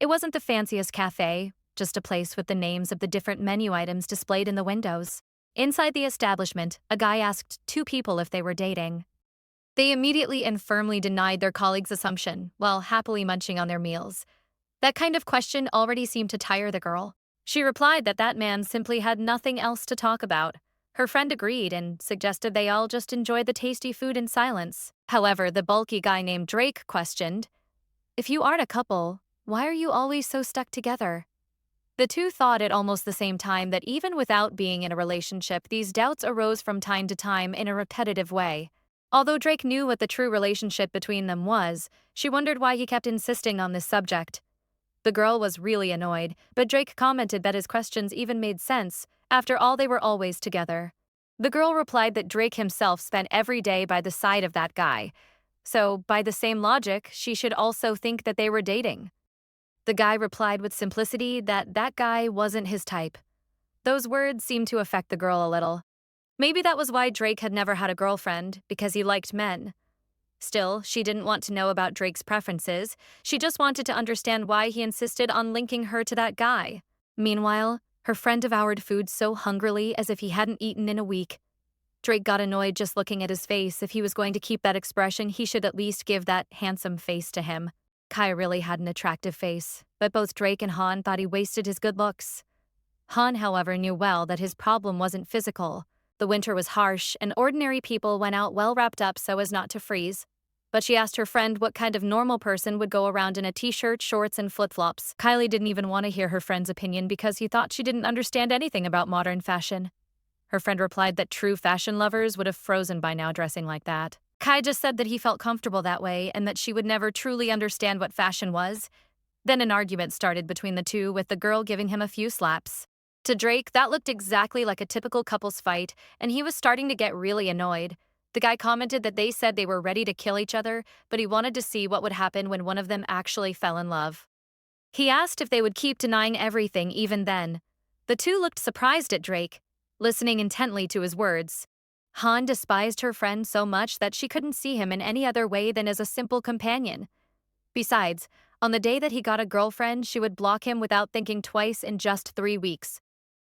It wasn't the fanciest cafe, just a place with the names of the different menu items displayed in the windows. Inside the establishment, a guy asked two people if they were dating. They immediately and firmly denied their colleague's assumption, while happily munching on their meals. That kind of question already seemed to tire the girl. She replied that that man simply had nothing else to talk about. Her friend agreed and suggested they all just enjoy the tasty food in silence. However, the bulky guy named Drake questioned, "If you aren't a couple, why are you always so stuck together?" The two thought at almost the same time that even without being in a relationship, these doubts arose from time to time in a repetitive way. Although Drake knew what the true relationship between them was, she wondered why he kept insisting on this subject. The girl was really annoyed, but Drake commented that his questions even made sense. After all, they were always together. The girl replied that Drake himself spent every day by the side of that guy. So, by the same logic, she should also think that they were dating. The guy replied with simplicity that that guy wasn't his type. Those words seemed to affect the girl a little. Maybe that was why Drake had never had a girlfriend, because he liked men. Still, she didn't want to know about Drake's preferences. She just wanted to understand why he insisted on linking her to that guy. Meanwhile, her friend devoured food so hungrily as if he hadn't eaten in a week. Drake got annoyed just looking at his face. If he was going to keep that expression, he should at least give that handsome face to him. Kai really had an attractive face, but both Drake and Han thought he wasted his good looks. Han, however, knew well that his problem wasn't physical. The winter was harsh, and ordinary people went out well wrapped up so as not to freeze. But she asked her friend what kind of normal person would go around in a t-shirt, shorts, and flip-flops. Kylie didn't even want to hear her friend's opinion because he thought she didn't understand anything about modern fashion. Her friend replied that true fashion lovers would have frozen by now dressing like that. Kai just said that he felt comfortable that way and that she would never truly understand what fashion was. Then an argument started between the two, with the girl giving him a few slaps. To Drake, that looked exactly like a typical couple's fight, and he was starting to get really annoyed. The guy commented that they said they were ready to kill each other, but he wanted to see what would happen when one of them actually fell in love. He asked if they would keep denying everything even then. The two looked surprised at Drake, listening intently to his words. Han despised her friend so much that she couldn't see him in any other way than as a simple companion. Besides, on the day that he got a girlfriend, she would block him without thinking twice in just 3 weeks.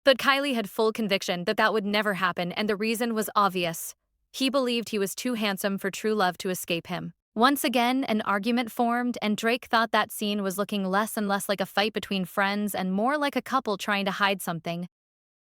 But Kylie had full conviction that that would never happen, and the reason was obvious. He believed he was too handsome for true love to escape him. Once again, an argument formed, and Drake thought that scene was looking less and less like a fight between friends and more like a couple trying to hide something.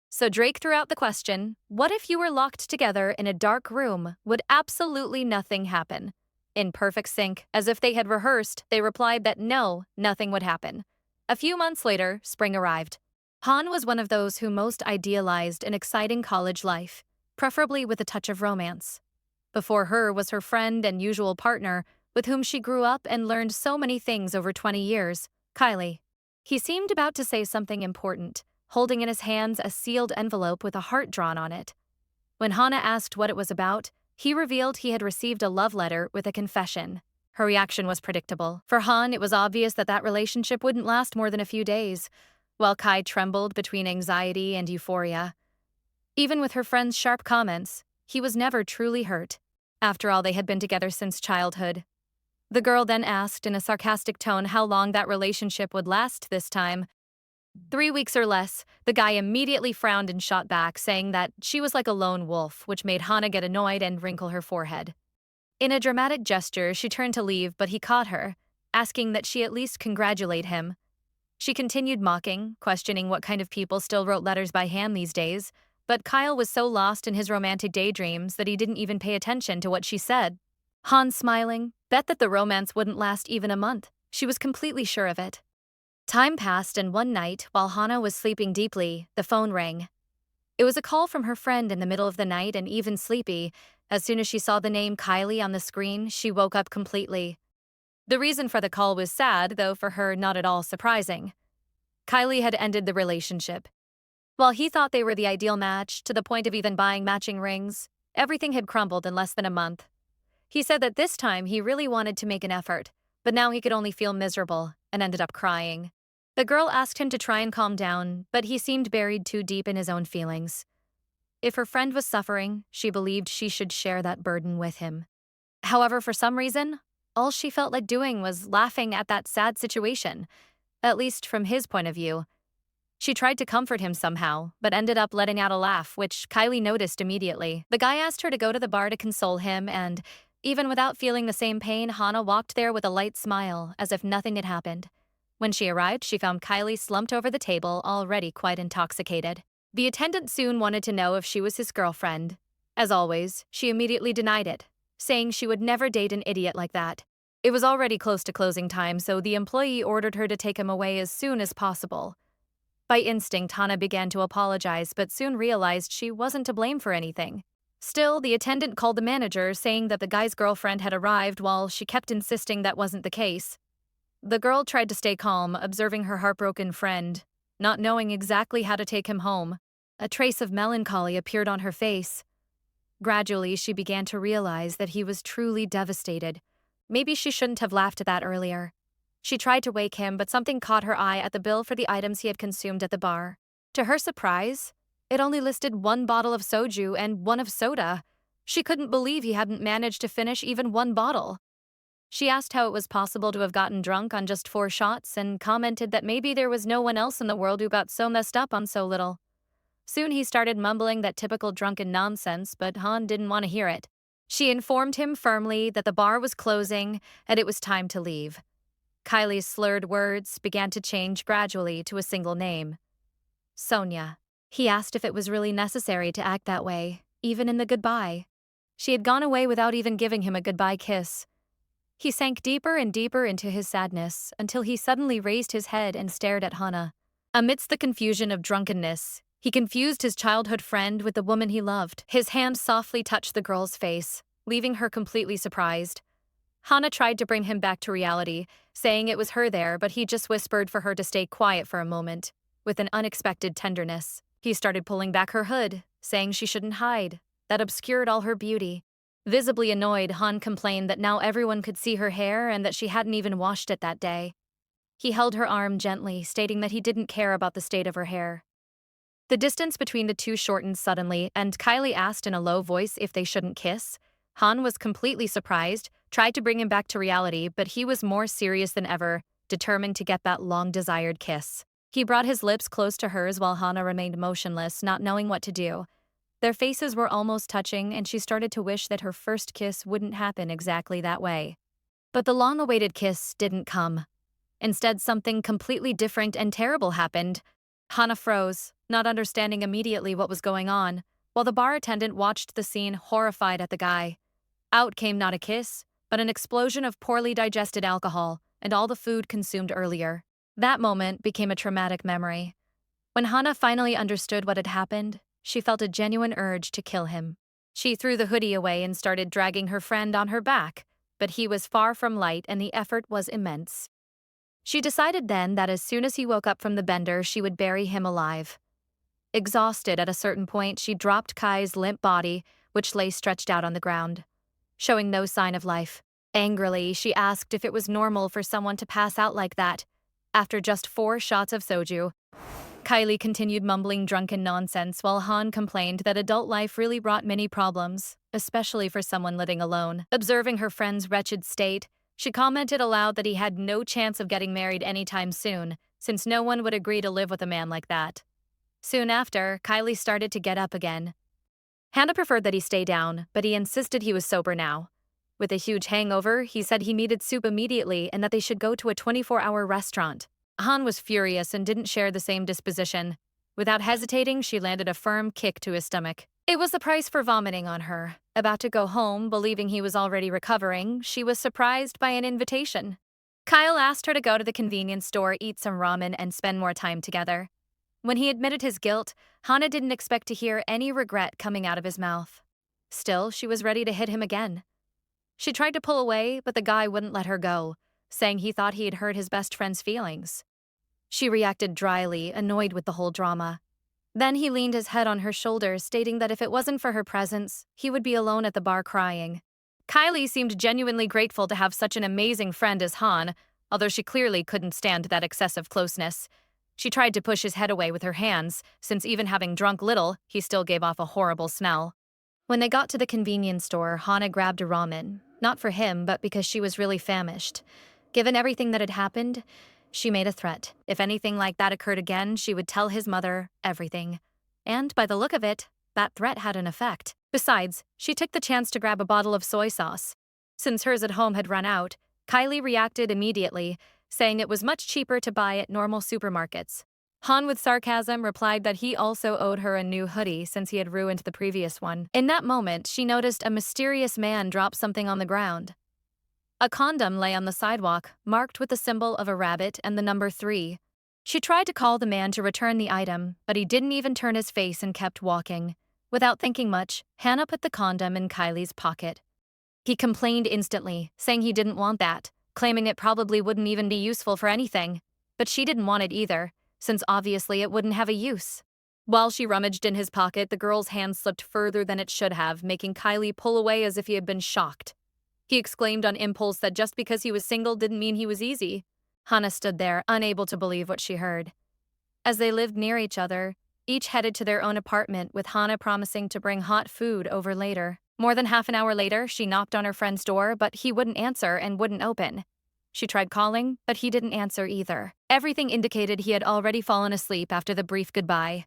So Drake threw out the question, what if you were locked together in a dark room? Would absolutely nothing happen? In perfect sync, as if they had rehearsed, they replied that no, nothing would happen. A few months later, spring arrived. Han was one of those who most idealized an exciting college life, preferably with a touch of romance. Before her was her friend and usual partner, with whom she grew up and learned so many things over 20 years, Kylie. He seemed about to say something important, holding in his hands a sealed envelope with a heart drawn on it. When Hana asked what it was about, he revealed he had received a love letter with a confession. Her reaction was predictable. For Han, it was obvious that that relationship wouldn't last more than a few days, while Kai trembled between anxiety and euphoria. Even with her friend's sharp comments, he was never truly hurt. After all, they had been together since childhood. The girl then asked in a sarcastic tone how long that relationship would last this time. 3 weeks or less. The guy immediately frowned and shot back, saying that she was like a lone wolf, which made Hana get annoyed and wrinkle her forehead. In a dramatic gesture, she turned to leave, but he caught her, asking that she at least congratulate him. She continued mocking, questioning what kind of people still wrote letters by hand these days, but Kyle was so lost in his romantic daydreams that he didn't even pay attention to what she said. Han, smiling, bet that the romance wouldn't last even a month. She was completely sure of it. Time passed, and one night, while Hana was sleeping deeply, the phone rang. It was a call from her friend in the middle of the night, and even sleepy. As soon as she saw the name Kylie on the screen, she woke up completely. The reason for the call was sad, though for her not at all surprising. Kylie had ended the relationship. While he thought they were the ideal match, to the point of even buying matching rings, everything had crumbled in less than a month. He said that this time he really wanted to make an effort, but now he could only feel miserable, and ended up crying. The girl asked him to try and calm down, but he seemed buried too deep in his own feelings. If her friend was suffering, she believed she should share that burden with him. However, for some reason, all she felt like doing was laughing at that sad situation. at least from his point of view. She tried to comfort him somehow, but ended up letting out a laugh, which Kylie noticed immediately. The guy asked her to go to the bar to console him, and even without feeling the same pain, Hana walked there with a light smile, as if nothing had happened. When she arrived, she found Kylie slumped over the table, already quite intoxicated. The attendant soon wanted to know if she was his girlfriend. As always, she immediately denied it, saying she would never date an idiot like that. It was already close to closing time, so the employee ordered her to take him away as soon as possible. By instinct, Hana began to apologize, but soon realized she wasn't to blame for anything. Still, the attendant called the manager, saying that the guy's girlfriend had arrived while she kept insisting that wasn't the case. The girl tried to stay calm, observing her heartbroken friend, not knowing exactly how to take him home. A trace of melancholy appeared on her face. Gradually, she began to realize that he was truly devastated. Maybe she shouldn't have laughed at that earlier. She tried to wake him, but something caught her eye at the bill for the items he had consumed at the bar. To her surprise, it only listed 1 bottle of soju and 1 of soda. She couldn't believe he hadn't managed to finish even 1 bottle. She asked how it was possible to have gotten drunk on just 4 shots and commented that maybe there was no one else in the world who got so messed up on so little. Soon he started mumbling that typical drunken nonsense, but Han didn't want to hear it. She informed him firmly that the bar was closing and it was time to leave. Kylie's slurred words began to change gradually to a single name. Sonia. He asked if it was really necessary to act that way, even in the goodbye. She had gone away without even giving him a goodbye kiss. He sank deeper and deeper into his sadness until he suddenly raised his head and stared at Hana. Amidst the confusion of drunkenness, he confused his childhood friend with the woman he loved. His hand softly touched the girl's face, leaving her completely surprised. Hana tried to bring him back to reality, saying it was her there, but he just whispered for her to stay quiet for a moment. With an unexpected tenderness, he started pulling back her hood, saying she shouldn't hide. That obscured all her beauty. Visibly annoyed, Han complained that now everyone could see her hair and that she hadn't even washed it that day. He held her arm gently, stating that he didn't care about the state of her hair. The distance between the two shortened suddenly, and Kylie asked in a low voice if they shouldn't kiss. Han was completely surprised, tried to bring him back to reality, but he was more serious than ever, determined to get that long-desired kiss. He brought his lips close to hers while Hana remained motionless, not knowing what to do. Their faces were almost touching, and she started to wish that her first kiss wouldn't happen exactly that way. But the long-awaited kiss didn't come. Instead, something completely different and terrible happened. Hana froze, not understanding immediately what was going on, while the bar attendant watched the scene, horrified at the guy. Out came not a kiss, but an explosion of poorly digested alcohol and all the food consumed earlier. That moment became a traumatic memory. When Hana finally understood what had happened, she felt a genuine urge to kill him. She threw the hoodie away and started dragging her friend on her back, but he was far from light and the effort was immense. She decided then that as soon as he woke up from the bender, she would bury him alive. Exhausted at a certain point, she dropped Kai's limp body, which lay stretched out on the ground, showing no sign of life. Angrily, she asked if it was normal for someone to pass out like that, after just 4 shots of soju. Kylie continued mumbling drunken nonsense while Han complained that adult life really brought many problems, especially for someone living alone. Observing her friend's wretched state, she commented aloud that he had no chance of getting married anytime soon, since no one would agree to live with a man like that. Soon after, Kylie started to get up again. Hannah preferred that he stay down, but he insisted he was sober now. With a huge hangover, he said he needed soup immediately and that they should go to a 24-hour restaurant. Han was furious and didn't share the same disposition. Without hesitating, she landed a firm kick to his stomach. It was the price for vomiting on her. About to go home, believing he was already recovering, she was surprised by an invitation. Kyle asked her to go to the convenience store, eat some ramen, and spend more time together. When he admitted his guilt, Hana didn't expect to hear any regret coming out of his mouth. Still, she was ready to hit him again. She tried to pull away, but the guy wouldn't let her go, saying he thought he had hurt his best friend's feelings. She reacted dryly, annoyed with the whole drama. Then he leaned his head on her shoulder, stating that if it wasn't for her presence, he would be alone at the bar crying. Kylie seemed genuinely grateful to have such an amazing friend as Han, although she clearly couldn't stand that excessive closeness. She tried to push his head away with her hands, since even having drunk little, he still gave off a horrible smell. When they got to the convenience store, Hana grabbed a ramen, not for him, but because she was really famished. Given everything that had happened, She made a threat. If anything like that occurred again, she would tell his mother everything. And by the look of it, that threat had an effect. Besides, she took the chance to grab a bottle of soy sauce. Since hers at home had run out, Kylie reacted immediately, saying it was much cheaper to buy at normal supermarkets. Han, with sarcasm, replied that he also owed her a new hoodie since he had ruined the previous one. In that moment, she noticed a mysterious man drop something on the ground. A condom lay on the sidewalk, marked with the symbol of a rabbit and the number 3. She tried to call the man to return the item, but he didn't even turn his face and kept walking. Without thinking much, Hannah put the condom in Kylie's pocket. He complained instantly, saying he didn't want that, claiming it probably wouldn't even be useful for anything. But she didn't want it either, since obviously it wouldn't have a use. While she rummaged in his pocket, the girl's hand slipped further than it should have, making Kylie pull away as if he had been shocked. He exclaimed on impulse that just because he was single didn't mean he was easy. Hannah stood there, unable to believe what she heard. As they lived near each other, each headed to their own apartment, with Hannah promising to bring hot food over later. More than half an hour later, she knocked on her friend's door, but he wouldn't answer and wouldn't open. She tried calling, but he didn't answer either. Everything indicated he had already fallen asleep after the brief goodbye.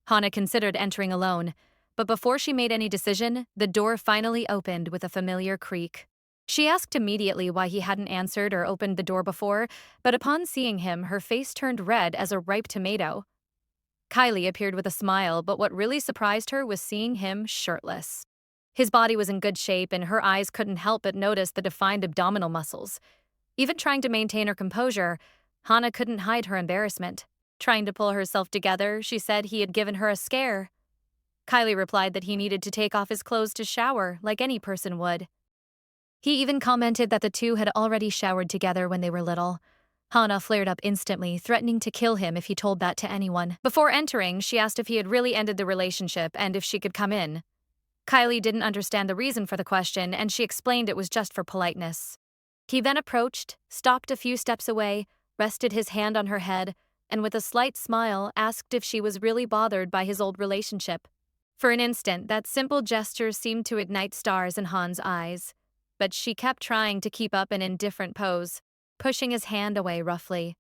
Hannah considered entering alone, but before she made any decision, the door finally opened with a familiar creak. She asked immediately why he hadn't answered or opened the door before, but upon seeing him, her face turned red as a ripe tomato. Kylie appeared with a smile, but what really surprised her was seeing him shirtless. His body was in good shape, and her eyes couldn't help but notice the defined abdominal muscles. Even trying to maintain her composure, Hannah couldn't hide her embarrassment. Trying to pull herself together, she said he had given her a scare. Kylie replied that he needed to take off his clothes to shower, like any person would. He even commented that the two had already showered together when they were little. Hannah flared up instantly, threatening to kill him if he told that to anyone. Before entering, she asked if he had really ended the relationship and if she could come in. Kylie didn't understand the reason for the question, and she explained it was just for politeness. He then approached, stopped a few steps away, rested his hand on her head, and with a slight smile asked if she was really bothered by his old relationship. For an instant, that simple gesture seemed to ignite stars in Han's eyes. But she kept trying to keep up an indifferent pose, pushing his hand away roughly.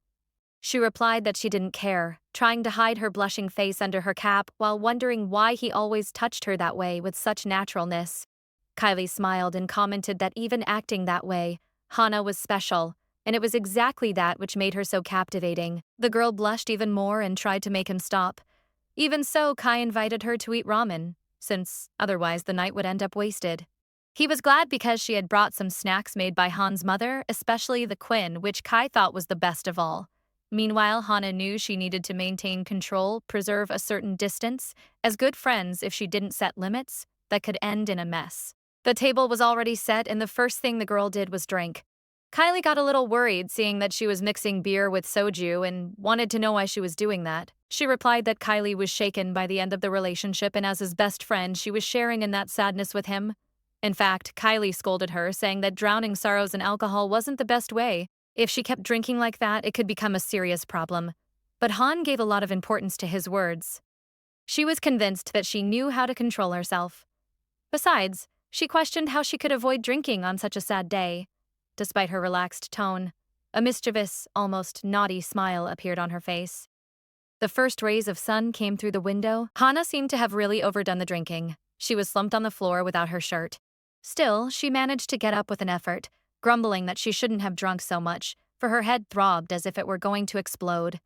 She replied that she didn't care, trying to hide her blushing face under her cap while wondering why he always touched her that way with such naturalness. Kylie smiled and commented that even acting that way, Hannah was special, and it was exactly that which made her so captivating. The girl blushed even more and tried to make him stop. Even so, Kai invited her to eat ramen, since otherwise the night would end up wasted. He was glad because she had brought some snacks made by Han's mother, especially the quin, which Kai thought was the best of all. Meanwhile, Hannah knew she needed to maintain control, preserve a certain distance, as good friends if she didn't set limits, that could end in a mess. The table was already set, and the first thing the girl did was drink. Kylie got a little worried seeing that she was mixing beer with soju and wanted to know why she was doing that. She replied that Kylie was shaken by the end of the relationship, and as his best friend, she was sharing in that sadness with him. In fact, Kylie scolded her, saying that drowning sorrows in alcohol wasn't the best way. If she kept drinking like that, it could become a serious problem. But Han gave a lot of importance to his words. She was convinced that she knew how to control herself. Besides, she questioned how she could avoid drinking on such a sad day. Despite her relaxed tone, a mischievous, almost naughty smile appeared on her face. The first rays of sun came through the window. Hannah seemed to have really overdone the drinking. She was slumped on the floor without her shirt. Still, she managed to get up with an effort, grumbling that she shouldn't have drunk so much, for her head throbbed as if it were going to explode.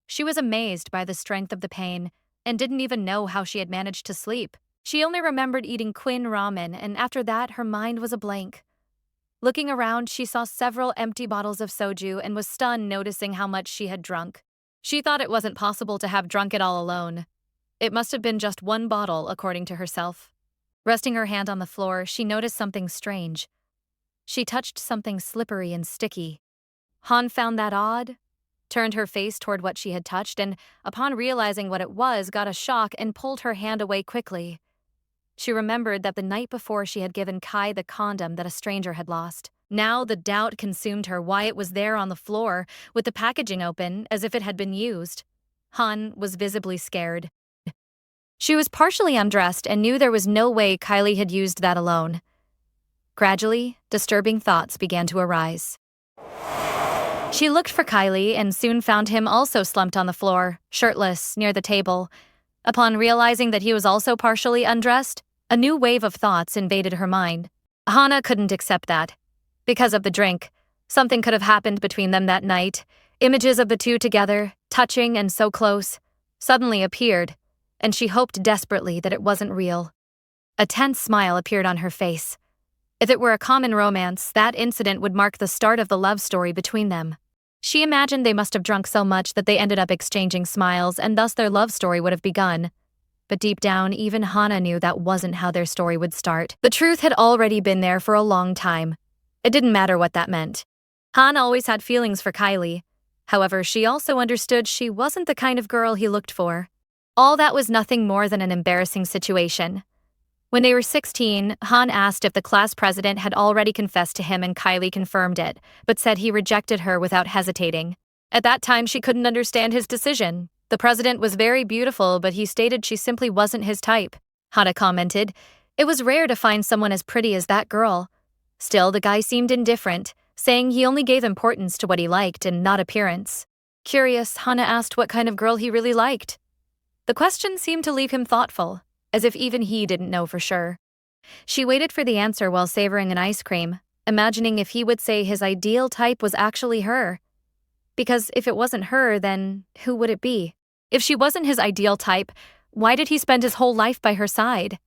She was amazed by the strength of the pain and didn't even know how she had managed to sleep. She only remembered eating quin ramen, and after that, her mind was a blank. Looking around, she saw several empty bottles of soju and was stunned noticing how much she had drunk. She thought it wasn't possible to have drunk it all alone. It must have been just one bottle, according to herself. Resting her hand on the floor, she noticed something strange. She touched something slippery and sticky. Han found that odd, turned her face toward what she had touched, and, upon realizing what it was, got a shock and pulled her hand away quickly. She remembered that the night before she had given Kai the condom that a stranger had lost. Now the doubt consumed her why it was there on the floor, with the packaging open, as if it had been used. Han was visibly scared. She was partially undressed and knew there was no way Kylie had used that alone. Gradually, disturbing thoughts began to arise. She looked for Kylie and soon found him also slumped on the floor, shirtless, near the table. Upon realizing that he was also partially undressed, a new wave of thoughts invaded her mind. Hana couldn't accept that. Because of the drink, something could have happened between them that night. Images of the two together, touching and so close, suddenly appeared, and she hoped desperately that it wasn't real. A tense smile appeared on her face. If it were a common romance, that incident would mark the start of the love story between them. She imagined they must have drunk so much that they ended up exchanging smiles, and thus their love story would have begun. But deep down, even Hana knew that wasn't how their story would start. The truth had already been there for a long time. It didn't matter what that meant. Han always had feelings for Kylie. However, she also understood she wasn't the kind of girl he looked for. All that was nothing more than an embarrassing situation. When they were 16, Han asked if the class president had already confessed to him and Kylie confirmed it, but said he rejected her without hesitating. At that time, she couldn't understand his decision. The president was very beautiful, but he stated she simply wasn't his type. Hana commented, "It was rare to find someone as pretty as that girl." Still, the guy seemed indifferent, saying he only gave importance to what he liked and not appearance. Curious, Hana asked what kind of girl he really liked. The question seemed to leave him thoughtful, as if even he didn't know for sure. She waited for the answer while savoring an ice cream, imagining if he would say his ideal type was actually her. Because if it wasn't her, then who would it be? If she wasn't his ideal type, why did he spend his whole life by her side?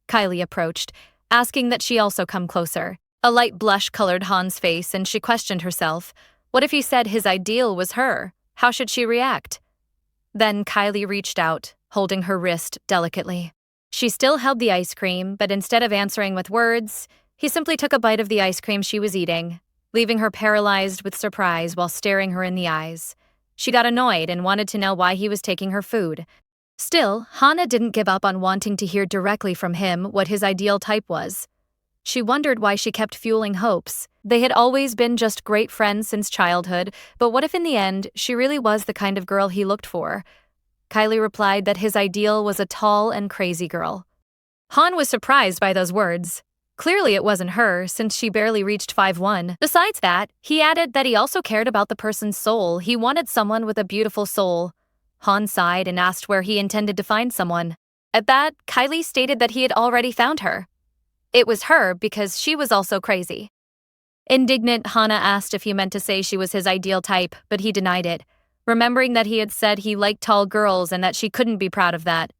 Kylie approached, asking that she also come closer. A light blush colored Han's face, and she questioned herself. What if he said his ideal was her? How should she react? Then Kylie reached out, holding her wrist delicately. She still held the ice cream, but instead of answering with words, he simply took a bite of the ice cream she was eating, leaving her paralyzed with surprise while staring her in the eyes. She got annoyed and wanted to know why he was taking her food. Still, Hana didn't give up on wanting to hear directly from him what his ideal type was. She wondered why she kept fueling hopes. They had always been just great friends since childhood, but what if in the end she really was the kind of girl he looked for? Kylie replied that his ideal was a tall and crazy girl. Han was surprised by those words. Clearly it wasn't her, since she barely reached 5'1". Besides that, he added that he also cared about the person's soul. He wanted someone with a beautiful soul. Han sighed and asked where he intended to find someone. At that, Kylie stated that he had already found her. It was her because she was also crazy. Indignant, Hana asked if he meant to say she was his ideal type, but he denied it, remembering that he had said he liked tall girls and that she couldn't be proud of that.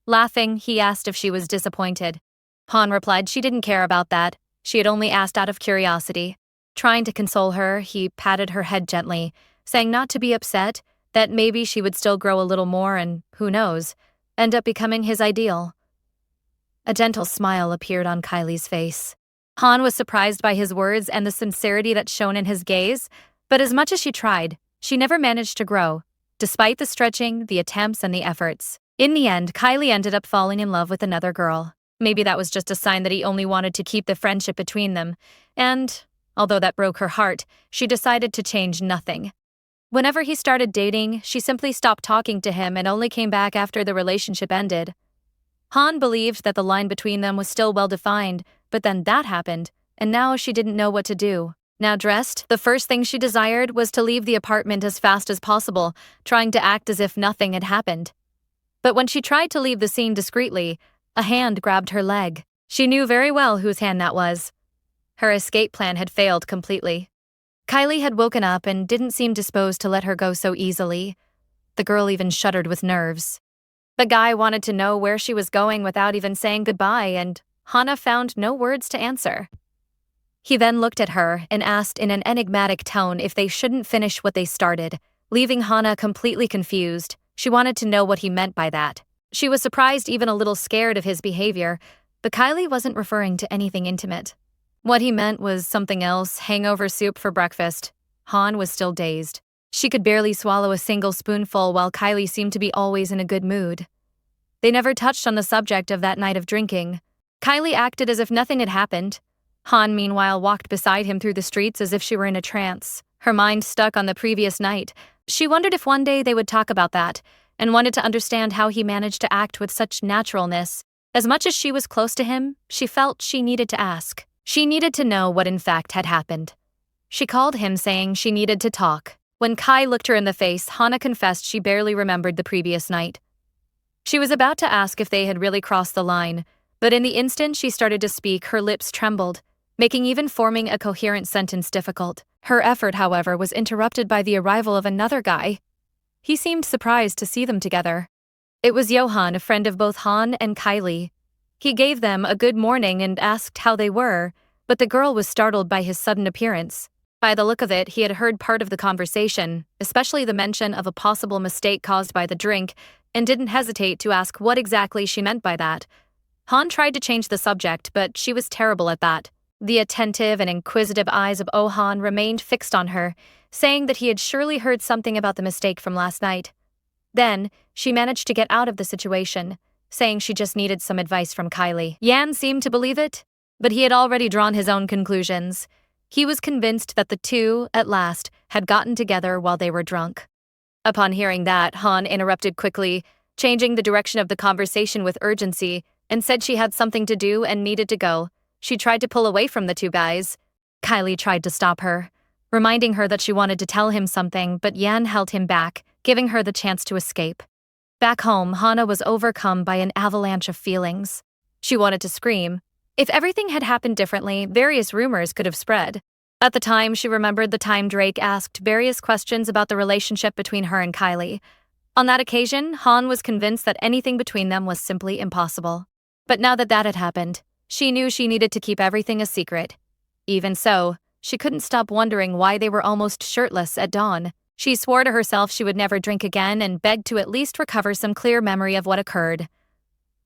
Laughing, he asked if she was disappointed. Han replied she didn't care about that. She had only asked out of curiosity. Trying to console her, he patted her head gently, saying not to be upset, that maybe she would still grow a little more and, who knows, end up becoming his ideal. A gentle smile appeared on Kylie's face. Han was surprised by his words and the sincerity that shone in his gaze, but as much as she tried, she never managed to grow, despite the stretching, the attempts, and the efforts. In the end, Kylie ended up falling in love with another girl. Maybe that was just a sign that he only wanted to keep the friendship between them, and, although that broke her heart, she decided to change nothing. Whenever he started dating, she simply stopped talking to him and only came back after the relationship ended. Han believed that the line between them was still well-defined, but then that happened, and now she didn't know what to do. Now dressed, the first thing she desired was to leave the apartment as fast as possible, trying to act as if nothing had happened. But when she tried to leave the scene discreetly, a hand grabbed her leg. She knew very well whose hand that was. Her escape plan had failed completely. Kylie had woken up and didn't seem disposed to let her go so easily. The girl even shuddered with nerves. The guy wanted to know where she was going without even saying goodbye, and Hana found no words to answer. He then looked at her and asked in an enigmatic tone if they shouldn't finish what they started, leaving Hana completely confused. She wanted to know what he meant by that. She was surprised, even a little scared of his behavior, but Kylie wasn't referring to anything intimate. What he meant was something else, hangover soup for breakfast. Han was still dazed. She could barely swallow a single spoonful while Kylie seemed to be always in a good mood. They never touched on the subject of that night of drinking. Kylie acted as if nothing had happened. Han, meanwhile, walked beside him through the streets as if she were in a trance, her mind stuck on the previous night. She wondered if one day they would talk about that, and wanted to understand how he managed to act with such naturalness. As much as she was close to him, she felt she needed to ask. She needed to know what in fact had happened. She called him saying she needed to talk. When Kai looked her in the face, Hana confessed she barely remembered the previous night. She was about to ask if they had really crossed the line, but in the instant she started to speak, her lips trembled, making even forming a coherent sentence difficult. Her effort, however, was interrupted by the arrival of another guy. He seemed surprised to see them together. It was Johan, a friend of both Han and Kylie. He gave them a good morning and asked how they were, but the girl was startled by his sudden appearance. By the look of it, he had heard part of the conversation, especially the mention of a possible mistake caused by the drink, and didn't hesitate to ask what exactly she meant by that. Han tried to change the subject, but she was terrible at that. The attentive and inquisitive eyes of Ohan remained fixed on her, saying that he had surely heard something about the mistake from last night. Then, she managed to get out of the situation, saying she just needed some advice from Kylie. Yan seemed to believe it, but he had already drawn his own conclusions. He was convinced that the two, at last, had gotten together while they were drunk. Upon hearing that, Han interrupted quickly, changing the direction of the conversation with urgency, and said she had something to do and needed to go. She tried to pull away from the two guys. Kylie tried to stop her, reminding her that she wanted to tell him something, but Yan held him back, giving her the chance to escape. Back home, Hana was overcome by an avalanche of feelings. She wanted to scream. If everything had happened differently, various rumors could have spread. At the time, she remembered the time Drake asked various questions about the relationship between her and Kylie. On that occasion, Han was convinced that anything between them was simply impossible. But now that that had happened, she knew she needed to keep everything a secret. Even so, she couldn't stop wondering why they were almost shirtless at dawn. She swore to herself she would never drink again and begged to at least recover some clear memory of what occurred.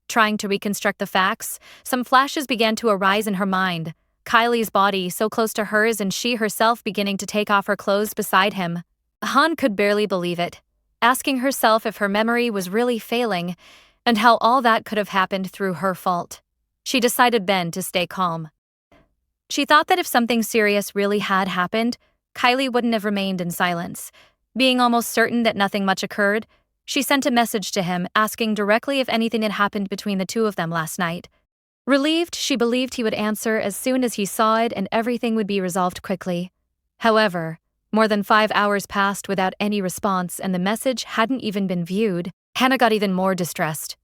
Trying to reconstruct the facts, some flashes began to arise in her mind. Kylie's body so close to hers and she herself beginning to take off her clothes beside him. Han could barely believe it, asking herself if her memory was really failing and how all that could have happened through her fault. She decided then to stay calm. She thought that if something serious really had happened, Kylie wouldn't have remained in silence. Being almost certain that nothing much occurred, she sent a message to him asking directly if anything had happened between the two of them last night. Relieved, she believed he would answer as soon as he saw it and everything would be resolved quickly. However, more than 5 hours passed without any response and the message hadn't even been viewed. Hannah got even more distressed.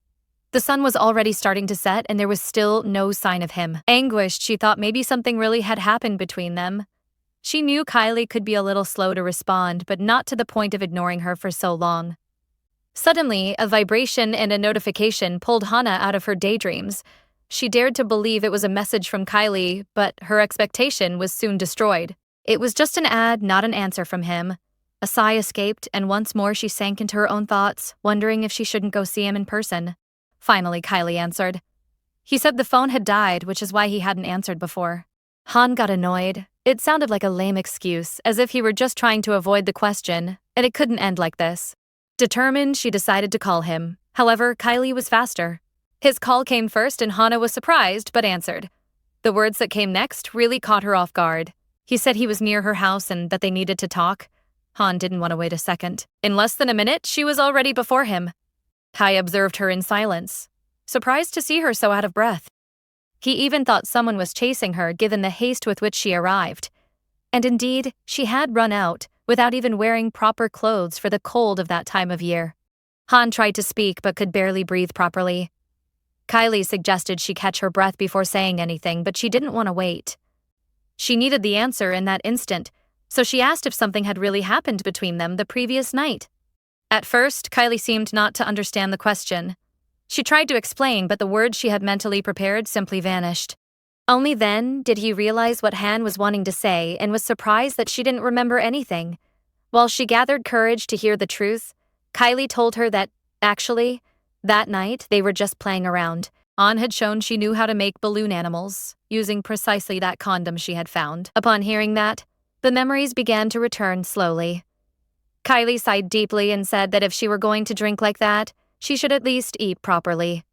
The sun was already starting to set and there was still no sign of him. Anguished, she thought maybe something really had happened between them. She knew Kylie could be a little slow to respond, but not to the point of ignoring her for so long. Suddenly, a vibration and a notification pulled Hannah out of her daydreams. She dared to believe it was a message from Kylie, but her expectation was soon destroyed. It was just an ad, not an answer from him. A sigh escaped, and once more she sank into her own thoughts, wondering if she shouldn't go see him in person. Finally, Kylie answered. He said the phone had died, which is why he hadn't answered before. Han got annoyed. It sounded like a lame excuse, as if he were just trying to avoid the question, and it couldn't end like this. Determined, she decided to call him. However, Kylie was faster. His call came first and Hana was surprised, but answered. The words that came next really caught her off guard. He said he was near her house and that they needed to talk. Han didn't want to wait a second. In less than a minute, she was already before him. Kai observed her in silence, surprised to see her so out of breath. He even thought someone was chasing her given the haste with which she arrived. And indeed, she had run out, without even wearing proper clothes for the cold of that time of year. Han tried to speak but could barely breathe properly. Kylie suggested she catch her breath before saying anything, but she didn't want to wait. She needed the answer in that instant, so she asked if something had really happened between them the previous night. At first, Kylie seemed not to understand the question. She tried to explain, but the words she had mentally prepared simply vanished. Only then did he realize what Han was wanting to say and was surprised that she didn't remember anything. While she gathered courage to hear the truth, Kylie told her that, actually, that night they were just playing around. Han had shown she knew how to make balloon animals, using precisely that condom she had found. Upon hearing that, the memories began to return slowly. Kylie sighed deeply and said that if she were going to drink like that, she should at least eat properly.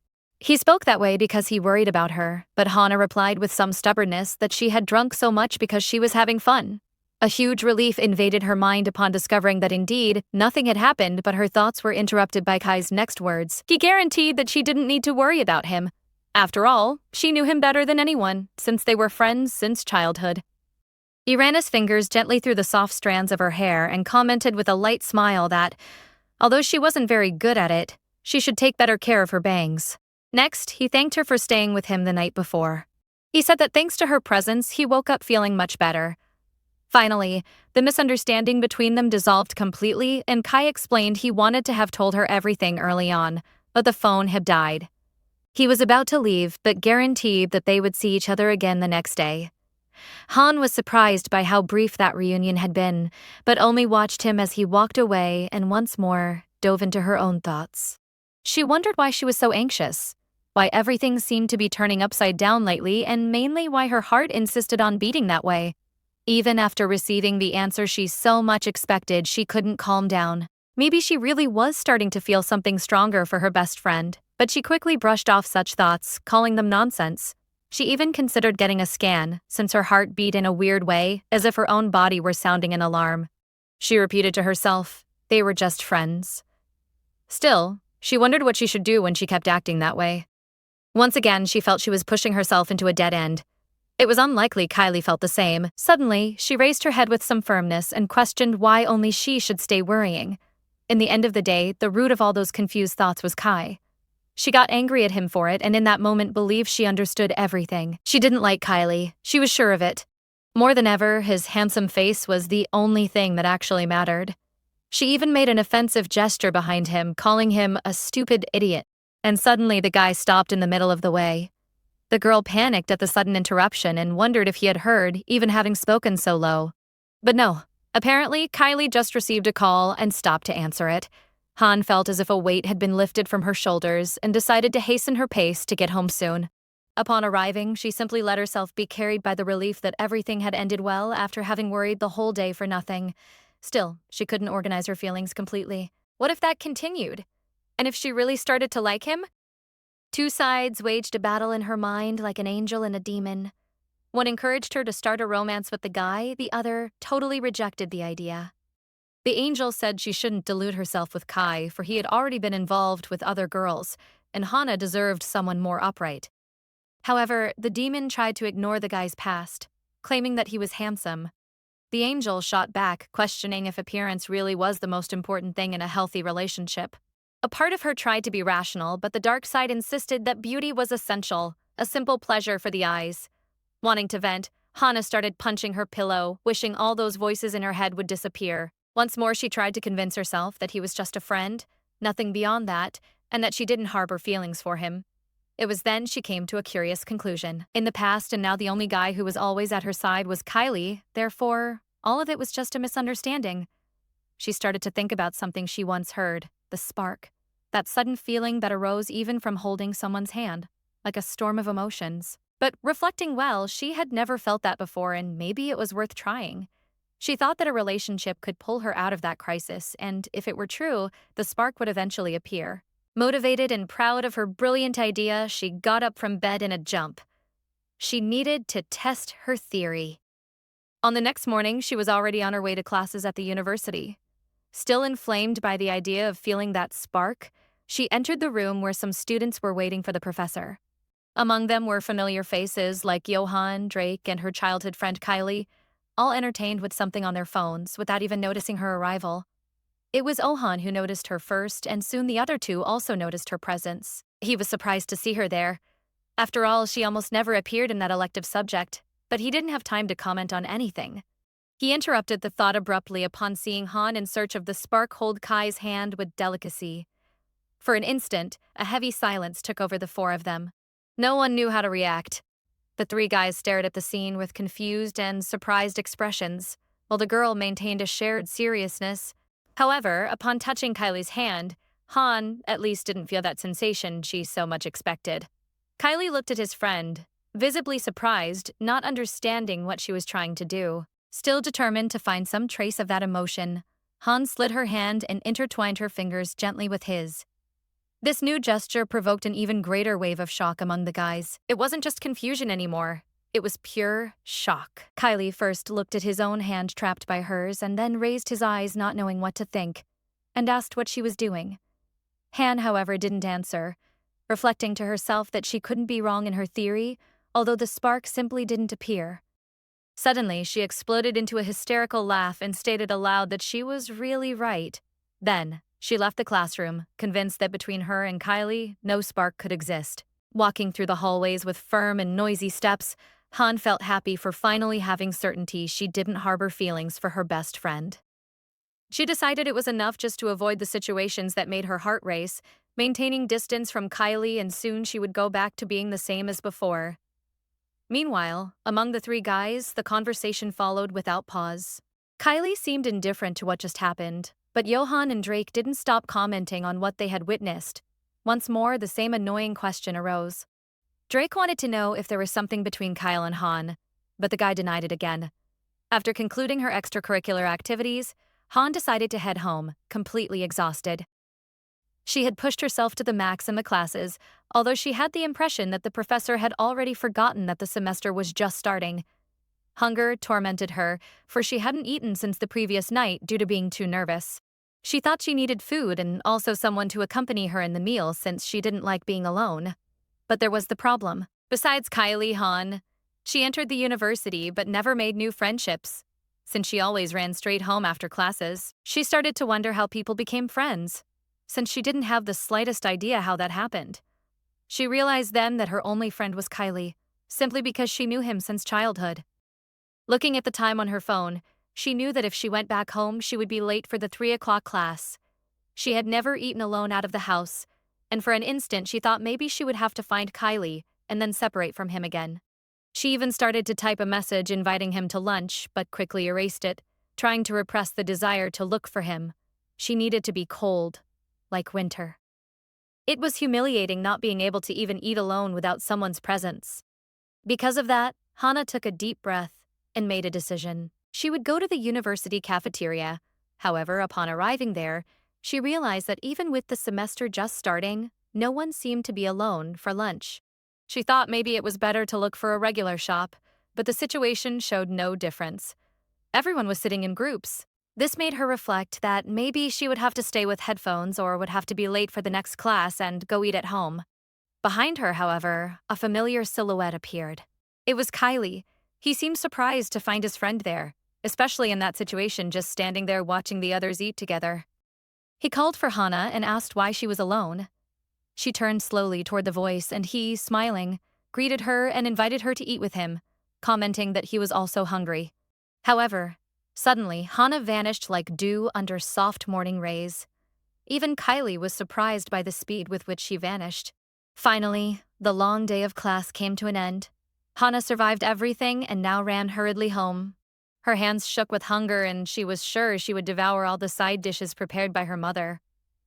He spoke that way because he worried about her, but Hana replied with some stubbornness that she had drunk so much because she was having fun. A huge relief invaded her mind upon discovering that indeed, nothing had happened, but her thoughts were interrupted by Kai's next words. He guaranteed that she didn't need to worry about him. After all, she knew him better than anyone, since they were friends since childhood. He ran his fingers gently through the soft strands of her hair and commented with a light smile that, although she wasn't very good at it, she should take better care of her bangs. Next, he thanked her for staying with him the night before. He said that thanks to her presence, he woke up feeling much better. Finally, the misunderstanding between them dissolved completely, and Kai explained he wanted to have told her everything early on, but the phone had died. He was about to leave, but guaranteed that they would see each other again the next day. Han was surprised by how brief that reunion had been, but only watched him as he walked away and once more dove into her own thoughts. She wondered why she was so anxious, why everything seemed to be turning upside down lately, and mainly why her heart insisted on beating that way. Even after receiving the answer she so much expected, she couldn't calm down. Maybe she really was starting to feel something stronger for her best friend, but she quickly brushed off such thoughts, calling them nonsense. She even considered getting a scan, since her heart beat in a weird way, as if her own body were sounding an alarm. She repeated to herself, they were just friends. Still, she wondered what she should do when she kept acting that way. Once again, she felt she was pushing herself into a dead end. It was unlikely Kylie felt the same. Suddenly, she raised her head with some firmness and questioned why only she should stay worrying. In the end of the day, the root of all those confused thoughts was Kai. She got angry at him for it, and in that moment believed she understood everything. She didn't like Kylie. She was sure of it. More than ever, his handsome face was the only thing that actually mattered. She even made an offensive gesture behind him, calling him a stupid idiot. And suddenly the guy stopped in the middle of the way. The girl panicked at the sudden interruption and wondered if he had heard, even having spoken so low. But no, apparently Kylie just received a call and stopped to answer it. Han felt as if a weight had been lifted from her shoulders and decided to hasten her pace to get home soon. Upon arriving, she simply let herself be carried by the relief that everything had ended well after having worried the whole day for nothing. Still, she couldn't organize her feelings completely. What if that continued? And if she really started to like him? Two sides waged a battle in her mind like an angel and a demon. One encouraged her to start a romance with the guy, the other totally rejected the idea. The angel said she shouldn't delude herself with Kai, for he had already been involved with other girls, and Hana deserved someone more upright. However, the demon tried to ignore the guy's past, claiming that he was handsome. The angel shot back, questioning if appearance really was the most important thing in a healthy relationship. A part of her tried to be rational, but the dark side insisted that beauty was essential, a simple pleasure for the eyes. Wanting to vent, Hana started punching her pillow, wishing all those voices in her head would disappear. Once more she tried to convince herself that he was just a friend, nothing beyond that, and that she didn't harbor feelings for him. It was then she came to a curious conclusion. In the past, and now the only guy who was always at her side was Kylie, therefore, all of it was just a misunderstanding. She started to think about something she once heard, the spark, that sudden feeling that arose even from holding someone's hand, like a storm of emotions. But reflecting well, she had never felt that before, and maybe it was worth trying. She thought that a relationship could pull her out of that crisis, and if it were true, the spark would eventually appear. Motivated and proud of her brilliant idea, she got up from bed in a jump. She needed to test her theory. On the next morning, she was already on her way to classes at the university. Still inflamed by the idea of feeling that spark, she entered the room where some students were waiting for the professor. Among them were familiar faces like Johan, Drake, and her childhood friend Kylie, all entertained with something on their phones without even noticing her arrival. It was Ohan who noticed her first, and soon the other two also noticed her presence. He was surprised to see her there. After all, she almost never appeared in that elective subject, but he didn't have time to comment on anything. He interrupted the thought abruptly upon seeing Han in search of the spark hold Kai's hand with delicacy. For an instant, a heavy silence took over the four of them. No one knew how to react. The three guys stared at the scene with confused and surprised expressions, while the girl maintained a shared seriousness. However, upon touching Kylie's hand, Han at least didn't feel that sensation she so much expected. Kylie looked at his friend, visibly surprised, not understanding what she was trying to do. Still determined to find some trace of that emotion, Han slid her hand and intertwined her fingers gently with his. This new gesture provoked an even greater wave of shock among the guys. It wasn't just confusion anymore. It was pure shock. Kylie first looked at his own hand trapped by hers and then raised his eyes not knowing what to think, and asked what she was doing. Han, however, didn't answer, reflecting to herself that she couldn't be wrong in her theory, although the spark simply didn't appear. Suddenly, she exploded into a hysterical laugh and stated aloud that she was really right. Then, she left the classroom, convinced that between her and Kylie, no spark could exist. Walking through the hallways with firm and noisy steps, Han felt happy for finally having certainty she didn't harbor feelings for her best friend. She decided it was enough just to avoid the situations that made her heart race, maintaining distance from Kylie, and soon she would go back to being the same as before. Meanwhile, among the three guys, the conversation followed without pause. Kylie seemed indifferent to what just happened, but Johan and Drake didn't stop commenting on what they had witnessed. Once more, the same annoying question arose. Drake wanted to know if there was something between Kyle and Han, but the guy denied it again. After concluding her extracurricular activities, Han decided to head home, completely exhausted. She had pushed herself to the max in the classes, although she had the impression that the professor had already forgotten that the semester was just starting. Hunger tormented her, for she hadn't eaten since the previous night due to being too nervous. She thought she needed food and also someone to accompany her in the meal since she didn't like being alone. But there was the problem. Besides Kylie, Han, she entered the university but never made new friendships. Since she always ran straight home after classes, she started to wonder how people became friends, since she didn't have the slightest idea how that happened. She realized then that her only friend was Kylie, simply because she knew him since childhood. Looking at the time on her phone, she knew that if she went back home, she would be late for the 3 o'clock class. She had never eaten alone out of the house, and for an instant she thought maybe she would have to find Kylie and then separate from him again. She even started to type a message inviting him to lunch, but quickly erased it, trying to repress the desire to look for him. She needed to be cold, like winter. It was humiliating not being able to even eat alone without someone's presence. Because of that, Hana took a deep breath and made a decision. She would go to the university cafeteria. However, upon arriving there, she realized that even with the semester just starting, no one seemed to be alone for lunch. She thought maybe it was better to look for a regular shop, but the situation showed no difference. Everyone was sitting in groups. This made her reflect that maybe she would have to stay with headphones or would have to be late for the next class and go eat at home. Behind her, however, a familiar silhouette appeared. It was Kylie. He seemed surprised to find his friend there, especially in that situation, just standing there watching the others eat together. He called for Hana and asked why she was alone. She turned slowly toward the voice and he, smiling, greeted her and invited her to eat with him, commenting that he was also hungry. However, suddenly, Hana vanished like dew under soft morning rays. Even Kylie was surprised by the speed with which she vanished. Finally, the long day of class came to an end. Hana survived everything and now ran hurriedly home. Her hands shook with hunger and she was sure she would devour all the side dishes prepared by her mother.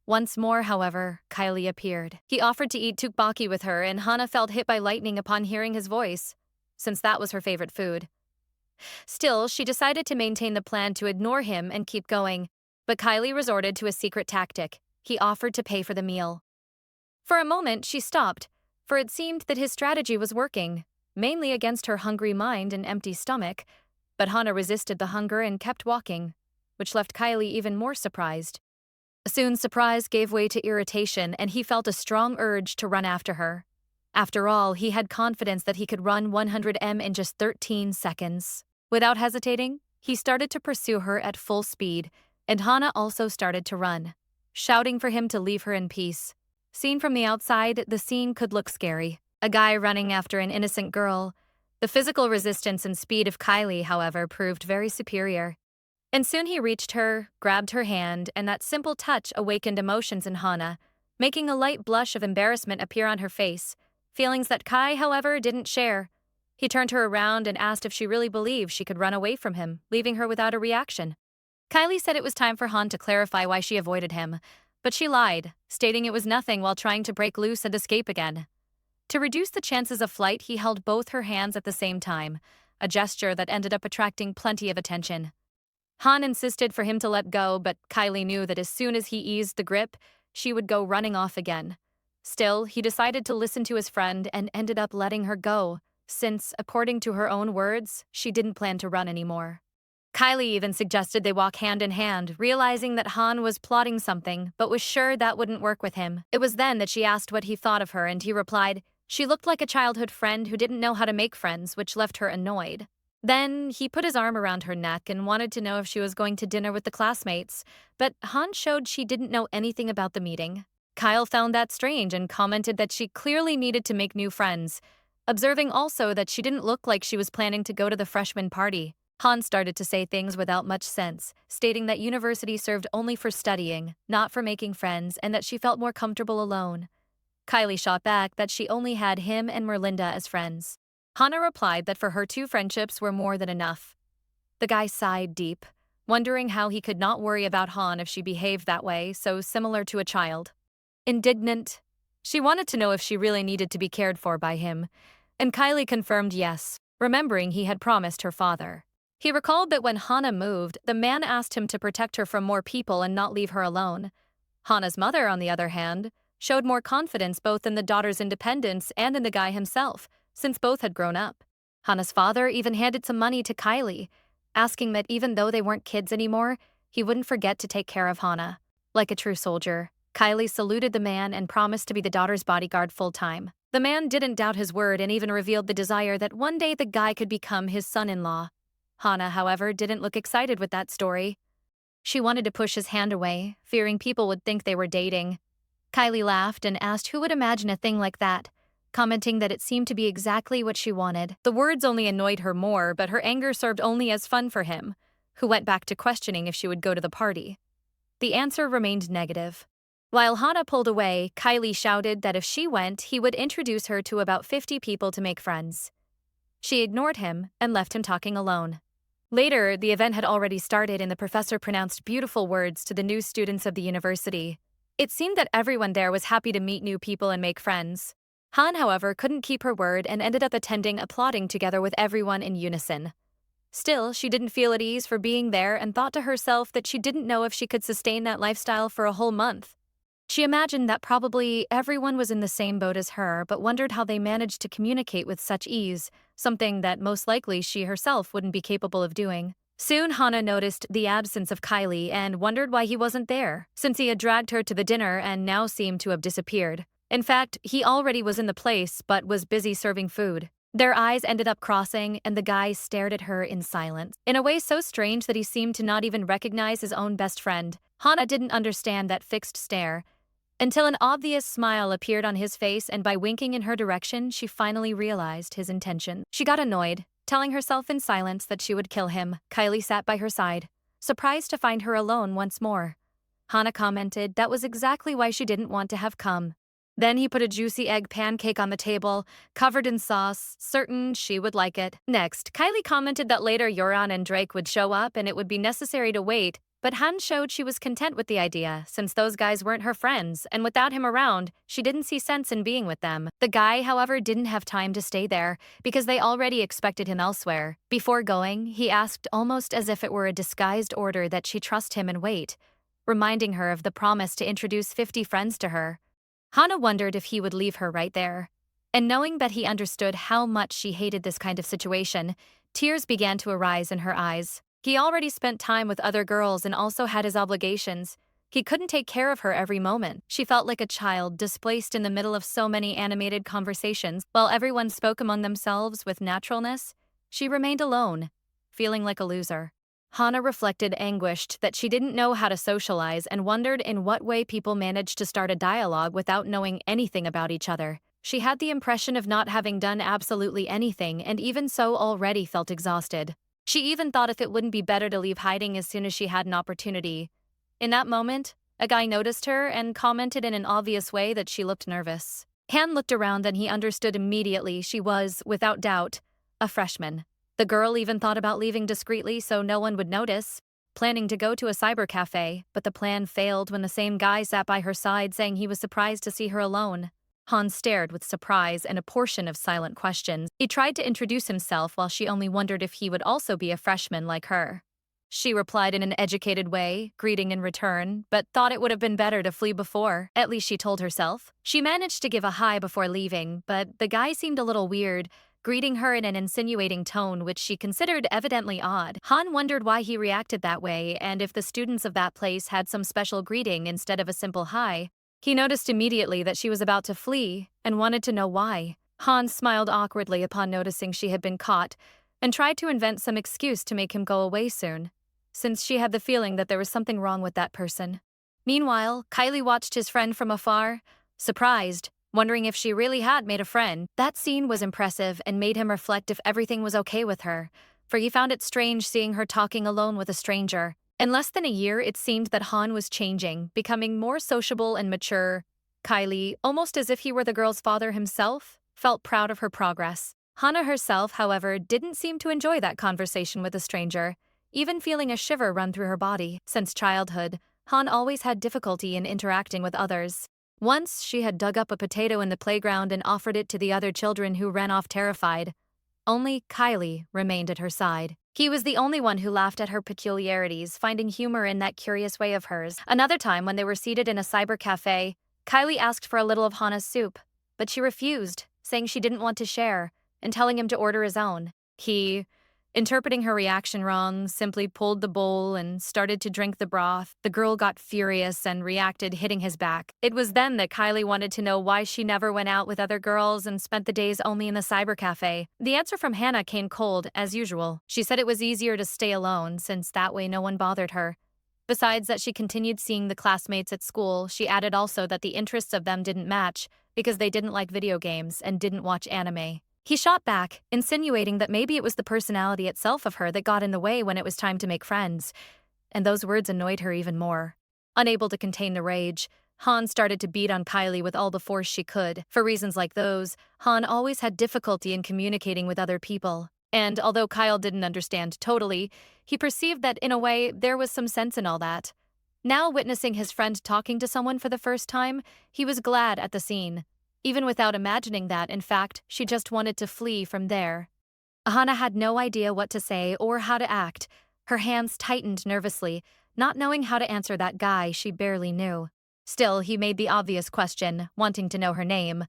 Once more, however, Kylie appeared. He offered to eat tteokbokki with her and Hana felt hit by lightning upon hearing his voice, since that was her favorite food. Still, she decided to maintain the plan to ignore him and keep going, but Kylie resorted to a secret tactic. He offered to pay for the meal. For a moment, she stopped, for it seemed that his strategy was working, mainly against her hungry mind and empty stomach, but Hana resisted the hunger and kept walking, which left Kylie even more surprised. Soon surprise gave way to irritation and he felt a strong urge to run after her. After all, he had confidence that he could run 100 in just 13 seconds. Without hesitating, he started to pursue her at full speed, and Hana also started to run, shouting for him to leave her in peace. Seen from the outside, the scene could look scary. A guy running after an innocent girl. The physical resistance and speed of Kylie, however, proved very superior. And soon he reached her, grabbed her hand, and that simple touch awakened emotions in Hana, making a light blush of embarrassment appear on her face, feelings that Kai, however, didn't share. He turned her around and asked if she really believed she could run away from him, leaving her without a reaction. Kylie said it was time for Han to clarify why she avoided him, but she lied, stating it was nothing while trying to break loose and escape again. To reduce the chances of flight, he held both her hands at the same time, a gesture that ended up attracting plenty of attention. Han insisted for him to let go, but Kylie knew that as soon as he eased the grip, she would go running off again. Still, he decided to listen to his friend and ended up letting her go, since, according to her own words, she didn't plan to run anymore. Kylie even suggested they walk hand in hand, realizing that Han was plotting something, but was sure that wouldn't work with him. It was then that she asked what he thought of her, and he replied, she looked like a childhood friend who didn't know how to make friends, which left her annoyed. Then he put his arm around her neck and wanted to know if she was going to dinner with the classmates, but Han showed she didn't know anything about the meeting. Kyle found that strange and commented that she clearly needed to make new friends, observing also that she didn't look like she was planning to go to the freshman party. Han started to say things without much sense, stating that university served only for studying, not for making friends, and that she felt more comfortable alone. Kylie shot back that she only had him and Merlinda as friends. Hana replied that for her two friendships were more than enough. The guy sighed deep, wondering how he could not worry about Han if she behaved that way, so similar to a child. Indignant, she wanted to know if she really needed to be cared for by him, and Kylie confirmed yes, remembering he had promised her father. He recalled that when Hana moved, the man asked him to protect her from more people and not leave her alone. Hana's mother, on the other hand, showed more confidence both in the daughter's independence and in the guy himself, since both had grown up. Hana's father even handed some money to Kylie, asking that even though they weren't kids anymore, he wouldn't forget to take care of Hana. Like a true soldier, Kylie saluted the man and promised to be the daughter's bodyguard full-time. The man didn't doubt his word and even revealed the desire that one day the guy could become his son-in-law. Hana, however, didn't look excited with that story. She wanted to push his hand away, fearing people would think they were dating. Kylie laughed and asked who would imagine a thing like that, commenting that it seemed to be exactly what she wanted. The words only annoyed her more, but her anger served only as fun for him, who went back to questioning if she would go to the party. The answer remained negative. While Hana pulled away, Kylie shouted that if she went, he would introduce her to about 50 people to make friends. She ignored him and left him talking alone. Later, the event had already started and the professor pronounced beautiful words to the new students of the university. It seemed that everyone there was happy to meet new people and make friends. Han, however, couldn't keep her word and ended up attending, applauding together with everyone in unison. Still, she didn't feel at ease for being there and thought to herself that she didn't know if she could sustain that lifestyle for a whole month. She imagined that probably everyone was in the same boat as her, but wondered how they managed to communicate with such ease, something that most likely she herself wouldn't be capable of doing. Soon, Hana noticed the absence of Kylie and wondered why he wasn't there, since he had dragged her to the dinner and now seemed to have disappeared. In fact, he already was in the place but was busy serving food. Their eyes ended up crossing, and the guy stared at her in silence, in a way so strange that he seemed to not even recognize his own best friend. Hana didn't understand that fixed stare, until an obvious smile appeared on his face, and by winking in her direction, she finally realized his intention. She got annoyed, telling herself in silence that she would kill him. Kylie sat by her side, surprised to find her alone once more. Hana commented that was exactly why she didn't want to have come. Then he put a juicy egg pancake on the table, covered in sauce, certain she would like it. Next, Kylie commented that later Yoran and Drake would show up and it would be necessary to wait, but Han showed she was content with the idea, since those guys weren't her friends, and without him around, she didn't see sense in being with them. The guy, however, didn't have time to stay there, because they already expected him elsewhere. Before going, he asked almost as if it were a disguised order that she trust him and wait, reminding her of the promise to introduce 50 friends to her. Hana wondered if he would leave her right there. And knowing that he understood how much she hated this kind of situation, tears began to arise in her eyes. He already spent time with other girls and also had his obligations. He couldn't take care of her every moment. She felt like a child displaced in the middle of so many animated conversations. While everyone spoke among themselves with naturalness, she remained alone, feeling like a loser. Hana reflected anguished that she didn't know how to socialize and wondered in what way people managed to start a dialogue without knowing anything about each other. She had the impression of not having done absolutely anything and even so already felt exhausted. She even thought if it wouldn't be better to leave hiding as soon as she had an opportunity. In that moment, a guy noticed her and commented in an obvious way that she looked nervous. Han looked around and he understood immediately she was, without doubt, a freshman. The girl even thought about leaving discreetly so no one would notice, planning to go to a cyber cafe, but the plan failed when the same guy sat by her side saying he was surprised to see her alone. Han stared with surprise and a portion of silent questions. He tried to introduce himself while she only wondered if he would also be a freshman like her. She replied in an educated way, greeting in return, but thought it would have been better to flee before, at least she told herself. She managed to give a hi before leaving, but the guy seemed a little weird, greeting her in an insinuating tone which she considered evidently odd. Han wondered why he reacted that way and if the students of that place had some special greeting instead of a simple hi. He noticed immediately that she was about to flee and wanted to know why. Han smiled awkwardly upon noticing she had been caught, and tried to invent some excuse to make him go away soon, since she had the feeling that there was something wrong with that person. Meanwhile, Kylie watched his friend from afar, surprised, wondering if she really had made a friend. That scene was impressive and made him reflect if everything was okay with her, for he found it strange seeing her talking alone with a stranger. In less than a year, it seemed that Han was changing, becoming more sociable and mature. Kylie, almost as if he were the girl's father himself, felt proud of her progress. Hana herself, however, didn't seem to enjoy that conversation with a stranger, even feeling a shiver run through her body. Since childhood, Han always had difficulty in interacting with others. Once, she had dug up a potato in the playground and offered it to the other children who ran off terrified. Only Kylie remained at her side. He was the only one who laughed at her peculiarities, finding humor in that curious way of hers. Another time, when they were seated in a cyber cafe, Kylie asked for a little of Hana's soup, but she refused, saying she didn't want to share, and telling him to order his own. He, interpreting her reaction wrong, simply pulled the bowl and started to drink the broth. The girl got furious and reacted, hitting his back. It was then that Kylie wanted to know why she never went out with other girls and spent the days only in the cyber cafe. The answer from Hannah came cold, as usual. She said it was easier to stay alone, since that way no one bothered her. Besides that she continued seeing the classmates at school, she added also that the interests of them didn't match because they didn't like video games and didn't watch anime. He shot back, insinuating that maybe it was the personality itself of her that got in the way when it was time to make friends, and those words annoyed her even more. Unable to contain the rage, Han started to beat on Kylie with all the force she could. For reasons like those, Han always had difficulty in communicating with other people, and although Kyle didn't understand totally, he perceived that in a way there was some sense in all that. Now witnessing his friend talking to someone for the first time, he was glad at the scene. Even without imagining that, in fact, she just wanted to flee from there. Hana had no idea what to say or how to act. Her hands tightened nervously, not knowing how to answer that guy she barely knew. Still, he made the obvious question, wanting to know her name.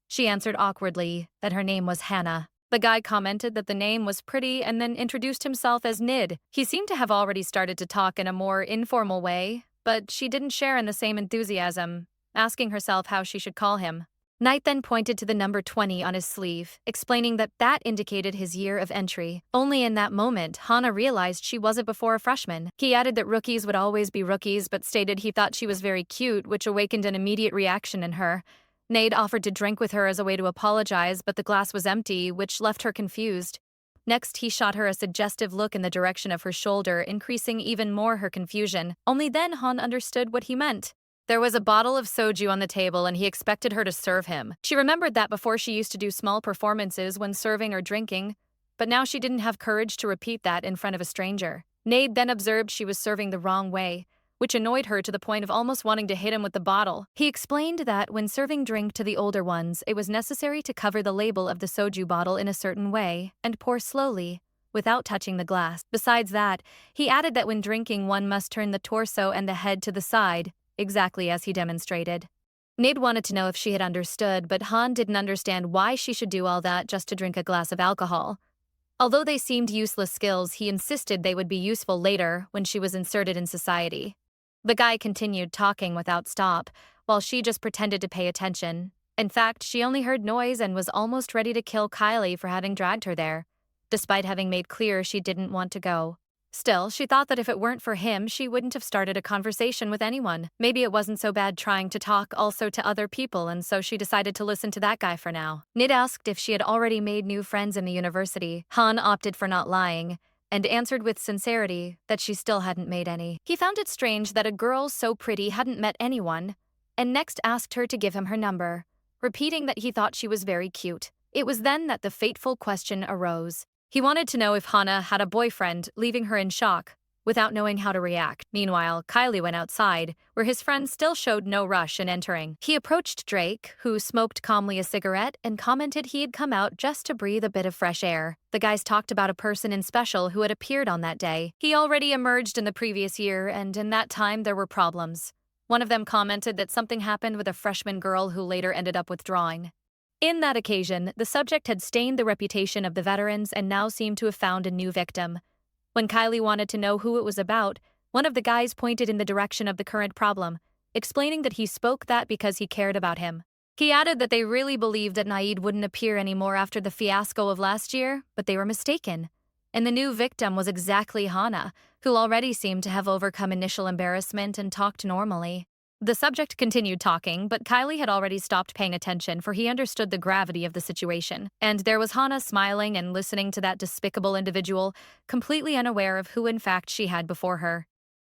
She answered awkwardly that her name was Hannah. The guy commented that the name was pretty and then introduced himself as Nid. He seemed to have already started to talk in a more informal way, but she didn't share in the same enthusiasm, asking herself how she should call him. Knight then pointed to the number 20 on his sleeve, explaining that that indicated his year of entry. Only in that moment, Hana realized she wasn't before a freshman. He added that rookies would always be rookies, but stated he thought she was very cute, which awakened an immediate reaction in her. Nade offered to drink with her as a way to apologize, but the glass was empty, which left her confused. Next, he shot her a suggestive look in the direction of her shoulder, increasing even more her confusion. Only then Han understood what he meant. There was a bottle of soju on the table and he expected her to serve him. She remembered that before she used to do small performances when serving or drinking, but now she didn't have courage to repeat that in front of a stranger. Nade then observed she was serving the wrong way, which annoyed her to the point of almost wanting to hit him with the bottle. He explained that when serving drink to the older ones, it was necessary to cover the label of the soju bottle in a certain way and pour slowly, without touching the glass. Besides that, he added that when drinking one must turn the torso and the head to the side, exactly as he demonstrated. Nade wanted to know if she had understood, but Han didn't understand why she should do all that just to drink a glass of alcohol. Although they seemed useless skills, he insisted they would be useful later when she was inserted in society. The guy continued talking without stop, while she just pretended to pay attention. In fact, she only heard noise and was almost ready to kill Kylie for having dragged her there, despite having made clear she didn't want to go. Still, she thought that if it weren't for him, she wouldn't have started a conversation with anyone. Maybe it wasn't so bad trying to talk also to other people, and so she decided to listen to that guy for now. Nid asked if she had already made new friends in the university. Han opted for not lying, and answered with sincerity that she still hadn't made any. He found it strange that a girl so pretty hadn't met anyone, and next asked her to give him her number, repeating that he thought she was very cute. It was then that the fateful question arose. He wanted to know if Hana had a boyfriend, leaving her in shock, without knowing how to react. Meanwhile, Kylie went outside, where his friend still showed no rush in entering. He approached Drake, who smoked calmly a cigarette, and commented he had come out just to breathe a bit of fresh air. The guys talked about a person in special who had appeared on that day. He already emerged in the previous year, and in that time there were problems. One of them commented that something happened with a freshman girl who later ended up withdrawing. In that occasion, the subject had stained the reputation of the veterans and now seemed to have found a new victim. When Kylie wanted to know who it was about, one of the guys pointed in the direction of the current problem, explaining that he spoke that because he cared about him. He added that they really believed that Naid wouldn't appear anymore after the fiasco of last year, but they were mistaken. And the new victim was exactly Hana, who already seemed to have overcome initial embarrassment and talked normally. The subject continued talking, but Kylie had already stopped paying attention, for he understood the gravity of the situation. And there was Hana smiling and listening to that despicable individual, completely unaware of who in fact she had before her.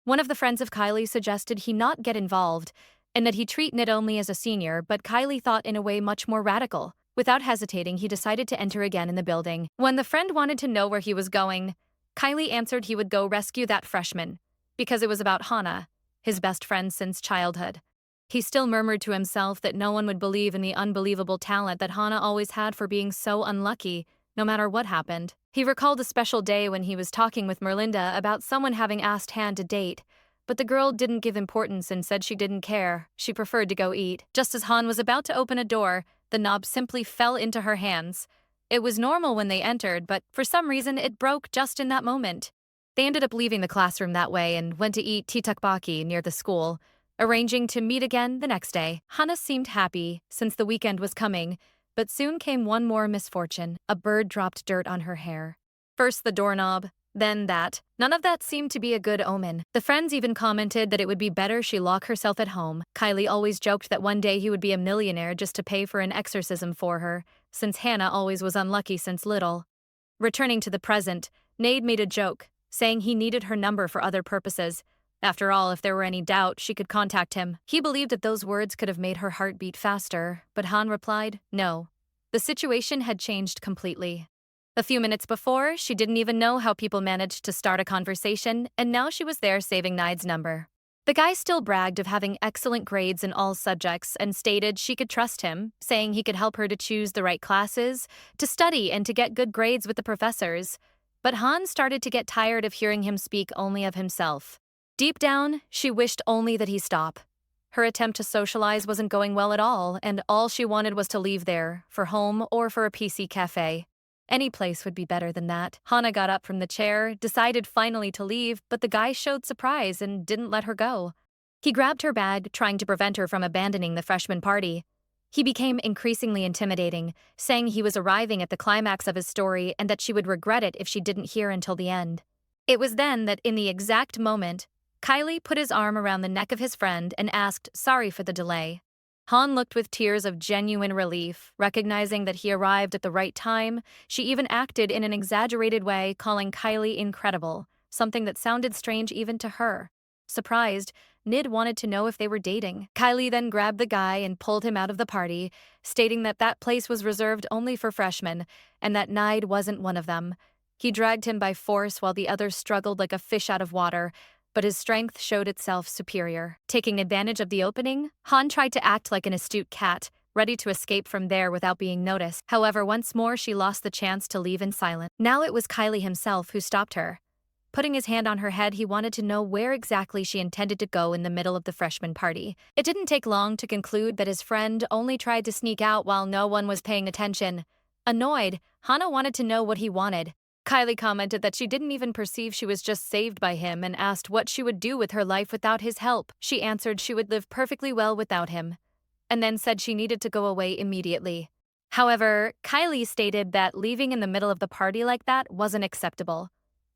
One of the friends of Kylie suggested he not get involved, and that he treat Nid only as a senior, but Kylie thought in a way much more radical. Without hesitating, he decided to enter again in the building. When the friend wanted to know where he was going, Kylie answered he would go rescue that freshman, because it was about Hana, his best friend since childhood. He still murmured to himself that no one would believe in the unbelievable talent that Hana always had for being so unlucky, no matter what happened. He recalled a special day when he was talking with Merlinda about someone having asked Han to date, but the girl didn't give importance and said she didn't care. She preferred to go eat. Just as Han was about to open a door, the knob simply fell into her hands. It was normal when they entered, but for some reason it broke just in that moment. They ended up leaving the classroom that way and went to eat titakbaki near the school, arranging to meet again the next day. Hana seemed happy since the weekend was coming, but soon came one more misfortune. A bird dropped dirt on her hair. First the doorknob, then that. None of that seemed to be a good omen. The friends even commented that it would be better she lock herself at home. Kylie always joked that one day he would be a millionaire just to pay for an exorcism for her, since Hannah always was unlucky since little. Returning to the present, Nade made a joke, saying he needed her number for other purposes. After all, if there were any doubt, she could contact him. He believed that those words could have made her heart beat faster, but Han replied, no. The situation had changed completely. A few minutes before, she didn't even know how people managed to start a conversation, and now she was there saving Nide's number. The guy still bragged of having excellent grades in all subjects and stated she could trust him, saying he could help her to choose the right classes, to study and to get good grades with the professors. But Han started to get tired of hearing him speak only of himself. Deep down, she wished only that he stop. Her attempt to socialize wasn't going well at all she wanted was to leave there, for home or for a PC cafe. Any place would be better than that. Hana got up from the chair, decided finally to leave, but the guy showed surprise and didn't let her go. He grabbed her bag, trying to prevent her from abandoning the freshman party. He became increasingly intimidating, saying he was arriving at the climax of his story and that she would regret it if she didn't hear until the end. It was then that, in the exact moment, Kylie put his arm around the neck of his friend and asked sorry for the delay. Han looked with tears of genuine relief, recognizing that he arrived at the right time. She even acted in an exaggerated way, calling Kylie incredible, something that sounded strange even to her. Surprised, Nid wanted to know if they were dating. Kylie then grabbed the guy and pulled him out of the party, stating that that place was reserved only for freshmen, and that Nide wasn't one of them. He dragged him by force while the others struggled like a fish out of water, but his strength showed itself superior. Taking advantage of the opening, Han tried to act like an astute cat, ready to escape from there without being noticed. However, once more she lost the chance to leave in silence. Now it was Kylie himself who stopped her. Putting his hand on her head, he wanted to know where exactly she intended to go in the middle of the freshman party. It didn't take long to conclude that his friend only tried to sneak out while no one was paying attention. Annoyed, Hana wanted to know what he wanted. Kylie commented that she didn't even perceive she was just saved by him and asked what she would do with her life without his help. She answered she would live perfectly well without him, and then said she needed to go away immediately. However, Kylie stated that leaving in the middle of the party like that wasn't acceptable.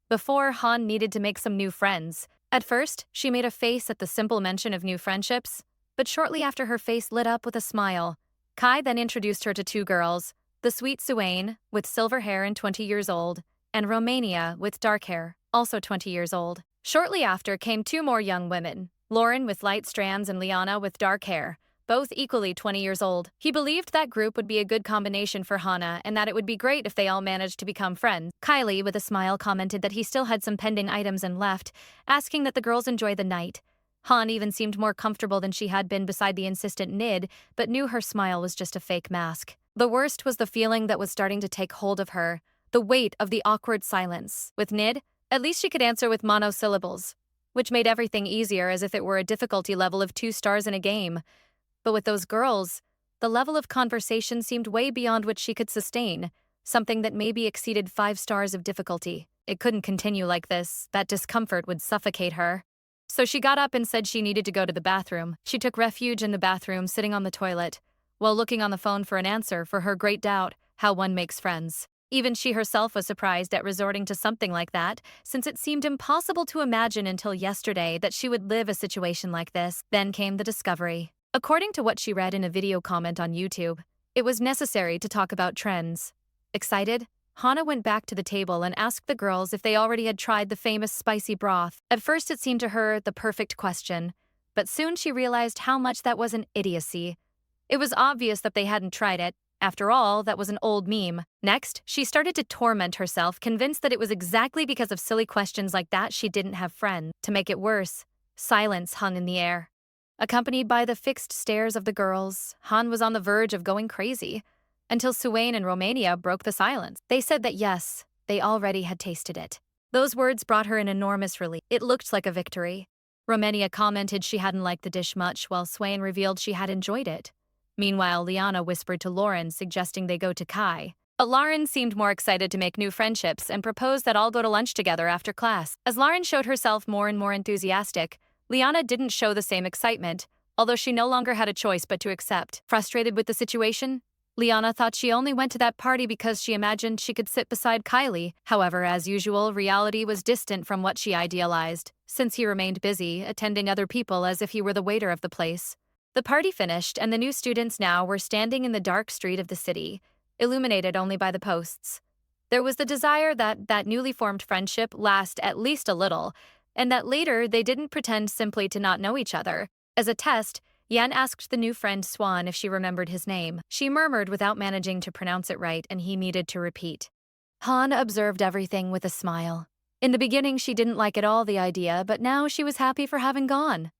Before, Han needed to make some new friends. At first, she made a face at the simple mention of new friendships, but shortly after her face lit up with a smile. Kai then introduced her to two girls, the sweet Suane, with silver hair and 20 years old, and Romania, with dark hair, also 20 years old. Shortly after came two more young women, Lauren with light strands and Liana with dark hair, both equally 20 years old. He believed that group would be a good combination for Hana and that it would be great if they all managed to become friends. Kylie, with a smile, commented that he still had some pending items and left, asking that the girls enjoy the night. Han even seemed more comfortable than she had been beside the insistent Nid, but knew her smile was just a fake mask. The worst was the feeling that was starting to take hold of her. The weight of the awkward silence. With Nid, at least she could answer with monosyllables, which made everything easier as if it were a difficulty level of 2 stars in a game. But with those girls, the level of conversation seemed way beyond what she could sustain, something that maybe exceeded 5 stars of difficulty. It couldn't continue like this. That discomfort would suffocate her. So she got up and said she needed to go to the bathroom. She took refuge in the bathroom, sitting on the toilet, while looking on the phone for an answer for her great doubt how one makes friends. Even she herself was surprised at resorting to something like that, since it seemed impossible to imagine until yesterday that she would live a situation like this. Then came the discovery. According to what she read in a video comment on YouTube, it was necessary to talk about trends. Excited, Hana went back to the table and asked the girls if they already had tried the famous spicy broth. At first it seemed to her the perfect question, but soon she realized how much that was an idiocy. It was obvious that they hadn't tried it. After all, that was an old meme. Next, she started to torment herself, convinced that it was exactly because of silly questions like that she didn't have friends. To make it worse, silence hung in the air. Accompanied by the fixed stares of the girls, Han was on the verge of going crazy, until Suane and Romania broke the silence. They said that yes, they already had tasted it. Those words brought her an enormous relief. It looked like a victory. Romania commented she hadn't liked the dish much, while Suane revealed she had enjoyed it. Meanwhile, Liana whispered to Lauren, suggesting they go to Kai. Lauren seemed more excited to make new friendships and proposed that all go to lunch together after class. As Lauren showed herself more and more enthusiastic, Liana didn't show the same excitement, although she no longer had a choice but to accept. Frustrated with the situation, Liana thought she only went to that party because she imagined she could sit beside Kylie. However, as usual, reality was distant from what she idealized, since he remained busy, attending other people as if he were the waiter of the place. The party finished, and the new students now were standing in the dark street of the city, illuminated only by the posts. There was the desire that that newly formed friendship last at least a little, and that later they didn't pretend simply to not know each other. As a test, Yan asked the new friend Swan if she remembered his name. She murmured without managing to pronounce it right, and he needed to repeat. Han observed everything with a smile. In the beginning, she didn't like at all the idea, but now she was happy for having gone.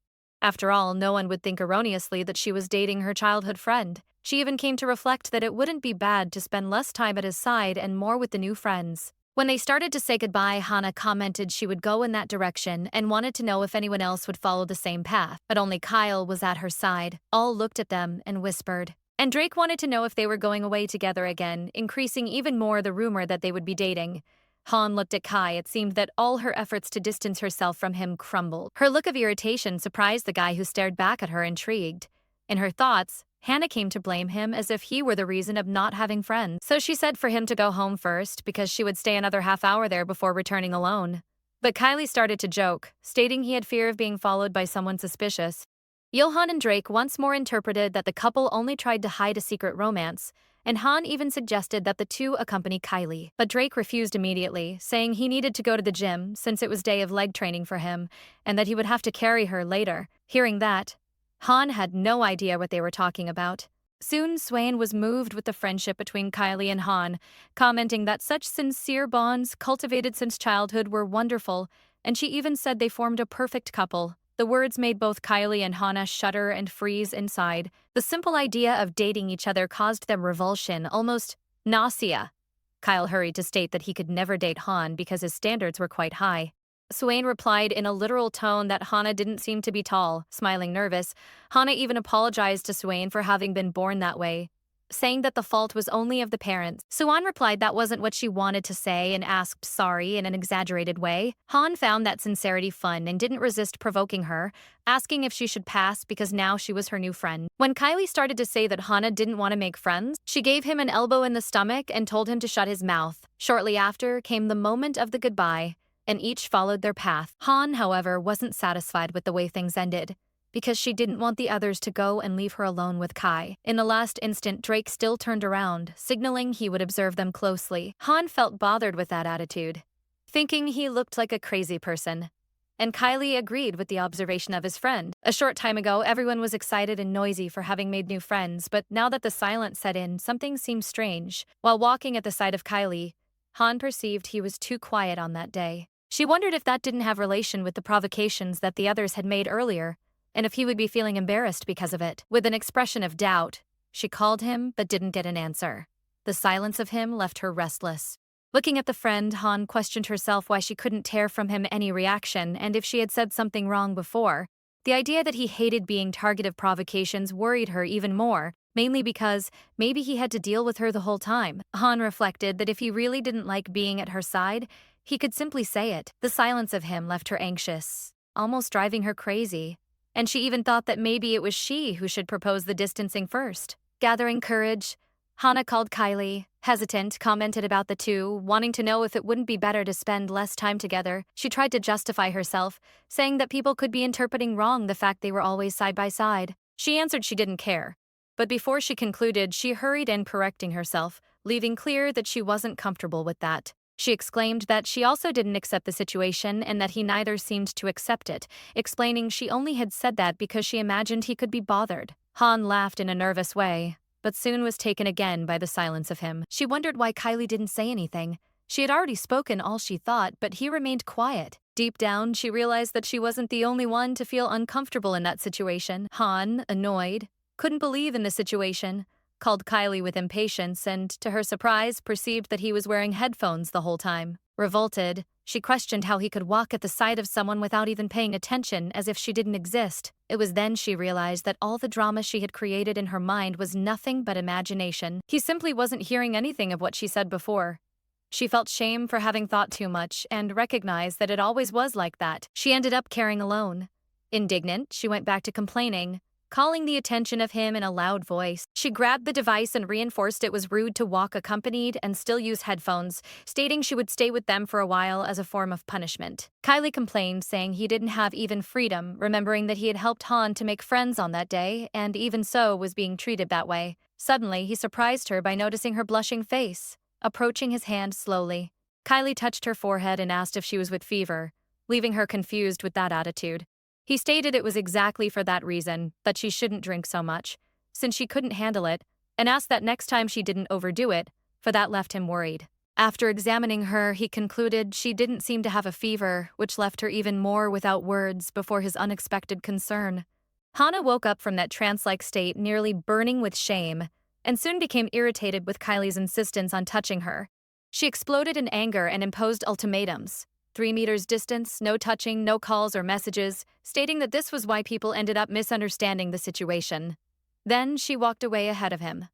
After all, no one would think erroneously that she was dating her childhood friend. She even came to reflect that it wouldn't be bad to spend less time at his side and more with the new friends. When they started to say goodbye, Hana commented she would go in that direction and wanted to know if anyone else would follow the same path. But only Kyle was at her side. All looked at them and whispered. And Drake wanted to know if they were going away together again, increasing even more the rumor that they would be dating. Han looked at Kai. It seemed that all her efforts to distance herself from him crumbled. Her look of irritation surprised the guy who stared back at her, intrigued. In her thoughts, Hannah came to blame him as if he were the reason of not having friends. So she said for him to go home first because she would stay another half hour there before returning alone. But Kylie started to joke, stating he had fear of being followed by someone suspicious. Johan and Drake once more interpreted that the couple only tried to hide a secret romance, and Han even suggested that the two accompany Kylie. But Drake refused immediately, saying he needed to go to the gym since it was day of leg training for him, and that he would have to carry her later. Hearing that, Han had no idea what they were talking about. Soon, Swain was moved with the friendship between Kylie and Han, commenting that such sincere bonds cultivated since childhood were wonderful, and she even said they formed a perfect couple. The words made both Kylie and Hana shudder and freeze inside. The simple idea of dating each other caused them revulsion, almost nausea. Kyle hurried to state that he could never date Han because his standards were quite high. Swain replied in a literal tone that Hana didn't seem to be tall, smiling nervous. Hana even apologized to Swain for having been born that way, saying that the fault was only of the parents. Suan replied that wasn't what she wanted to say and asked sorry in an exaggerated way. Han found that sincerity fun and didn't resist provoking her, asking if she should pass because now she was her new friend. When Kylie started to say that Hana didn't want to make friends, she gave him an elbow in the stomach and told him to shut his mouth. Shortly after came the moment of the goodbye, and each followed their path. Han, however, wasn't satisfied with the way things ended, because she didn't want the others to go and leave her alone with Kai. In the last instant, Drake still turned around, signaling he would observe them closely. Han felt bothered with that attitude, thinking he looked like a crazy person. And Kylie agreed with the observation of his friend. A short time ago, everyone was excited and noisy for having made new friends, but now that the silence set in, something seemed strange. While walking at the side of Kylie, Han perceived he was too quiet on that day. She wondered if that didn't have relation with the provocations that the others had made earlier, and if he would be feeling embarrassed because of it. With an expression of doubt, she called him but didn't get an answer. The silence of him left her restless. Looking at the friend, Han questioned herself why she couldn't tear from him any reaction and if she had said something wrong before. The idea that he hated being target of provocations worried her even more, mainly because maybe he had to deal with her the whole time. Han reflected that if he really didn't like being at her side, he could simply say it. The silence of him left her anxious, almost driving her crazy. And she even thought that maybe it was she who should propose the distancing first. Gathering courage, Hana called Kylie, hesitant, commented about the two, wanting to know if it wouldn't be better to spend less time together. She tried to justify herself, saying that people could be interpreting wrong the fact they were always side by side. She answered she didn't care. But before she concluded, she hurried in, correcting herself, leaving clear that she wasn't comfortable with that. She exclaimed that she also didn't accept the situation and that he neither seemed to accept it, explaining she only had said that because she imagined he could be bothered. Han laughed in a nervous way, but soon was taken again by the silence of him. She wondered why Kylie didn't say anything. She had already spoken all she thought, but he remained quiet. Deep down, she realized that she wasn't the only one to feel uncomfortable in that situation. Han, annoyed, couldn't believe in the situation, called Kylie with impatience and, to her surprise, perceived that he was wearing headphones the whole time. Revolted, she questioned how he could walk at the side of someone without even paying attention, as if she didn't exist. It was then she realized that all the drama she had created in her mind was nothing but imagination. He simply wasn't hearing anything of what she said before. She felt shame for having thought too much and recognized that it always was like that. She ended up carrying alone. Indignant, she went back to complaining, calling the attention of him in a loud voice. She grabbed the device and reinforced it was rude to walk accompanied and still use headphones, stating she would stay with them for a while as a form of punishment. Kylie complained, saying he didn't have even freedom, remembering that he had helped Han to make friends on that day, and even so was being treated that way. Suddenly, he surprised her by noticing her blushing face, approaching his hand slowly. Kylie touched her forehead and asked if she was with fever, leaving her confused with that attitude. He stated it was exactly for that reason, that she shouldn't drink so much, since she couldn't handle it, and asked that next time she didn't overdo it, for that left him worried. After examining her, he concluded she didn't seem to have a fever, which left her even more without words before his unexpected concern. Hana woke up from that trance-like state nearly burning with shame, and soon became irritated with Kylie's insistence on touching her. She exploded in anger and imposed ultimatums. 3 meters distance, no touching, no calls or messages, stating that this was why people ended up misunderstanding the situation. Then she walked away ahead of him.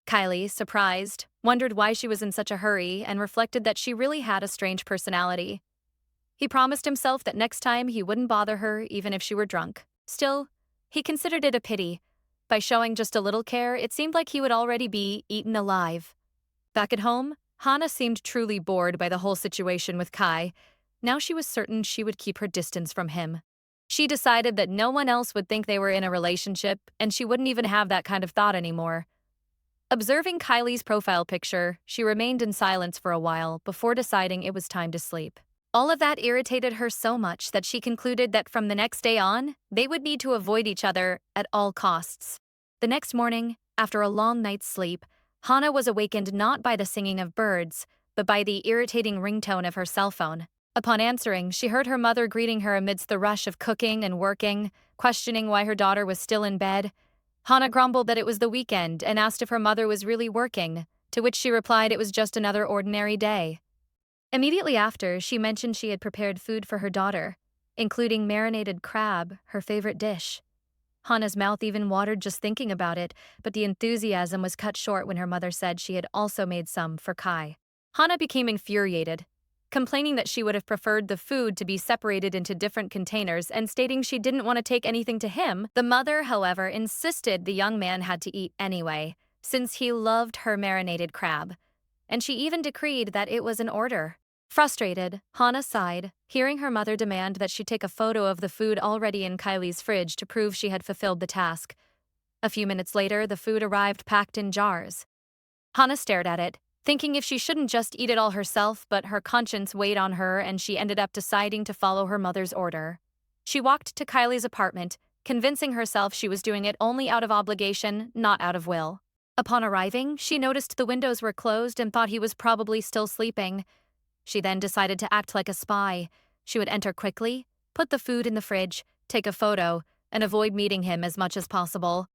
Kylie, surprised, wondered why she was in such a hurry and reflected that she really had a strange personality. He promised himself that next time he wouldn't bother her even if she were drunk. Still, he considered it a pity. By showing just a little care, it seemed like he would already be eaten alive. Back at home, Hana seemed truly bored by the whole situation with Kai. Now she was certain she would keep her distance from him. She decided that no one else would think they were in a relationship, and she wouldn't even have that kind of thought anymore. Observing Kylie's profile picture, she remained in silence for a while before deciding it was time to sleep. All of that irritated her so much that she concluded that from the next day on, they would need to avoid each other at all costs. The next morning, after a long night's sleep, Hana was awakened not by the singing of birds, but by the irritating ringtone of her cell phone. Upon answering, she heard her mother greeting her amidst the rush of cooking and working, questioning why her daughter was still in bed. Hana grumbled that it was the weekend and asked if her mother was really working, to which she replied it was just another ordinary day. Immediately after, she mentioned she had prepared food for her daughter, including marinated crab, her favorite dish. Hana's mouth even watered just thinking about it, but the enthusiasm was cut short when her mother said she had also made some for Kai. Hana became infuriated, complaining that she would have preferred the food to be separated into different containers and stating she didn't want to take anything to him. The mother, however, insisted the young man had to eat anyway, since he loved her marinated crab, and she even decreed that it was an order. Frustrated, Hana sighed, hearing her mother demand that she take a photo of the food already in Kylie's fridge to prove she had fulfilled the task. A few minutes later, the food arrived packed in jars. Hana stared at it, thinking if she shouldn't just eat it all herself, but her conscience weighed on her and she ended up deciding to follow her mother's order. She walked to Kylie's apartment, convincing herself she was doing it only out of obligation, not out of will. Upon arriving, she noticed the windows were closed and thought he was probably still sleeping. She then decided to act like a spy. She would enter quickly, put the food in the fridge, take a photo, and avoid meeting him as much as possible.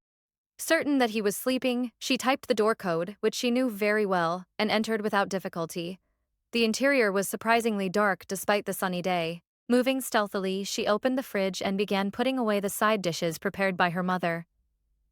Certain that he was sleeping, she typed the door code, which she knew very well, and entered without difficulty. The interior was surprisingly dark despite the sunny day. Moving stealthily, she opened the fridge and began putting away the side dishes prepared by her mother.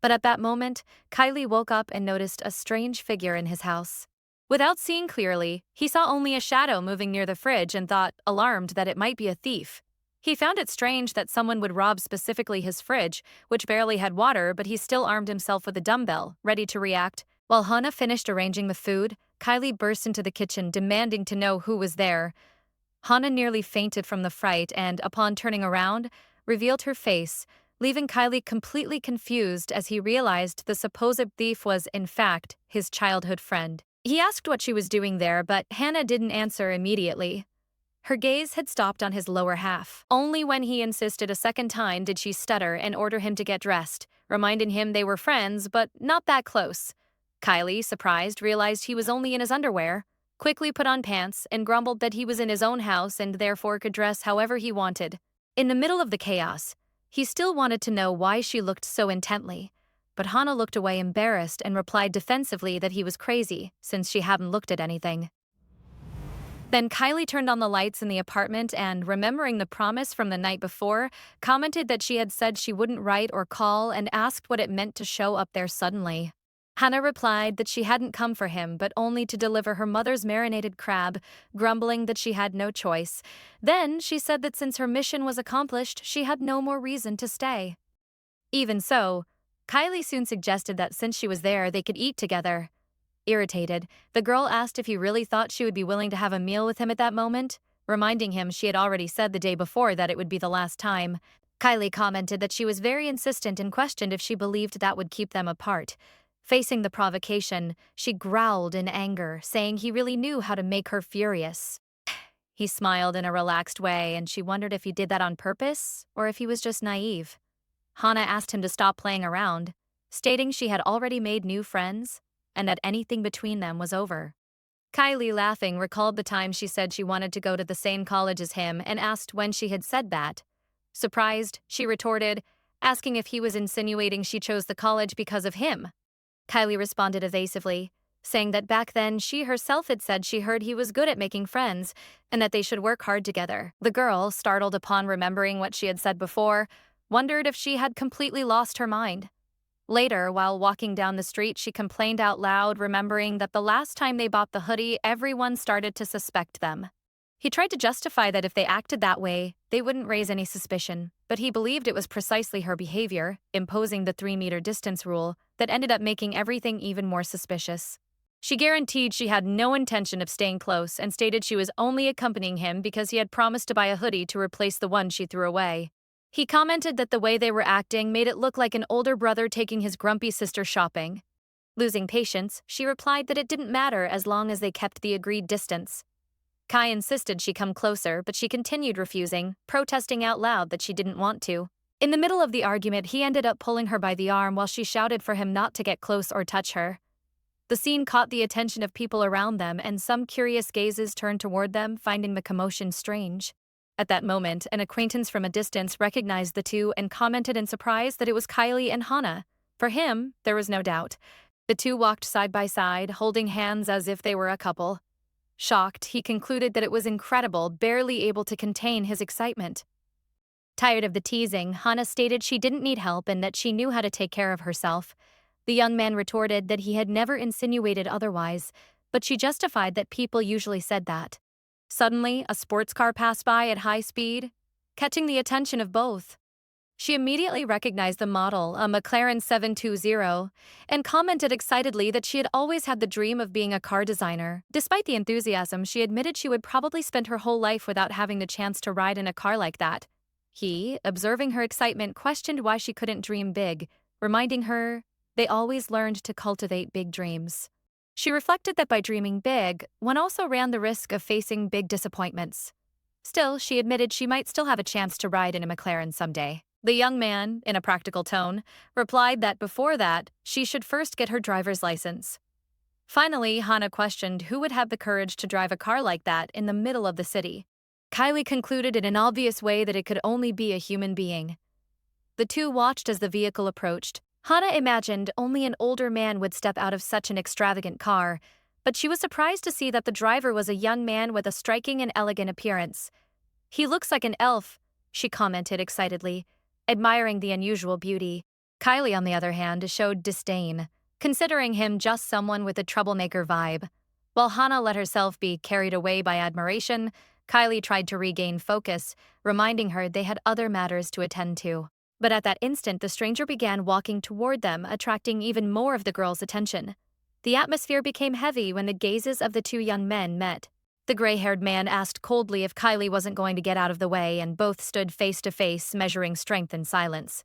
But at that moment, Kylie woke up and noticed a strange figure in his house. Without seeing clearly, he saw only a shadow moving near the fridge and thought, alarmed, that it might be a thief. He found it strange that someone would rob specifically his fridge, which barely had water, but he still armed himself with a dumbbell, ready to react While Hana finished arranging the food, Kylie burst into the kitchen demanding to know who was there. Hana nearly fainted from the fright and, upon turning around, revealed her face, leaving Kylie completely confused as he realized the supposed thief was, in fact, his childhood friend. He asked what she was doing there, but Hannah didn't answer immediately. Her gaze had stopped on his lower half. Only when he insisted a second time did she stutter and order him to get dressed, reminding him they were friends, but not that close. Kylie, surprised, realized he was only in his underwear, quickly put on pants, and grumbled that he was in his own house and therefore could dress however he wanted. In the middle of the chaos, he still wanted to know why she looked so intently, but Hana looked away embarrassed and replied defensively that he was crazy, since she hadn't looked at anything. Then Kylie turned on the lights in the apartment and, remembering the promise from the night before, commented that she had said she wouldn't write or call and asked what it meant to show up there suddenly. Hannah replied that she hadn't come for him but only to deliver her mother's marinated crab, grumbling that she had no choice. Then she said that since her mission was accomplished, she had no more reason to stay. Even so, Kylie soon suggested that since she was there, they could eat together. Irritated, the girl asked if he really thought she would be willing to have a meal with him at that moment, reminding him she had already said the day before that it would be the last time. Kylie commented that she was very insistent and questioned if she believed that would keep them apart. Facing the provocation, she growled in anger, saying he really knew how to make her furious. He smiled in a relaxed way, and she wondered if he did that on purpose or if he was just naive. Hana asked him to stop playing around, stating she had already made new friends and that anything between them was over. Kylie, laughing, recalled the time she said she wanted to go to the same college as him and asked when she had said that. Surprised, she retorted, asking if he was insinuating she chose the college because of him. Kylie responded evasively, saying that back then she herself had said she heard he was good at making friends and that they should work hard together. The girl, startled upon remembering what she had said before, wondered if she had completely lost her mind. Later, while walking down the street, she complained out loud, remembering that the last time they bought the hoodie, everyone started to suspect them. He tried to justify that if they acted that way, they wouldn't raise any suspicion, but he believed it was precisely her behavior, imposing the 3-meter distance rule, that ended up making everything even more suspicious. She guaranteed she had no intention of staying close and stated she was only accompanying him because he had promised to buy a hoodie to replace the one she threw away. He commented that the way they were acting made it look like an older brother taking his grumpy sister shopping. Losing patience, she replied that it didn't matter as long as they kept the agreed distance. Kai insisted she come closer, but she continued refusing, protesting out loud that she didn't want to. In the middle of the argument, he ended up pulling her by the arm while she shouted for him not to get close or touch her. The scene caught the attention of people around them, and some curious gazes turned toward them, finding the commotion strange. At that moment, an acquaintance from a distance recognized the two and commented in surprise that it was Kylie and Hana. For him, there was no doubt. The two walked side by side, holding hands as if they were a couple. Shocked, he concluded that it was incredible, barely able to contain his excitement. Tired of the teasing, Hana stated she didn't need help and that she knew how to take care of herself. The young man retorted that he had never insinuated otherwise, but she justified that people usually said that. Suddenly, a sports car passed by at high speed, catching the attention of both. She immediately recognized the model, a McLaren 720, and commented excitedly that she had always had the dream of being a car designer. Despite the enthusiasm, she admitted she would probably spend her whole life without having the chance to ride in a car like that. He, observing her excitement, questioned why she couldn't dream big, reminding her they always learned to cultivate big dreams. She reflected that by dreaming big, one also ran the risk of facing big disappointments. Still, she admitted she might still have a chance to ride in a McLaren someday. The young man, in a practical tone, replied that before that, she should first get her driver's license. Finally, Hana questioned who would have the courage to drive a car like that in the middle of the city. Kylie concluded in an obvious way that it could only be a human being. The two watched as the vehicle approached. Hana imagined only an older man would step out of such an extravagant car, but she was surprised to see that the driver was a young man with a striking and elegant appearance. "He looks like an elf," she commented excitedly, admiring the unusual beauty. Kylie, on the other hand, showed disdain, considering him just someone with a troublemaker vibe. While Hana let herself be carried away by admiration, Kylie tried to regain focus, reminding her they had other matters to attend to. But at that instant, the stranger began walking toward them, attracting even more of the girl's attention. The atmosphere became heavy when the gazes of the two young men met. The gray-haired man asked coldly if Kylie wasn't going to get out of the way, and both stood face to face, measuring strength in silence.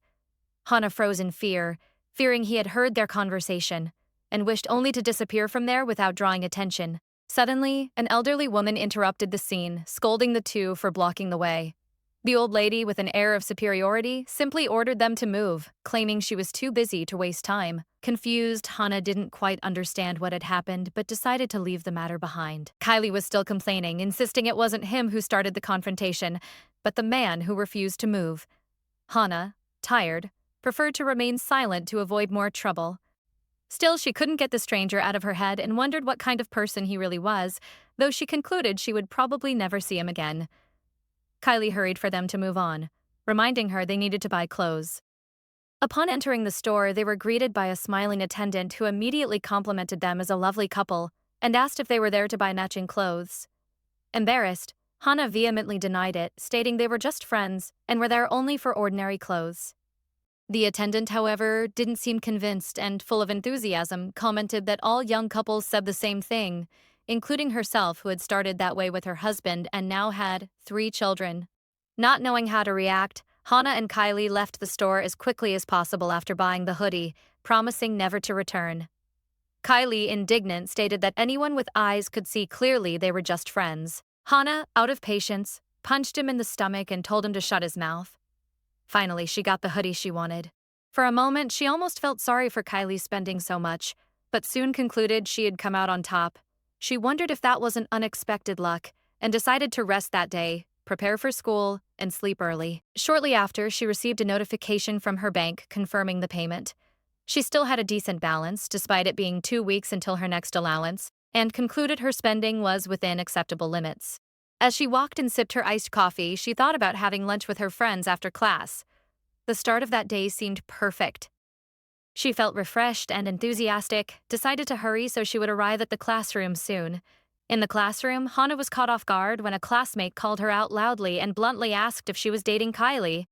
Hana froze in fear, fearing he had heard their conversation, and wished only to disappear from there without drawing attention. Suddenly, an elderly woman interrupted the scene, scolding the two for blocking the way. The old lady, with an air of superiority, simply ordered them to move, claiming she was too busy to waste time. Confused, Hana didn't quite understand what had happened, but decided to leave the matter behind. Kylie was still complaining, insisting it wasn't him who started the confrontation, but the man who refused to move. Hana, tired, preferred to remain silent to avoid more trouble. Still, she couldn't get the stranger out of her head and wondered what kind of person he really was, though she concluded she would probably never see him again. Kylie hurried for them to move on, reminding her they needed to buy clothes. Upon entering the store, they were greeted by a smiling attendant who immediately complimented them as a lovely couple and asked if they were there to buy matching clothes. Embarrassed, Hana vehemently denied it, stating they were just friends and were there only for ordinary clothes. The attendant, however, didn't seem convinced and, full of enthusiasm, commented that all young couples said the same thing, including herself, who had started that way with her husband and now had 3 children. Not knowing how to react, Hana and Kylie left the store as quickly as possible after buying the hoodie, promising never to return. Kylie, indignant, stated that anyone with eyes could see clearly they were just friends. Hana, out of patience, punched him in the stomach and told him to shut his mouth. Finally, she got the hoodie she wanted. For a moment, she almost felt sorry for Kylie spending so much, but soon concluded she had come out on top. She wondered if that wasn't unexpected luck and decided to rest that day, prepare for school, and sleep early. Shortly after, she received a notification from her bank confirming the payment. She still had a decent balance, despite it being 2 weeks until her next allowance, and concluded her spending was within acceptable limits. As she walked and sipped her iced coffee, she thought about having lunch with her friends after class. The start of that day seemed perfect. She felt refreshed and enthusiastic, decided to hurry so she would arrive at the classroom soon. In the classroom, Hana was caught off guard when a classmate called her out loudly and bluntly asked if she was dating Kylie.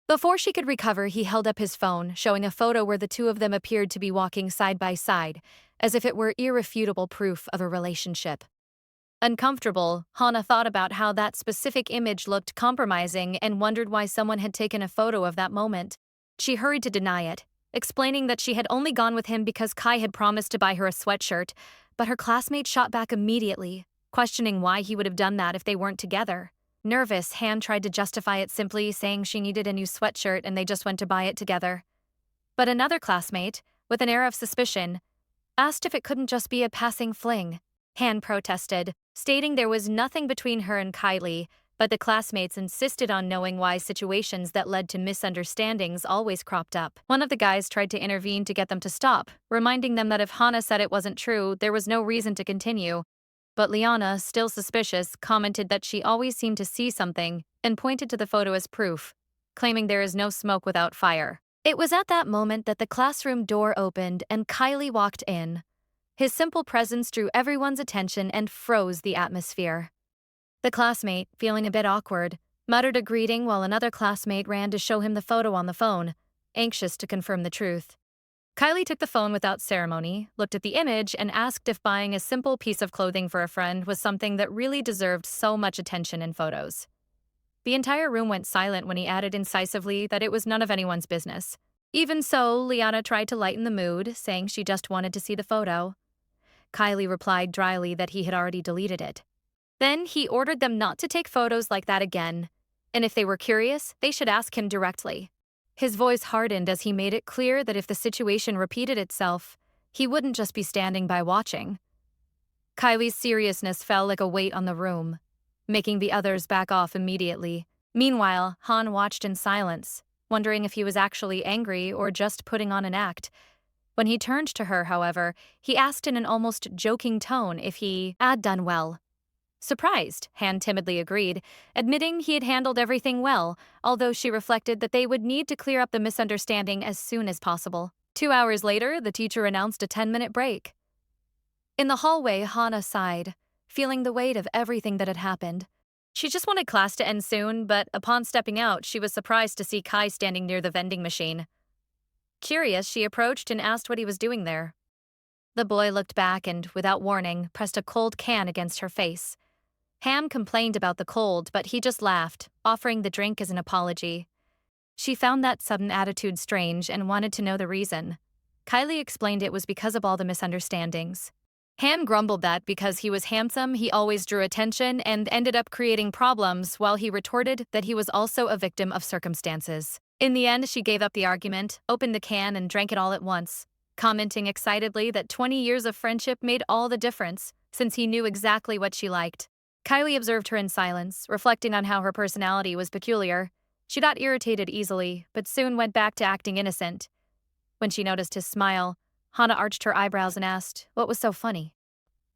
Before she could recover, he held up his phone, showing a photo where the two of them appeared to be walking side by side, as if it were irrefutable proof of a relationship. Uncomfortable, Hana thought about how that specific image looked compromising and wondered why someone had taken a photo of that moment. She hurried to deny it, explaining that she had only gone with him because Kai had promised to buy her a sweatshirt, but her classmate shot back immediately, questioning why he would have done that if they weren't together. Nervous, Han tried to justify it simply, saying she needed a new sweatshirt and they just went to buy it together. But another classmate, with an air of suspicion, asked if it couldn't just be a passing fling. Han protested, stating there was nothing between her and Kylie, but the classmates insisted on knowing why situations that led to misunderstandings always cropped up. One of the guys tried to intervene to get them to stop, reminding them that if Hana said it wasn't true, there was no reason to continue. But Liana, still suspicious, commented that she always seemed to see something and pointed to the photo as proof, claiming there is no smoke without fire. It was at that moment that the classroom door opened and Kylie walked in. His simple presence drew everyone's attention and froze the atmosphere. The classmate, feeling a bit awkward, muttered a greeting while another classmate ran to show him the photo on the phone, anxious to confirm the truth. Kylie took the phone without ceremony, looked at the image, and asked if buying a simple piece of clothing for a friend was something that really deserved so much attention in photos. The entire room went silent when he added incisively that it was none of anyone's business. Even so, Liana tried to lighten the mood, saying she just wanted to see the photo. Kylie replied dryly that he had already deleted it. Then he ordered them not to take photos like that again, and if they were curious, they should ask him directly. His voice hardened as he made it clear that if the situation repeated itself, he wouldn't just be standing by watching. Kylie's seriousness fell like a weight on the room, making the others back off immediately. Meanwhile, Han watched in silence, wondering if he was actually angry or just putting on an act. When he turned to her, however, he asked in an almost joking tone if he had done well. Surprised, Han timidly agreed, admitting he had handled everything well, although she reflected that they would need to clear up the misunderstanding as soon as possible. 2 hours later, the teacher announced a 10-minute break. In the hallway, Hana sighed, feeling the weight of everything that had happened. She just wanted class to end soon, but upon stepping out, she was surprised to see Kai standing near the vending machine. Curious, she approached and asked what he was doing there. The boy looked back and, without warning, pressed a cold can against her face. Ham complained about the cold, but he just laughed, offering the drink as an apology. She found that sudden attitude strange and wanted to know the reason. Kylie explained it was because of all the misunderstandings. Han grumbled that because he was handsome, he always drew attention and ended up creating problems, while he retorted that he was also a victim of circumstances. In the end, she gave up the argument, opened the can, and drank it all at once, commenting excitedly that 20 years of friendship made all the difference, since he knew exactly what she liked. Kylie observed her in silence, reflecting on how her personality was peculiar. She got irritated easily, but soon went back to acting innocent. When she noticed his smile, Hana arched her eyebrows and asked what was so funny.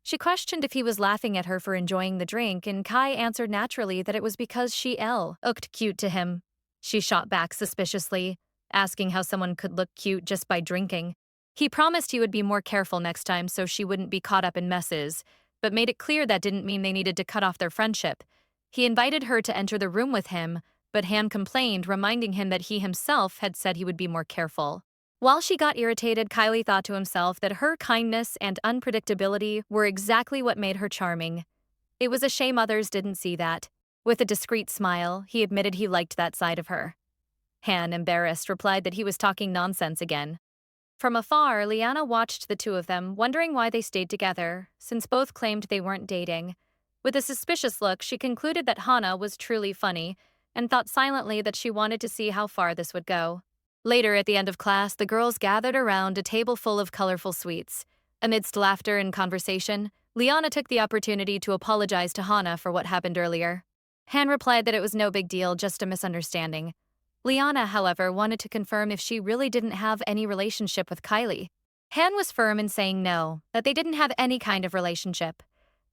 She questioned if he was laughing at her for enjoying the drink, and Kai answered naturally that it was because she looked cute to him. She shot back suspiciously, asking how someone could look cute just by drinking. He promised he would be more careful next time so she wouldn't be caught up in messes, but made it clear that didn't mean they needed to cut off their friendship. He invited her to enter the room with him, but Han complained, reminding him that he himself had said he would be more careful. While she got irritated, Kylie thought to himself that her kindness and unpredictability were exactly what made her charming. It was a shame others didn't see that. With a discreet smile, he admitted he liked that side of her. Han, embarrassed, replied that he was talking nonsense again. From afar, Liana watched the two of them, wondering why they stayed together, since both claimed they weren't dating. With a suspicious look, she concluded that Hana was truly funny, and thought silently that she wanted to see how far this would go. Later, at the end of class, the girls gathered around a table full of colorful sweets. Amidst laughter and conversation, Liana took the opportunity to apologize to Hana for what happened earlier. Han replied that it was no big deal, just a misunderstanding. Liana, however, wanted to confirm if she really didn't have any relationship with Kylie. Han was firm in saying no, that they didn't have any kind of relationship.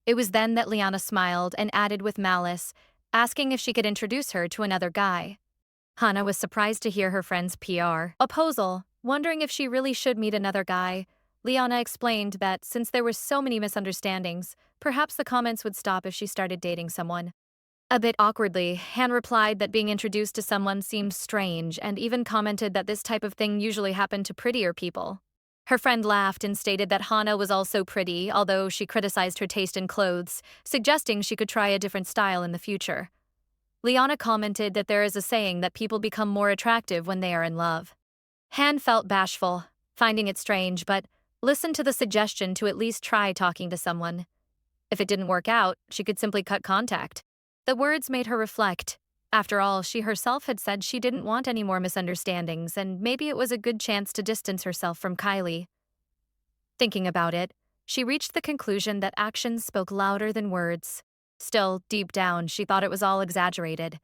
It was then that Liana smiled and added with malice, asking if she could introduce her to another guy. Hana was surprised to hear her friend's proposal, wondering if she really should meet another guy. Liana explained that since there were so many misunderstandings, perhaps the comments would stop if she started dating someone. A bit awkwardly, Han replied that being introduced to someone seemed strange and even commented that this type of thing usually happened to prettier people. Her friend laughed and stated that Hana was also pretty, although she criticized her taste in clothes, suggesting she could try a different style in the future. Liana commented that there is a saying that people become more attractive when they are in love. Han felt bashful, finding it strange, but listened to the suggestion to at least try talking to someone. If it didn't work out, she could simply cut contact. The words made her reflect. After all, she herself had said she didn't want any more misunderstandings, and maybe it was a good chance to distance herself from Kylie. Thinking about it, she reached the conclusion that actions spoke louder than words. Still, deep down, she thought it was all exaggerated.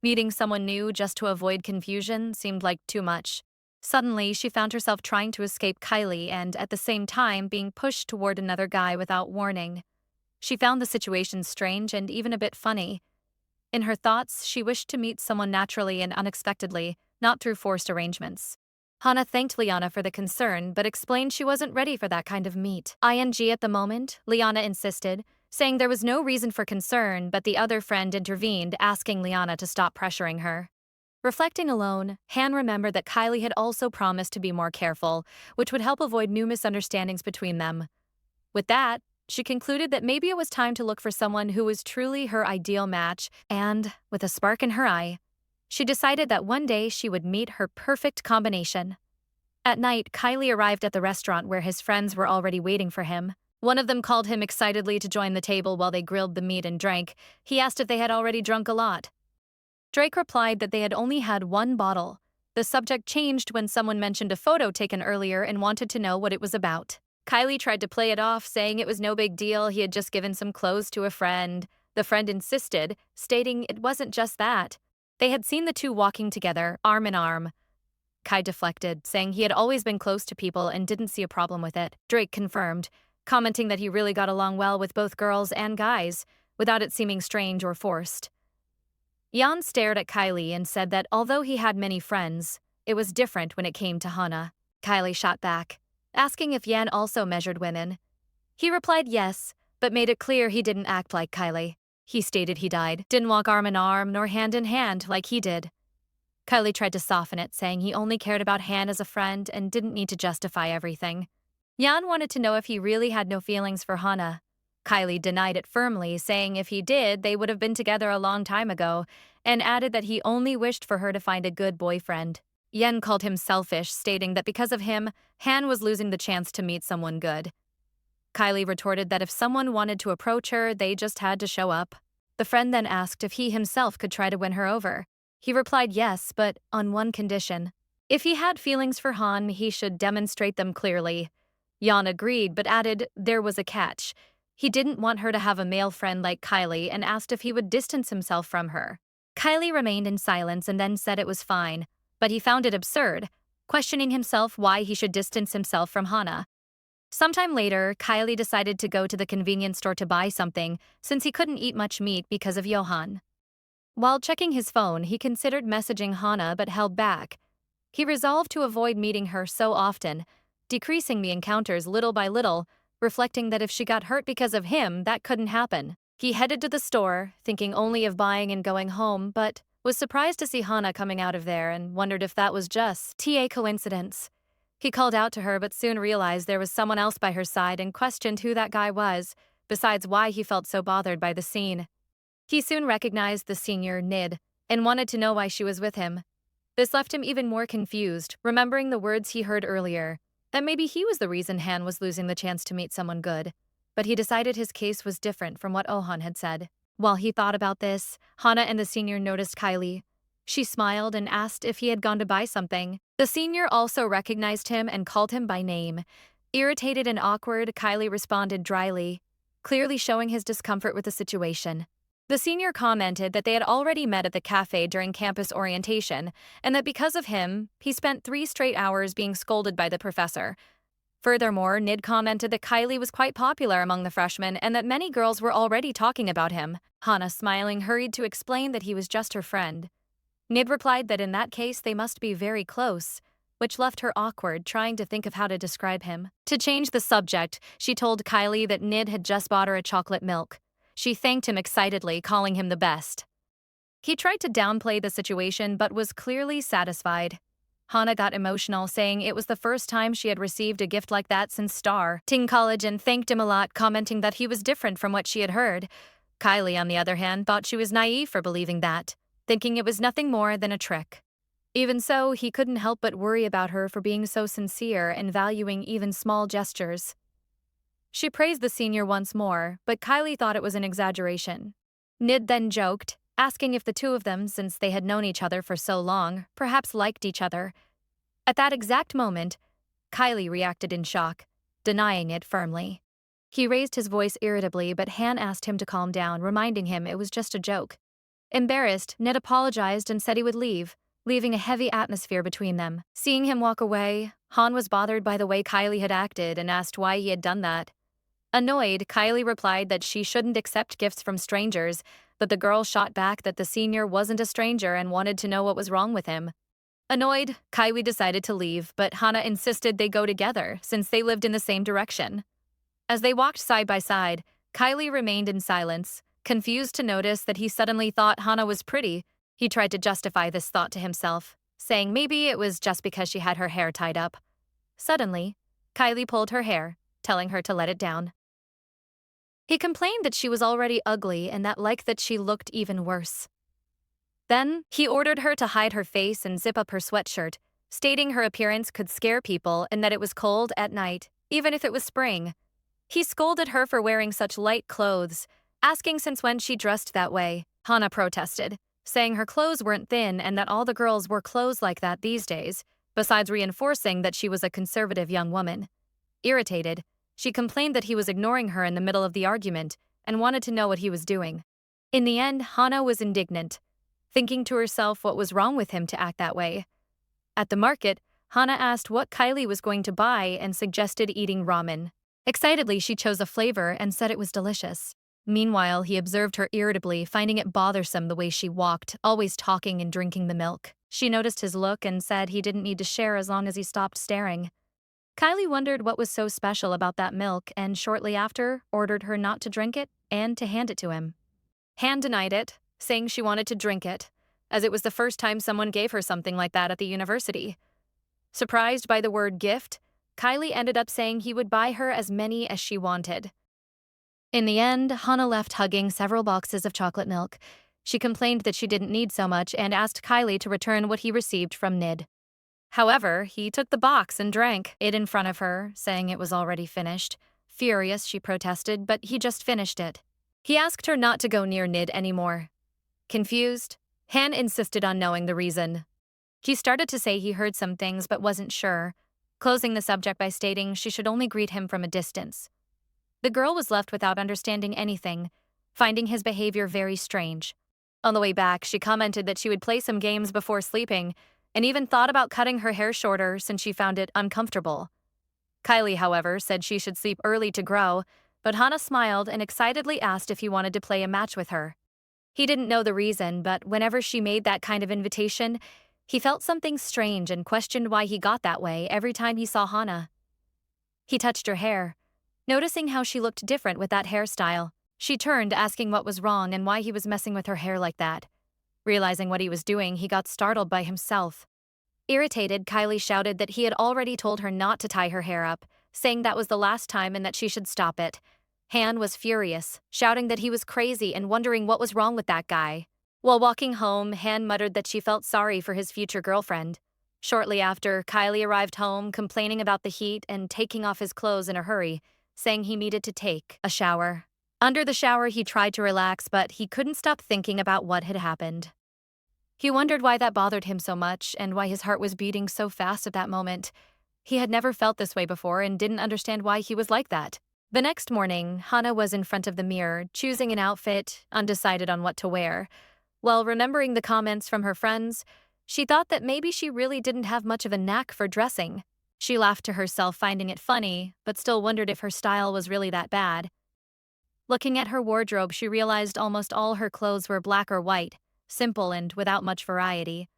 Meeting someone new just to avoid confusion seemed like too much. Suddenly, she found herself trying to escape Kylie and, at the same time, being pushed toward another guy without warning. She found the situation strange and even a bit funny. In her thoughts, she wished to meet someone naturally and unexpectedly, not through forced arrangements. Hana thanked Liana for the concern, but explained she wasn't ready for that kind of meet. At the moment, Liana insisted, saying there was no reason for concern, but the other friend intervened, asking Liana to stop pressuring her. Reflecting alone, Han remembered that Kylie had also promised to be more careful, which would help avoid new misunderstandings between them. With that, she concluded that maybe it was time to look for someone who was truly her ideal match, and, with a spark in her eye, she decided that one day she would meet her perfect combination. At night, Kylie arrived at the restaurant where his friends were already waiting for him. One of them called him excitedly to join the table while they grilled the meat and drank. He asked if they had already drunk a lot. Drake replied that they had only had one bottle. The subject changed when someone mentioned a photo taken earlier and wanted to know what it was about. Kylie tried to play it off, saying it was no big deal, he had just given some clothes to a friend. The friend insisted, stating it wasn't just that. They had seen the two walking together, arm in arm. Kai deflected, saying he had always been close to people and didn't see a problem with it. Drake confirmed, commenting that he really got along well with both girls and guys, without it seeming strange or forced. Jan stared at Kylie and said that although he had many friends, it was different when it came to Hana. Kylie shot back, asking if Yan also measured women. He replied yes, but made it clear he didn't act like Kylie. He stated he didn't walk arm in arm nor hand in hand like he did. Kylie tried to soften it, saying he only cared about Han as a friend and didn't need to justify everything. Jan wanted to know if he really had no feelings for Hana. Kylie denied it firmly, saying if he did, they would have been together a long time ago, and added that he only wished for her to find a good boyfriend. Yen called him selfish, stating that because of him, Han was losing the chance to meet someone good. Kylie retorted that if someone wanted to approach her, they just had to show up. The friend then asked if he himself could try to win her over. He replied yes, but on one condition. If he had feelings for Han, he should demonstrate them clearly. Jan agreed, but added there was a catch. He didn't want her to have a male friend like Kylie and asked if he would distance himself from her. Kylie remained in silence and then said it was fine, but he found it absurd, questioning himself why he should distance himself from Hana. Sometime later, Kylie decided to go to the convenience store to buy something since he couldn't eat much meat because of Johan. While checking his phone, he considered messaging Hana but held back. He resolved to avoid meeting her so often, decreasing the encounters little by little, reflecting that if she got hurt because of him, that couldn't happen. He headed to the store, thinking only of buying and going home, but was surprised to see Hana coming out of there and wondered if that was just a coincidence. He called out to her but soon realized there was someone else by her side and questioned who that guy was, besides why he felt so bothered by the scene. He soon recognized the senior, Nid, and wanted to know why she was with him. This left him even more confused, remembering the words he heard earlier, that maybe he was the reason Han was losing the chance to meet someone good. But he decided his case was different from what Ohan had said. While he thought about this, Hana and the senior noticed Kylie. She smiled and asked if he had gone to buy something. The senior also recognized him and called him by name. Irritated and awkward, Kylie responded dryly, clearly showing his discomfort with the situation. The senior commented that they had already met at the cafe during campus orientation, and that because of him, he spent 3 straight hours being scolded by the professor. Furthermore, Nid commented that Kylie was quite popular among the freshmen and that many girls were already talking about him. Hana, smiling, hurried to explain that he was just her friend. Nid replied that in that case they must be very close, which left her awkward, trying to think of how to describe him. To change the subject, she told Kylie that Nid had just bought her a chocolate milk. She thanked him excitedly, calling him the best. He tried to downplay the situation but was clearly satisfied. Hana got emotional, saying it was the first time she had received a gift like that since starting college and thanked him a lot, commenting that he was different from what she had heard. Kylie, on the other hand, thought she was naive for believing that, thinking it was nothing more than a trick. Even so, he couldn't help but worry about her for being so sincere and valuing even small gestures. She praised the senior once more, but Kylie thought it was an exaggeration. Nid then joked, asking if the two of them, since they had known each other for so long, perhaps liked each other. At that exact moment, Kylie reacted in shock, denying it firmly. He raised his voice irritably, but Han asked him to calm down, reminding him it was just a joke. Embarrassed, Nid apologized and said he would leave, leaving a heavy atmosphere between them. Seeing him walk away, Han was bothered by the way Kylie had acted and asked why he had done that. Annoyed, Kylie replied that she shouldn't accept gifts from strangers, but the girl shot back that the senior wasn't a stranger and wanted to know what was wrong with him. Annoyed, Kylie decided to leave, but Hana insisted they go together since they lived in the same direction. As they walked side by side, Kylie remained in silence, confused to notice that he suddenly thought Hana was pretty. He tried to justify this thought to himself, saying maybe it was just because she had her hair tied up. Suddenly, Kylie pulled her hair, telling her to let it down. He complained that she was already ugly and that she looked even worse. Then, he ordered her to hide her face and zip up her sweatshirt, stating her appearance could scare people and that it was cold at night, even if it was spring. He scolded her for wearing such light clothes, asking since when she dressed that way. Hana protested, saying her clothes weren't thin and that all the girls wore clothes like that these days, besides reinforcing that she was a conservative young woman. Irritated, she complained that he was ignoring her in the middle of the argument and wanted to know what he was doing. In the end, Hana was indignant, thinking to herself what was wrong with him to act that way. At the market, Hana asked what Kylie was going to buy and suggested eating ramen. Excitedly, she chose a flavor and said it was delicious. Meanwhile, he observed her irritably, finding it bothersome the way she walked, always talking and drinking the milk. She noticed his look and said he didn't need to share as long as he stopped staring. Kylie wondered what was so special about that milk and shortly after ordered her not to drink it and to hand it to him. Han denied it, saying she wanted to drink it, as it was the first time someone gave her something like that at the university. Surprised by the word gift, Kylie ended up saying he would buy her as many as she wanted. In the end, Hana left hugging several boxes of chocolate milk. She complained that she didn't need so much and asked Kylie to return what he received from Nid. However, he took the box and drank it in front of her, saying it was already finished. Furious, she protested, but he just finished it. He asked her not to go near Nid anymore. Confused, Han insisted on knowing the reason. He started to say he heard some things but wasn't sure, closing the subject by stating she should only greet him from a distance. The girl was left without understanding anything, finding his behavior very strange. On the way back, she commented that she would play some games before sleeping, and even thought about cutting her hair shorter since she found it uncomfortable. Kylie, however, said she should sleep early to grow, but Hana smiled and excitedly asked if he wanted to play a match with her. He didn't know the reason, but whenever she made that kind of invitation, he felt something strange and questioned why he got that way every time he saw Hana. He touched her hair, noticing how she looked different with that hairstyle. She turned, asking what was wrong and why he was messing with her hair like that. Realizing what he was doing, he got startled by himself. Irritated, Kylie shouted that he had already told her not to tie her hair up, saying that was the last time and that she should stop it. Han was furious, shouting that he was crazy and wondering what was wrong with that guy. While walking home, Han muttered that she felt sorry for his future girlfriend. Shortly after, Kylie arrived home, complaining about the heat and taking off his clothes in a hurry, saying he needed to take a shower. Under the shower, he tried to relax, but he couldn't stop thinking about what had happened. He wondered why that bothered him so much and why his heart was beating so fast at that moment. He had never felt this way before and didn't understand why he was like that. The next morning, Hana was in front of the mirror, choosing an outfit, undecided on what to wear. While remembering the comments from her friends, she thought that maybe she really didn't have much of a knack for dressing. She laughed to herself, finding it funny, but still wondered if her style was really that bad. Looking at her wardrobe, she realized almost all her clothes were black or white, simple and without much variety.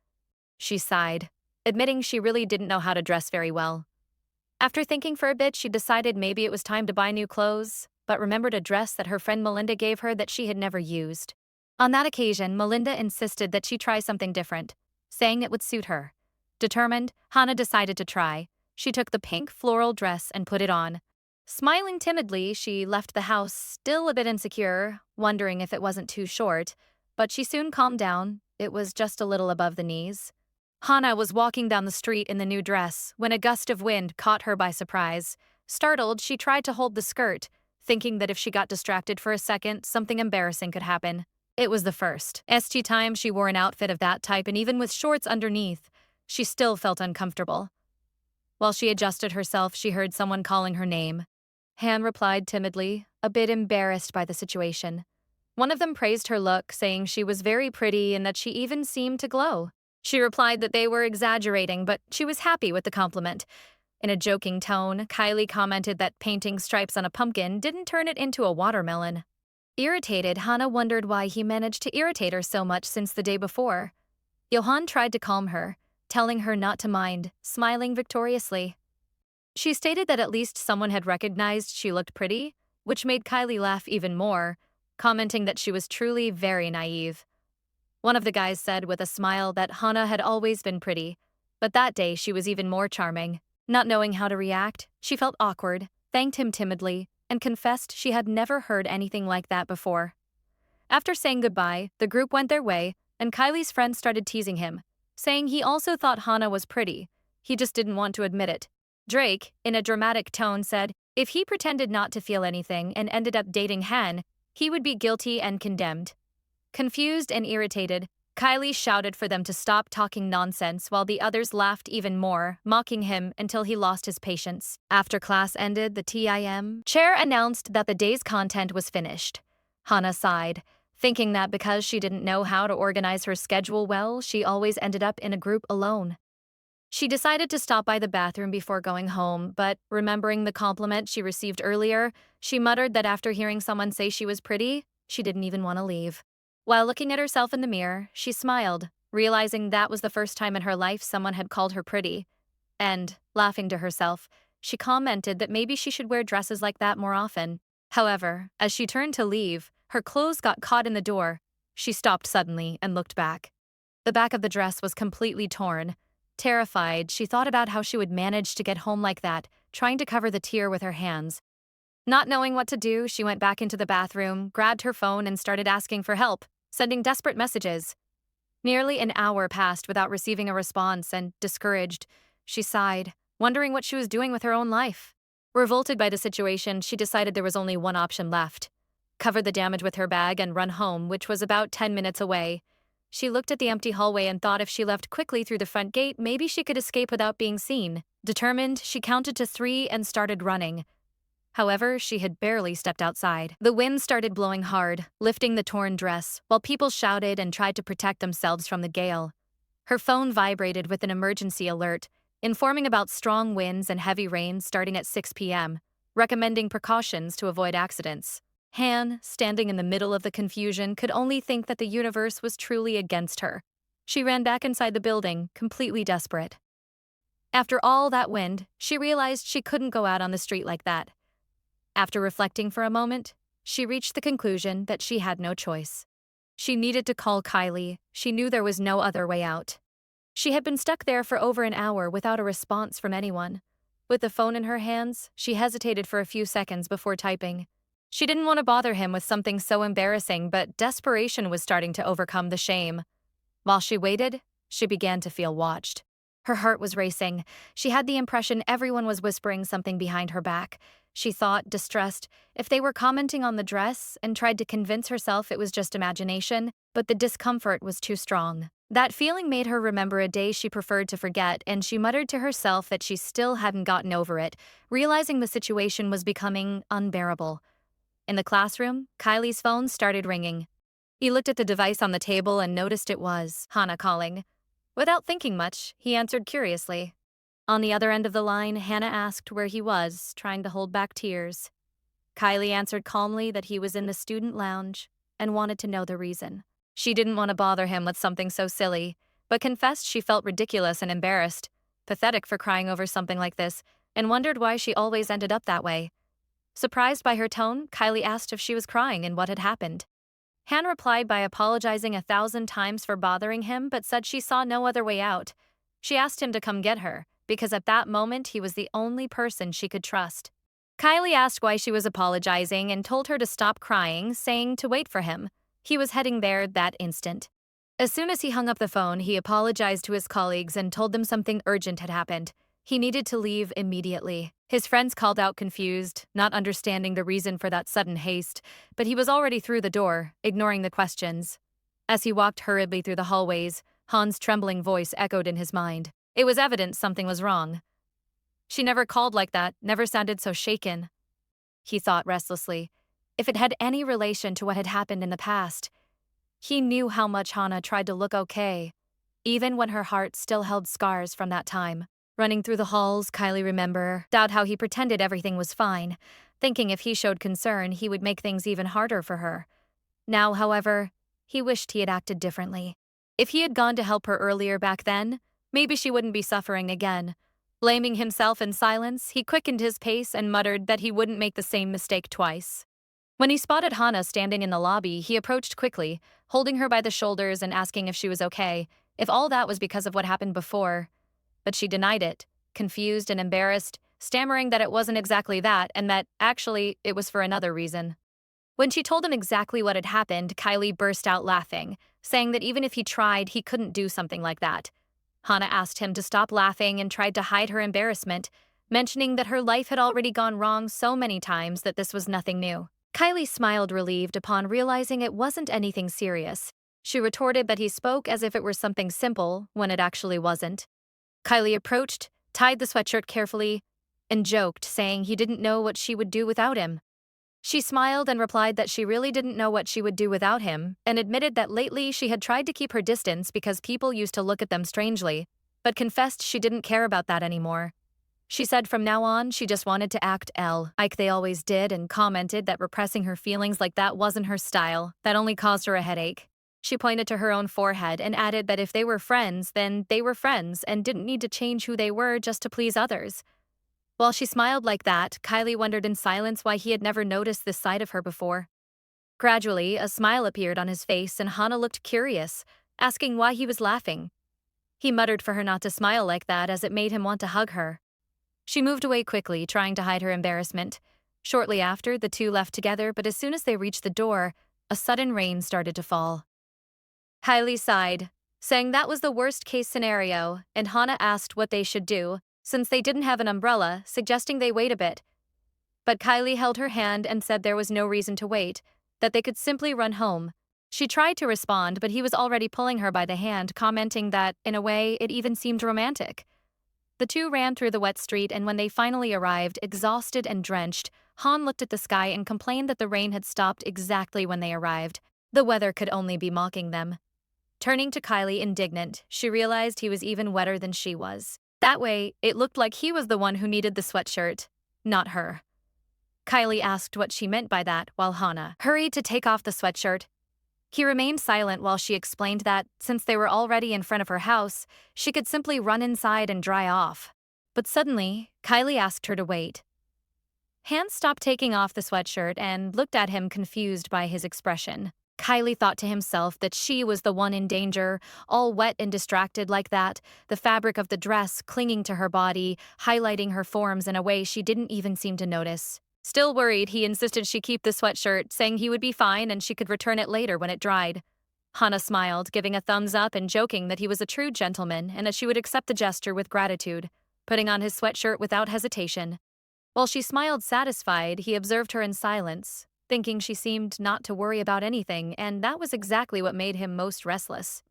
She sighed, admitting she really didn't know how to dress very well. After thinking for a bit, she decided maybe it was time to buy new clothes, but remembered a dress that her friend Melinda gave her that she had never used. On that occasion, Melinda insisted that she try something different, saying it would suit her. Determined, Hana decided to try. She took the pink floral dress and put it on. Smiling timidly, she left the house, still a bit insecure, wondering if it wasn't too short, but she soon calmed down. It was just a little above the knees. Hana was walking down the street in the new dress when a gust of wind caught her by surprise. Startled, she tried to hold the skirt, thinking that if she got distracted for a second, something embarrassing could happen. It was the first time she wore an outfit of that type, and even with shorts underneath, she still felt uncomfortable. While she adjusted herself, she heard someone calling her name. Han replied timidly, a bit embarrassed by the situation. One of them praised her look, saying she was very pretty and that she even seemed to glow. She replied that they were exaggerating, but she was happy with the compliment. In a joking tone, Kylie commented that painting stripes on a pumpkin didn't turn it into a watermelon. Irritated, Hana wondered why he managed to irritate her so much since the day before. Johan tried to calm her, telling her not to mind, smiling victoriously. She stated that at least someone had recognized she looked pretty, which made Kylie laugh even more, commenting that she was truly very naive. One of the guys said with a smile that Hana had always been pretty, but that day she was even more charming. Not knowing how to react, she felt awkward, thanked him timidly, and confessed she had never heard anything like that before. After saying goodbye, the group went their way, and Kylie's friend started teasing him, saying he also thought Hana was pretty. He just didn't want to admit it. Drake, in a dramatic tone, said if he pretended not to feel anything and ended up dating Han, he would be guilty and condemned. Confused and irritated, Kylie shouted for them to stop talking nonsense while the others laughed even more, mocking him until he lost his patience. After class ended, the TIM chair announced that the day's content was finished. Hana sighed, thinking that because she didn't know how to organize her schedule well, she always ended up in a group alone. She decided to stop by the bathroom before going home, but remembering the compliment she received earlier, she muttered that after hearing someone say she was pretty, she didn't even want to leave. While looking at herself in the mirror, she smiled, realizing that was the first time in her life someone had called her pretty. And, laughing to herself, she commented that maybe she should wear dresses like that more often. However, as she turned to leave, her clothes got caught in the door. She stopped suddenly and looked back. The back of the dress was completely torn. Terrified, she thought about how she would manage to get home like that, trying to cover the tear with her hands. Not knowing what to do, she went back into the bathroom, grabbed her phone, and started asking for help, sending desperate messages. Nearly an hour passed without receiving a response, and, discouraged, she sighed, wondering what she was doing with her own life. Revolted by the situation, she decided there was only one option left: cover the damage with her bag and run home, which was about 10 minutes away. She looked at the empty hallway and thought if she left quickly through the front gate, maybe she could escape without being seen. Determined, she counted to 3 and started running. However, she had barely stepped outside. The wind started blowing hard, lifting the torn dress, while people shouted and tried to protect themselves from the gale. Her phone vibrated with an emergency alert, informing about strong winds and heavy rain starting at 6 p.m., recommending precautions to avoid accidents. Han, standing in the middle of the confusion, could only think that the universe was truly against her. She ran back inside the building, completely desperate. After all that wind, she realized she couldn't go out on the street like that. After reflecting for a moment, she reached the conclusion that she had no choice. She needed to call Kylie. She knew there was no other way out. She had been stuck there for over an hour without a response from anyone. With the phone in her hands, she hesitated for a few seconds before typing. She didn't want to bother him with something so embarrassing, but desperation was starting to overcome the shame. While she waited, she began to feel watched. Her heart was racing. She had the impression everyone was whispering something behind her back. She thought, distressed, if they were commenting on the dress, and tried to convince herself it was just imagination, but the discomfort was too strong. That feeling made her remember a day she preferred to forget, and she muttered to herself that she still hadn't gotten over it, realizing the situation was becoming unbearable. In the classroom, Kylie's phone started ringing. He looked at the device on the table and noticed it was Hannah calling. Without thinking much, he answered curiously. On the other end of the line, Hannah asked where he was, trying to hold back tears. Kylie answered calmly that he was in the student lounge and wanted to know the reason. She didn't want to bother him with something so silly, but confessed she felt ridiculous and embarrassed, pathetic for crying over something like this, and wondered why she always ended up that way. Surprised by her tone, Kylie asked if she was crying and what had happened. Han replied by apologizing 1,000 times for bothering him, but said she saw no other way out. She asked him to come get her, because at that moment he was the only person she could trust. Kylie asked why she was apologizing and told her to stop crying, saying to wait for him. He was heading there that instant. As soon as he hung up the phone, he apologized to his colleagues and told them something urgent had happened. He needed to leave immediately. His friends called out confused, not understanding the reason for that sudden haste, but he was already through the door, ignoring the questions. As he walked hurriedly through the hallways, Han's trembling voice echoed in his mind. It was evident something was wrong. She never called like that, never sounded so shaken. He thought restlessly. If it had any relation to what had happened in the past. He knew how much Hannah tried to look okay, even when her heart still held scars from that time. Running through the halls, Kylie remembered how he pretended everything was fine, thinking if he showed concern, he would make things even harder for her. Now, however, he wished he had acted differently. If he had gone to help her earlier back then, maybe she wouldn't be suffering again. Blaming himself in silence, he quickened his pace and muttered that he wouldn't make the same mistake twice. When he spotted Hannah standing in the lobby, he approached quickly, holding her by the shoulders and asking if she was okay, if all that was because of what happened before. But she denied it, confused and embarrassed, stammering that it wasn't exactly that and that, actually, it was for another reason. When she told him exactly what had happened, Kylie burst out laughing, saying that even if he tried, he couldn't do something like that. Hannah asked him to stop laughing and tried to hide her embarrassment, mentioning that her life had already gone wrong so many times that this was nothing new. Kylie smiled relieved upon realizing it wasn't anything serious. She retorted that he spoke as if it were something simple, when it actually wasn't. Kylie approached, tied the sweatshirt carefully, and joked, saying he didn't know what she would do without him. She smiled and replied that she really didn't know what she would do without him, and admitted that lately she had tried to keep her distance because people used to look at them strangely, but confessed she didn't care about that anymore. She said from now on she just wanted to act like they always did, and commented that repressing her feelings like that wasn't her style, that only caused her a headache. She pointed to her own forehead and added that if they were friends, then they were friends and didn't need to change who they were just to please others. While she smiled like that, Kylie wondered in silence why he had never noticed this side of her before. Gradually, a smile appeared on his face and Hannah looked curious, asking why he was laughing. He muttered for her not to smile like that as it made him want to hug her. She moved away quickly, trying to hide her embarrassment. Shortly after, the two left together, but as soon as they reached the door, a sudden rain started to fall. Kylie sighed, saying that was the worst-case scenario, and Hana asked what they should do, since they didn't have an umbrella, suggesting they wait a bit. But Kylie held her hand and said there was no reason to wait, that they could simply run home. She tried to respond, but he was already pulling her by the hand, commenting that, in a way, it even seemed romantic. The two ran through the wet street, and when they finally arrived, exhausted and drenched, Han looked at the sky and complained that the rain had stopped exactly when they arrived. The weather could only be mocking them. Turning to Kylie indignant, she realized he was even wetter than she was. That way, it looked like he was the one who needed the sweatshirt, not her. Kylie asked what she meant by that, while Hana hurried to take off the sweatshirt. He remained silent while she explained that, since they were already in front of her house, she could simply run inside and dry off. But suddenly, Kylie asked her to wait. Han stopped taking off the sweatshirt and looked at him, confused by his expression. Kylie thought to himself that she was the one in danger, all wet and distracted like that, the fabric of the dress clinging to her body, highlighting her forms in a way she didn't even seem to notice. Still worried, he insisted she keep the sweatshirt, saying he would be fine and she could return it later when it dried. Hana smiled, giving a thumbs up and joking that he was a true gentleman and that she would accept the gesture with gratitude, putting on his sweatshirt without hesitation. While she smiled satisfied, he observed her in silence, thinking she seemed not to worry about anything, and that was exactly what made him most restless.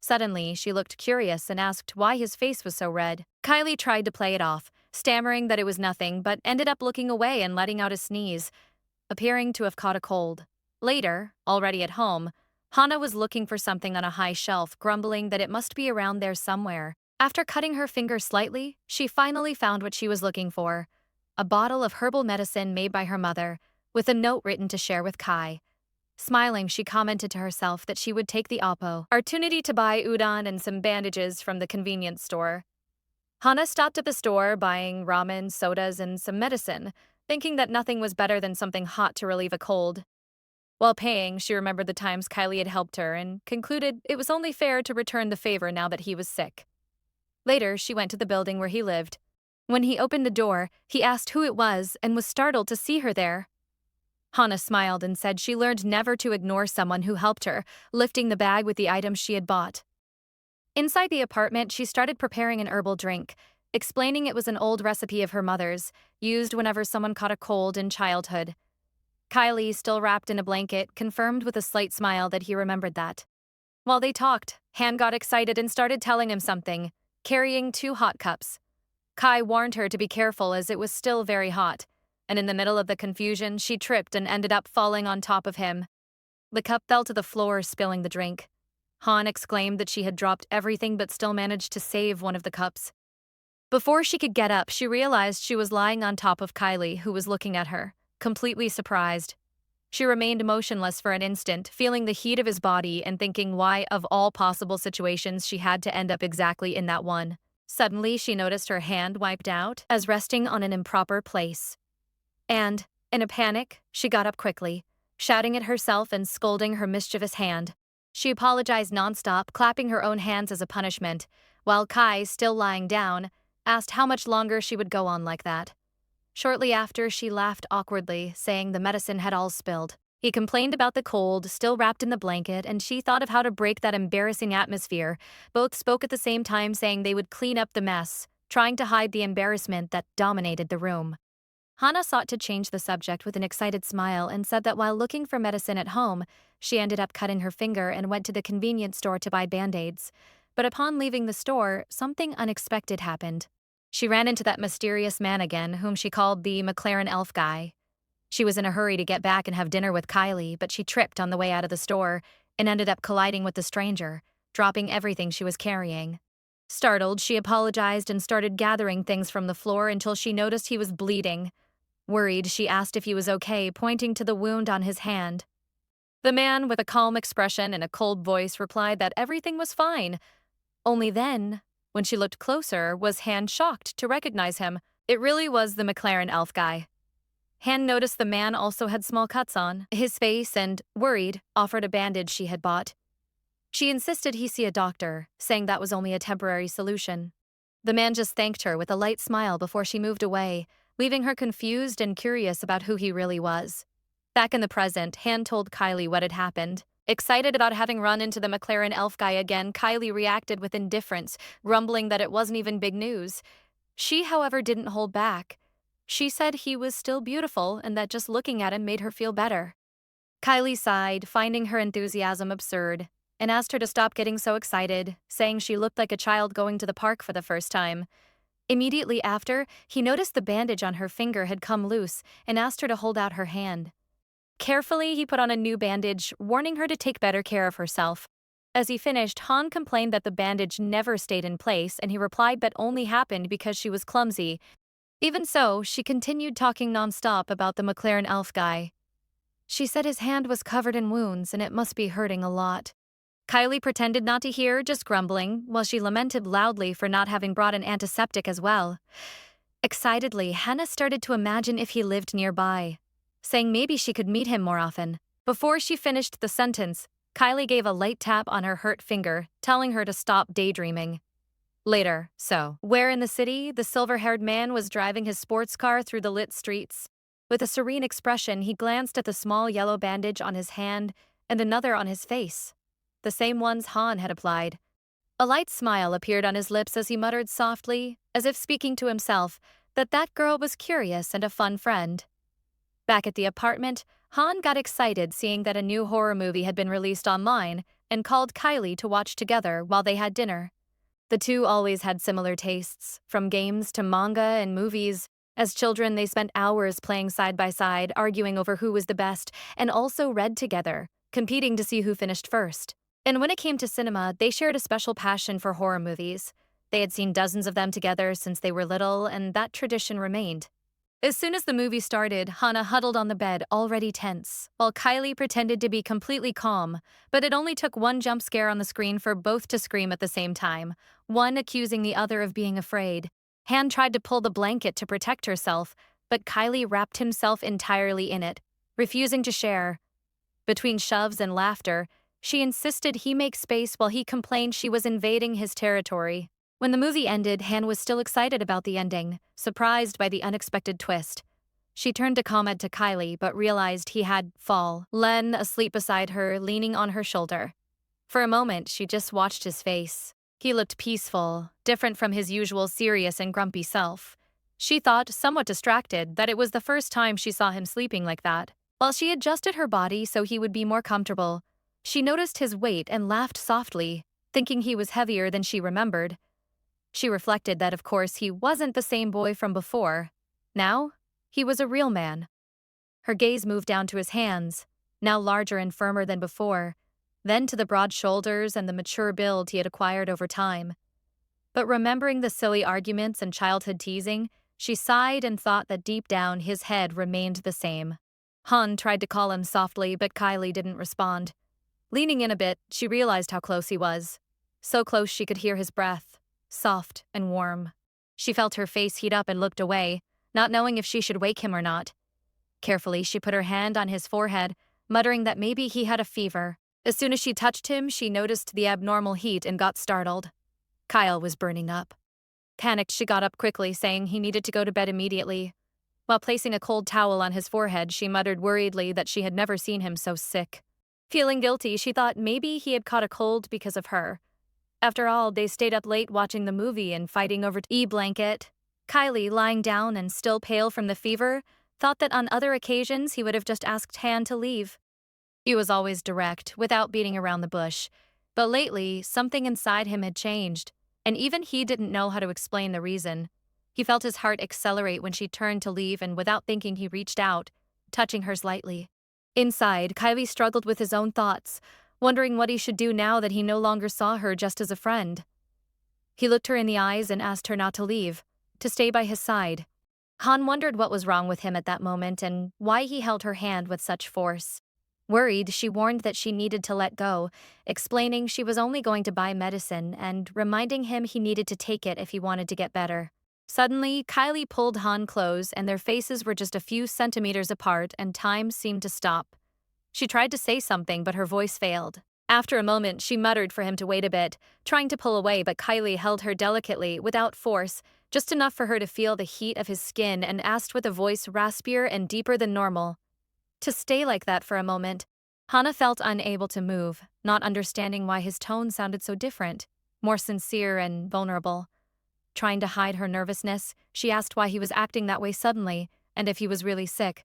Suddenly, she looked curious and asked why his face was so red. Kylie tried to play it off, stammering that it was nothing, but ended up looking away and letting out a sneeze, appearing to have caught a cold. Later, already at home, Hana was looking for something on a high shelf, grumbling that it must be around there somewhere. After cutting her finger slightly, she finally found what she was looking for: a bottle of herbal medicine made by her mother, with a note written to share with Kai. Smiling, she commented to herself that she would take the opportunity to buy udon and some bandages from the convenience store. Hana stopped at the store, buying ramen, sodas, and some medicine, thinking that nothing was better than something hot to relieve a cold. While paying, she remembered the times Kylie had helped her and concluded it was only fair to return the favor now that he was sick. Later, she went to the building where he lived. When he opened the door, he asked who it was and was startled to see her there. Hana smiled and said she learned never to ignore someone who helped her, lifting the bag with the items she had bought. Inside the apartment, she started preparing an herbal drink, explaining it was an old recipe of her mother's, used whenever someone caught a cold in childhood. Kylie, still wrapped in a blanket, confirmed with a slight smile that he remembered that. While they talked, Han got excited and started telling him something, carrying 2 hot cups. Kai warned her to be careful as it was still very hot, and in the middle of the confusion, she tripped and ended up falling on top of him. The cup fell to the floor, spilling the drink. Han exclaimed that she had dropped everything but still managed to save one of the cups. Before she could get up, she realized she was lying on top of Kylie, who was looking at her, completely surprised. She remained motionless for an instant, feeling the heat of his body and thinking why, of all possible situations, she had to end up exactly in that one. Suddenly, she noticed her hand wiped out, as resting on an improper place. And, in a panic, she got up quickly, shouting at herself and scolding her mischievous hand. She apologized nonstop, clapping her own hands as a punishment, while Kai, still lying down, asked how much longer she would go on like that. Shortly after, she laughed awkwardly, saying the medicine had all spilled. He complained about the cold, still wrapped in the blanket, and she thought of how to break that embarrassing atmosphere. Both spoke at the same time, saying they would clean up the mess, trying to hide the embarrassment that dominated the room. Hana sought to change the subject with an excited smile and said that while looking for medicine at home, she ended up cutting her finger and went to the convenience store to buy Band-Aids. But upon leaving the store, something unexpected happened. She ran into that mysterious man again, whom she called the McLaren elf guy. She was in a hurry to get back and have dinner with Kylie, but she tripped on the way out of the store and ended up colliding with the stranger, dropping everything she was carrying. Startled, she apologized and started gathering things from the floor until she noticed he was bleeding. Worried, she asked if he was okay, pointing to the wound on his hand. The man, with a calm expression and a cold voice, replied that everything was fine. Only then, when she looked closer, was Han shocked to recognize him. It really was the McLaren elf guy. Han noticed the man also had small cuts on his face and, worried, offered a bandage she had bought. She insisted he see a doctor, saying that was only a temporary solution. The man just thanked her with a light smile before she moved away, leaving her confused and curious about who he really was. Back in the present, Han told Kylie what had happened. Excited about having run into the McLaren elf guy again, Kylie reacted with indifference, grumbling that it wasn't even big news. She, however, didn't hold back. She said he was still beautiful and that just looking at him made her feel better. Kylie sighed, finding her enthusiasm absurd, and asked her to stop getting so excited, saying she looked like a child going to the park for the first time. Immediately after, he noticed the bandage on her finger had come loose and asked her to hold out her hand. Carefully, he put on a new bandage, warning her to take better care of herself. As he finished, Han complained that the bandage never stayed in place, and he replied that only happened because she was clumsy. Even so, she continued talking nonstop about the McLaren elf guy. She said his hand was covered in wounds and it must be hurting a lot. Kylie pretended not to hear, just grumbling, while she lamented loudly for not having brought an antiseptic as well. Excitedly, Hannah started to imagine if he lived nearby, saying maybe she could meet him more often. Before she finished the sentence, Kylie gave a light tap on her hurt finger, telling her to stop daydreaming. Later, where in the city, the silver-haired man was driving his sports car through the lit streets. With a serene expression, he glanced at the small yellow bandage on his hand and another on his face, the same ones Han had applied. A light smile appeared on his lips as he muttered softly, as if speaking to himself, that that girl was curious and a fun friend. Back at the apartment, Han got excited seeing that a new horror movie had been released online and called Kylie to watch together while they had dinner. The two always had similar tastes, from games to manga and movies. As children, they spent hours playing side by side, arguing over who was the best, and also read together, competing to see who finished first. And when it came to cinema, they shared a special passion for horror movies. They had seen dozens of them together since they were little, and that tradition remained. As soon as the movie started, Hannah huddled on the bed, already tense, while Kylie pretended to be completely calm, but it only took one jump scare on the screen for both to scream at the same time, one accusing the other of being afraid. Han tried to pull the blanket to protect herself, but Kylie wrapped himself entirely in it, refusing to share. Between shoves and laughter, she insisted he make space while he complained she was invading his territory. When the movie ended, Han was still excited about the ending, surprised by the unexpected twist. She turned to comment to Kylie, but realized he had Len asleep beside her, leaning on her shoulder. For a moment, she just watched his face. He looked peaceful, different from his usual serious and grumpy self. She thought, somewhat distracted, that it was the first time she saw him sleeping like that. While she adjusted her body so he would be more comfortable, she noticed his weight and laughed softly, thinking he was heavier than she remembered. She reflected that, of course, he wasn't the same boy from before. Now, he was a real man. Her gaze moved down to his hands, now larger and firmer than before, then to the broad shoulders and the mature build he had acquired over time. But remembering the silly arguments and childhood teasing, she sighed and thought that deep down his head remained the same. Han tried to call him softly, but Kylie didn't respond. Leaning in a bit, she realized how close he was. So close she could hear his breath, soft and warm. She felt her face heat up and looked away, not knowing if she should wake him or not. Carefully, she put her hand on his forehead, muttering that maybe he had a fever. As soon as she touched him, she noticed the abnormal heat and got startled. Kyle was burning up. Panicked, she got up quickly, saying he needed to go to bed immediately. While placing a cold towel on his forehead, she muttered worriedly that she had never seen him so sick. Feeling guilty, she thought maybe he had caught a cold because of her. After all, they stayed up late watching the movie and fighting over e-blanket. Kylie, lying down and still pale from the fever, thought that on other occasions he would have just asked Han to leave. He was always direct, without beating around the bush. But lately, something inside him had changed, and even he didn't know how to explain the reason. He felt his heart accelerate when she turned to leave, and without thinking he reached out, touching hers lightly. Inside, Kylie struggled with his own thoughts, wondering what he should do now that he no longer saw her just as a friend. He looked her in the eyes and asked her not to leave, to stay by his side. Han wondered what was wrong with him at that moment and why he held her hand with such force. Worried, she warned that she needed to let go, explaining she was only going to buy medicine and reminding him he needed to take it if he wanted to get better. Suddenly, Kylie pulled Han close and their faces were just a few centimeters apart and time seemed to stop. She tried to say something, but her voice failed. After a moment, she muttered for him to wait a bit, trying to pull away, but Kylie held her delicately, without force, just enough for her to feel the heat of his skin, and asked with a voice raspier and deeper than normal, to stay like that for a moment. Hana felt unable to move, not understanding why his tone sounded so different, more sincere and vulnerable. Trying to hide her nervousness, she asked why he was acting that way suddenly, and if he was really sick.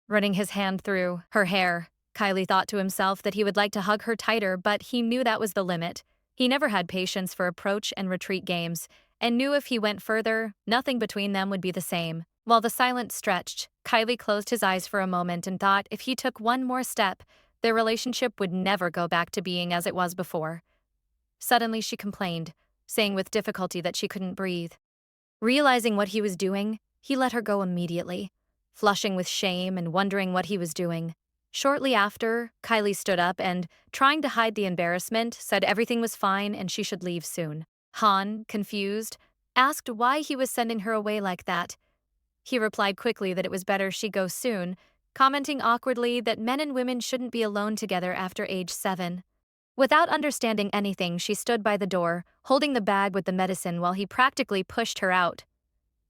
Running his hand through her hair, Kylie thought to himself that he would like to hug her tighter, but he knew that was the limit. He never had patience for approach and retreat games, and knew if he went further, nothing between them would be the same. While the silence stretched, Kylie closed his eyes for a moment and thought if he took one more step, their relationship would never go back to being as it was before. Suddenly she complained, saying with difficulty that she couldn't breathe. Realizing what he was doing, he let her go immediately, flushing with shame and wondering what he was doing. Shortly after, Kylie stood up and, trying to hide the embarrassment, said everything was fine and she should leave soon. Han, confused, asked why he was sending her away like that. He replied quickly that it was better she go soon, commenting awkwardly that men and women shouldn't be alone together after age 7. Without understanding anything, she stood by the door, holding the bag with the medicine while he practically pushed her out.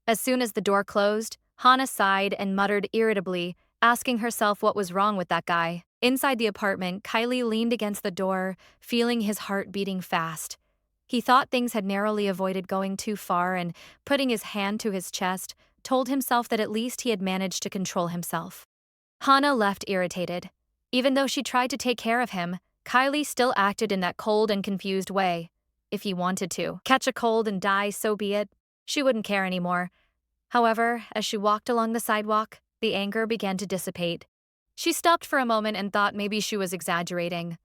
As soon as the door closed, Hana sighed and muttered irritably, asking herself what was wrong with that guy. Inside the apartment, Kylie leaned against the door, feeling his heart beating fast. He thought things had narrowly avoided going too far and, putting his hand to his chest, told himself that at least he had managed to control himself. Hana left irritated. Even though she tried to take care of him, Kylie still acted in that cold and confused way. If he wanted to catch a cold and die, so be it. She wouldn't care anymore. However, as she walked along the sidewalk, the anger began to dissipate. She stopped for a moment and thought maybe she was exaggerating.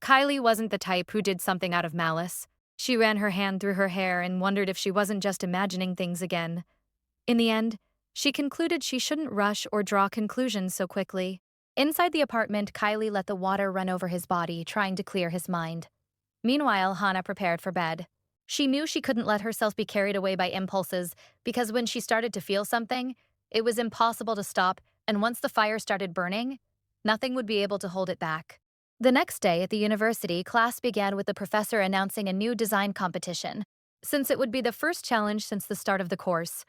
Kylie wasn't the type who did something out of malice. She ran her hand through her hair and wondered if she wasn't just imagining things again. In the end, she concluded she shouldn't rush or draw conclusions so quickly. Inside the apartment, Kylie let the water run over his body, trying to clear his mind. Meanwhile, Hana prepared for bed. She knew she couldn't let herself be carried away by impulses, because when she started to feel something, it was impossible to stop, and once the fire started burning, nothing would be able to hold it back. The next day at the university, class began with the professor announcing a new design competition. Since it would be the first challenge since the start of the course,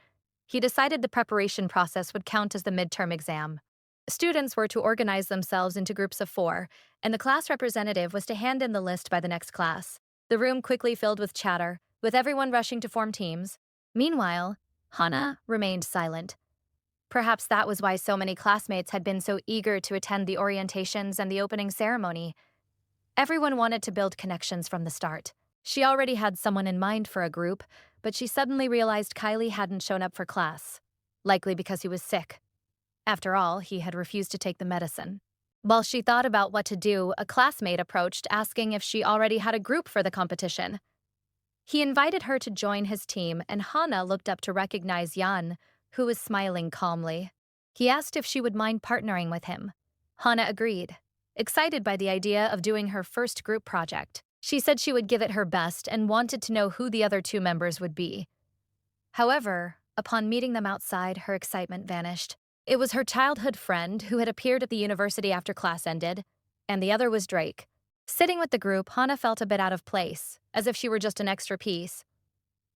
he decided the preparation process would count as the midterm exam. Students were to organize themselves into groups of 4, and the class representative was to hand in the list by the next class. The room quickly filled with chatter, with everyone rushing to form teams. Meanwhile, Hana remained silent. Perhaps that was why so many classmates had been so eager to attend the orientations and the opening ceremony. Everyone wanted to build connections from the start. She already had someone in mind for a group, but she suddenly realized Kylie hadn't shown up for class, likely because he was sick. After all, he had refused to take the medicine. While she thought about what to do, a classmate approached asking if she already had a group for the competition. He invited her to join his team, and Hana looked up to recognize Yan, who was smiling calmly. He asked if she would mind partnering with him. Hana agreed, excited by the idea of doing her first group project. She said she would give it her best and wanted to know who the other 2 members would be. However, upon meeting them outside, her excitement vanished. It was her childhood friend who had appeared at the university after class ended, and the other was Drake. Sitting with the group, Hana felt a bit out of place, as if she were just an extra piece.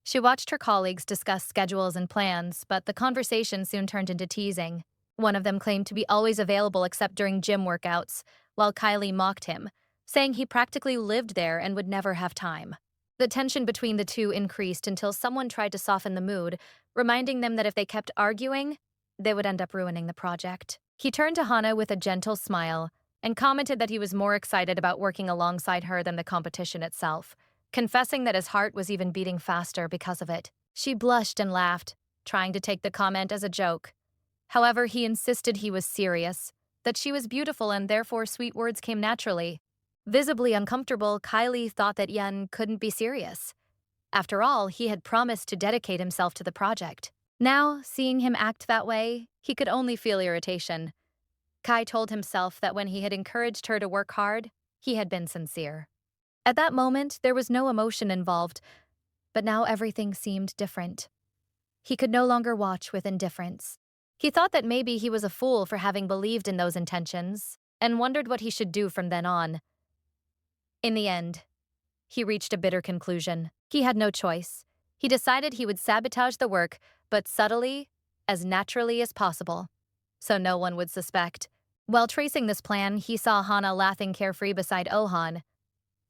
She watched her colleagues discuss schedules and plans, but the conversation soon turned into teasing. One of them claimed to be always available except during gym workouts, while Kylie mocked him, saying he practically lived there and would never have time. The tension between the two increased until someone tried to soften the mood, reminding them that if they kept arguing, they would end up ruining the project. He turned to Hana with a gentle smile and commented that he was more excited about working alongside her than the competition itself, confessing that his heart was even beating faster because of it. She blushed and laughed, trying to take the comment as a joke. However, he insisted he was serious, that she was beautiful and therefore sweet words came naturally. Visibly uncomfortable, Kylie thought that Yan couldn't be serious. After all, he had promised to dedicate himself to the project. Now, seeing him act that way, he could only feel irritation. Kai told himself that when he had encouraged her to work hard, he had been sincere. At that moment, there was no emotion involved, but now everything seemed different. He could no longer watch with indifference. He thought that maybe he was a fool for having believed in those intentions, and wondered what he should do from then on. In the end, he reached a bitter conclusion. He had no choice. He decided he would sabotage the work, but subtly, as naturally as possible, so no one would suspect. While tracing this plan, he saw Hana laughing carefree beside Ohan,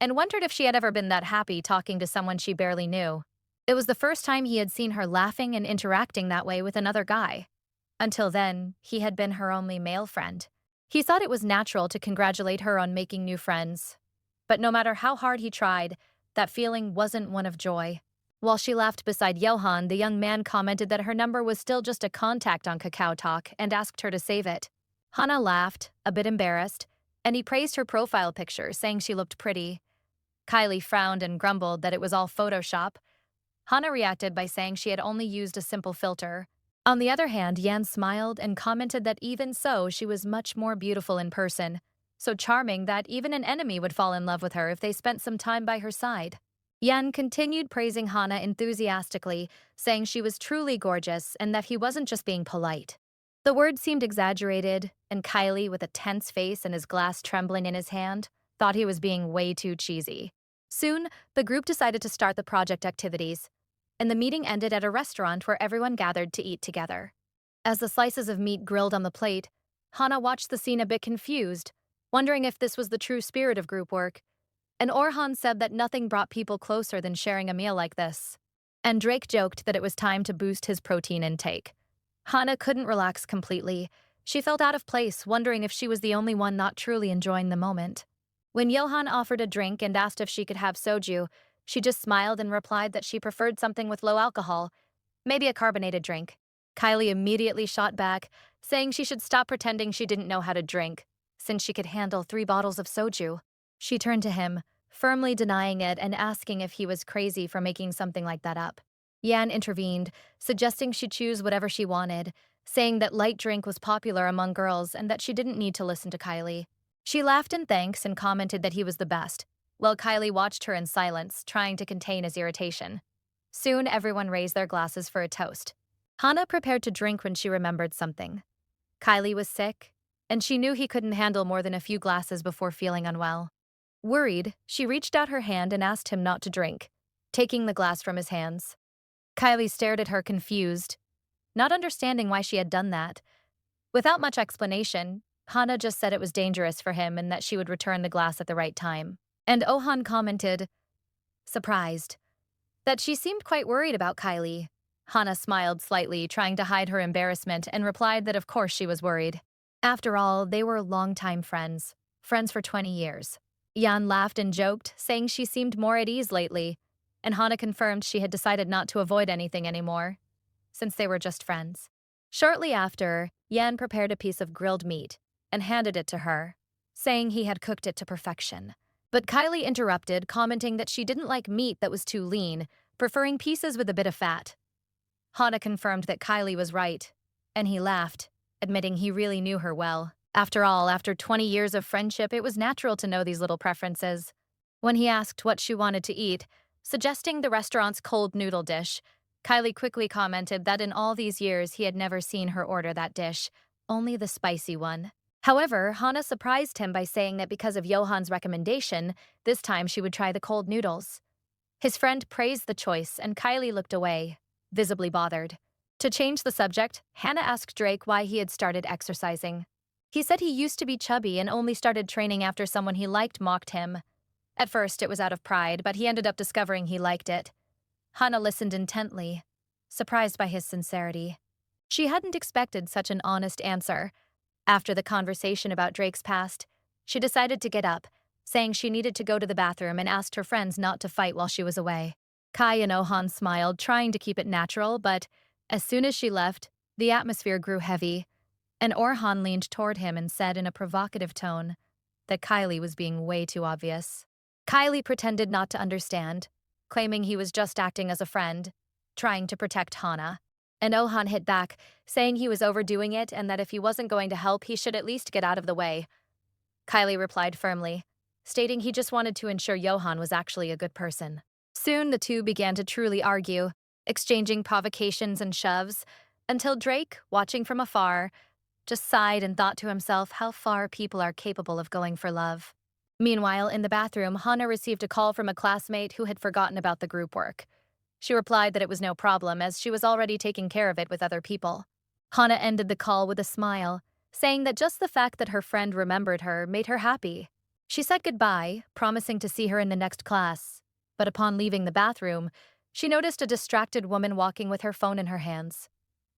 and wondered if she had ever been that happy talking to someone she barely knew. It was the first time he had seen her laughing and interacting that way with another guy. Until then, he had been her only male friend. He thought it was natural to congratulate her on making new friends. But no matter how hard he tried, that feeling wasn't one of joy. While she laughed beside Johan, the young man commented that her number was still just a contact on Kakao Talk and asked her to save it. Hana laughed, a bit embarrassed, and he praised her profile picture, saying she looked pretty. Kylie frowned and grumbled that it was all Photoshop. Hana reacted by saying she had only used a simple filter. On the other hand, Yan smiled and commented that even so, she was much more beautiful in person, so charming that even an enemy would fall in love with her if they spent some time by her side. Yan continued praising Hana enthusiastically, saying she was truly gorgeous and that he wasn't just being polite. The words seemed exaggerated, and Kylie, with a tense face and his glass trembling in his hand, thought he was being way too cheesy. Soon, the group decided to start the project activities, and the meeting ended at a restaurant where everyone gathered to eat together. As the slices of meat grilled on the plate, Hana watched the scene a bit confused, wondering if this was the true spirit of group work. And Orhan said that nothing brought people closer than sharing a meal like this. And Drake joked that it was time to boost his protein intake. Hana couldn't relax completely. She felt out of place, wondering if she was the only one not truly enjoying the moment. When Johan offered a drink and asked if she could have soju, she just smiled and replied that she preferred something with low alcohol, maybe a carbonated drink. Kylie immediately shot back, saying she should stop pretending she didn't know how to drink, since she could handle 3 bottles of soju. She turned to him, firmly denying it and asking if he was crazy for making something like that up. Yan intervened, suggesting she choose whatever she wanted, saying that light drink was popular among girls and that she didn't need to listen to Kylie. She laughed in thanks and commented that he was the best, while Kylie watched her in silence, trying to contain his irritation. Soon, everyone raised their glasses for a toast. Hana prepared to drink when she remembered something. Kylie was sick, and she knew he couldn't handle more than a few glasses before feeling unwell. Worried, she reached out her hand and asked him not to drink, taking the glass from his hands. Kylie stared at her confused, not understanding why she had done that. Without much explanation, Hana just said it was dangerous for him and that she would return the glass at the right time. And Ohan commented, surprised, that she seemed quite worried about Kylie. Hana smiled slightly, trying to hide her embarrassment, and replied that of course she was worried. After all, they were longtime friends for 20 years. Yan laughed and joked, saying she seemed more at ease lately, and Hana confirmed she had decided not to avoid anything anymore, since they were just friends. Shortly after, Yan prepared a piece of grilled meat and handed it to her, saying he had cooked it to perfection. But Kylie interrupted, commenting that she didn't like meat that was too lean, preferring pieces with a bit of fat. Hana confirmed that Kylie was right, and he laughed, admitting he really knew her well. After all, after 20 years of friendship, it was natural to know these little preferences. When he asked what she wanted to eat, suggesting the restaurant's cold noodle dish, Kylie quickly commented that in all these years he had never seen her order that dish, only the spicy one. However, Hana surprised him by saying that because of Johan's recommendation, this time she would try the cold noodles. His friend praised the choice, and Kylie looked away, visibly bothered. To change the subject, Hana asked Drake why he had started exercising. He said he used to be chubby and only started training after someone he liked mocked him. At first, it was out of pride, but he ended up discovering he liked it. Hana listened intently, surprised by his sincerity. She hadn't expected such an honest answer. After the conversation about Drake's past, she decided to get up, saying she needed to go to the bathroom and asked her friends not to fight while she was away. Kai and Ohan smiled, trying to keep it natural, but as soon as she left, the atmosphere grew heavy, and Orhan leaned toward him and said in a provocative tone that Kylie was being way too obvious. Kylie pretended not to understand, claiming he was just acting as a friend, trying to protect Hana. And Ohan hit back, saying he was overdoing it and that if he wasn't going to help, he should at least get out of the way. Kylie replied firmly, stating he just wanted to ensure Johan was actually a good person. Soon the two began to truly argue, exchanging provocations and shoves, until Drake, watching from afar, just sighed and thought to himself how far people are capable of going for love. Meanwhile, in the bathroom, Hana received a call from a classmate who had forgotten about the group work. She replied that it was no problem, as she was already taking care of it with other people. Hana ended the call with a smile, saying that just the fact that her friend remembered her made her happy. She said goodbye, promising to see her in the next class. But upon leaving the bathroom, she noticed a distracted woman walking with her phone in her hands.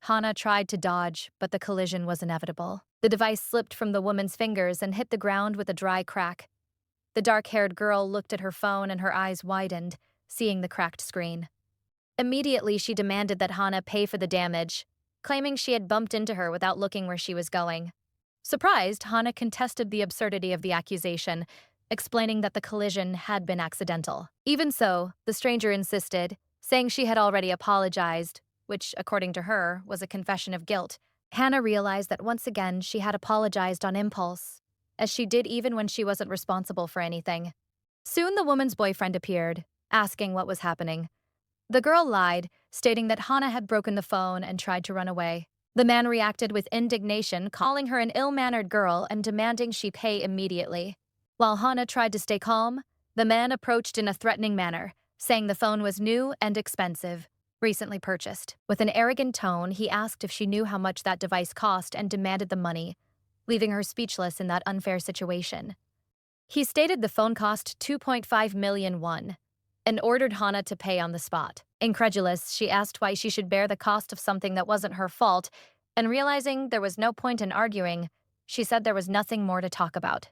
Hana tried to dodge, but the collision was inevitable. The device slipped from the woman's fingers and hit the ground with a dry crack. The dark-haired girl looked at her phone and her eyes widened, seeing the cracked screen. Immediately, she demanded that Hana pay for the damage, claiming she had bumped into her without looking where she was going. Surprised, Hana contested the absurdity of the accusation, explaining that the collision had been accidental. Even so, the stranger insisted, saying she had already apologized, which, according to her, was a confession of guilt. Hana realized that once again she had apologized on impulse, as she did even when she wasn't responsible for anything. Soon the woman's boyfriend appeared, asking what was happening. The girl lied, stating that Hana had broken the phone and tried to run away. The man reacted with indignation, calling her an ill-mannered girl and demanding she pay immediately. While Hana tried to stay calm, the man approached in a threatening manner, saying the phone was new and expensive, recently purchased. With an arrogant tone, he asked if she knew how much that device cost and demanded the money, leaving her speechless in that unfair situation. He stated the phone cost 2.5 million won, and ordered Hana to pay on the spot. Incredulous, she asked why she should bear the cost of something that wasn't her fault, and realizing there was no point in arguing, she said there was nothing more to talk about,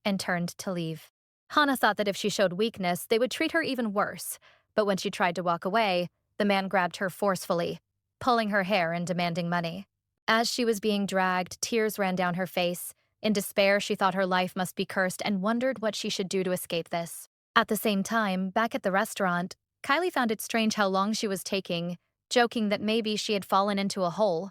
and turned to leave. Hana thought that if she showed weakness, they would treat her even worse, but when she tried to walk away, the man grabbed her forcefully, pulling her hair and demanding money. As she was being dragged, tears ran down her face. In despair, she thought her life must be cursed and wondered what she should do to escape this. At the same time, back at the restaurant, Kylie found it strange how long she was taking, joking that maybe she had fallen into a hole.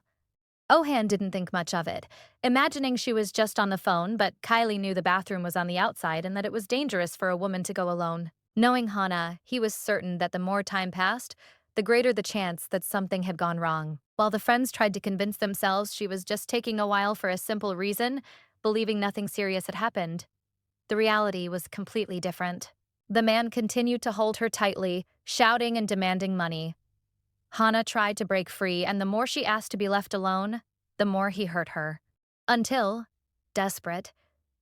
Ohan didn't think much of it, imagining she was just on the phone, but Kylie knew the bathroom was on the outside and that it was dangerous for a woman to go alone. Knowing Hana, he was certain that the more time passed, the greater the chance that something had gone wrong. While the friends tried to convince themselves she was just taking a while for a simple reason, believing nothing serious had happened, the reality was completely different. The man continued to hold her tightly, shouting and demanding money. Hana tried to break free, and the more she asked to be left alone, the more he hurt her. Until, desperate,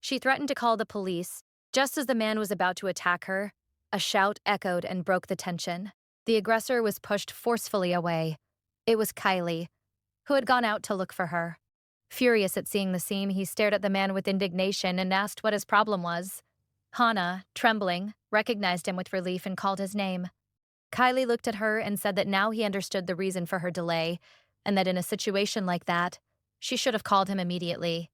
she threatened to call the police. Just as the man was about to attack her, a shout echoed and broke the tension. The aggressor was pushed forcefully away. It was Kylie, who had gone out to look for her. Furious at seeing the scene, he stared at the man with indignation and asked what his problem was. Hana, trembling, recognized him with relief and called his name. Kylie looked at her and said that now he understood the reason for her delay, and that in a situation like that, she should have called him immediately.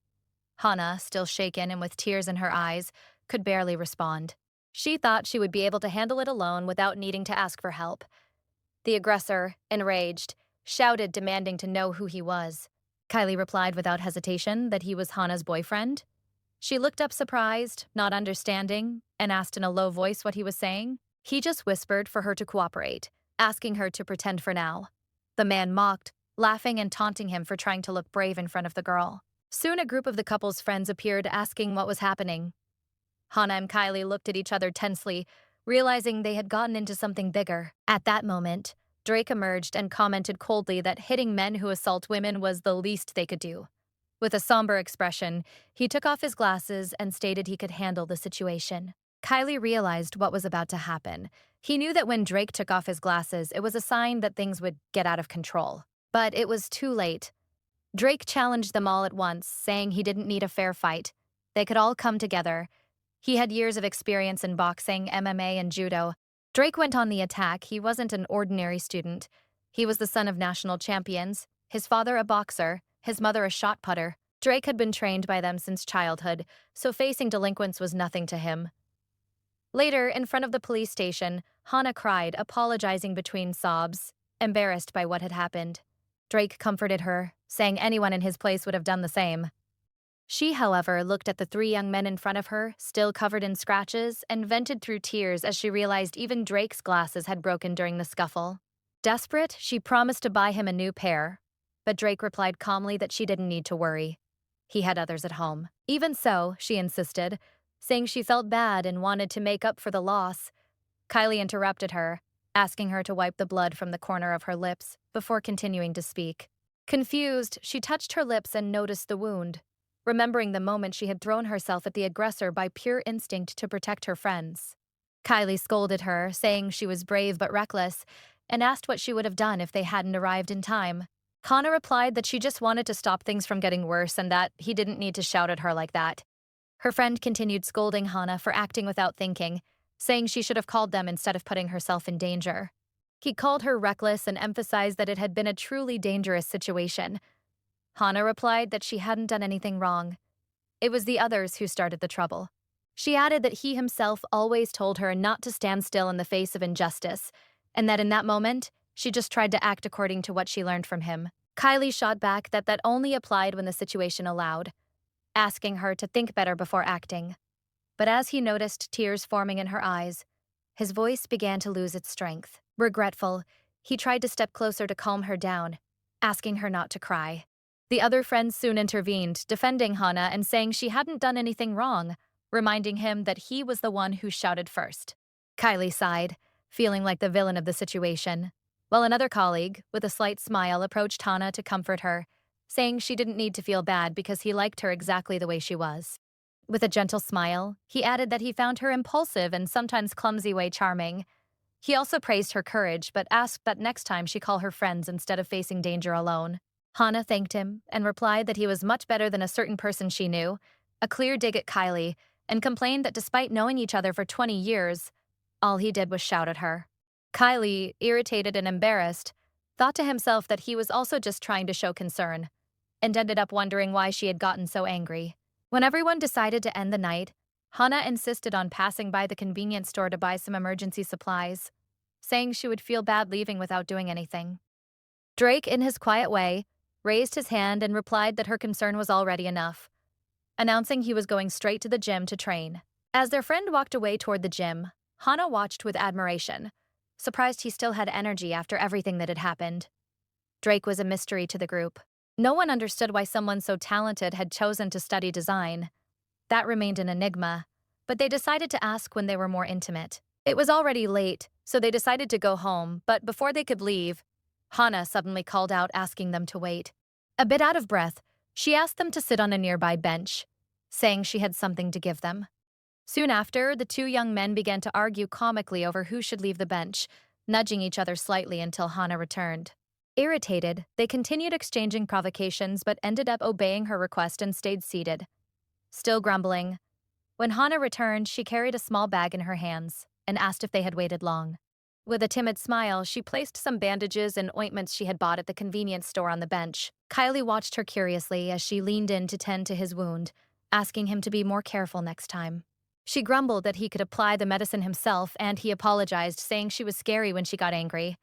Hana, still shaken and with tears in her eyes, could barely respond. She thought she would be able to handle it alone without needing to ask for help. The aggressor, enraged, shouted, demanding to know who he was. Kylie replied without hesitation that he was Hana's boyfriend. She looked up surprised, not understanding, and asked in a low voice what he was saying. He just whispered for her to cooperate, asking her to pretend for now. The man mocked, laughing and taunting him for trying to look brave in front of the girl. Soon a group of the couple's friends appeared, asking what was happening. Hana and Kylie looked at each other tensely, realizing they had gotten into something bigger. At that moment, Drake emerged and commented coldly that hitting men who assault women was the least they could do. With a somber expression, he took off his glasses and stated he could handle the situation. Kylie realized what was about to happen. He knew that when Drake took off his glasses, it was a sign that things would get out of control. But it was too late. Drake challenged them all at once, saying he didn't need a fair fight. They could all come together. He had years of experience in boxing, MMA, and judo. Drake went on the attack. He wasn't an ordinary student. He was the son of national champions, his father a boxer, his mother a shot putter. Drake had been trained by them since childhood, so facing delinquents was nothing to him. Later, in front of the police station, Hana cried, apologizing between sobs, embarrassed by what had happened. Drake comforted her, saying anyone in his place would have done the same. She, however, looked at the three young men in front of her, still covered in scratches, and vented through tears as she realized even Drake's glasses had broken during the scuffle. Desperate, she promised to buy him a new pair, but Drake replied calmly that she didn't need to worry. He had others at home. Even so, she insisted, saying she felt bad and wanted to make up for the loss. Kylie interrupted her, asking her to wipe the blood from the corner of her lips before continuing to speak. Confused, she touched her lips and noticed the wound, remembering the moment she had thrown herself at the aggressor by pure instinct to protect her friends. Kylie scolded her, saying she was brave but reckless, and asked what she would have done if they hadn't arrived in time. Hana replied that she just wanted to stop things from getting worse and that he didn't need to shout at her like that. Her friend continued scolding Hana for acting without thinking, saying she should have called them instead of putting herself in danger. He called her reckless and emphasized that it had been a truly dangerous situation. Hana replied that she hadn't done anything wrong. It was the others who started the trouble. She added that he himself always told her not to stand still in the face of injustice, and that in that moment, she just tried to act according to what she learned from him. Kylie shot back that that only applied when the situation allowed, asking her to think better before acting. But as he noticed tears forming in her eyes, his voice began to lose its strength. Regretful, he tried to step closer to calm her down, asking her not to cry. The other friends soon intervened, defending Hana and saying she hadn't done anything wrong, reminding him that he was the one who shouted first. Kylie sighed, feeling like the villain of the situation, while another colleague, with a slight smile, approached Hana to comfort her, saying she didn't need to feel bad because he liked her exactly the way she was. With a gentle smile, he added that he found her impulsive and sometimes clumsy way charming. He also praised her courage, but asked that next time she call her friends instead of facing danger alone. Hana thanked him and replied that he was much better than a certain person she knew, a clear dig at Kylie, and complained that despite knowing each other for 20 years, all he did was shout at her. Kylie, irritated and embarrassed, thought to himself that he was also just trying to show concern, and ended up wondering why she had gotten so angry. When everyone decided to end the night, Hana insisted on passing by the convenience store to buy some emergency supplies, saying she would feel bad leaving without doing anything. Drake, in his quiet way, raised his hand and replied that her concern was already enough, announcing he was going straight to the gym to train. As their friend walked away toward the gym, Hana watched with admiration, surprised he still had energy after everything that had happened. Drake was a mystery to the group. No one understood why someone so talented had chosen to study design. That remained an enigma, but they decided to ask when they were more intimate. It was already late, so they decided to go home, but before they could leave, Hana suddenly called out, asking them to wait. A bit out of breath, she asked them to sit on a nearby bench, saying she had something to give them. Soon after, the two young men began to argue comically over who should leave the bench, nudging each other slightly until Hana returned. Irritated, they continued exchanging provocations but ended up obeying her request and stayed seated. Still grumbling, when Hana returned, she carried a small bag in her hands and asked if they had waited long. With a timid smile, she placed some bandages and ointments she had bought at the convenience store on the bench. Kylie watched her curiously as she leaned in to tend to his wound, asking him to be more careful next time. She grumbled that he could apply the medicine himself, and he apologized, saying she was scary when she got angry.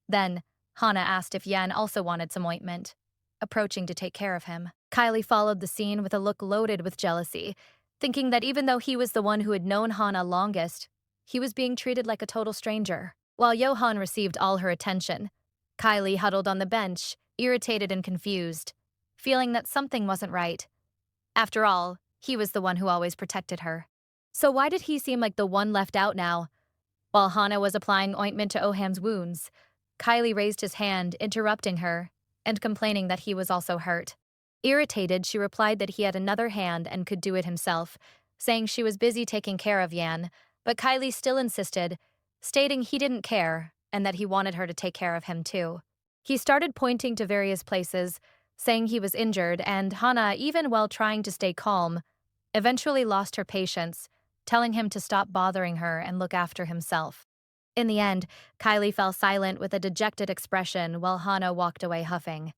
Then, Hana asked if Yan also wanted some ointment, approaching to take care of him. Kylie followed the scene with a look loaded with jealousy, thinking that even though he was the one who had known Hana longest, he was being treated like a total stranger. While Johan received all her attention, Kylie huddled on the bench, irritated and confused, feeling that something wasn't right. After all, he was the one who always protected her. So why did he seem like the one left out now? While Hana was applying ointment to Oham's wounds, Kylie raised his hand, interrupting her, and complaining that he was also hurt. Irritated, she replied that he had another hand and could do it himself, saying she was busy taking care of Yan, but Kylie still insisted, stating he didn't care and that he wanted her to take care of him too. He started pointing to various places, saying he was injured, and Hana, even while trying to stay calm, eventually lost her patience, telling him to stop bothering her and look after himself. In the end, Kylie fell silent with a dejected expression while Hana walked away huffing.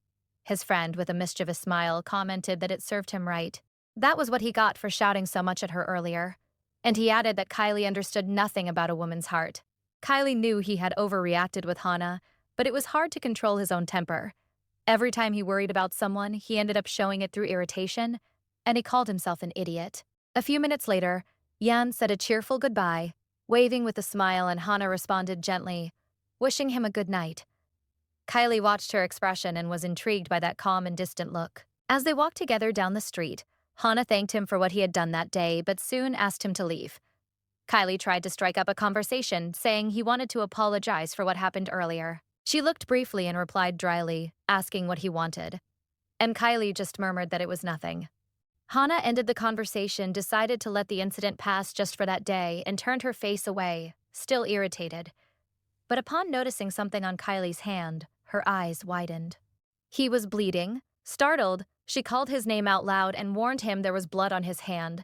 His friend, with a mischievous smile, commented that it served him right. That was what he got for shouting so much at her earlier. And he added that Kylie understood nothing about a woman's heart. Kylie knew he had overreacted with Hana, but it was hard to control his own temper. Every time he worried about someone, he ended up showing it through irritation, and he called himself an idiot. A few minutes later, Yan said a cheerful goodbye, waving with a smile, and Hana responded gently, wishing him a good night. Kylie watched her expression and was intrigued by that calm and distant look. As they walked together down the street, Hana thanked him for what he had done that day, but soon asked him to leave. Kylie tried to strike up a conversation, saying he wanted to apologize for what happened earlier. She looked briefly and replied dryly, asking what he wanted. And Kylie just murmured that it was nothing. Hana ended the conversation, decided to let the incident pass just for that day, and turned her face away, still irritated. But upon noticing something on Kylie's hand, her eyes widened. He was bleeding. Startled, she called his name out loud and warned him there was blood on his hand.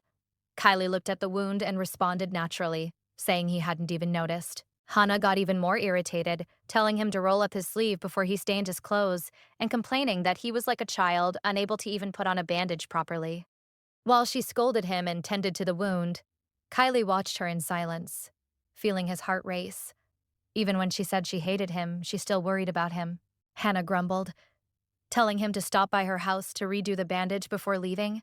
Kylie looked at the wound and responded naturally, saying he hadn't even noticed. Hana got even more irritated, telling him to roll up his sleeve before he stained his clothes, and complaining that he was like a child, unable to even put on a bandage properly. While she scolded him and tended to the wound, Kylie watched her in silence, feeling his heart race. Even when she said she hated him, she still worried about him. Hana grumbled, telling him to stop by her house to redo the bandage before leaving.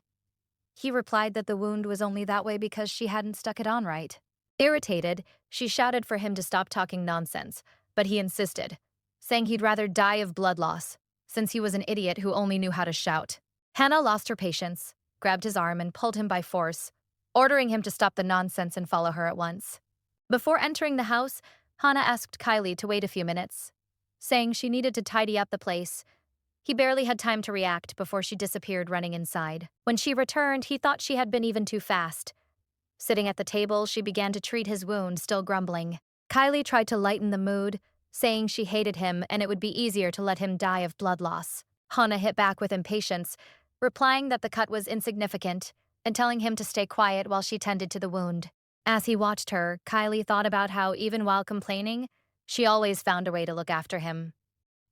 He replied that the wound was only that way because she hadn't stuck it on right. Irritated, she shouted for him to stop talking nonsense, but he insisted, saying he'd rather die of blood loss, since he was an idiot who only knew how to shout. Hana lost her patience, grabbed his arm and pulled him by force, ordering him to stop the nonsense and follow her at once. Before entering the house, Hana asked Kylie to wait a few minutes, saying she needed to tidy up the place. He barely had time to react before she disappeared running inside. When she returned, he thought she had been even too fast. Sitting at the table, she began to treat his wound, still grumbling. Kylie tried to lighten the mood, saying she hated him and it would be easier to let him die of blood loss. Hana hit back with impatience, replying that the cut was insignificant and telling him to stay quiet while she tended to the wound. As he watched her, Kylie thought about how, even while complaining, she always found a way to look after him.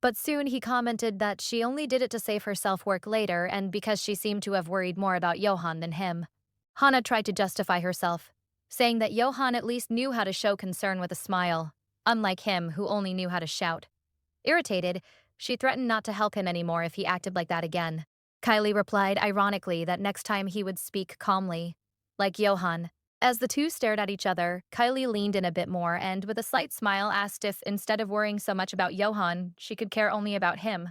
But soon he commented that she only did it to save herself work later and because she seemed to have worried more about Johan than him. Hana tried to justify herself, saying that Johan at least knew how to show concern with a smile, unlike him who only knew how to shout. Irritated, she threatened not to help him anymore if he acted like that again. Kylie replied ironically that next time he would speak calmly, like Johan. As the two stared at each other, Kylie leaned in a bit more and, with a slight smile, asked if, instead of worrying so much about Johan, she could care only about him.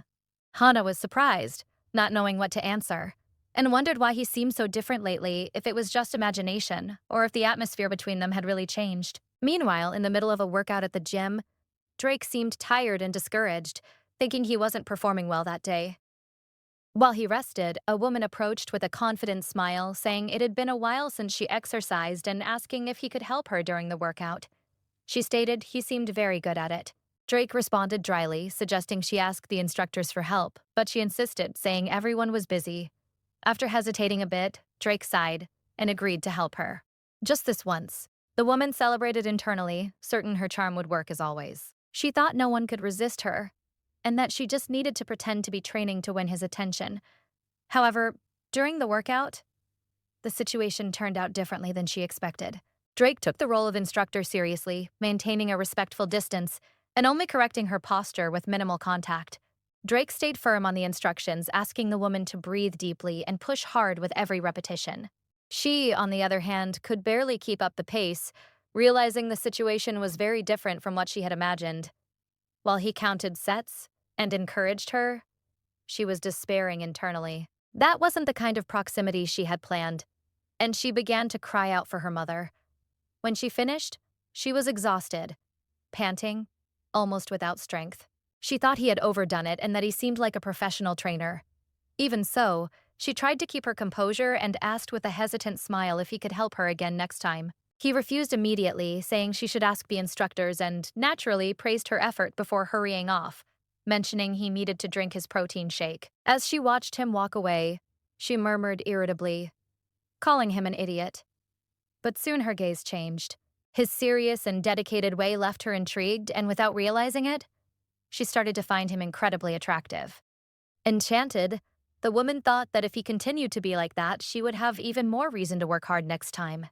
Hana was surprised, not knowing what to answer, and wondered why he seemed so different lately, if it was just imagination, or if the atmosphere between them had really changed. Meanwhile, in the middle of a workout at the gym, Drake seemed tired and discouraged, thinking he wasn't performing well that day. While he rested, a woman approached with a confident smile, saying it had been a while since she exercised and asking if he could help her during the workout. She stated he seemed very good at it. Drake responded dryly, suggesting she ask the instructors for help, but she insisted, saying everyone was busy. After hesitating a bit, Drake sighed and agreed to help her. Just this once, the woman celebrated internally, certain her charm would work as always. She thought no one could resist her, and that she just needed to pretend to be training to win his attention. However, during the workout, the situation turned out differently than she expected. Drake took the role of instructor seriously, maintaining a respectful distance and only correcting her posture with minimal contact. Drake stayed firm on the instructions, asking the woman to breathe deeply and push hard with every repetition. She, on the other hand, could barely keep up the pace, realizing the situation was very different from what she had imagined. While he counted sets and encouraged her, she was despairing internally. That wasn't the kind of proximity she had planned, and she began to cry out for her mother. When she finished, she was exhausted, panting, almost without strength. She thought he had overdone it and that he seemed like a professional trainer. Even so, she tried to keep her composure and asked with a hesitant smile if he could help her again next time. He refused immediately, saying she should ask the instructors and, naturally, praised her effort before hurrying off, mentioning he needed to drink his protein shake. As she watched him walk away, she murmured irritably, calling him an idiot. But soon her gaze changed. His serious and dedicated way left her intrigued, and without realizing it, she started to find him incredibly attractive. Enchanted, the woman thought that if he continued to be like that, she would have even more reason to work hard next time.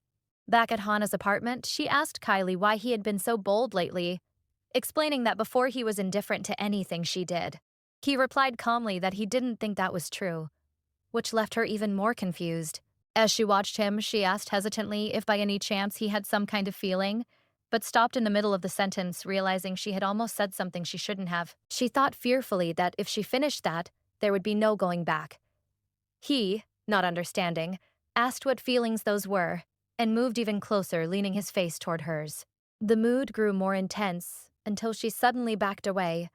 Back at Hana's apartment, she asked Kylie why he had been so bold lately, explaining that before he was indifferent to anything she did. He replied calmly that he didn't think that was true, which left her even more confused. As she watched him, she asked hesitantly if by any chance he had some kind of feeling, but stopped in the middle of the sentence, realizing she had almost said something she shouldn't have. She thought fearfully that if she finished that, there would be no going back. He, not understanding, asked what feelings those were, and moved even closer, leaning his face toward hers. The mood grew more intense until she suddenly backed away,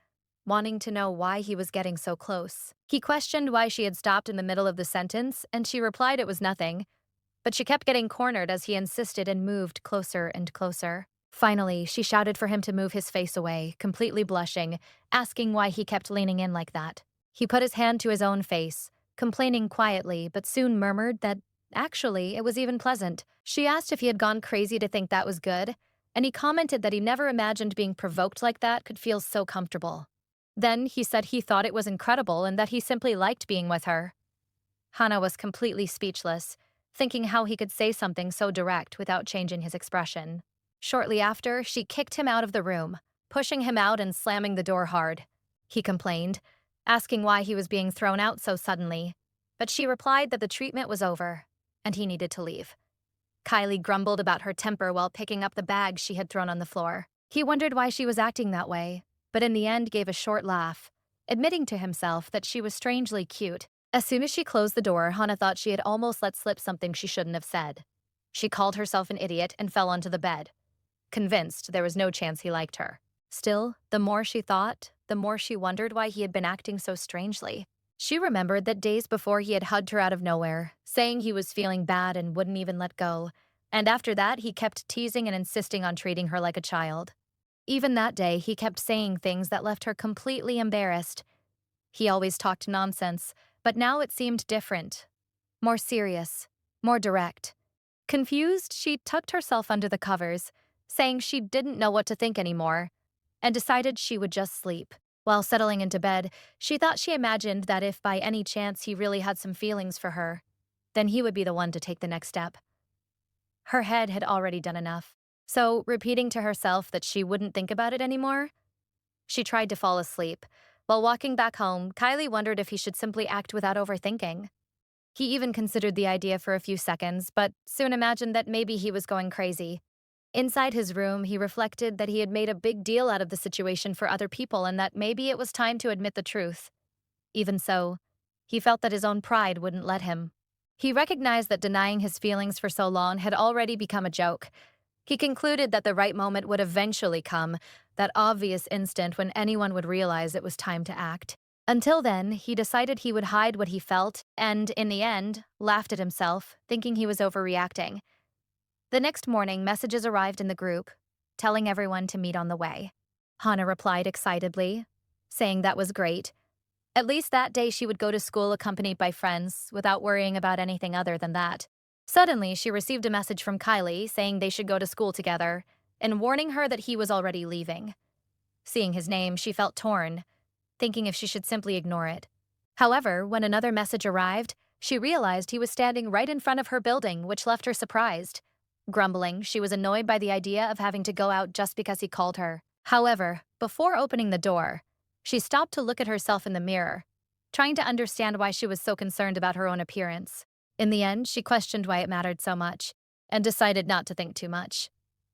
wanting to know why he was getting so close. He questioned why she had stopped in the middle of the sentence, and she replied it was nothing, but she kept getting cornered as he insisted and moved closer and closer. Finally, she shouted for him to move his face away, completely blushing, asking why he kept leaning in like that. He put his hand to his own face, complaining quietly, but soon murmured that, actually, it was even pleasant. She asked if he had gone crazy to think that was good, and he commented that he never imagined being provoked like that could feel so comfortable. Then he said he thought it was incredible and that he simply liked being with her. Hana was completely speechless, thinking how he could say something so direct without changing his expression. Shortly after, she kicked him out of the room, pushing him out and slamming the door hard. He complained, asking why he was being thrown out so suddenly, but she replied that the treatment was over, and he needed to leave. Kylie grumbled about her temper while picking up the bag she had thrown on the floor. He wondered why she was acting that way, but in the end gave a short laugh, admitting to himself that she was strangely cute. As soon as she closed the door, Hana thought she had almost let slip something she shouldn't have said. She called herself an idiot and fell onto the bed, convinced there was no chance he liked her. Still, the more she thought, the more she wondered why he had been acting so strangely. She remembered that days before he had hugged her out of nowhere, saying he was feeling bad and wouldn't even let go, and after that he kept teasing and insisting on treating her like a child. Even that day, he kept saying things that left her completely embarrassed. He always talked nonsense, but now it seemed different, more serious, more direct. Confused, she tucked herself under the covers, saying she didn't know what to think anymore, and decided she would just sleep. While settling into bed, she thought she imagined that if by any chance he really had some feelings for her, then he would be the one to take the next step. Her head had already done enough, so repeating to herself that she wouldn't think about it anymore, she tried to fall asleep. While walking back home, Kylie wondered if he should simply act without overthinking. He even considered the idea for a few seconds, but soon imagined that maybe he was going crazy. Inside his room, he reflected that he had made a big deal out of the situation for other people and that maybe it was time to admit the truth. Even so, he felt that his own pride wouldn't let him. He recognized that denying his feelings for so long had already become a joke. He concluded that the right moment would eventually come, that obvious instant when anyone would realize it was time to act. Until then, he decided he would hide what he felt and, in the end, laughed at himself, thinking he was overreacting. The next morning, messages arrived in the group, telling everyone to meet on the way. Hana replied excitedly, saying that was great. At least that day she would go to school accompanied by friends, without worrying about anything other than that. Suddenly, she received a message from Kylie saying they should go to school together, and warning her that he was already leaving. Seeing his name, she felt torn, thinking if she should simply ignore it. However, when another message arrived, she realized he was standing right in front of her building, which left her surprised. Grumbling, she was annoyed by the idea of having to go out just because he called her. However, before opening the door, she stopped to look at herself in the mirror, trying to understand why she was so concerned about her own appearance. In the end, she questioned why it mattered so much, and decided not to think too much.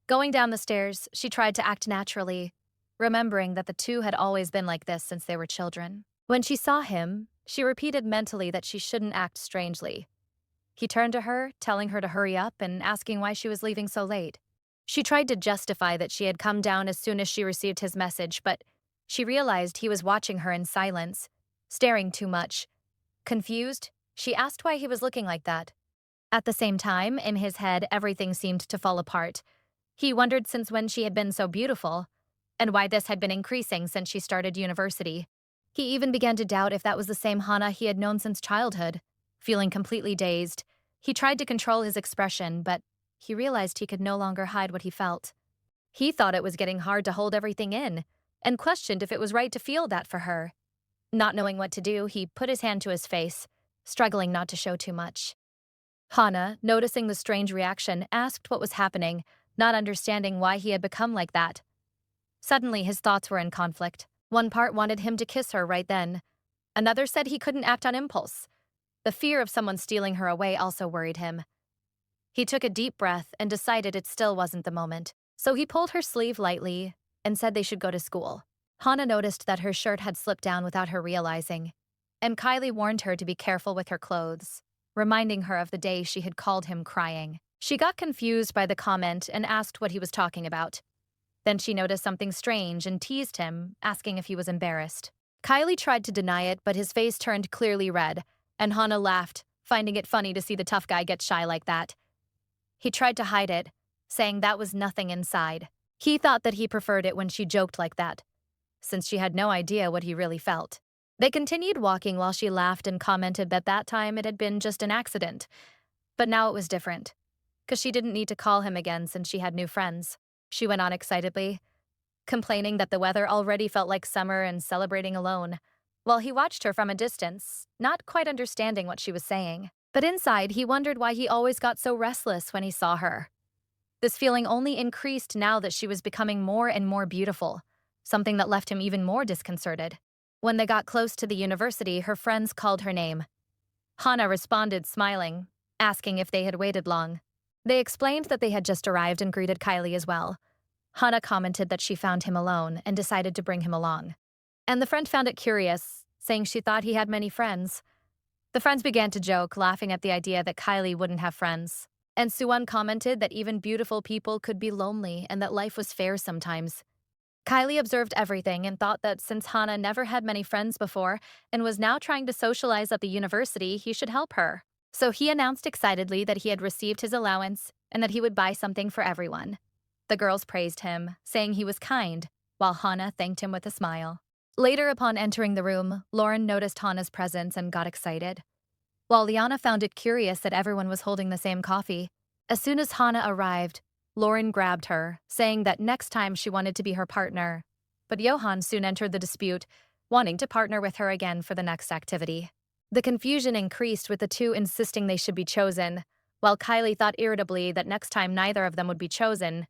Going down the stairs, she tried to act naturally, remembering that the two had always been like this since they were children. When she saw him, she repeated mentally that she shouldn't act strangely. He turned to her, telling her to hurry up and asking why she was leaving so late. She tried to justify that she had come down as soon as she received his message, but she realized he was watching her in silence, staring too much. Confused, she asked why he was looking like that. At the same time, in his head, everything seemed to fall apart. He wondered since when she had been so beautiful, and why this had been increasing since she started university. He even began to doubt if that was the same Hana he had known since childhood. Feeling completely dazed, he tried to control his expression, but he realized he could no longer hide what he felt. He thought it was getting hard to hold everything in, and questioned if it was right to feel that for her. Not knowing what to do, he put his hand to his face, struggling not to show too much. Hana, noticing the strange reaction, asked what was happening, not understanding why he had become like that. Suddenly, his thoughts were in conflict. One part wanted him to kiss her right then. Another said he couldn't act on impulse. The fear of someone stealing her away also worried him. He took a deep breath and decided it still wasn't the moment. So he pulled her sleeve lightly and said they should go to school. Hana noticed that her shirt had slipped down without her realizing, and Kylie warned her to be careful with her clothes. reminding her of the day she had called him crying. She got confused by the comment and asked what he was talking about. Then she noticed something strange and teased him, asking if he was embarrassed. Kylie tried to deny it, but his face turned clearly red, and Hana laughed, finding it funny to see the tough guy get shy like that. He tried to hide it, saying that was nothing inside. He thought that he preferred it when she joked like that, since she had no idea what he really felt. They continued walking while she laughed and commented that time it had been just an accident. But now it was different, because she didn't need to call him again since she had new friends. She went on excitedly, complaining that the weather already felt like summer and celebrating alone, while he watched her from a distance, not quite understanding what she was saying. But inside, he wondered why he always got so restless when he saw her. This feeling only increased now that she was becoming more and more beautiful, something that left him even more disconcerted. When they got close to the university, her friends called her name. Hana responded, smiling, asking if they had waited long. They explained that they had just arrived and greeted Kylie as well. Hana commented that she found him alone and decided to bring him along. And the friend found it curious, saying she thought he had many friends. The friends began to joke, laughing at the idea that Kylie wouldn't have friends. And Suwon commented that even beautiful people could be lonely and that life was fair sometimes. Kylie observed everything and thought that since Hana never had many friends before and was now trying to socialize at the university, he should help her. So he announced excitedly that he had received his allowance and that he would buy something for everyone. The girls praised him, saying he was kind, while Hana thanked him with a smile. Later, upon entering the room, Lauren noticed Hana's presence and got excited, while Liana found it curious that everyone was holding the same coffee. As soon as Hana arrived, Lauren grabbed her, saying that next time she wanted to be her partner. But Johan soon entered the dispute, wanting to partner with her again for the next activity. The confusion increased with the two insisting they should be chosen, while Kylie thought irritably that next time neither of them would be chosen,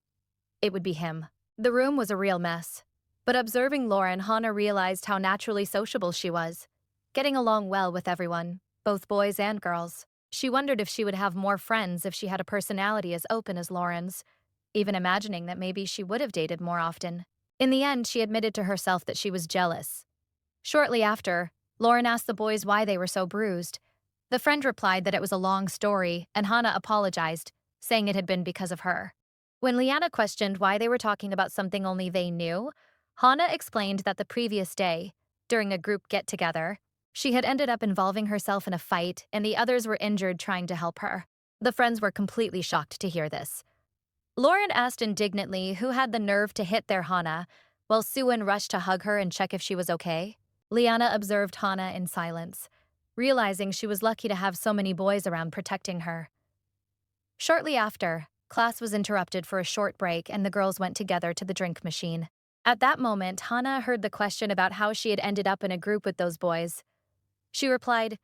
it would be him. The room was a real mess. But observing Lauren, Hana realized how naturally sociable she was, getting along well with everyone, both boys and girls. She wondered if she would have more friends if she had a personality as open as Lauren's, even imagining that maybe she would have dated more often. In the end, she admitted to herself that she was jealous. Shortly after, Lauren asked the boys why they were so bruised. The friend replied that it was a long story, and Hana apologized, saying it had been because of her. When Liana questioned why they were talking about something only they knew, Hana explained that the previous day, during a group get-together, she had ended up involving herself in a fight and the others were injured trying to help her. The friends were completely shocked to hear this. Lauren asked indignantly who had the nerve to hit their Hana, while Suwon rushed to hug her and check if she was okay. Liana observed Hana in silence, realizing she was lucky to have so many boys around protecting her. Shortly after, class was interrupted for a short break and the girls went together to the drink machine. At that moment, Hana heard the question about how she had ended up in a group with those boys. She replied,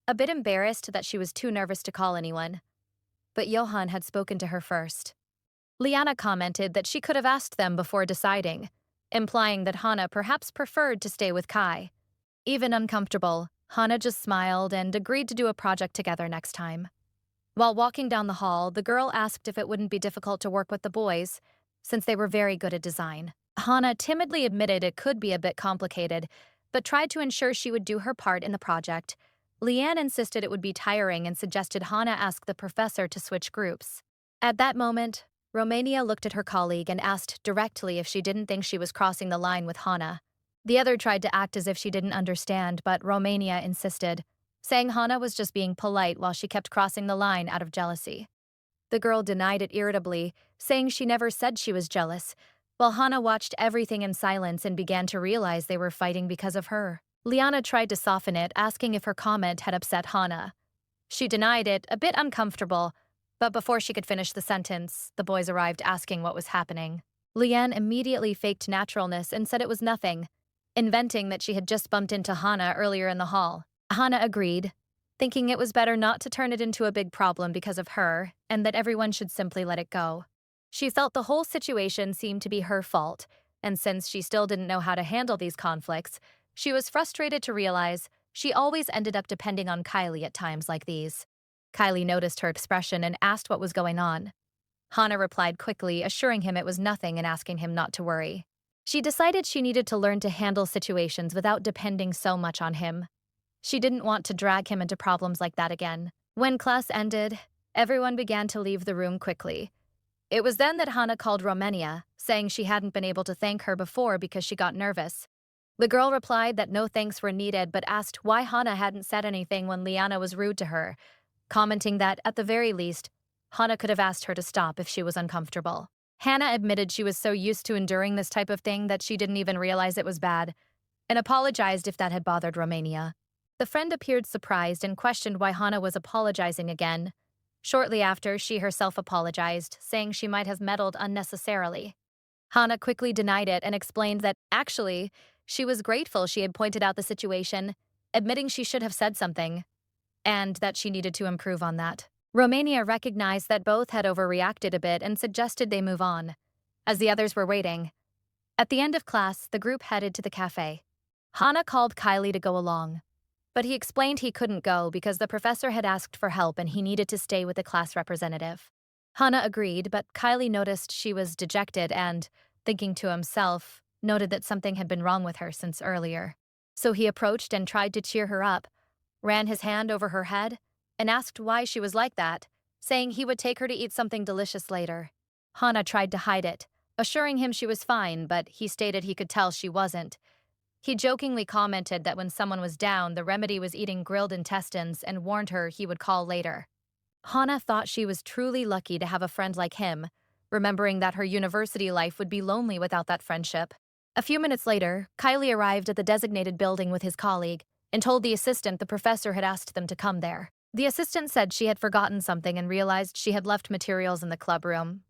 a bit embarrassed that she was too nervous to call anyone. But Johan had spoken to her first. Liana commented that she could have asked them before deciding, implying that Hana perhaps preferred to stay with Kai. Even uncomfortable, Hana just smiled and agreed to do a project together next time. While walking down the hall, the girl asked if it wouldn't be difficult to work with the boys, since they were very good at design. Hana timidly admitted it could be a bit complicated, but tried to ensure she would do her part in the project. Leanne insisted it would be tiring and suggested Hana ask the professor to switch groups. At that moment, Romania looked at her colleague and asked directly if she didn't think she was crossing the line with Hana. The other tried to act as if she didn't understand, but Romania insisted, saying Hana was just being polite while she kept crossing the line out of jealousy. The girl denied it irritably, saying she never said she was jealous, while Hana watched everything in silence and began to realize they were fighting because of her. Liana tried to soften it, asking if her comment had upset Hana. She denied it, a bit uncomfortable, but before she could finish the sentence, the boys arrived asking what was happening. Liane immediately faked naturalness and said it was nothing, inventing that she had just bumped into Hana earlier in the hall. Hana agreed, thinking it was better not to turn it into a big problem because of her, and that everyone should simply let it go. She felt the whole situation seemed to be her fault, and since she still didn't know how to handle these conflicts, she was frustrated to realize she always ended up depending on Kylie at times like these. Kylie noticed her expression and asked what was going on. Hana replied quickly, assuring him it was nothing and asking him not to worry. She decided she needed to learn to handle situations without depending so much on him. She didn't want to drag him into problems like that again. When class ended, everyone began to leave the room quickly. It was then that Hana called Romania, saying she hadn't been able to thank her before because she got nervous. The girl replied that no thanks were needed but asked why Hana hadn't said anything when Liana was rude to her, commenting that, at the very least, Hana could have asked her to stop if she was uncomfortable. Hannah admitted she was so used to enduring this type of thing that she didn't even realize it was bad, and apologized if that had bothered Romania. The friend appeared surprised and questioned why Hana was apologizing again. Shortly after, she herself apologized, saying she might have meddled unnecessarily. Hana quickly denied it and explained that, actually, she was grateful she had pointed out the situation, admitting she should have said something, and that she needed to improve on that. Romania recognized that both had overreacted a bit and suggested they move on. As the others were waiting, at the end of class, the group headed to the cafe. Hana called Kylie to go along, but he explained he couldn't go because the professor had asked for help and he needed to stay with the class representative. Hana agreed, but Kylie noticed she was dejected and, thinking to himself, noted that something had been wrong with her since earlier. So he approached and tried to cheer her up, ran his hand over her head, and asked why she was like that, saying he would take her to eat something delicious later. Hana tried to hide it, assuring him she was fine, but he stated he could tell she wasn't. He jokingly commented that when someone was down, the remedy was eating grilled intestines and warned her he would call later. Hana thought she was truly lucky to have a friend like him, remembering that her university life would be lonely without that friendship. A few minutes later, Kylie arrived at the designated building with his colleague and told the assistant the professor had asked them to come there. The assistant said she had forgotten something and realized she had left materials in the club room.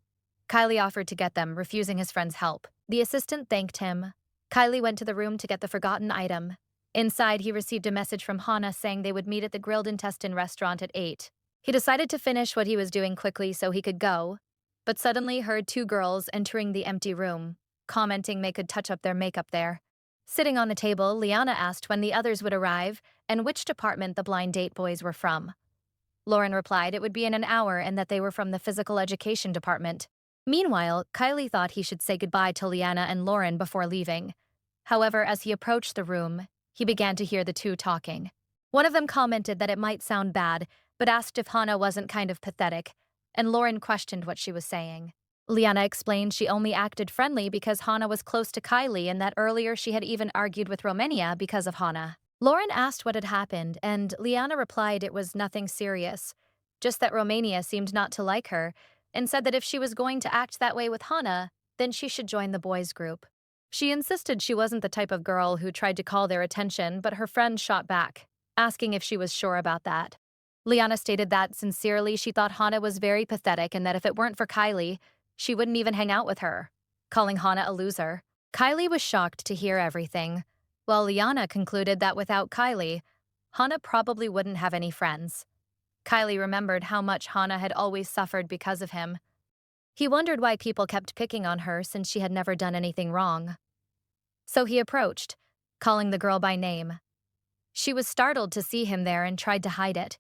Kylie offered to get them, refusing his friend's help. The assistant thanked him. Kylie went to the room to get the forgotten item. Inside, he received a message from Hana saying they would meet at the Grilled Intestine restaurant at 8. He decided to finish what he was doing quickly so he could go, but suddenly heard two girls entering the empty room, commenting they could touch up their makeup there. Sitting on the table, Liana asked when the others would arrive and which department the blind date boys were from. Lauren replied it would be in an hour and that they were from the physical education department. Meanwhile, Kylie thought he should say goodbye to Liana and Lauren before leaving. However, as he approached the room, he began to hear the two talking. One of them commented that it might sound bad, but asked if Hana wasn't kind of pathetic, and Lauren questioned what she was saying. Liana explained she only acted friendly because Hana was close to Kylie and that earlier she had even argued with Romania because of Hana. Lauren asked what had happened, and Liana replied it was nothing serious, just that Romania seemed not to like her, and said that if she was going to act that way with Hana, then she should join the boys' group. She insisted she wasn't the type of girl who tried to call their attention, but her friend shot back, asking if she was sure about that. Liana stated that, sincerely, she thought Hana was very pathetic and that if it weren't for Kylie, she wouldn't even hang out with her, calling Hana a loser. Kylie was shocked to hear everything, while Liana concluded that without Kylie, Hana probably wouldn't have any friends. Kylie remembered how much Hana had always suffered because of him. He wondered why people kept picking on her since she had never done anything wrong. So he approached, calling the girl by name. She was startled to see him there and tried to hide it,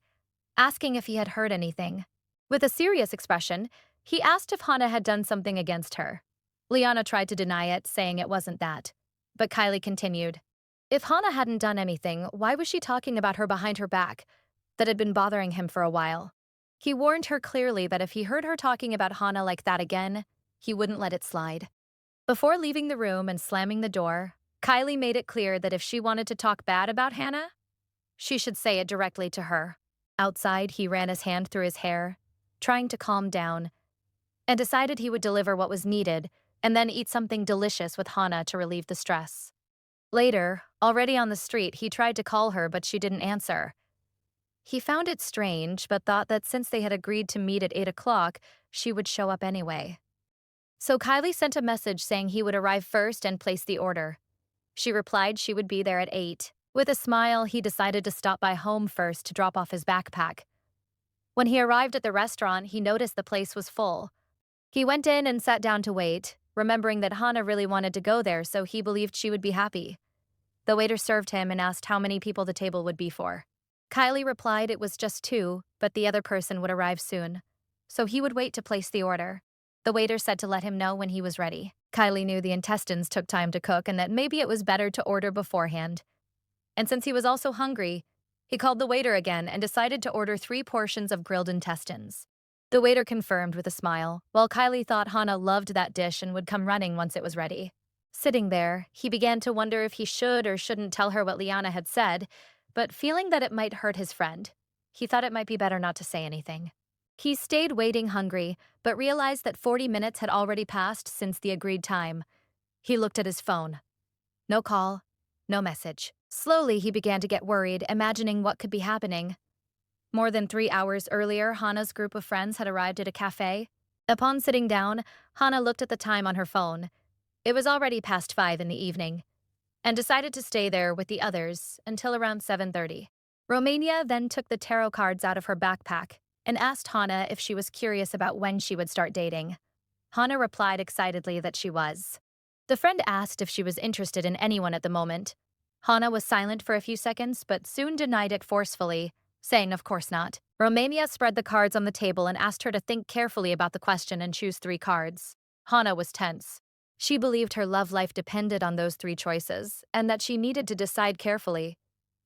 asking if he had heard anything. With a serious expression, he asked if Hana had done something against her. Liana tried to deny it, saying it wasn't that. But Kylie continued. If Hana hadn't done anything, why was she talking about her behind her back? That had been bothering him for a while. He warned her clearly that if he heard her talking about Hana like that again, he wouldn't let it slide. Before leaving the room and slamming the door, Kylie made it clear that if she wanted to talk bad about Hana, she should say it directly to her. Outside, he ran his hand through his hair, trying to calm down, and decided he would deliver what was needed and then eat something delicious with Hana to relieve the stress. Later, already on the street, he tried to call her, but she didn't answer. He found it strange, but thought that since they had agreed to meet at 8 o'clock, she would show up anyway. So Kylie sent a message saying he would arrive first and place the order. She replied she would be there at 8. With a smile, he decided to stop by home first to drop off his backpack. When he arrived at the restaurant, he noticed the place was full. He went in and sat down to wait, remembering that Hana really wanted to go there, so he believed she would be happy. The waiter served him and asked how many people the table would be for. Kylie replied it was just 2, but the other person would arrive soon, so he would wait to place the order. The waiter said to let him know when he was ready. Kylie knew the intestines took time to cook and that maybe it was better to order beforehand. And since he was also hungry, He called the waiter again and decided to order 3 portions of grilled intestines. The waiter confirmed with a smile, while Kylie thought Hana loved that dish and would come running once it was ready. Sitting there, he began to wonder if he should or shouldn't tell her what Liana had said, but feeling that it might hurt his friend, he thought it might be better not to say anything. He stayed waiting hungry, but realized that 40 minutes had already passed since the agreed time. He looked at his phone. No call, no message. Slowly, he began to get worried, imagining what could be happening. More than 3 hours earlier, Hana's group of friends had arrived at a cafe. Upon sitting down, Hana looked at the time on her phone. It was already past 5 in the evening, and decided to stay there with the others until around 7:30. Romania then took the tarot cards out of her backpack and asked Hana if she was curious about when she would start dating. Hana replied excitedly that she was. The friend asked if she was interested in anyone at the moment. Hana was silent for a few seconds, but soon denied it forcefully, saying of course not. Romania spread the cards on the table and asked her to think carefully about the question and choose 3 cards. Hana was tense. She believed her love life depended on those 3 choices, and that she needed to decide carefully.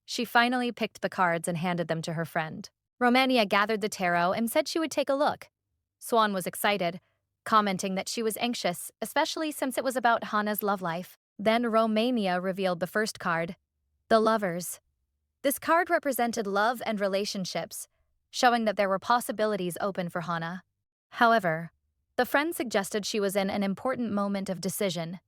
She finally picked the cards and handed them to her friend. Romania gathered the tarot and said she would take a look. Swan was excited, commenting that she was anxious, especially since it was about Hana's love life. Then Romania revealed the first card, the Lovers. This card represented love and relationships, showing that there were possibilities open for Hana. However, the friend suggested she was in an important moment of decision.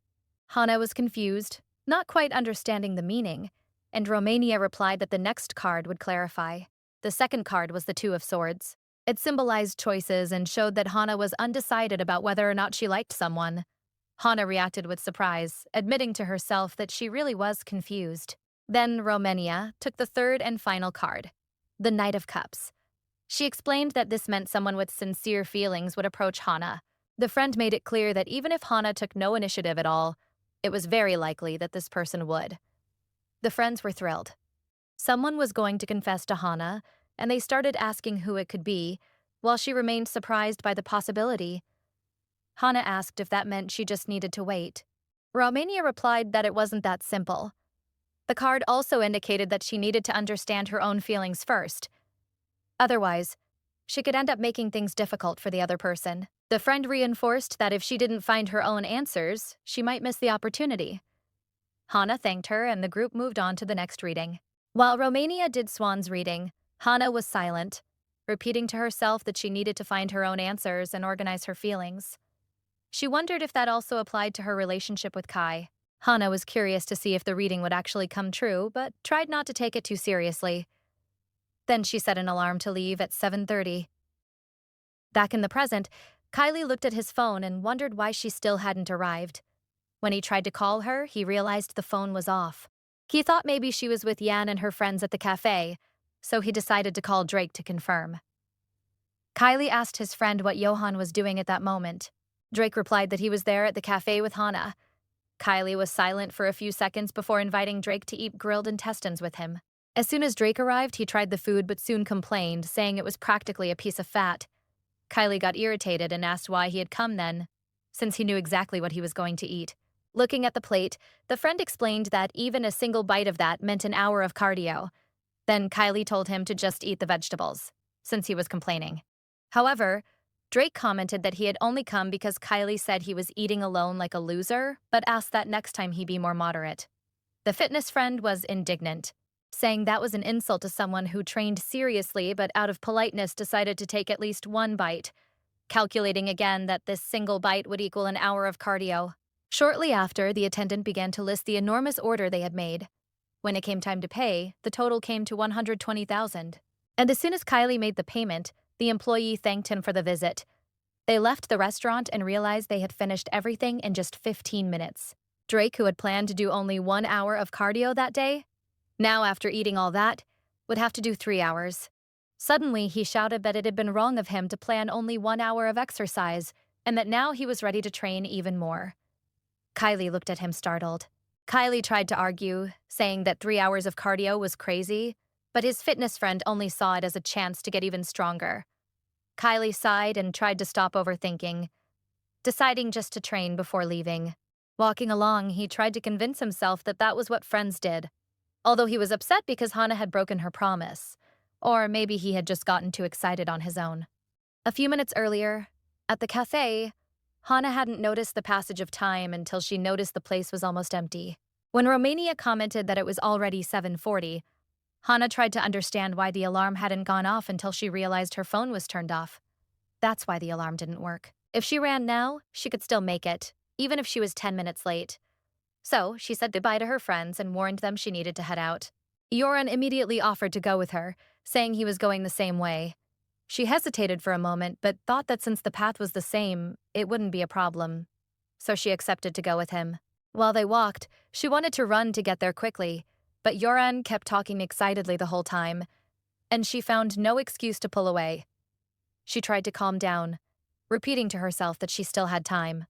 Hana was confused, not quite understanding the meaning, and Romania replied that the next card would clarify. The second card was the Two of Swords. It symbolized choices and showed that Hana was undecided about whether or not she liked someone. Hana reacted with surprise, admitting to herself that she really was confused. Then Romania took the third and final card, the Knight of Cups. She explained that this meant someone with sincere feelings would approach Hana. The friend made it clear that even if Hana took no initiative at all, it was very likely that this person would. The friends were thrilled. Someone was going to confess to Hana, and they started asking who it could be, while she remained surprised by the possibility. Hana asked if that meant she just needed to wait. Romania replied that it wasn't that simple. The card also indicated that she needed to understand her own feelings first. Otherwise, she could end up making things difficult for the other person. The friend reinforced that if she didn't find her own answers, she might miss the opportunity. Hana thanked her, and the group moved on to the next reading. While Romania did Swan's reading, Hana was silent, repeating to herself that she needed to find her own answers and organize her feelings. She wondered if that also applied to her relationship with Kai. Hana was curious to see if the reading would actually come true, but tried not to take it too seriously. Then she set an alarm to leave at 7:30. Back in the present, Kylie looked at his phone and wondered why she still hadn't arrived. When he tried to call her, he realized the phone was off. He thought maybe she was with Yan and her friends at the cafe, so he decided to call Drake to confirm. Kylie asked his friend what Johan was doing at that moment. Drake replied that he was there at the cafe with Hana. Kylie was silent for a few seconds before inviting Drake to eat grilled intestines with him. As soon as Drake arrived, he tried the food but soon complained, saying it was practically a piece of fat. Kylie got irritated and asked why he had come then, since he knew exactly what he was going to eat. Looking at the plate, the friend explained that even a single bite of that meant an hour of cardio. Then Kylie told him to just eat the vegetables, since he was complaining. However, Drake commented that he had only come because Kylie said he was eating alone like a loser, but asked that next time he be more moderate. The fitness friend was indignant, saying that was an insult to someone who trained seriously but out of politeness decided to take at least one bite, calculating again that this single bite would equal an hour of cardio. Shortly after, the attendant began to list the enormous order they had made. When it came time to pay, the total came to $120,000. And as soon as Kylie made the payment, the employee thanked him for the visit. They left the restaurant and realized they had finished everything in just 15 minutes. Drake, who had planned to do only 1 hour of cardio that day, now after eating all that, would have to do 3 hours. Suddenly, he shouted that it had been wrong of him to plan only 1 hour of exercise, and that now he was ready to train even more. Kylie looked at him startled. Kylie tried to argue, saying that 3 hours of cardio was crazy, but his fitness friend only saw it as a chance to get even stronger. Kylie sighed and tried to stop overthinking, deciding just to train before leaving. Walking along, he tried to convince himself that that was what friends did. although he was upset because Hana had broken her promise. Or maybe he had just gotten too excited on his own. A few minutes earlier, at the cafe, Hana hadn't noticed the passage of time until she noticed the place was almost empty. When Romania commented that it was already 7:40, Hana tried to understand why the alarm hadn't gone off until she realized her phone was turned off. That's why the alarm didn't work. If she ran now, she could still make it, even if she was 10 minutes late. So she said goodbye to her friends and warned them she needed to head out. Yoran immediately offered to go with her, saying he was going the same way. She hesitated for a moment, but thought that since the path was the same, it wouldn't be a problem. So she accepted to go with him. While they walked, she wanted to run to get there quickly, but Yoran kept talking excitedly the whole time, and she found no excuse to pull away. She tried to calm down, repeating to herself that she still had time.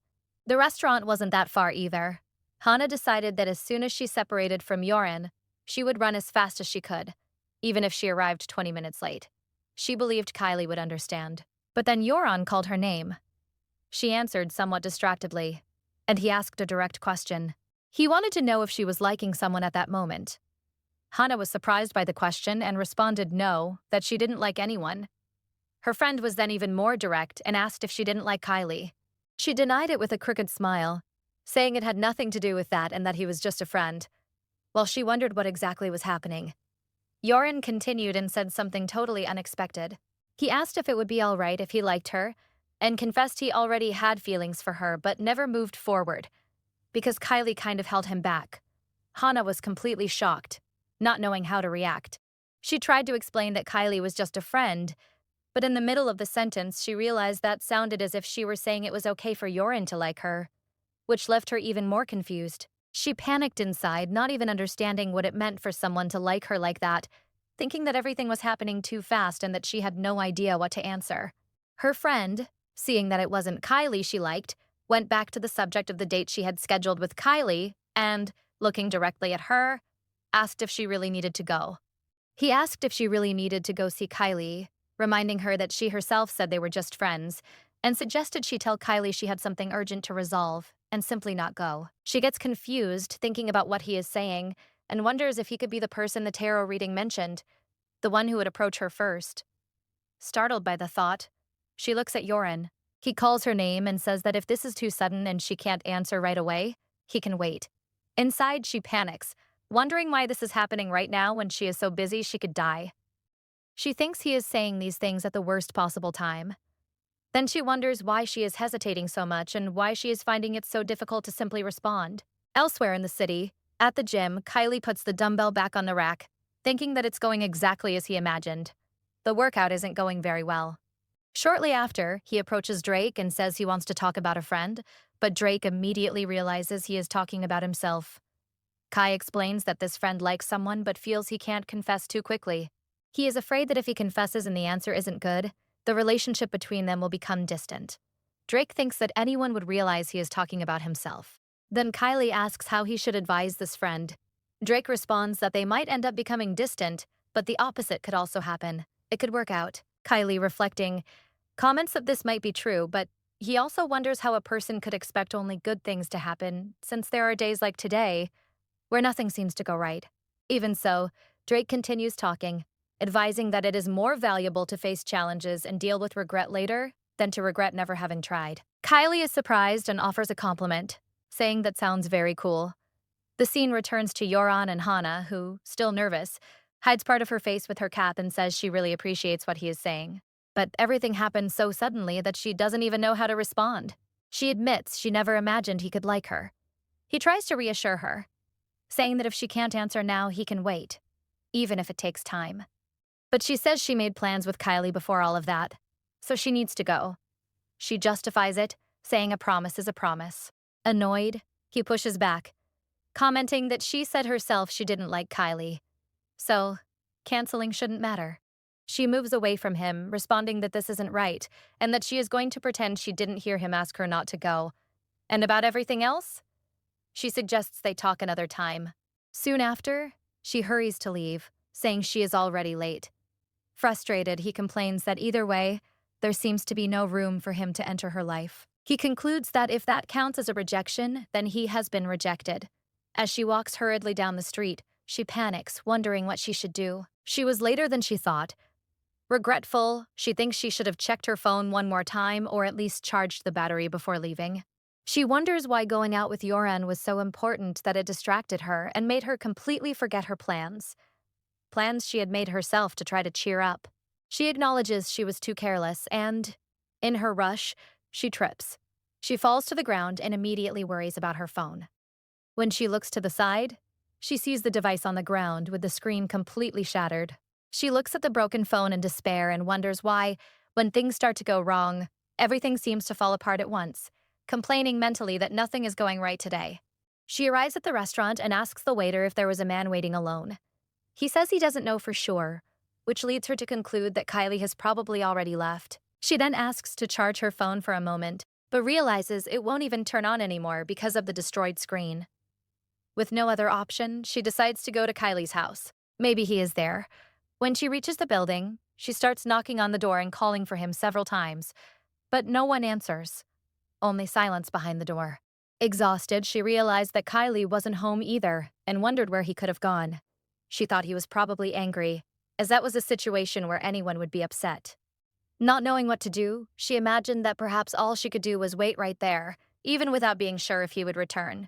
The restaurant wasn't that far either. Hana decided that as soon as she separated from Yoran, she would run as fast as she could, even if she arrived 20 minutes late. She believed Kylie would understand. But then Yoran called her name. She answered somewhat distractedly, and he asked a direct question. He wanted to know if she was liking someone at that moment. Hana was surprised by the question and responded no, that she didn't like anyone. Her friend was then even more direct and asked if she didn't like Kylie. She denied it with a crooked smile, saying it had nothing to do with that and that he was just a friend, while she wondered what exactly was happening. Yoran continued and said something totally unexpected. He asked if it would be all right if he liked her, and confessed he already had feelings for her but never moved forward, because Kylie kind of held him back. Hana was completely shocked, not knowing how to react. She tried to explain that Kylie was just a friend, but in the middle of the sentence she realized that sounded as if she were saying it was okay for Yoran to like her, which left her even more confused. She panicked inside, not even understanding what it meant for someone to like her like that, thinking that everything was happening too fast and that she had no idea what to answer. Her friend, seeing that it wasn't Kylie she liked, went back to the subject of the date she had scheduled with Kylie and, looking directly at her, asked if she really needed to go. He asked if she really needed to go see Kylie, reminding her that she herself said they were just friends, and suggested she tell Kylie she had something urgent to resolve and simply not go. She gets confused, thinking about what he is saying, and wonders if he could be the person the tarot reading mentioned, the one who would approach her first. Startled by the thought, she looks at Yoran. He calls her name and says that if this is too sudden and she can't answer right away, he can wait. Inside, she panics, wondering why this is happening right now when she is so busy she could die. She thinks he is saying these things at the worst possible time. Then she wonders why she is hesitating so much and why she is finding it so difficult to simply respond. Elsewhere in the city, at the gym, Kylie puts the dumbbell back on the rack, thinking that it's going exactly as he imagined. The workout isn't going very well. Shortly after, he approaches Drake and says he wants to talk about a friend, but Drake immediately realizes he is talking about himself. Kai explains that this friend likes someone but feels he can't confess too quickly. He is afraid that if he confesses and the answer isn't good, the relationship between them will become distant. Drake thinks that anyone would realize he is talking about himself. Then Kylie asks how he should advise this friend. Drake responds that they might end up becoming distant, but the opposite could also happen. It could work out. Kylie, reflecting, comments that this might be true, but he also wonders how a person could expect only good things to happen, since there are days like today where nothing seems to go right. Even so, Drake continues talking, advising that it is more valuable to face challenges and deal with regret later than to regret never having tried. Kylie is surprised and offers a compliment, saying that sounds very cool. The scene returns to Yoran and Hana, who, still nervous, hides part of her face with her cap and says she really appreciates what he is saying. But everything happens so suddenly that she doesn't even know how to respond. She admits she never imagined he could like her. He tries to reassure her, saying that if she can't answer now, he can wait, even if it takes time. But she says she made plans with Kylie before all of that, so she needs to go. She justifies it, saying a promise is a promise. Annoyed, he pushes back, commenting that she said herself she didn't like Kylie, so canceling shouldn't matter. She moves away from him, responding that this isn't right, and that she is going to pretend she didn't hear him ask her not to go. And about everything else? She suggests they talk another time. Soon after, she hurries to leave, saying she is already late. Frustrated, he complains that either way, there seems to be no room for him to enter her life. He concludes that if that counts as a rejection, then he has been rejected. As she walks hurriedly down the street, She panics, wondering what she should do. She was later than she thought. Regretful, she thinks she should have checked her phone one more time or at least charged the battery before leaving. She wonders why going out with Yoren was so important that it distracted her and made her completely forget her plans. Plans she had made herself to try to cheer up. She acknowledges she was too careless and, in her rush, she trips. She falls to the ground and immediately worries about her phone. When she looks to the side, she sees the device on the ground with the screen completely shattered. She looks at the broken phone in despair and wonders why, when things start to go wrong, everything seems to fall apart at once, complaining mentally that nothing is going right today. She arrives at the restaurant and asks the waiter if there was a man waiting alone. He says he doesn't know for sure, which leads her to conclude that Kylie has probably already left. She then asks to charge her phone for a moment, but realizes it won't even turn on anymore because of the destroyed screen. With no other option, she decides to go to Kylie's house. Maybe he is there. When she reaches the building, she starts knocking on the door and calling for him several times, but no one answers. Only silence behind the door. Exhausted, she realized that Kylie wasn't home either and wondered where he could have gone. She thought he was probably angry, as that was a situation where anyone would be upset. Not knowing what to do, she imagined that perhaps all she could do was wait right there, even without being sure if he would return.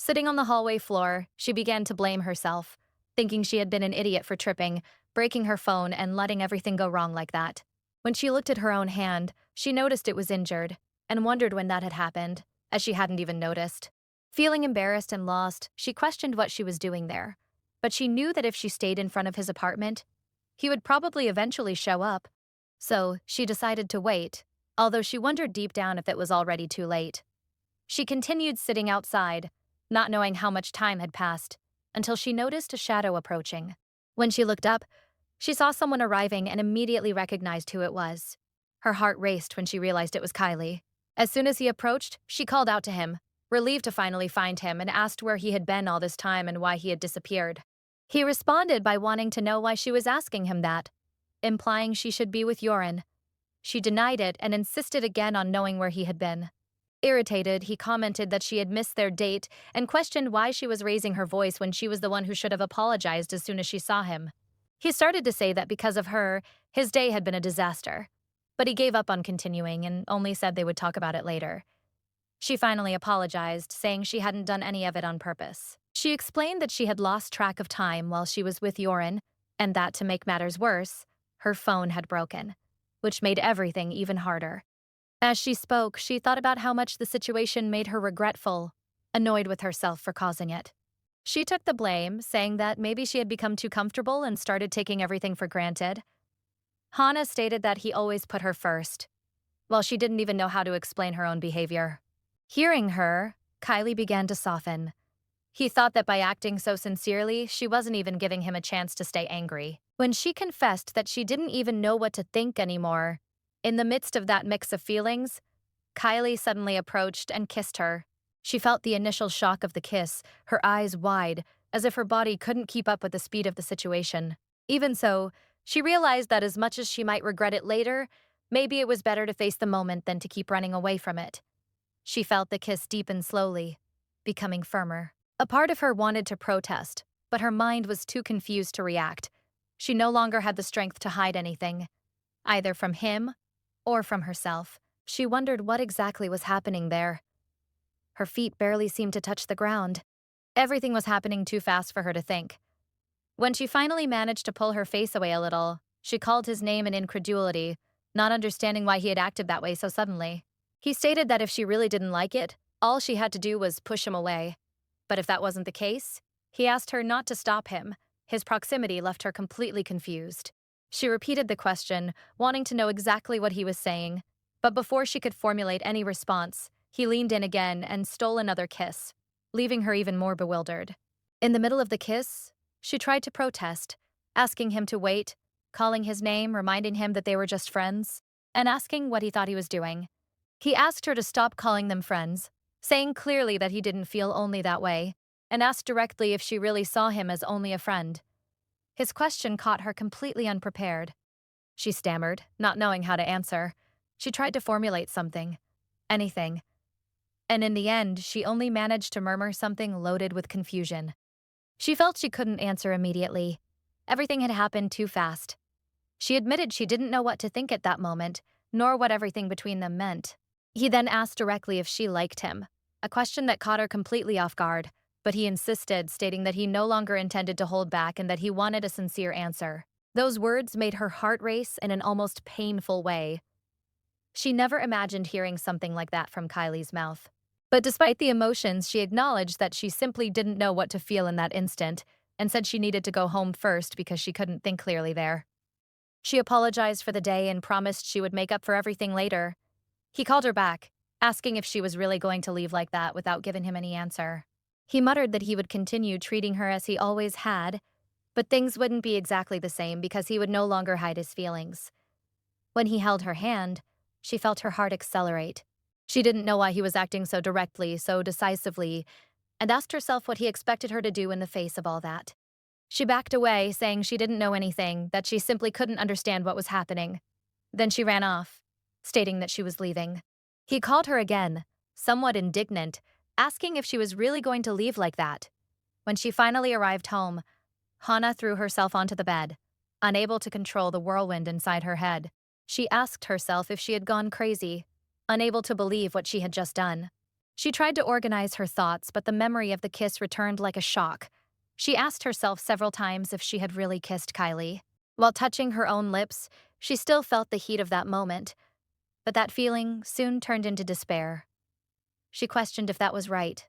Sitting on the hallway floor, she began to blame herself, thinking she had been an idiot for tripping, breaking her phone, and letting everything go wrong like that. When she looked at her own hand, she noticed it was injured, and wondered when that had happened, as she hadn't even noticed. Feeling embarrassed and lost, she questioned what she was doing there. But she knew that if she stayed in front of his apartment, he would probably eventually show up. So she decided to wait, although she wondered deep down if it was already too late. She continued sitting outside, not knowing how much time had passed, until she noticed a shadow approaching. When she looked up, she saw someone arriving and immediately recognized who it was. Her heart raced when she realized it was Kylie. As soon as he approached, she called out to him, relieved to finally find him, and asked where he had been all this time and why he had disappeared. He responded by wanting to know why she was asking him that, implying she should be with Yoren. She denied it and insisted again on knowing where he had been. Irritated, he commented that she had missed their date and questioned why she was raising her voice when she was the one who should have apologized as soon as she saw him. He started to say that because of her, his day had been a disaster, but he gave up on continuing and only said they would talk about it later. She finally apologized, saying she hadn't done any of it on purpose. She explained that she had lost track of time while she was with Yoren, and that, to make matters worse, her phone had broken, which made everything even harder. As she spoke, she thought about how much the situation made her regretful, annoyed with herself for causing it. She took the blame, saying that maybe she had become too comfortable and started taking everything for granted. Hana stated that he always put her first, while she didn't even know how to explain her own behavior. Hearing her, Kylie began to soften. He thought that by acting so sincerely, she wasn't even giving him a chance to stay angry. When she confessed that she didn't even know what to think anymore, in the midst of that mix of feelings, Kylie suddenly approached and kissed her. She felt the initial shock of the kiss, her eyes wide, as if her body couldn't keep up with the speed of the situation. Even so, she realized that as much as she might regret it later, maybe it was better to face the moment than to keep running away from it. She felt the kiss deepen slowly, becoming firmer. A part of her wanted to protest, but her mind was too confused to react. She no longer had the strength to hide anything, either from him or from herself. She wondered what exactly was happening there. Her feet barely seemed to touch the ground. Everything was happening too fast for her to think. When she finally managed to pull her face away a little, she called his name in incredulity, not understanding why he had acted that way so suddenly. He stated that if she really didn't like it, all she had to do was push him away. But if that wasn't the case, he asked her not to stop him. His proximity left her completely confused. She repeated the question, wanting to know exactly what he was saying. But before she could formulate any response, he leaned in again and stole another kiss, leaving her even more bewildered. In the middle of the kiss, she tried to protest, asking him to wait, calling his name, reminding him that they were just friends, and asking what he thought he was doing. He asked her to stop calling them friends, saying clearly that he didn't feel only that way, and asked directly if she really saw him as only a friend. His question caught her completely unprepared. She stammered, not knowing how to answer. She tried to formulate something, anything, and in the end, she only managed to murmur something loaded with confusion. She felt she couldn't answer immediately. Everything had happened too fast. She admitted she didn't know what to think at that moment, nor what everything between them meant. He then asked directly if she liked him, a question that caught her completely off guard, but he insisted, stating that he no longer intended to hold back and that he wanted a sincere answer. Those words made her heart race in an almost painful way. She never imagined hearing something like that from Kylie's mouth. But despite the emotions, she acknowledged that she simply didn't know what to feel in that instant and said she needed to go home first because she couldn't think clearly there. She apologized for the day and promised she would make up for everything later. He called her back, asking if she was really going to leave like that without giving him any answer. He muttered that he would continue treating her as he always had, but things wouldn't be exactly the same because he would no longer hide his feelings. When he held her hand, she felt her heart accelerate. She didn't know why he was acting so directly, so decisively, and asked herself what he expected her to do in the face of all that. She backed away, saying she didn't know anything, that she simply couldn't understand what was happening. Then she ran off, stating that she was leaving. He called her again, somewhat indignant, asking if she was really going to leave like that. When she finally arrived home, Hana threw herself onto the bed, unable to control the whirlwind inside her head. She asked herself if she had gone crazy, unable to believe what she had just done. She tried to organize her thoughts, but the memory of the kiss returned like a shock. She asked herself several times if she had really kissed Kylie. While touching her own lips, she still felt the heat of that moment, but that feeling soon turned into despair. She questioned if that was right,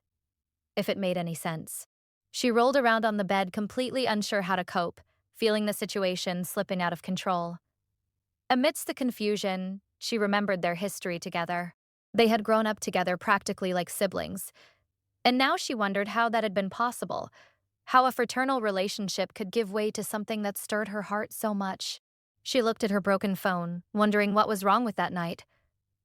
if it made any sense. She rolled around on the bed, completely unsure how to cope, feeling the situation slipping out of control. Amidst the confusion, she remembered their history together. They had grown up together practically like siblings, and now she wondered how that had been possible, how a fraternal relationship could give way to something that stirred her heart so much. She looked at her broken phone, wondering what was wrong with that night.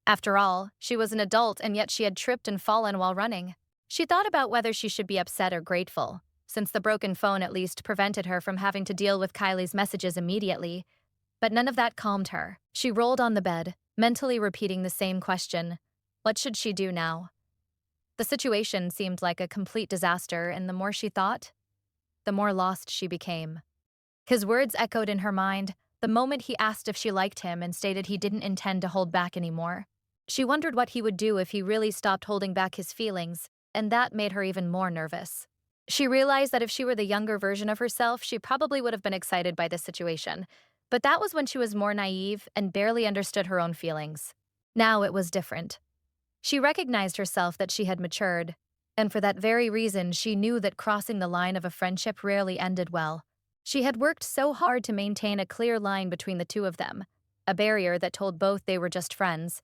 After all, she was an adult and yet she had tripped and fallen while running. She thought about whether she should be upset or grateful, since the broken phone at least prevented her from having to deal with Kylie's messages immediately. But none of that calmed her. She rolled on the bed, mentally repeating the same question. What should she do now? The situation seemed like a complete disaster, and the more she thought, the more lost she became. His words echoed in her mind the moment he asked if she liked him and stated he didn't intend to hold back anymore. She wondered what he would do if he really stopped holding back his feelings, and that made her even more nervous. She realized that if she were the younger version of herself, she probably would have been excited by this situation, but that was when she was more naive and barely understood her own feelings. Now it was different. She recognized herself that she had matured, and for that very reason she knew that crossing the line of a friendship rarely ended well. She had worked so hard to maintain a clear line between the two of them, a barrier that told both they were just friends.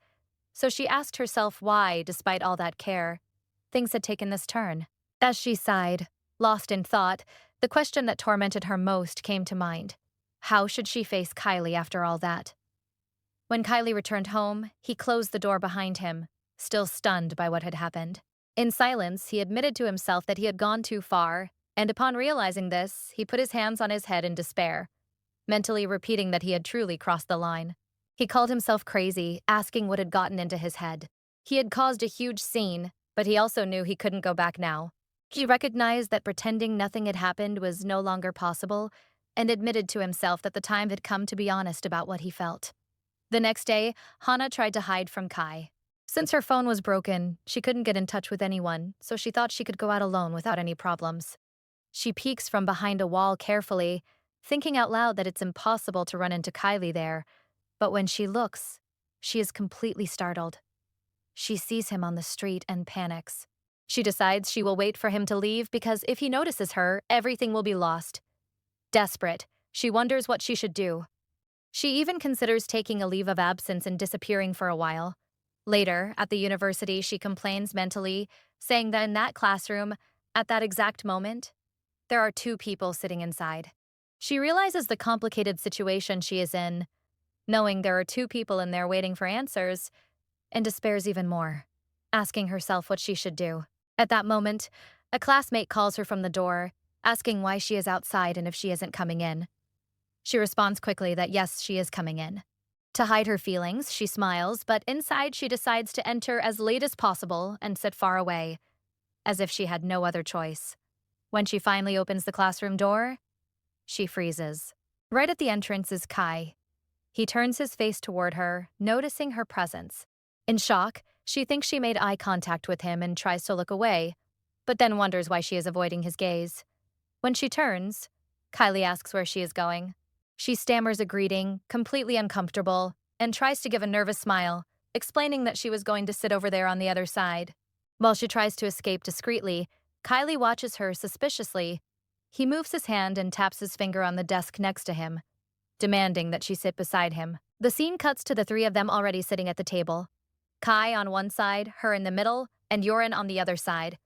So she asked herself why, despite all that care, things had taken this turn. As she sighed, lost in thought, the question that tormented her most came to mind. How should she face Kylie after all that? When Kylie returned home, he closed the door behind him, still stunned by what had happened. In silence, he admitted to himself that he had gone too far, and upon realizing this, he put his hands on his head in despair, mentally repeating that he had truly crossed the line. He called himself crazy, asking what had gotten into his head. He had caused a huge scene, but he also knew he couldn't go back now. He recognized that pretending nothing had happened was no longer possible, and admitted to himself that the time had come to be honest about what he felt. The next day, Hana tried to hide from Kai. Since her phone was broken, she couldn't get in touch with anyone, so she thought she could go out alone without any problems. She peeks from behind a wall carefully, thinking out loud that it's impossible to run into Kylie there, but when she looks, she is completely startled. She sees him on the street and panics. She decides she will wait for him to leave because if he notices her, everything will be lost. Desperate, she wonders what she should do. She even considers taking a leave of absence and disappearing for a while. Later, at the university, she complains mentally, saying that in that classroom, at that exact moment, there are two people sitting inside. She realizes the complicated situation she is in, knowing there are two people in there waiting for answers, and despairs even more, asking herself what she should do. At that moment, a classmate calls her from the door, asking why she is outside and if she isn't coming in. She responds quickly that yes, she is coming in. To hide her feelings, she smiles, but inside she decides to enter as late as possible and sit far away, as if she had no other choice. When she finally opens the classroom door, she freezes. Right at the entrance is Kai. He turns his face toward her, noticing her presence. In shock, she thinks she made eye contact with him and tries to look away, but then wonders why she is avoiding his gaze. When she turns, Kylie asks where she is going. She stammers a greeting, completely uncomfortable, and tries to give a nervous smile, explaining that she was going to sit over there on the other side. While she tries to escape discreetly, Kylie watches her suspiciously. He moves his hand and taps his finger on the desk next to him, demanding that she sit beside him. The scene cuts to the three of them already sitting at the table. Kai on one side, her in the middle, and Yorin on the other side.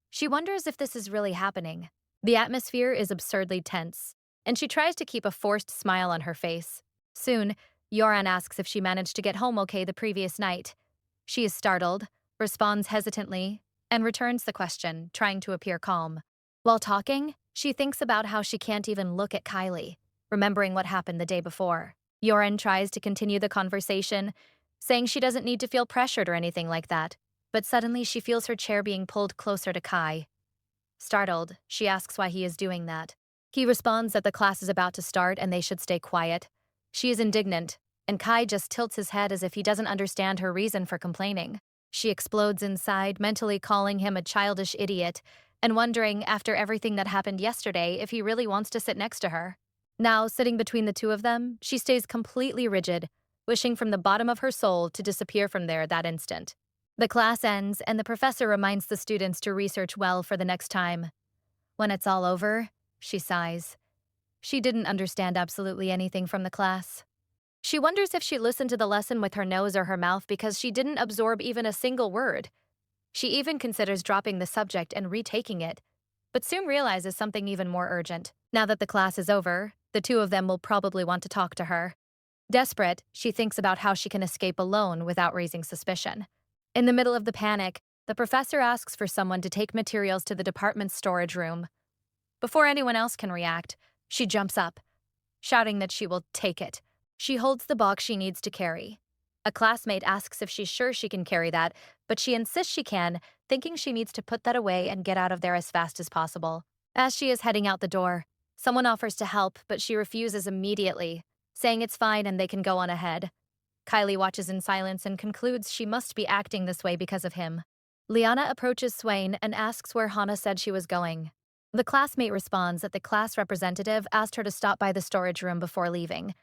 She wonders if this is really happening. The atmosphere is absurdly tense, and she tries to keep a forced smile on her face. Soon, Yoran asks if she managed to get home okay the previous night. She is startled, responds hesitantly, and returns the question, trying to appear calm. While talking, she thinks about how she can't even look at Kylie, remembering what happened the day before. Yoran tries to continue the conversation, saying she doesn't need to feel pressured or anything like that, but suddenly she feels her chair being pulled closer to Kai. Startled, she asks why he is doing that. He responds that the class is about to start and they should stay quiet. She is indignant, and Kai just tilts his head as if he doesn't understand her reason for complaining. She explodes inside, mentally calling him a childish idiot, and wondering, after everything that happened yesterday, if he really wants to sit next to her. Now, sitting between the two of them, she stays completely rigid, wishing from the bottom of her soul to disappear from there that instant. The class ends, and the professor reminds the students to research well for the next time. When it's all over, she sighs. She didn't understand absolutely anything from the class. She wonders if she listened to the lesson with her nose or her mouth because she didn't absorb even a single word. She even considers dropping the subject and retaking it, but soon realizes something even more urgent. Now that the class is over, the two of them will probably want to talk to her. Desperate, she thinks about how she can escape alone without raising suspicion. In the middle of the panic, the professor asks for someone to take materials to the department's storage room. Before anyone else can react, she jumps up, shouting that she will take it. She holds the box she needs to carry. A classmate asks if she's sure she can carry that, but she insists she can, thinking she needs to put that away and get out of there as fast as possible. As she is heading out the door, someone offers to help, but she refuses immediately, saying it's fine and they can go on ahead. Kylie watches in silence and concludes she must be acting this way because of him. Liana approaches Swain and asks where Hana said she was going. The classmate responds that the class representative asked her to stop by the storage room before leaving,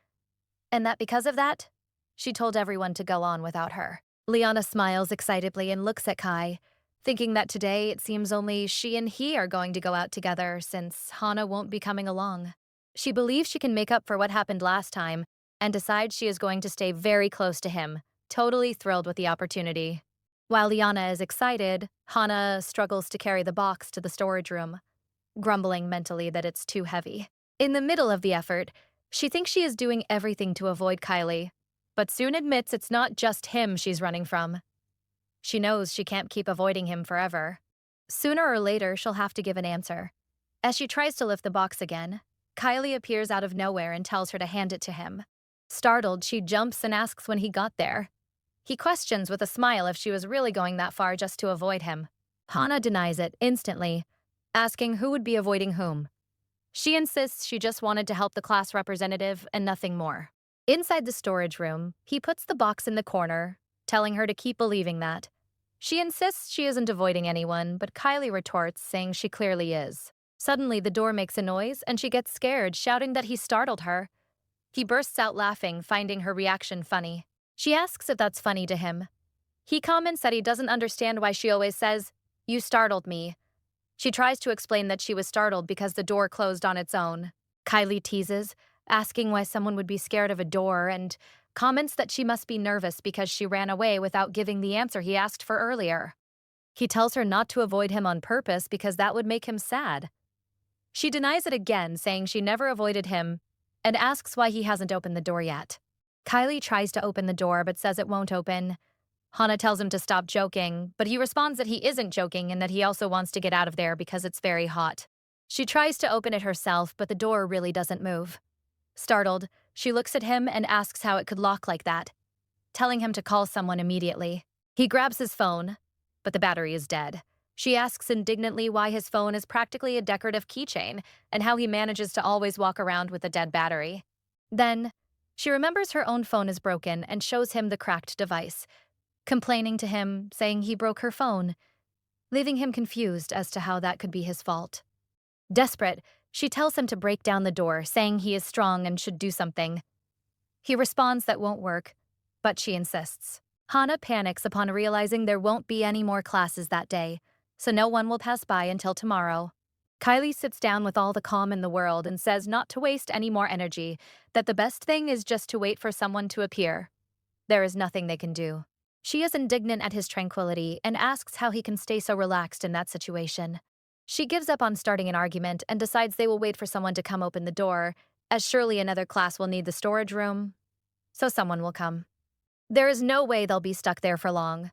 and that because of that, she told everyone to go on without her. Liana smiles excitedly and looks at Kai, thinking that today it seems only she and he are going to go out together since Hana won't be coming along. She believes she can make up for what happened last time and decides she is going to stay very close to him, totally thrilled with the opportunity. While Liana is excited, Hana struggles to carry the box to the storage room, grumbling mentally that it's too heavy. In the middle of the effort, she thinks she is doing everything to avoid Kylie, but soon admits it's not just him she's running from. She knows she can't keep avoiding him forever. Sooner or later, she'll have to give an answer. As she tries to lift the box again, Kylie appears out of nowhere and tells her to hand it to him. Startled, she jumps and asks when he got there. He questions with a smile if she was really going that far just to avoid him. Hana denies it instantly, asking who would be avoiding whom. She insists she just wanted to help the class representative and nothing more. Inside the storage room, he puts the box in the corner, telling her to keep believing that. She insists she isn't avoiding anyone, but Kylie retorts, saying she clearly is. Suddenly, the door makes a noise, and she gets scared, shouting that he startled her. He bursts out laughing, finding her reaction funny. She asks if that's funny to him. He comments that he doesn't understand why she always says, "You startled me." She tries to explain that she was startled because the door closed on its own. Kylie teases, asking why someone would be scared of a door, and comments that she must be nervous because she ran away without giving the answer he asked for earlier. He tells her not to avoid him on purpose because that would make him sad. She denies it again, saying she never avoided him, and asks why he hasn't opened the door yet. Kylie tries to open the door but says it won't open. Hana tells him to stop joking, but he responds that he isn't joking and that he also wants to get out of there because it's very hot. She tries to open it herself, but the door really doesn't move. Startled, she looks at him and asks how it could lock like that, telling him to call someone immediately. He grabs his phone, but the battery is dead. She asks indignantly why his phone is practically a decorative keychain and how he manages to always walk around with a dead battery. Then, she remembers her own phone is broken and shows him the cracked device, complaining to him, saying he broke her phone, leaving him confused as to how that could be his fault. Desperate, she tells him to break down the door, saying he is strong and should do something. He responds that won't work, but she insists. Hana panics upon realizing there won't be any more classes that day, so no one will pass by until tomorrow. Kylie sits down with all the calm in the world and says not to waste any more energy, that the best thing is just to wait for someone to appear. There is nothing they can do. She is indignant at his tranquility and asks how he can stay so relaxed in that situation. She gives up on starting an argument and decides they will wait for someone to come open the door, as surely another class will need the storage room, so someone will come. There is no way they'll be stuck there for long.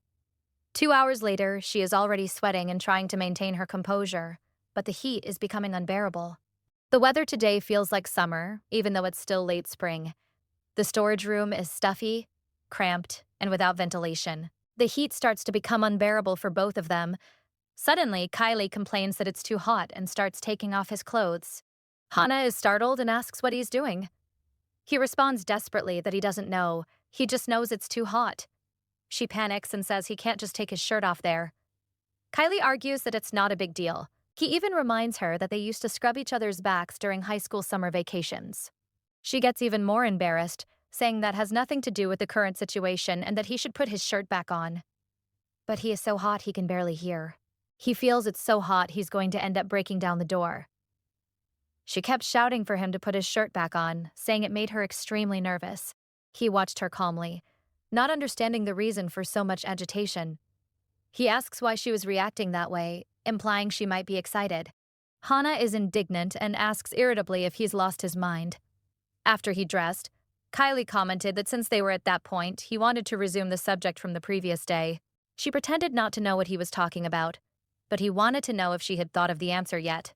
2 hours later, she is already sweating and trying to maintain her composure, but the heat is becoming unbearable. The weather today feels like summer, even though it's still late spring. The storage room is stuffy, cramped, and without ventilation. The heat starts to become unbearable for both of them. Suddenly, Kylie complains that it's too hot and starts taking off his clothes. Hana is startled and asks what he's doing. He responds desperately that he doesn't know, he just knows it's too hot. She panics and says he can't just take his shirt off there. Kylie argues that it's not a big deal. He even reminds her that they used to scrub each other's backs during high school summer vacations. She gets even more embarrassed, saying that has nothing to do with the current situation and that he should put his shirt back on. But he is so hot he can barely hear. He feels it's so hot he's going to end up breaking down the door. She kept shouting for him to put his shirt back on, saying it made her extremely nervous. He watched her calmly, not understanding the reason for so much agitation. He asks why she was reacting that way, implying she might be excited. Hana is indignant and asks irritably if he's lost his mind. After he dressed, Kylie commented that since they were at that point, he wanted to resume the subject from the previous day. She pretended not to know what he was talking about, but he wanted to know if she had thought of the answer yet.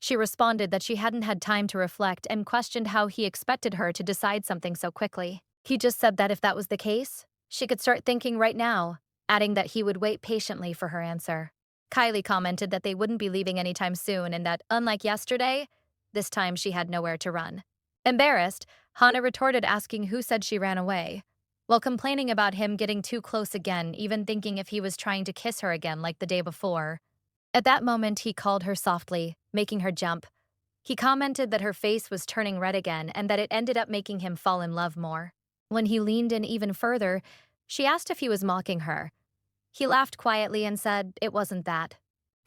She responded that she hadn't had time to reflect and questioned how he expected her to decide something so quickly. He just said that if that was the case, she could start thinking right now, adding that he would wait patiently for her answer. Kylie commented that they wouldn't be leaving anytime soon and that, unlike yesterday, this time she had nowhere to run. Embarrassed, Hana retorted asking who said she ran away, while complaining about him getting too close again, even thinking if he was trying to kiss her again like the day before. At that moment, he called her softly, making her jump. He commented that her face was turning red again and that it ended up making him fall in love more. When he leaned in even further, she asked if he was mocking her. He laughed quietly and said it wasn't that.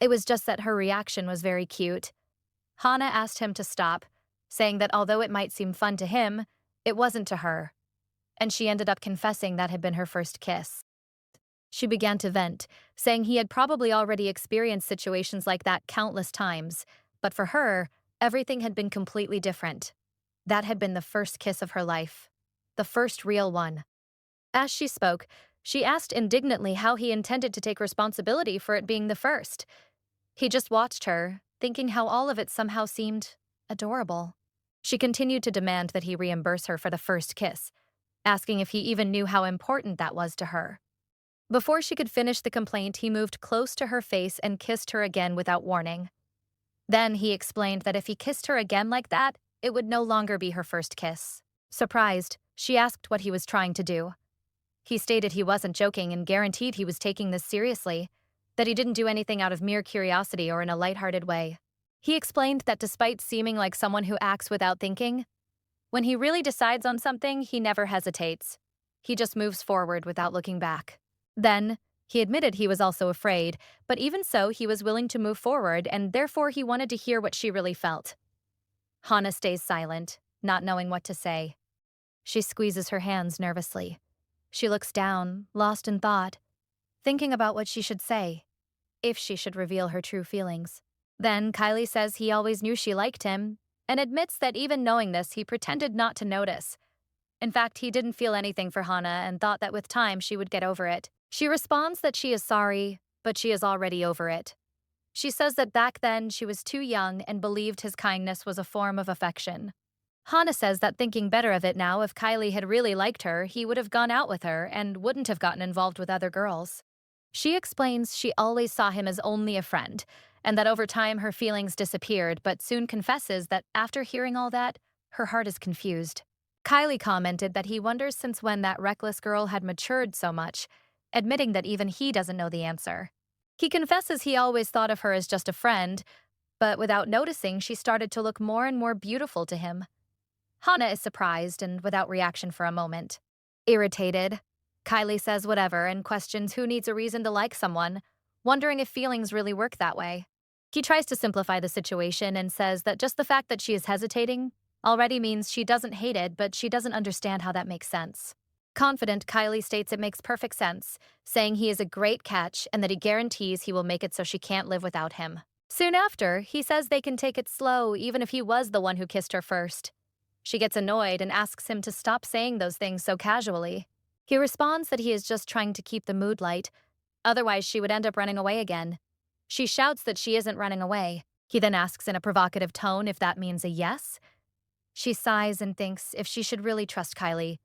It was just that her reaction was very cute. Hana asked him to stop, saying that although it might seem fun to him, it wasn't to her. And she ended up confessing that had been her first kiss. She began to vent, saying he had probably already experienced situations like that countless times, but for her, everything had been completely different. That had been the first kiss of her life. The first real one. As she spoke, she asked indignantly how he intended to take responsibility for it being the first. He just watched her, thinking how all of it somehow seemed adorable. She continued to demand that he reimburse her for the first kiss, asking if he even knew how important that was to her. Before she could finish the complaint, he moved close to her face and kissed her again without warning. Then he explained that if he kissed her again like that, it would no longer be her first kiss. Surprised, she asked what he was trying to do. He stated he wasn't joking and guaranteed he was taking this seriously, that he didn't do anything out of mere curiosity or in a lighthearted way. He explained that despite seeming like someone who acts without thinking, when he really decides on something, he never hesitates. He just moves forward without looking back. Then, he admitted he was also afraid, but even so, he was willing to move forward, and therefore he wanted to hear what she really felt. Hana stays silent, not knowing what to say. She squeezes her hands nervously. She looks down, lost in thought, thinking about what she should say, if she should reveal her true feelings. Then Kylie says he always knew she liked him, and admits that even knowing this, he pretended not to notice. In fact, he didn't feel anything for Hana and thought that with time she would get over it. She responds that she is sorry, but she is already over it. She says that back then she was too young and believed his kindness was a form of affection. Hana says that thinking better of it now, if Kylie had really liked her, he would have gone out with her and wouldn't have gotten involved with other girls. She explains she always saw him as only a friend, and that over time her feelings disappeared, but soon confesses that after hearing all that, her heart is confused. Kylie commented that he wonders since when that reckless girl had matured so much, admitting that even he doesn't know the answer. He confesses he always thought of her as just a friend, but without noticing, she started to look more and more beautiful to him. Hana is surprised and without reaction for a moment. Irritated, Kylie says whatever and questions who needs a reason to like someone, wondering if feelings really work that way. He tries to simplify the situation and says that just the fact that she is hesitating already means she doesn't hate it, but she doesn't understand how that makes sense. Confident, Kylie states it makes perfect sense, saying he is a great catch and that he guarantees he will make it so she can't live without him. Soon after, he says they can take it slow even if he was the one who kissed her first. She gets annoyed and asks him to stop saying those things so casually. He responds that he is just trying to keep the mood light, otherwise she would end up running away again. She shouts that she isn't running away. He then asks in a provocative tone if that means a yes. She sighs and thinks if she should really trust Kylie.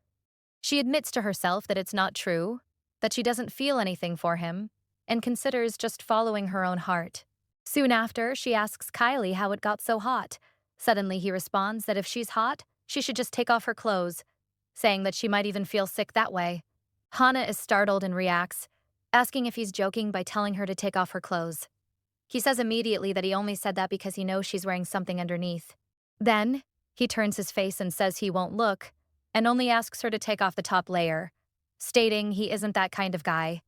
She admits to herself that it's not true, that she doesn't feel anything for him, and considers just following her own heart. Soon after, she asks Kylie how it got so hot. Suddenly, he responds that if she's hot, she should just take off her clothes, saying that she might even feel sick that way. Hana is startled and reacts, asking if he's joking by telling her to take off her clothes. He says immediately that he only said that because he knows she's wearing something underneath. Then, he turns his face and says he won't look, and only asks her to take off the top layer, stating he isn't that kind of guy.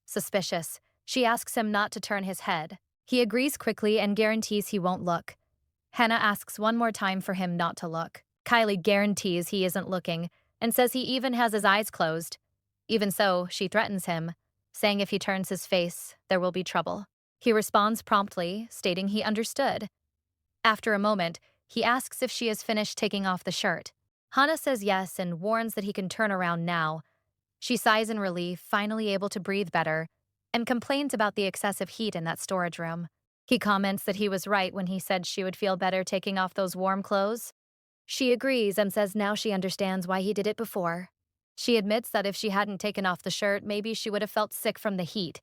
Suspicious, she asks him not to turn his head. He agrees quickly and guarantees he won't look. Hannah asks one more time for him not to look. Kylie guarantees he isn't looking and says he even has his eyes closed. Even so, she threatens him, saying if he turns his face, there will be trouble. He responds promptly, stating he understood. After a moment, he asks if she has finished taking off the shirt. Hana says yes and warns that he can turn around now. She sighs in relief, finally able to breathe better, and complains about the excessive heat in that storage room. He comments that he was right when he said she would feel better taking off those warm clothes. She agrees and says now she understands why he did it before. She admits that if she hadn't taken off the shirt, maybe she would have felt sick from the heat,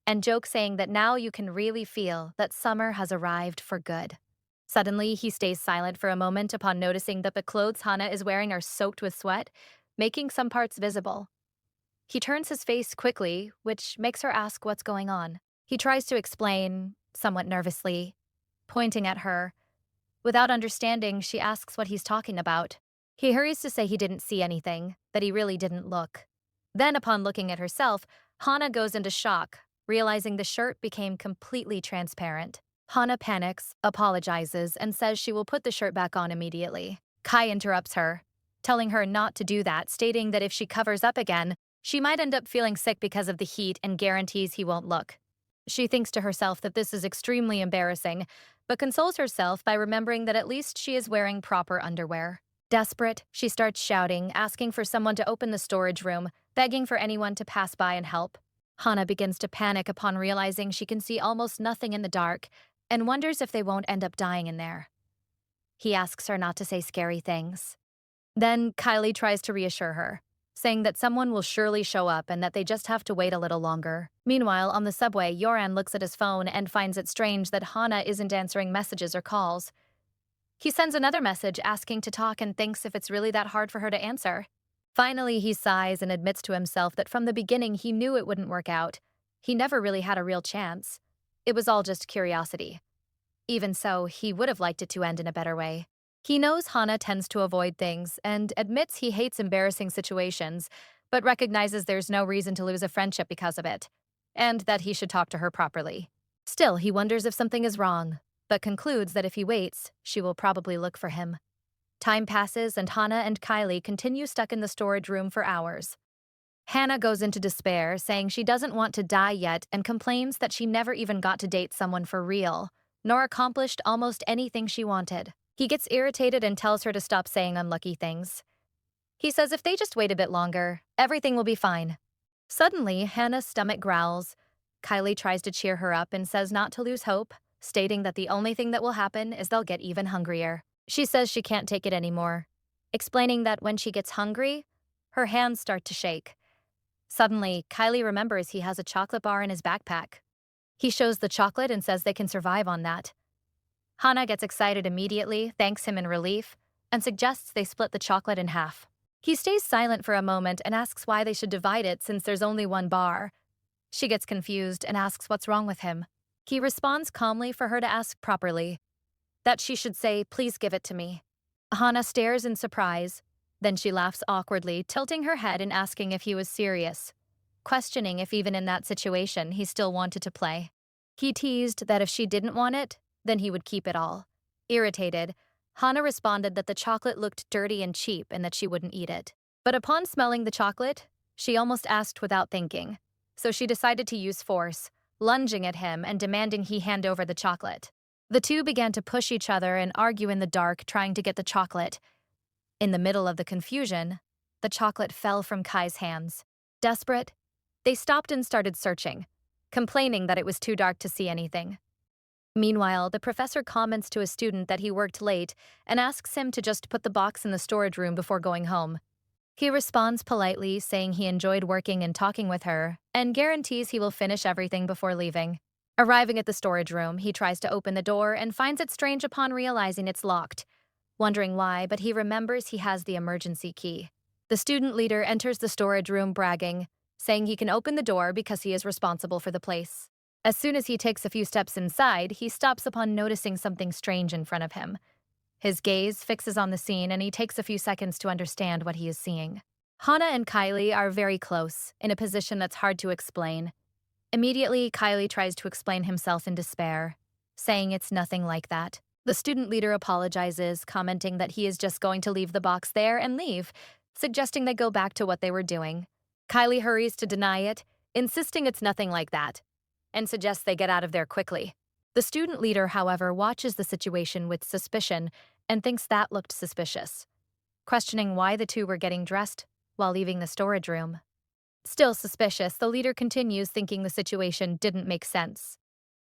and jokes saying that now you can really feel that summer has arrived for good. Suddenly, he stays silent for a moment upon noticing that the clothes Hana is wearing are soaked with sweat, making some parts visible. He turns his face quickly, which makes her ask what's going on. He tries to explain, somewhat nervously, pointing at her. Without understanding, she asks what he's talking about. He hurries to say he didn't see anything, that he really didn't look. Then, upon looking at herself, Hana goes into shock, realizing the shirt became completely transparent. Hana panics, apologizes, and says she will put the shirt back on immediately. Kai interrupts her, telling her not to do that, stating that if she covers up again, she might end up feeling sick because of the heat and guarantees he won't look. She thinks to herself that this is extremely embarrassing, but consoles herself by remembering that at least she is wearing proper underwear. Desperate, she starts shouting, asking for someone to open the storage room, begging for anyone to pass by and help. Hana begins to panic upon realizing she can see almost nothing in the dark and wonders if they won't end up dying in there. He asks her not to say scary things. Then Kylie tries to reassure her, saying that someone will surely show up and that they just have to wait a little longer. Meanwhile, on the subway, Yoran looks at his phone and finds it strange that Hana isn't answering messages or calls. He sends another message asking to talk and thinks if it's really that hard for her to answer. Finally, he sighs and admits to himself that from the beginning he knew it wouldn't work out. He never really had a real chance. It was all just curiosity. Even so, he would have liked it to end in a better way. He knows Hana tends to avoid things and admits he hates embarrassing situations, but recognizes there's no reason to lose a friendship because of it, and that he should talk to her properly. Still, he wonders if something is wrong, but concludes that if he waits, she will probably look for him. Time passes and Hana and Kylie continue stuck in the storage room for hours. Hannah goes into despair, saying she doesn't want to die yet and complains that she never even got to date someone for real, nor accomplished almost anything she wanted. He gets irritated and tells her to stop saying unlucky things. He says if they just wait a bit longer, everything will be fine. Suddenly, Hannah's stomach growls. Kylie tries to cheer her up and says not to lose hope, stating that the only thing that will happen is they'll get even hungrier. She says she can't take it anymore, explaining that when she gets hungry, her hands start to shake. Suddenly, Kylie remembers he has a chocolate bar in his backpack. He shows the chocolate and says they can survive on that. Hana gets excited immediately, thanks him in relief, and suggests they split the chocolate in half. He stays silent for a moment and asks why they should divide it since there's only one bar. She gets confused and asks what's wrong with him. He responds calmly for her to ask properly, that she should say, "Please give it to me." Hana stares in surprise. Then she laughs awkwardly, tilting her head and asking if he was serious, questioning if even in that situation he still wanted to play. He teased that if she didn't want it, then he would keep it all. Irritated, Hana responded that the chocolate looked dirty and cheap and that she wouldn't eat it. But upon smelling the chocolate, she almost asked without thinking. So she decided to use force, lunging at him and demanding he hand over the chocolate. The two began to push each other and argue in the dark, trying to get the chocolate. In the middle of the confusion, the chocolate fell from Kai's hands. Desperate, they stopped and started searching, complaining that it was too dark to see anything. Meanwhile, the professor comments to a student that he worked late and asks him to just put the box in the storage room before going home. He responds politely, saying he enjoyed working and talking with her, and guarantees he will finish everything before leaving. Arriving at the storage room, he tries to open the door and finds it strange upon realizing it's locked. Wondering why, but he remembers he has the emergency key. The student leader enters the storage room bragging, saying he can open the door because he is responsible for the place. As soon as he takes a few steps inside, he stops upon noticing something strange in front of him. His gaze fixes on the scene and he takes a few seconds to understand what he is seeing. Hana and Kylie are very close, in a position that's hard to explain. Immediately, Kylie tries to explain himself in despair, saying it's nothing like that. The student leader apologizes, commenting that he is just going to leave the box there and leave, suggesting they go back to what they were doing. Kylie hurries to deny it, insisting it's nothing like that, and suggests they get out of there quickly. The student leader, however, watches the situation with suspicion and thinks that looked suspicious, questioning why the two were getting dressed while leaving the storage room. Still suspicious, the leader continues thinking the situation didn't make sense.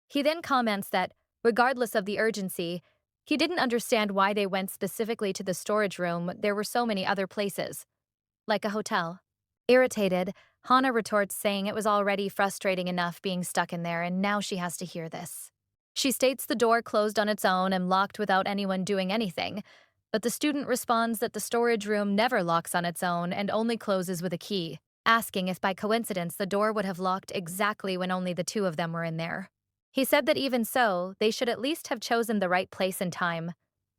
He then comments that, regardless of the urgency, he didn't understand why they went specifically to the storage room. There were so many other places, like a hotel. Irritated, Hana retorts saying it was already frustrating enough being stuck in there and now she has to hear this. She states the door closed on its own and locked without anyone doing anything, but the student responds that the storage room never locks on its own and only closes with a key, asking if by coincidence the door would have locked exactly when only the two of them were in there. He said that even so, they should at least have chosen the right place and time.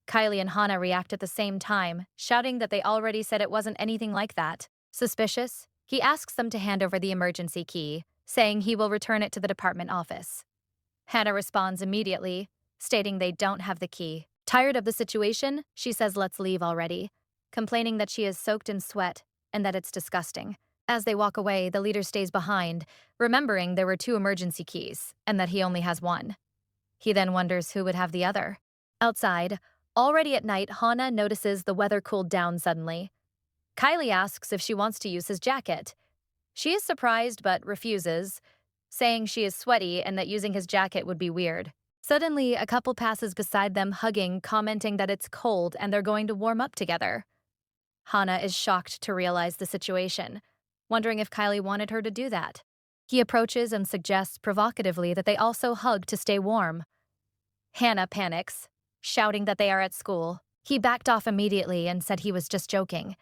Kylie and Hana react at the same time, shouting that they already said it wasn't anything like that. Suspicious, he asks them to hand over the emergency key, saying he will return it to the department office. Hana responds immediately, stating they don't have the key. Tired of the situation, she says let's leave already, complaining that she is soaked in sweat and that it's disgusting. As they walk away, the leader stays behind, remembering there were two emergency keys and that he only has one. He then wonders who would have the other. Outside, already at night, Hana notices the weather cooled down suddenly. Kylie asks if she wants to use his jacket. She is surprised but refuses, saying she is sweaty and that using his jacket would be weird. Suddenly, a couple passes beside them hugging, commenting that it's cold and they're going to warm up together. Hana is shocked to realize the situation, wondering if Kylie wanted her to do that. He approaches and suggests provocatively that they also hug to stay warm. Hana panics, shouting that they are at school. He backed off immediately and said he was just joking.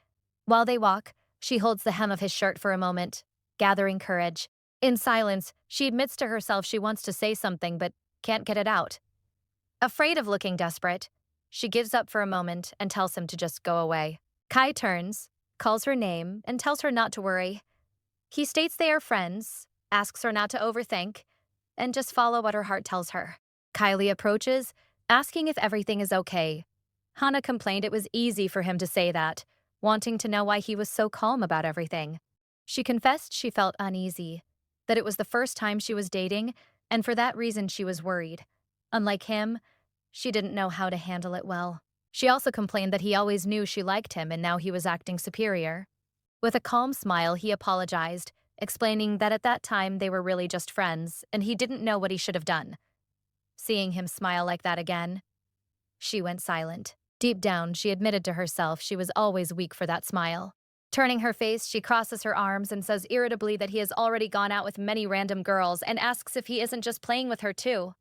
While they walk, she holds the hem of his shirt for a moment, gathering courage. In silence, she admits to herself she wants to say something but can't get it out. Afraid of looking desperate, she gives up for a moment and tells him to just go away. Kai turns, calls her name, and tells her not to worry. He states they are friends, asks her not to overthink, and just follow what her heart tells her. Kylie approaches, asking if everything is okay. Hana complained it was easy for him to say that, wanting to know why he was so calm about everything. She confessed she felt uneasy, that it was the first time she was dating, and for that reason she was worried. Unlike him, she didn't know how to handle it well. She also complained that he always knew she liked him and now he was acting superior. With a calm smile, he apologized, explaining that at that time they were really just friends and he didn't know what he should have done. Seeing him smile like that again, she went silent. Deep down, she admitted to herself she was always weak for that smile. Turning her face, she crosses her arms and says irritably that he has already gone out with many random girls and asks if he isn't just playing with her too.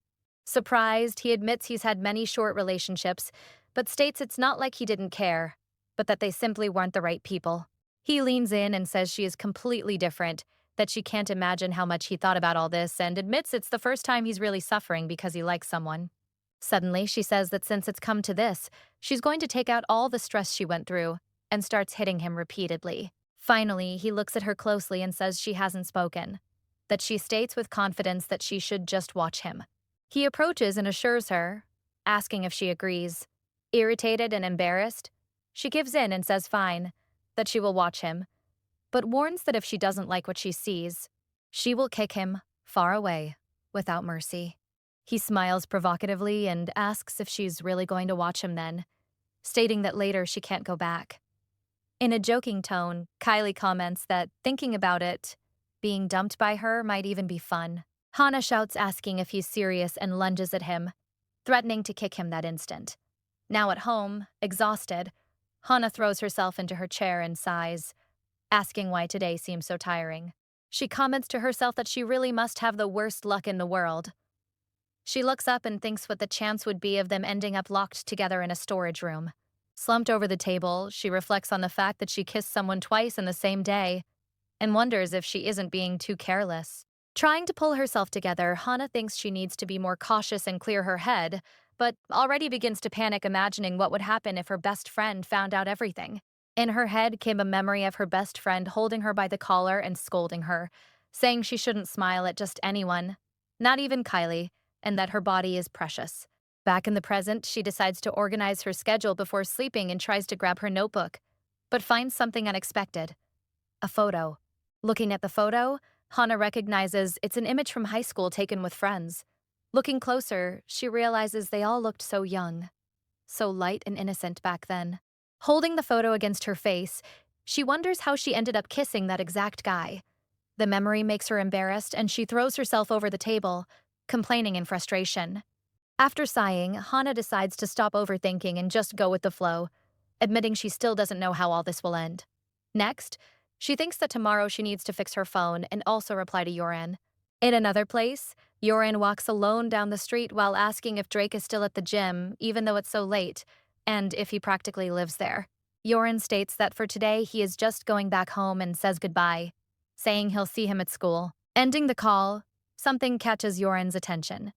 Surprised, he admits he's had many short relationships, but states it's not like he didn't care, but that they simply weren't the right people. He leans in and says she is completely different, that she can't imagine how much he thought about all this, and admits it's the first time he's really suffering because he likes someone. Suddenly, she says that since it's come to this, she's going to take out all the stress she went through, and starts hitting him repeatedly. Finally, he looks at her closely and says she hasn't spoken, that she states with confidence that she should just watch him. He approaches and assures her, asking if she agrees. Irritated and embarrassed, she gives in and says fine, that she will watch him, but warns that if she doesn't like what she sees, she will kick him far away without mercy. He smiles provocatively and asks if she's really going to watch him then, stating that later she can't go back. In a joking tone, Kylie comments that thinking about it, being dumped by her might even be fun. Hana shouts asking if he's serious and lunges at him, threatening to kick him that instant. Now at home, exhausted, Hana throws herself into her chair and sighs, asking why today seems so tiring. She comments to herself that she really must have the worst luck in the world. She looks up and thinks what the chance would be of them ending up locked together in a storage room. Slumped over the table, she reflects on the fact that she kissed someone twice in the same day and wonders if she isn't being too careless. Trying to pull herself together, Hana thinks she needs to be more cautious and clear her head, but already begins to panic imagining what would happen if her best friend found out everything. In her head came a memory of her best friend holding her by the collar and scolding her, saying she shouldn't smile at just anyone, not even Kylie, and that her body is precious. Back in the present, she decides to organize her schedule before sleeping and tries to grab her notebook, but finds something unexpected. A photo. Looking at the photo, Hana recognizes it's an image from high school taken with friends. Looking closer, she realizes they all looked so young, so light and innocent back then. Holding the photo against her face, she wonders how she ended up kissing that exact guy. The memory makes her embarrassed and she throws herself over the table, complaining in frustration. After sighing, Hana decides to stop overthinking and just go with the flow, admitting she still doesn't know how all this will end. Next, she thinks that tomorrow she needs to fix her phone and also reply to Yoran. In another place, Yoran walks alone down the street while asking if Drake is still at the gym, even though it's so late, and if he practically lives there. Yoran states that for today he is just going back home and says goodbye, saying he'll see him at school. Ending the call, something catches Yoran's attention.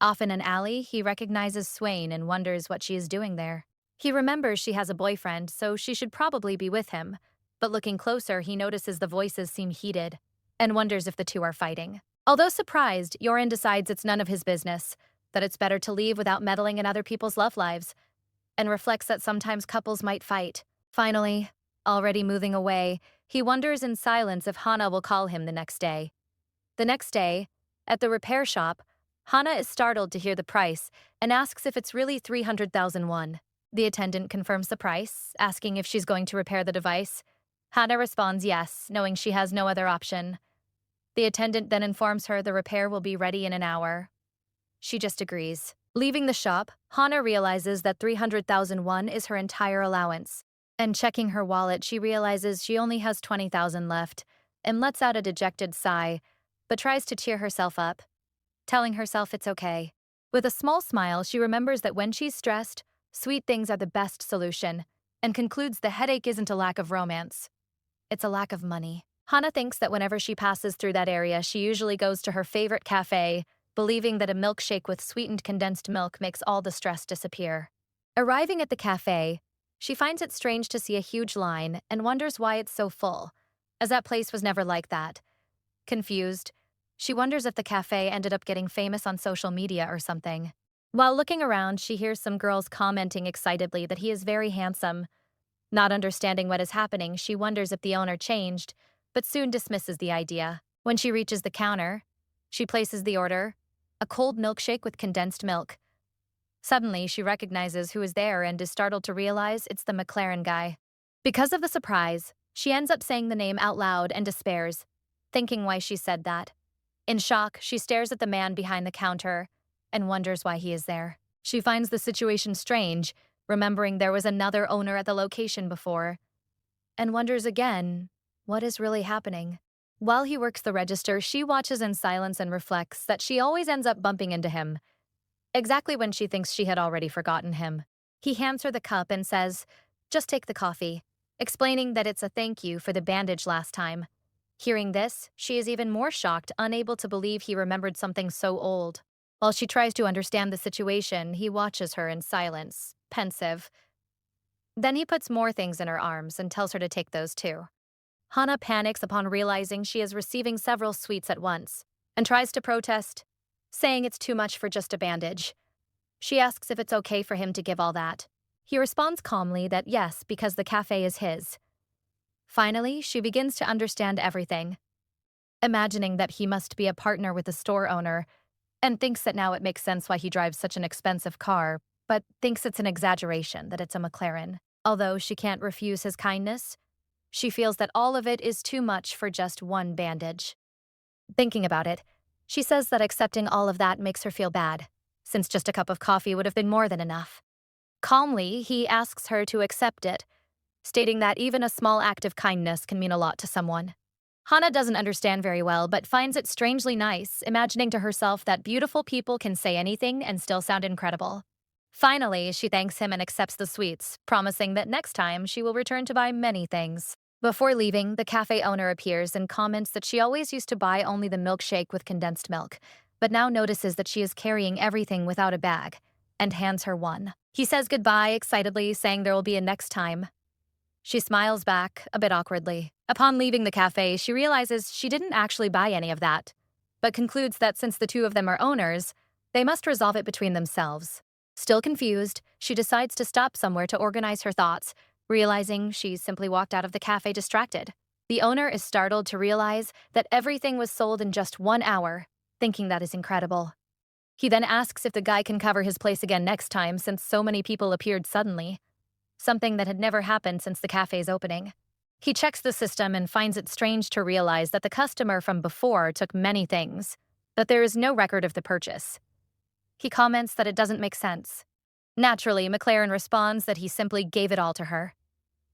Off in an alley, he recognizes Swain and wonders what she is doing there. He remembers she has a boyfriend, so she should probably be with him, but looking closer, he notices the voices seem heated and wonders if the two are fighting. Although surprised, Yoran decides it's none of his business, that it's better to leave without meddling in other people's love lives, and reflects that sometimes couples might fight. Finally, already moving away, he wonders in silence if Hana will call him the next day. The next day, at the repair shop, Hana is startled to hear the price and asks if it's really 300,000 won. The attendant confirms the price, asking if she's going to repair the device. Hana responds yes, knowing she has no other option. The attendant then informs her the repair will be ready in an hour. She just agrees. Leaving the shop, Hana realizes that 300,000 won is her entire allowance. And checking her wallet, she realizes she only has 20,000 left and lets out a dejected sigh, but tries to cheer herself up, telling herself it's okay. With a small smile, she remembers that when she's stressed, sweet things are the best solution, and concludes the headache isn't a lack of romance. It's a lack of money. Hana thinks that whenever she passes through that area, she usually goes to her favorite cafe, believing that a milkshake with sweetened condensed milk makes all the stress disappear. Arriving at the cafe, she finds it strange to see a huge line and wonders why it's so full, as that place was never like that. Confused, she wonders if the cafe ended up getting famous on social media or something. While looking around, she hears some girls commenting excitedly that he is very handsome. Not understanding what is happening, she wonders if the owner changed, but soon dismisses the idea. When she reaches the counter, she places the order, a cold milkshake with condensed milk. Suddenly, she recognizes who is there and is startled to realize it's the McLaren guy. Because of the surprise, she ends up saying the name out loud and despairs, thinking why she said that. In shock, she stares at the man behind the counter and wonders why he is there. She finds the situation strange, remembering there was another owner at the location before. and wonders again what is really happening. While he works the register, she watches in silence and reflects that she always ends up bumping into him, exactly when she thinks she had already forgotten him. He hands her the cup and says, "Just take the coffee," explaining that it's a thank you for the bandage last time. Hearing this, she is even more shocked, unable to believe he remembered something so old. While she tries to understand the situation, he watches her in silence, pensive. Then he puts more things in her arms and tells her to take those too. Hana panics upon realizing she is receiving several sweets at once and tries to protest, saying it's too much for just a bandage. She asks if it's okay for him to give all that. He responds calmly that yes, because the cafe is his. Finally, she begins to understand everything, imagining that he must be a partner with the store owner, and thinks that now it makes sense why he drives such an expensive car, but thinks it's an exaggeration that it's a McLaren. Although she can't refuse his kindness, she feels that all of it is too much for just one bandage. Thinking about it, she says that accepting all of that makes her feel bad, since just a cup of coffee would have been more than enough. Calmly, he asks her to accept it, stating that even a small act of kindness can mean a lot to someone. Hana doesn't understand very well, but finds it strangely nice, imagining to herself that beautiful people can say anything and still sound incredible. Finally, she thanks him and accepts the sweets, promising that next time she will return to buy many things. Before leaving, the cafe owner appears and comments that she always used to buy only the milkshake with condensed milk, but now notices that she is carrying everything without a bag, and hands her one. He says goodbye excitedly, saying there will be a next time. She smiles back, a bit awkwardly. Upon leaving the cafe, she realizes she didn't actually buy any of that, but concludes that since the two of them are owners, they must resolve it between themselves. Still confused, she decides to stop somewhere to organize her thoughts, realizing she simply walked out of the cafe distracted. The owner is startled to realize that everything was sold in just 1 hour, thinking that is incredible. He then asks if the guy can cover his place again next time since so many people appeared suddenly, something that had never happened since the cafe's opening. He checks the system and finds it strange to realize that the customer from before took many things, but there is no record of the purchase. He comments that it doesn't make sense. Naturally, McLaren responds that he simply gave it all to her.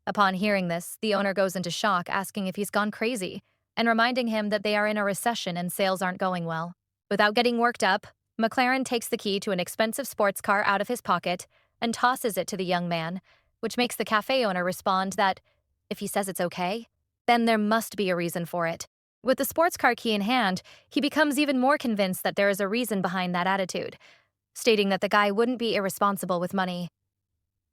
Upon hearing this, the owner goes into shock, asking if he's gone crazy, and reminding him that they are in a recession and sales aren't going well. Without getting worked up, McLaren takes the key to an expensive sports car out of his pocket and tosses it to the young man, which makes the cafe owner respond that if he says it's okay, then there must be a reason for it. With the sports car key in hand, he becomes even more convinced that there is a reason behind that attitude, stating that the guy wouldn't be irresponsible with money.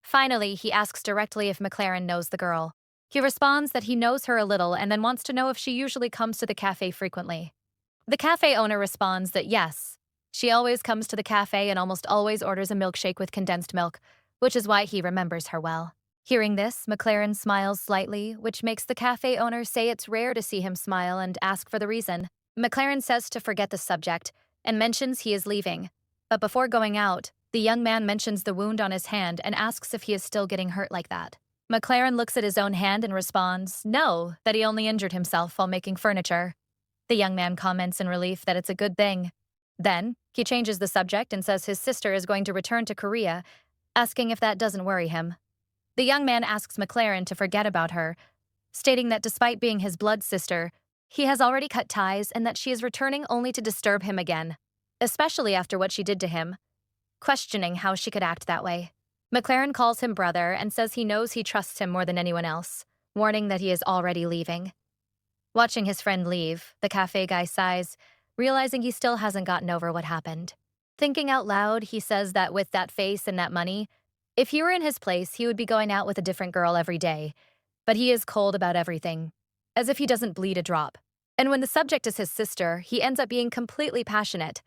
Finally, he asks directly if McLaren knows the girl. He responds that he knows her a little and then wants to know if she usually comes to the cafe frequently. The cafe owner responds that yes, she always comes to the cafe and almost always orders a milkshake with condensed milk, which is why he remembers her well. Hearing this, McLaren smiles slightly, which makes the cafe owner say it's rare to see him smile and ask for the reason. McLaren says to forget the subject and mentions he is leaving. But before going out, the young man mentions the wound on his hand and asks if he is still getting hurt like that. McLaren looks at his own hand and responds, no, that he only injured himself while making furniture. The young man comments in relief that it's a good thing. Then, he changes the subject and says his sister is going to return to Korea, asking if that doesn't worry him. The young man asks McLaren to forget about her, stating that despite being his blood sister, he has already cut ties and that she is returning only to disturb him again, especially after what she did to him, questioning how she could act that way. McLaren calls him brother and says he knows he trusts him more than anyone else, warning that he is already leaving. Watching his friend leave, the cafe guy sighs, realizing he still hasn't gotten over what happened. Thinking out loud, he says that with that face and that money, if he were in his place, he would be going out with a different girl every day. But he is cold about everything, as if he doesn't bleed a drop. And when the subject is his sister, he ends up being completely passionate.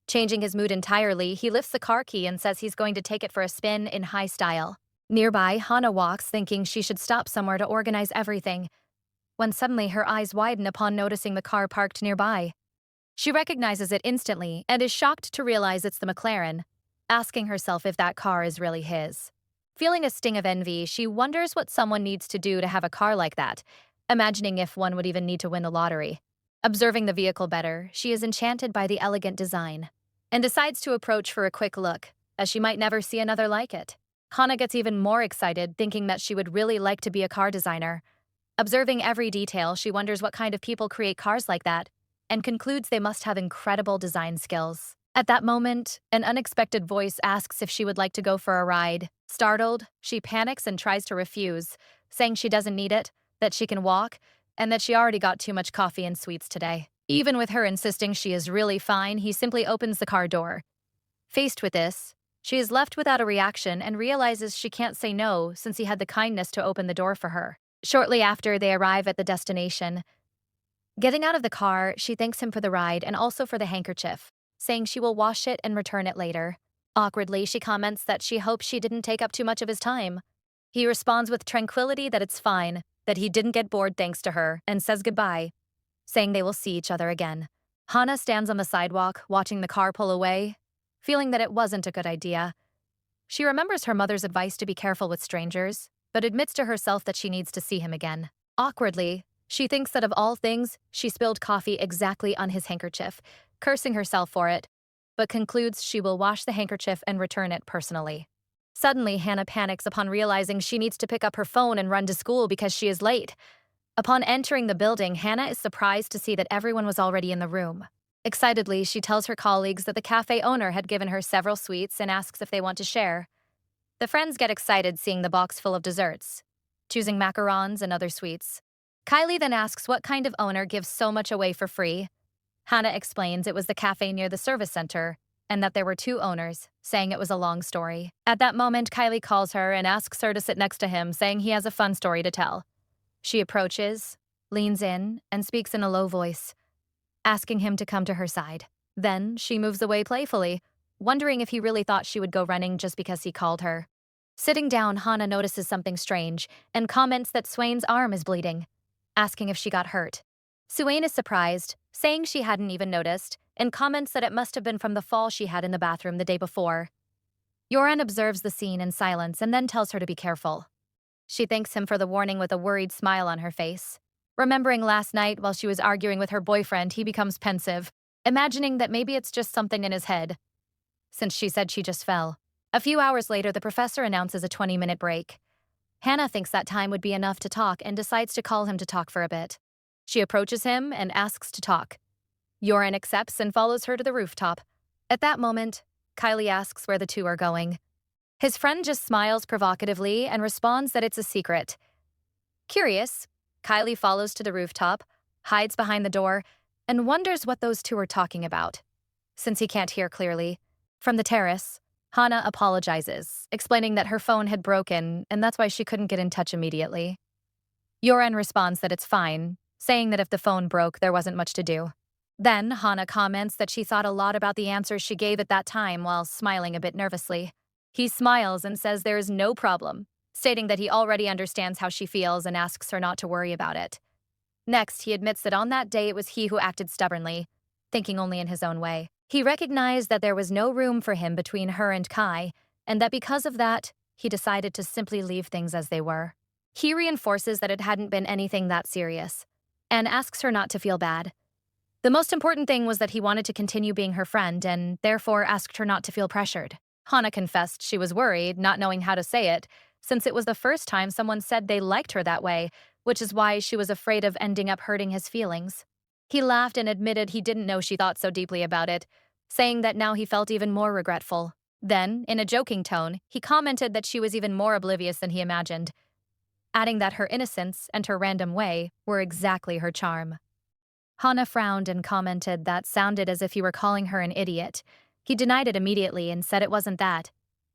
Changing his mood entirely, he lifts the car key and says he's going to take it for a spin in high style. Nearby, Hana walks, thinking she should stop somewhere to organize everything, when suddenly her eyes widen upon noticing the car parked nearby. She recognizes it instantly and is shocked to realize it's the McLaren, asking herself if that car is really his. Feeling a sting of envy, she wonders what someone needs to do to have a car like that, imagining if one would even need to win the lottery. Observing the vehicle better, she is enchanted by the elegant design, and decides to approach for a quick look, as she might never see another like it. Hana gets even more excited, thinking that she would really like to be a car designer, Observing every detail, she wonders what kind of people create cars like that and concludes they must have incredible design skills. At that moment, an unexpected voice asks if she would like to go for a ride. Startled, she panics and tries to refuse, saying she doesn't need it, that she can walk, and that she already got too much coffee and sweets today. Even with her insisting she is really fine, he simply opens the car door. Faced with this, she is left without a reaction and realizes she can't say no since he had the kindness to open the door for her. Shortly after, they arrive at the destination. Getting out of the car, she thanks him for the ride and also for the handkerchief, saying she will wash it and return it later. Awkwardly, she comments that she hopes she didn't take up too much of his time. He responds with tranquility that it's fine, that he didn't get bored thanks to her, and says goodbye, saying they will see each other again. Hana stands on the sidewalk, watching the car pull away, feeling that it wasn't a good idea. She remembers her mother's advice to be careful with strangers, but admits to herself that she needs to see him again. Awkwardly, she thinks that of all things, she spilled coffee exactly on his handkerchief, cursing herself for it, but concludes she will wash the handkerchief and return it personally. Suddenly, Hannah panics upon realizing she needs to pick up her phone and run to school because she is late. Upon entering the building, Hannah is surprised to see that everyone was already in the room. Excitedly, she tells her colleagues that the cafe owner had given her several sweets and asks if they want to share. The friends get excited seeing the box full of desserts, choosing macarons and other sweets. Kylie then asks what kind of owner gives so much away for free. Hannah explains it was the cafe near the service center and that there were two owners, saying it was a long story. At that moment, Kylie calls her and asks her to sit next to him, saying he has a fun story to tell. She approaches, leans in, and speaks in a low voice, asking him to come to her side. Then she moves away playfully, wondering if he really thought she would go running just because he called her. Sitting down, Hannah notices something strange and comments that Swain's arm is bleeding, asking if she got hurt. Swain is surprised, saying she hadn't even noticed, and comments that it must have been from the fall she had in the bathroom the day before. Yoren observes the scene in silence and then tells her to be careful. She thanks him for the warning with a worried smile on her face. Remembering last night while she was arguing with her boyfriend, he becomes pensive, imagining that maybe it's just something in his head, since she said she just fell. A few hours later, the professor announces a 20-minute break. Hannah thinks that time would be enough to talk and decides to call him to talk for a bit. She approaches him and asks to talk. Yoren accepts and follows her to the rooftop. At that moment, Kylie asks where the two are going. His friend just smiles provocatively and responds that it's a secret. Curious, Kylie follows to the rooftop, hides behind the door, and wonders what those two are talking about. Since he can't hear clearly, from the terrace, Hannah apologizes, explaining that her phone had broken and that's why she couldn't get in touch immediately. Yoren responds that it's fine, saying that if the phone broke, there wasn't much to do. Then, Hannah comments that she thought a lot about the answers she gave at that time while smiling a bit nervously. He smiles and says there is no problem, stating that he already understands how she feels and asks her not to worry about it. Next, he admits that on that day it was he who acted stubbornly, thinking only in his own way. He recognized that there was no room for him between her and Kai, and that because of that, he decided to simply leave things as they were. He reinforces that it hadn't been anything that serious, and asks her not to feel bad. The most important thing was that he wanted to continue being her friend and therefore asked her not to feel pressured. Hannah confessed she was worried, not knowing how to say it, since it was the first time someone said they liked her that way, which is why she was afraid of ending up hurting his feelings. He laughed and admitted he didn't know she thought so deeply about it, saying that now he felt even more regretful. Then, in a joking tone, he commented that she was even more oblivious than he imagined, adding that her innocence and her random way were exactly her charm. Hannah frowned and commented that sounded as if he were calling her an idiot. He denied it immediately and said it wasn't that,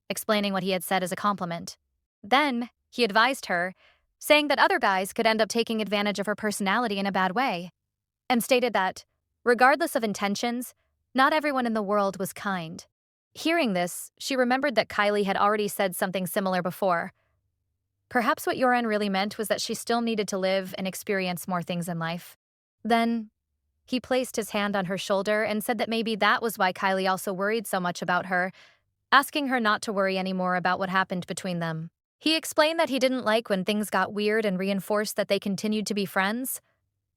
explaining what he had said as a compliment. Then, he advised her, saying that other guys could end up taking advantage of her personality in a bad way, and stated that, regardless of intentions, not everyone in the world was kind. Hearing this, she remembered that Kylie had already said something similar before. Perhaps what Yoren really meant was that she still needed to live and experience more things in life. Then, he placed his hand on her shoulder and said that maybe that was why Kylie also worried so much about her, asking her not to worry anymore about what happened between them. He explained that he didn't like when things got weird and reinforced that they continued to be friends.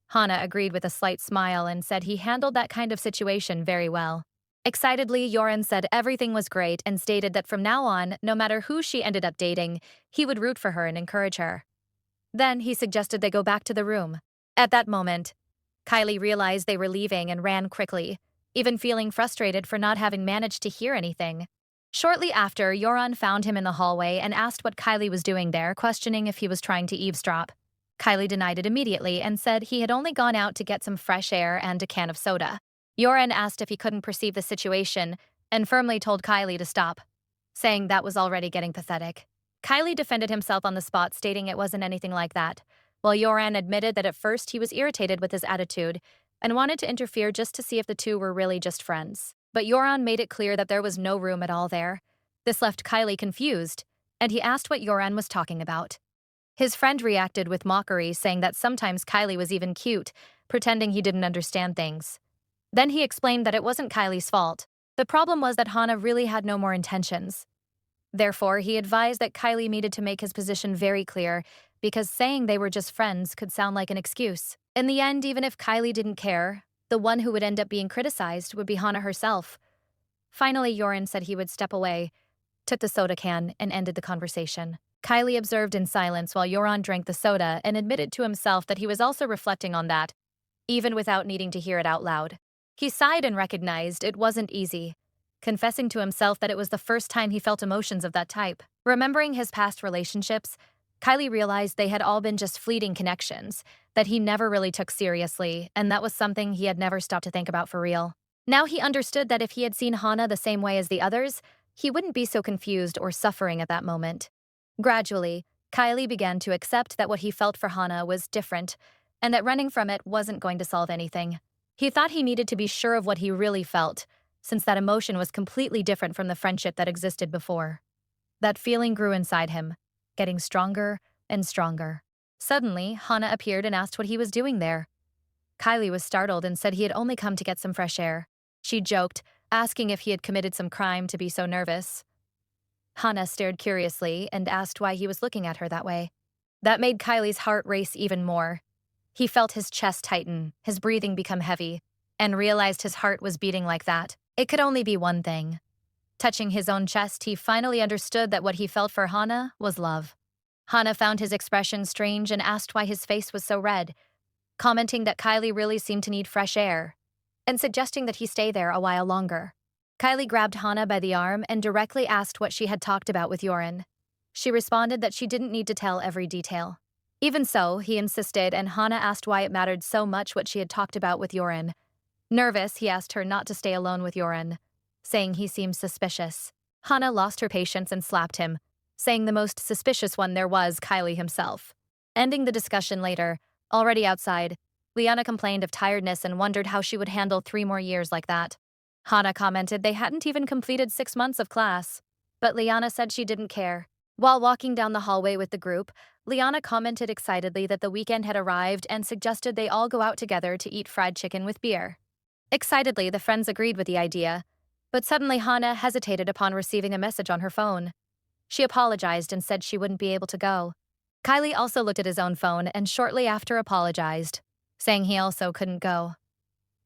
Hannah agreed with a slight smile and said he handled that kind of situation very well. Excitedly, Yoren said everything was great and stated that from now on, no matter who she ended up dating, he would root for her and encourage her. Then he suggested they go back to the room. At that moment, Kylie realized they were leaving and ran quickly, even feeling frustrated for not having managed to hear anything. Shortly after, Yoran found him in the hallway and asked what Kylie was doing there, questioning if he was trying to eavesdrop. Kylie denied it immediately and said he had only gone out to get some fresh air and a can of soda. Yoran asked if he couldn't perceive the situation and firmly told Kylie to stop, saying that was already getting pathetic. Kylie defended himself on the spot, stating it wasn't anything like that, while Yoran admitted that at first he was irritated with his attitude and wanted to interfere just to see if the two were really just friends. But Yoran made it clear that there was no room at all there. This left Kylie confused, and he asked what Yoran was talking about. His friend reacted with mockery, saying that sometimes Kylie was even cute, pretending he didn't understand things. Then he explained that it wasn't Kylie's fault. The problem was that Hana really had no more intentions. Therefore, he advised that Kylie needed to make his position very clear, because saying they were just friends could sound like an excuse. In the end, even if Kylie didn't care, the one who would end up being criticized would be Hana herself. Finally, Yoran said he would step away, took the soda can, and ended the conversation. Kylie observed in silence while Yoran drank the soda and admitted to himself that he was also reflecting on that, even without needing to hear it out loud. He sighed and recognized it wasn't easy, confessing to himself that it was the first time he felt emotions of that type. Remembering his past relationships, Kylie realized they had all been just fleeting connections that he never really took seriously, and that was something he had never stopped to think about for real. Now he understood that if he had seen Hana the same way as the others, he wouldn't be so confused or suffering at that moment. Gradually, Kylie began to accept that what he felt for Hana was different, and that running from it wasn't going to solve anything. He thought he needed to be sure of what he really felt, since that emotion was completely different from the friendship that existed before. That feeling grew inside him, getting stronger and stronger. Suddenly, Hana appeared and asked what he was doing there. Kylie was startled and said he had only come to get some fresh air. She joked, asking if he had committed some crime to be so nervous. Hana stared curiously and asked why he was looking at her that way. That made Kylie's heart race even more. He felt his chest tighten, his breathing become heavy, and realized his heart was beating like that. It could only be one thing. Touching his own chest, he finally understood that what he felt for Hana was love. Hana found his expression strange and asked why his face was so red, commenting that Kylie really seemed to need fresh air, and suggesting that he stay there a while longer. Kylie grabbed Hana by the arm and directly asked what she had talked about with Yoran. She responded that she didn't need to tell every detail. Even so, he insisted, and Hana asked why it mattered so much what she had talked about with Yoran. Nervous, he asked her not to stay alone with Yoran, saying he seemed suspicious. Hana lost her patience and slapped him, saying the most suspicious one there was Kylie himself. Ending the discussion later, already outside, Liana complained of tiredness and wondered how she would handle 3 more years like that. Hana commented they hadn't even completed 6 months of class, but Liana said she didn't care. While walking down the hallway with the group, Liana commented excitedly that the weekend had arrived and suggested they all go out together to eat fried chicken with beer. Excitedly, the friends agreed with the idea, but suddenly Hana hesitated upon receiving a message on her phone. She apologized and said she wouldn't be able to go. Kylie also looked at his own phone and shortly after apologized, saying he also couldn't go.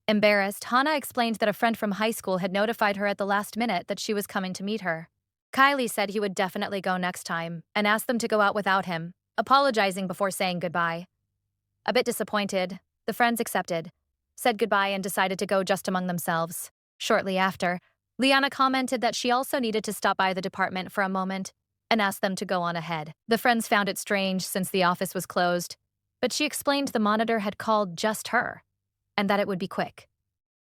Embarrassed, Hana explained that a friend from high school had notified her at the last minute that she was coming to meet her. Kylie said he would definitely go next time and asked them to go out without him, apologizing before saying goodbye. A bit disappointed, the friends accepted, said goodbye and decided to go just among themselves. Shortly after, Liana commented that she also needed to stop by the department for a moment and asked them to go on ahead. The friends found it strange since the office was closed, but she explained the monitor had called just her, and that it would be quick.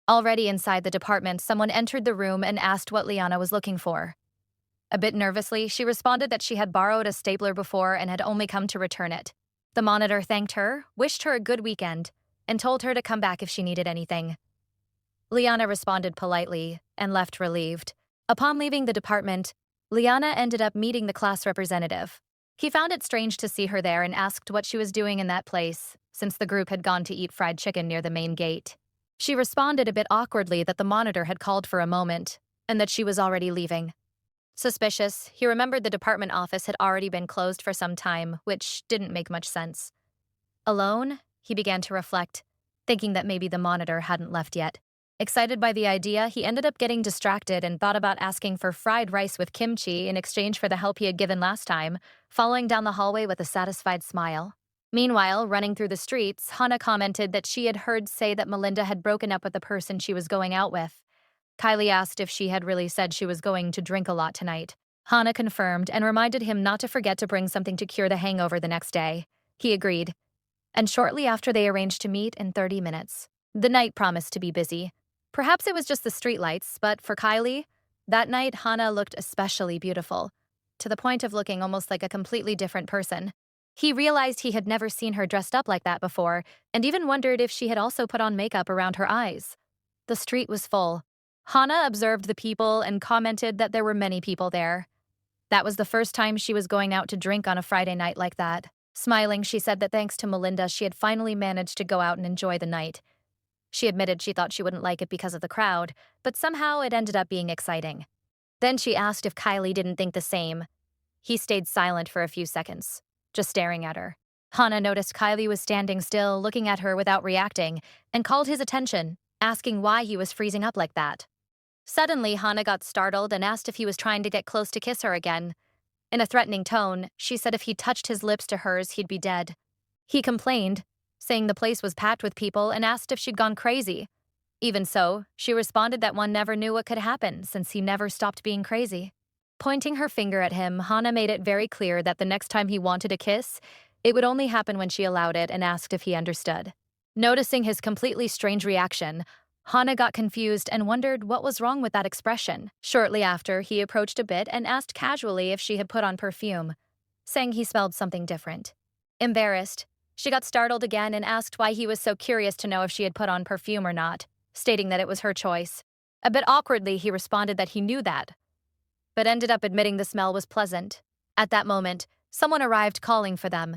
Already inside the department, someone entered the room and asked what Liana was looking for. A bit nervously, she responded that she had borrowed a stapler before and had only come to return it. The monitor thanked her, wished her a good weekend, and told her to come back if she needed anything. Liana responded politely and left relieved. Upon leaving the department, Liana ended up meeting the class representative. He found it strange to see her there and asked what she was doing in that place, since the group had gone to eat fried chicken near the main gate. She responded a bit awkwardly that the monitor had called for a moment, and that she was already leaving. Suspicious, he remembered the department office had already been closed for some time, which didn't make much sense. Alone, he began to reflect, thinking that maybe the monitor hadn't left yet. Excited by the idea, he ended up getting distracted and thought about asking for fried rice with kimchi in exchange for the help he had given last time, following down the hallway with a satisfied smile. Meanwhile, running through the streets, Hana commented that she had heard say that Melinda had broken up with the person she was going out with. Kylie asked if she had really said she was going to drink a lot tonight. Hana confirmed and reminded him not to forget to bring something to cure the hangover the next day. He agreed, and shortly after they arranged to meet in 30 minutes. The night promised to be busy. Perhaps it was just the streetlights, but for Kylie, that night Hana looked especially beautiful, to the point of looking almost like a completely different person. He realized he had never seen her dressed up like that before, and even wondered if she had also put on makeup around her eyes. The street was full. Hana observed the people and commented that there were many people there. That was the first time she was going out to drink on a Friday night like that. Smiling, she said that thanks to Melinda, she had finally managed to go out and enjoy the night. She admitted she thought she wouldn't like it because of the crowd, but somehow it ended up being exciting. Then she asked if Kylie didn't think the same. He stayed silent for a few seconds, just staring at her. Hana noticed Kylie was standing still, looking at her without reacting, and called his attention, asking why he was freezing up like that. Suddenly, Hana got startled and asked if he was trying to get close to kiss her again. In a threatening tone, she said if he touched his lips to hers, he'd be dead. He complained, saying the place was packed with people, and asked if she'd gone crazy. Even so, she responded that one never knew what could happen since he never stopped being crazy. Pointing her finger at him, Hana made it very clear that the next time he wanted a kiss, it would only happen when she allowed it and asked if he understood. Noticing his completely strange reaction, Hana got confused and wondered what was wrong with that expression. Shortly after, he approached a bit and asked casually if she had put on perfume, saying he smelled something different. Embarrassed, she got startled again and asked why he was so curious to know if she had put on perfume or not, stating that it was her choice. A bit awkwardly, he responded that he knew that, but ended up admitting the smell was pleasant. At that moment, someone arrived calling for them,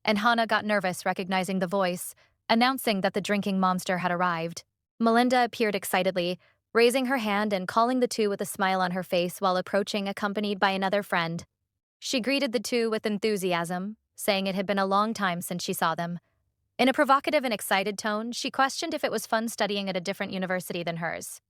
and Hana got nervous recognizing the voice, announcing that the drinking monster had arrived. Melinda appeared excitedly, raising her hand and calling the two with a smile on her face while approaching accompanied by another friend. She greeted the two with enthusiasm, saying it had been a long time since she saw them. In a provocative and excited tone, she questioned if it was fun studying at a different university than hers.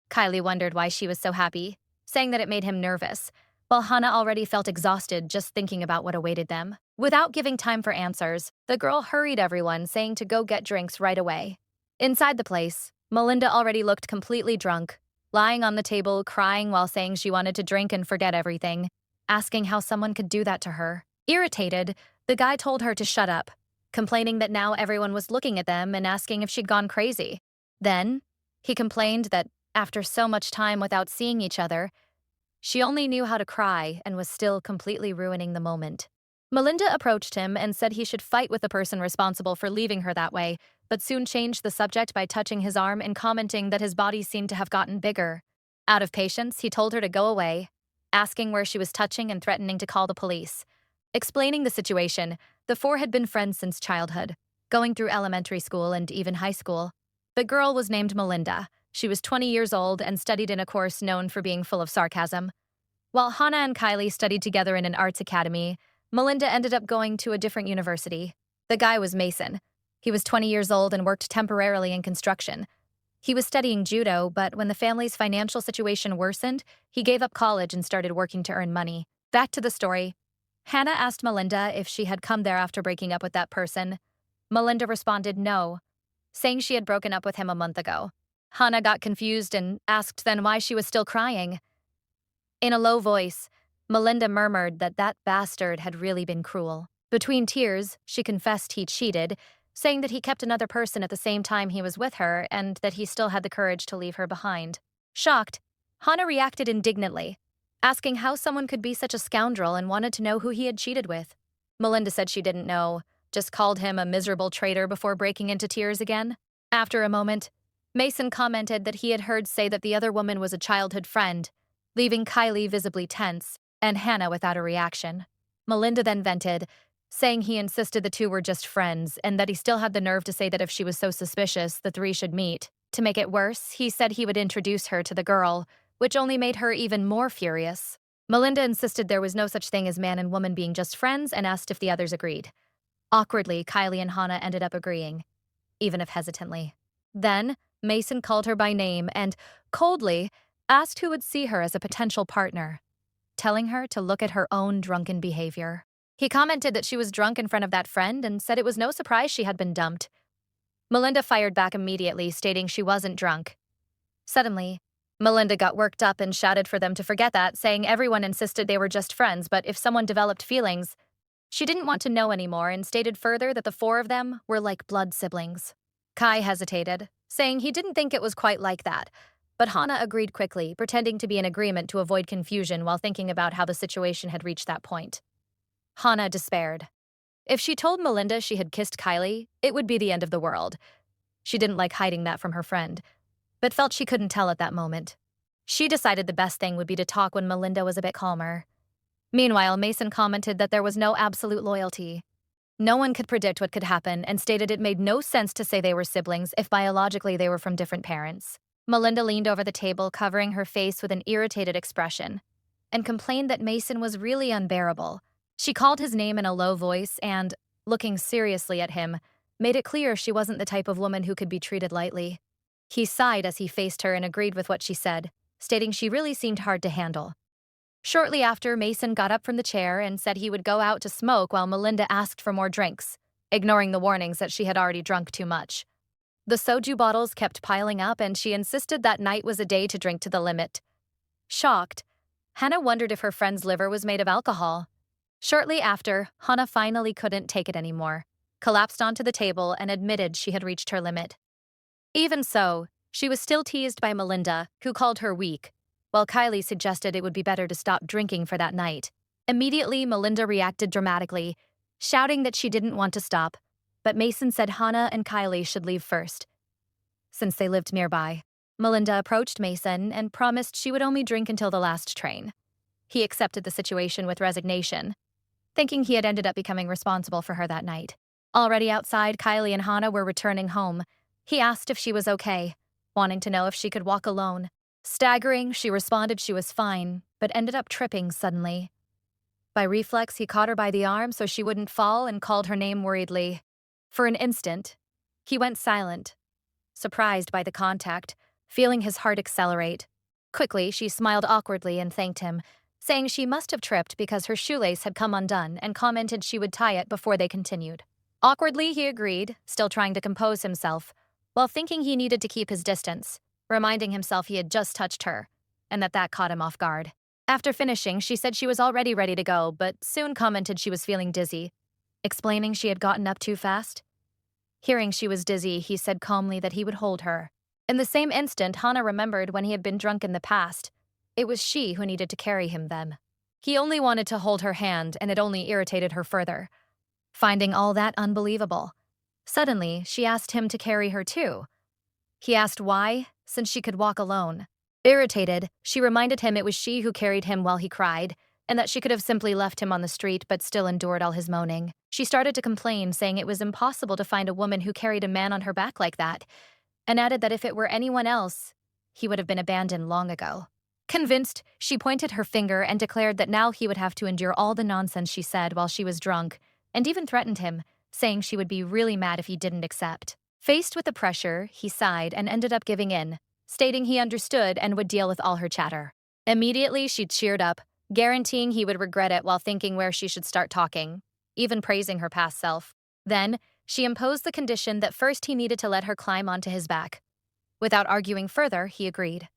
Kylie wondered why she was so happy, saying that it made him nervous, while Hana already felt exhausted just thinking about what awaited them. Without giving time for answers, the girl hurried everyone, saying to go get drinks right away. Inside the place, Melinda already looked completely drunk, lying on the table, crying while saying she wanted to drink and forget everything, asking how someone could do that to her. Irritated, the guy told her to shut up, complaining that now everyone was looking at them and asking if she'd gone crazy. Then, he complained that, after so much time without seeing each other, she only knew how to cry and was still completely ruining the moment. Melinda approached him and said he should fight with the person responsible for leaving her that way, but soon changed the subject by touching his arm and commenting that his body seemed to have gotten bigger. Out of patience, he told her to go away, asking where she was touching and threatening to call the police. Explaining the situation, the four had been friends since childhood, going through elementary school and even high school. The girl was named Melinda. She was 20 years old and studied in a course known for being full of sarcasm. While Hana and Kylie studied together in an arts academy, Melinda ended up going to a different university. The guy was Mason. He was 20 years old and worked temporarily in construction. He was studying judo, but when the family's financial situation worsened, he gave up college and started working to earn money. Back to the story. Hana asked Melinda if she had come there after breaking up with that person. Melinda responded no, saying she had broken up with him a month ago. Hana got confused and asked then why she was still crying. In a low voice, Melinda murmured that that bastard had really been cruel. Between tears, she confessed he cheated, saying that he kept another person at the same time he was with her and that he still had the courage to leave her behind. Shocked, Hana reacted indignantly, asking how someone could be such a scoundrel and wanted to know who he had cheated with. Melinda said she didn't know, just called him a miserable traitor before breaking into tears again. After a moment, Mason commented that he had heard say that the other woman was a childhood friend, leaving Kylie visibly tense and Hana without a reaction. Melinda then vented, saying he insisted the two were just friends and that he still had the nerve to say that if she was so suspicious, the three should meet. To make it worse, he said he would introduce her to the girl, which only made her even more furious. Melinda insisted there was no such thing as man and woman being just friends and asked if the others agreed. Awkwardly, Kylie and Hana ended up agreeing, even if hesitantly. Then, Mason called her by name and, coldly, asked who would see her as a potential partner, telling her to look at her own drunken behavior. He commented that she was drunk in front of that friend and said it was no surprise she had been dumped. Melinda fired back immediately, stating she wasn't drunk. Suddenly, Melinda got worked up and shouted for them to forget that, saying everyone insisted they were just friends, but if someone developed feelings, she didn't want to know anymore and stated further that the four of them were like blood siblings. Kai hesitated, saying he didn't think it was quite like that, but Hana agreed quickly, pretending to be in agreement to avoid confusion while thinking about how the situation had reached that point. Hana despaired. If she told Melinda she had kissed Kylie, it would be the end of the world. She didn't like hiding that from her friend, but felt she couldn't tell at that moment. She decided the best thing would be to talk when Melinda was a bit calmer. Meanwhile, Mason commented that there was no absolute loyalty. No one could predict what could happen and stated it made no sense to say they were siblings if biologically they were from different parents. Melinda leaned over the table, covering her face with an irritated expression, and complained that Mason was really unbearable. She called his name in a low voice and, looking seriously at him, made it clear she wasn't the type of woman who could be treated lightly. He sighed as he faced her and agreed with what she said, stating she really seemed hard to handle. Shortly after, Mason got up from the chair and said he would go out to smoke while Melinda asked for more drinks, ignoring the warnings that she had already drunk too much. The soju bottles kept piling up and she insisted that night was a day to drink to the limit. Shocked, Hannah wondered if her friend's liver was made of alcohol. Shortly after, Hannah finally couldn't take it anymore, collapsed onto the table and admitted she had reached her limit. Even so, she was still teased by Melinda, who called her weak, while Kylie suggested it would be better to stop drinking for that night. Immediately, Melinda reacted dramatically, shouting that she didn't want to stop, but Mason said Hannah and Kylie should leave first, since they lived nearby. Melinda approached Mason and promised she would only drink until the last train. He accepted the situation with resignation, thinking he had ended up becoming responsible for her that night. Already outside, Kylie and Hannah were returning home. He asked if she was okay, wanting to know if she could walk alone. Staggering, she responded she was fine, but ended up tripping suddenly. By reflex, he caught her by the arm so she wouldn't fall and called her name worriedly. For an instant, he went silent, surprised by the contact, feeling his heart accelerate. Quickly, she smiled awkwardly and thanked him, saying she must have tripped because her shoelace had come undone and commented she would tie it before they continued. Awkwardly, he agreed, still trying to compose himself, while thinking he needed to keep his distance, reminding himself he had just touched her, and that caught him off guard. After finishing, she said she was already ready to go, but soon commented she was feeling dizzy, explaining she had gotten up too fast. Hearing she was dizzy, he said calmly that he would hold her. In the same instant, Hannah remembered when he had been drunk in the past. It was she who needed to carry him then. He only wanted to hold her hand, and it only irritated her further, finding all that unbelievable. Suddenly, she asked him to carry her too. He asked why, since she could walk alone. Irritated, she reminded him it was she who carried him while he cried, and that she could have simply left him on the street but still endured all his moaning. She started to complain, saying it was impossible to find a woman who carried a man on her back like that, and added that if it were anyone else, he would have been abandoned long ago. Convinced, she pointed her finger and declared that now he would have to endure all the nonsense she said while she was drunk, and even threatened him, saying she would be really mad if he didn't accept. Faced with the pressure, he sighed and ended up giving in, stating he understood and would deal with all her chatter. Immediately, she cheered up, guaranteeing he would regret it while thinking where she should start talking, even praising her past self. Then, she imposed the condition that first he needed to let her climb onto his back. Without arguing further, he agreed.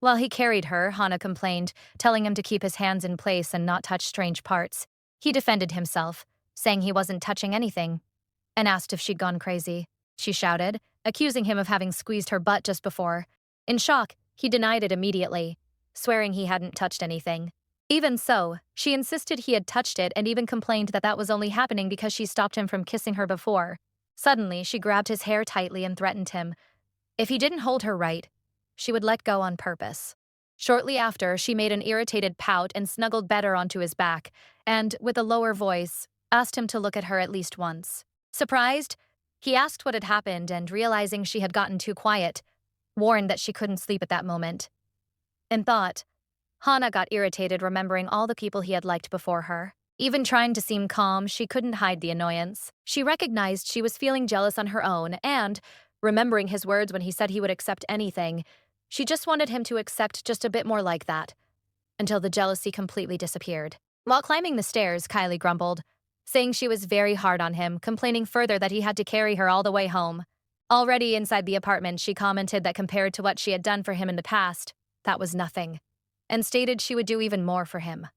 While he carried her, Hannah complained, telling him to keep his hands in place and not touch strange parts. He defended himself, saying he wasn't touching anything, and asked if she'd gone crazy. She shouted, accusing him of having squeezed her butt just before. In shock, he denied it immediately, swearing he hadn't touched anything. Even so, she insisted he had touched it and even complained that was only happening because she stopped him from kissing her before. Suddenly, she grabbed his hair tightly and threatened him. If he didn't hold her right, she would let go on purpose. Shortly after, she made an irritated pout and snuggled better onto his back, and, with a lower voice, asked him to look at her at least once. Surprised, he asked what had happened and, realizing she had gotten too quiet, warned that she couldn't sleep at that moment. In thought, Hannah got irritated remembering all the people he had liked before her. Even trying to seem calm, she couldn't hide the annoyance. She recognized she was feeling jealous on her own and, remembering his words when he said he would accept anything, she just wanted him to accept just a bit more like that, until the jealousy completely disappeared. While climbing the stairs, Kylie grumbled, saying she was very hard on him, complaining further that he had to carry her all the way home. Already inside the apartment, she commented that compared to what she had done for him in the past, that was nothing, and stated she would do even more for him.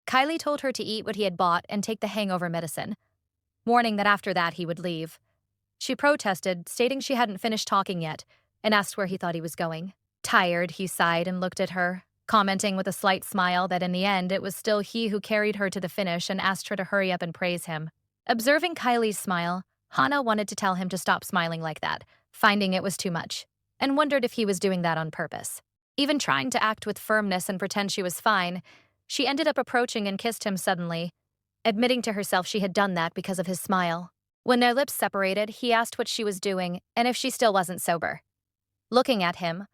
Kylie told her to eat what he had bought and take the hangover medicine, warning that after that he would leave. She protested, stating she hadn't finished talking yet, and asked where he thought he was going. Tired, he sighed and looked at her, commenting with a slight smile that in the end it was still he who carried her to the finish and asked her to hurry up and praise him. Observing Kylie's smile, Hana wanted to tell him to stop smiling like that, finding it was too much, and wondered if he was doing that on purpose. Even trying to act with firmness and pretend she was fine, she ended up approaching and kissed him suddenly, admitting to herself she had done that because of his smile. When their lips separated, he asked what she was doing and if she still wasn't sober. Looking at him,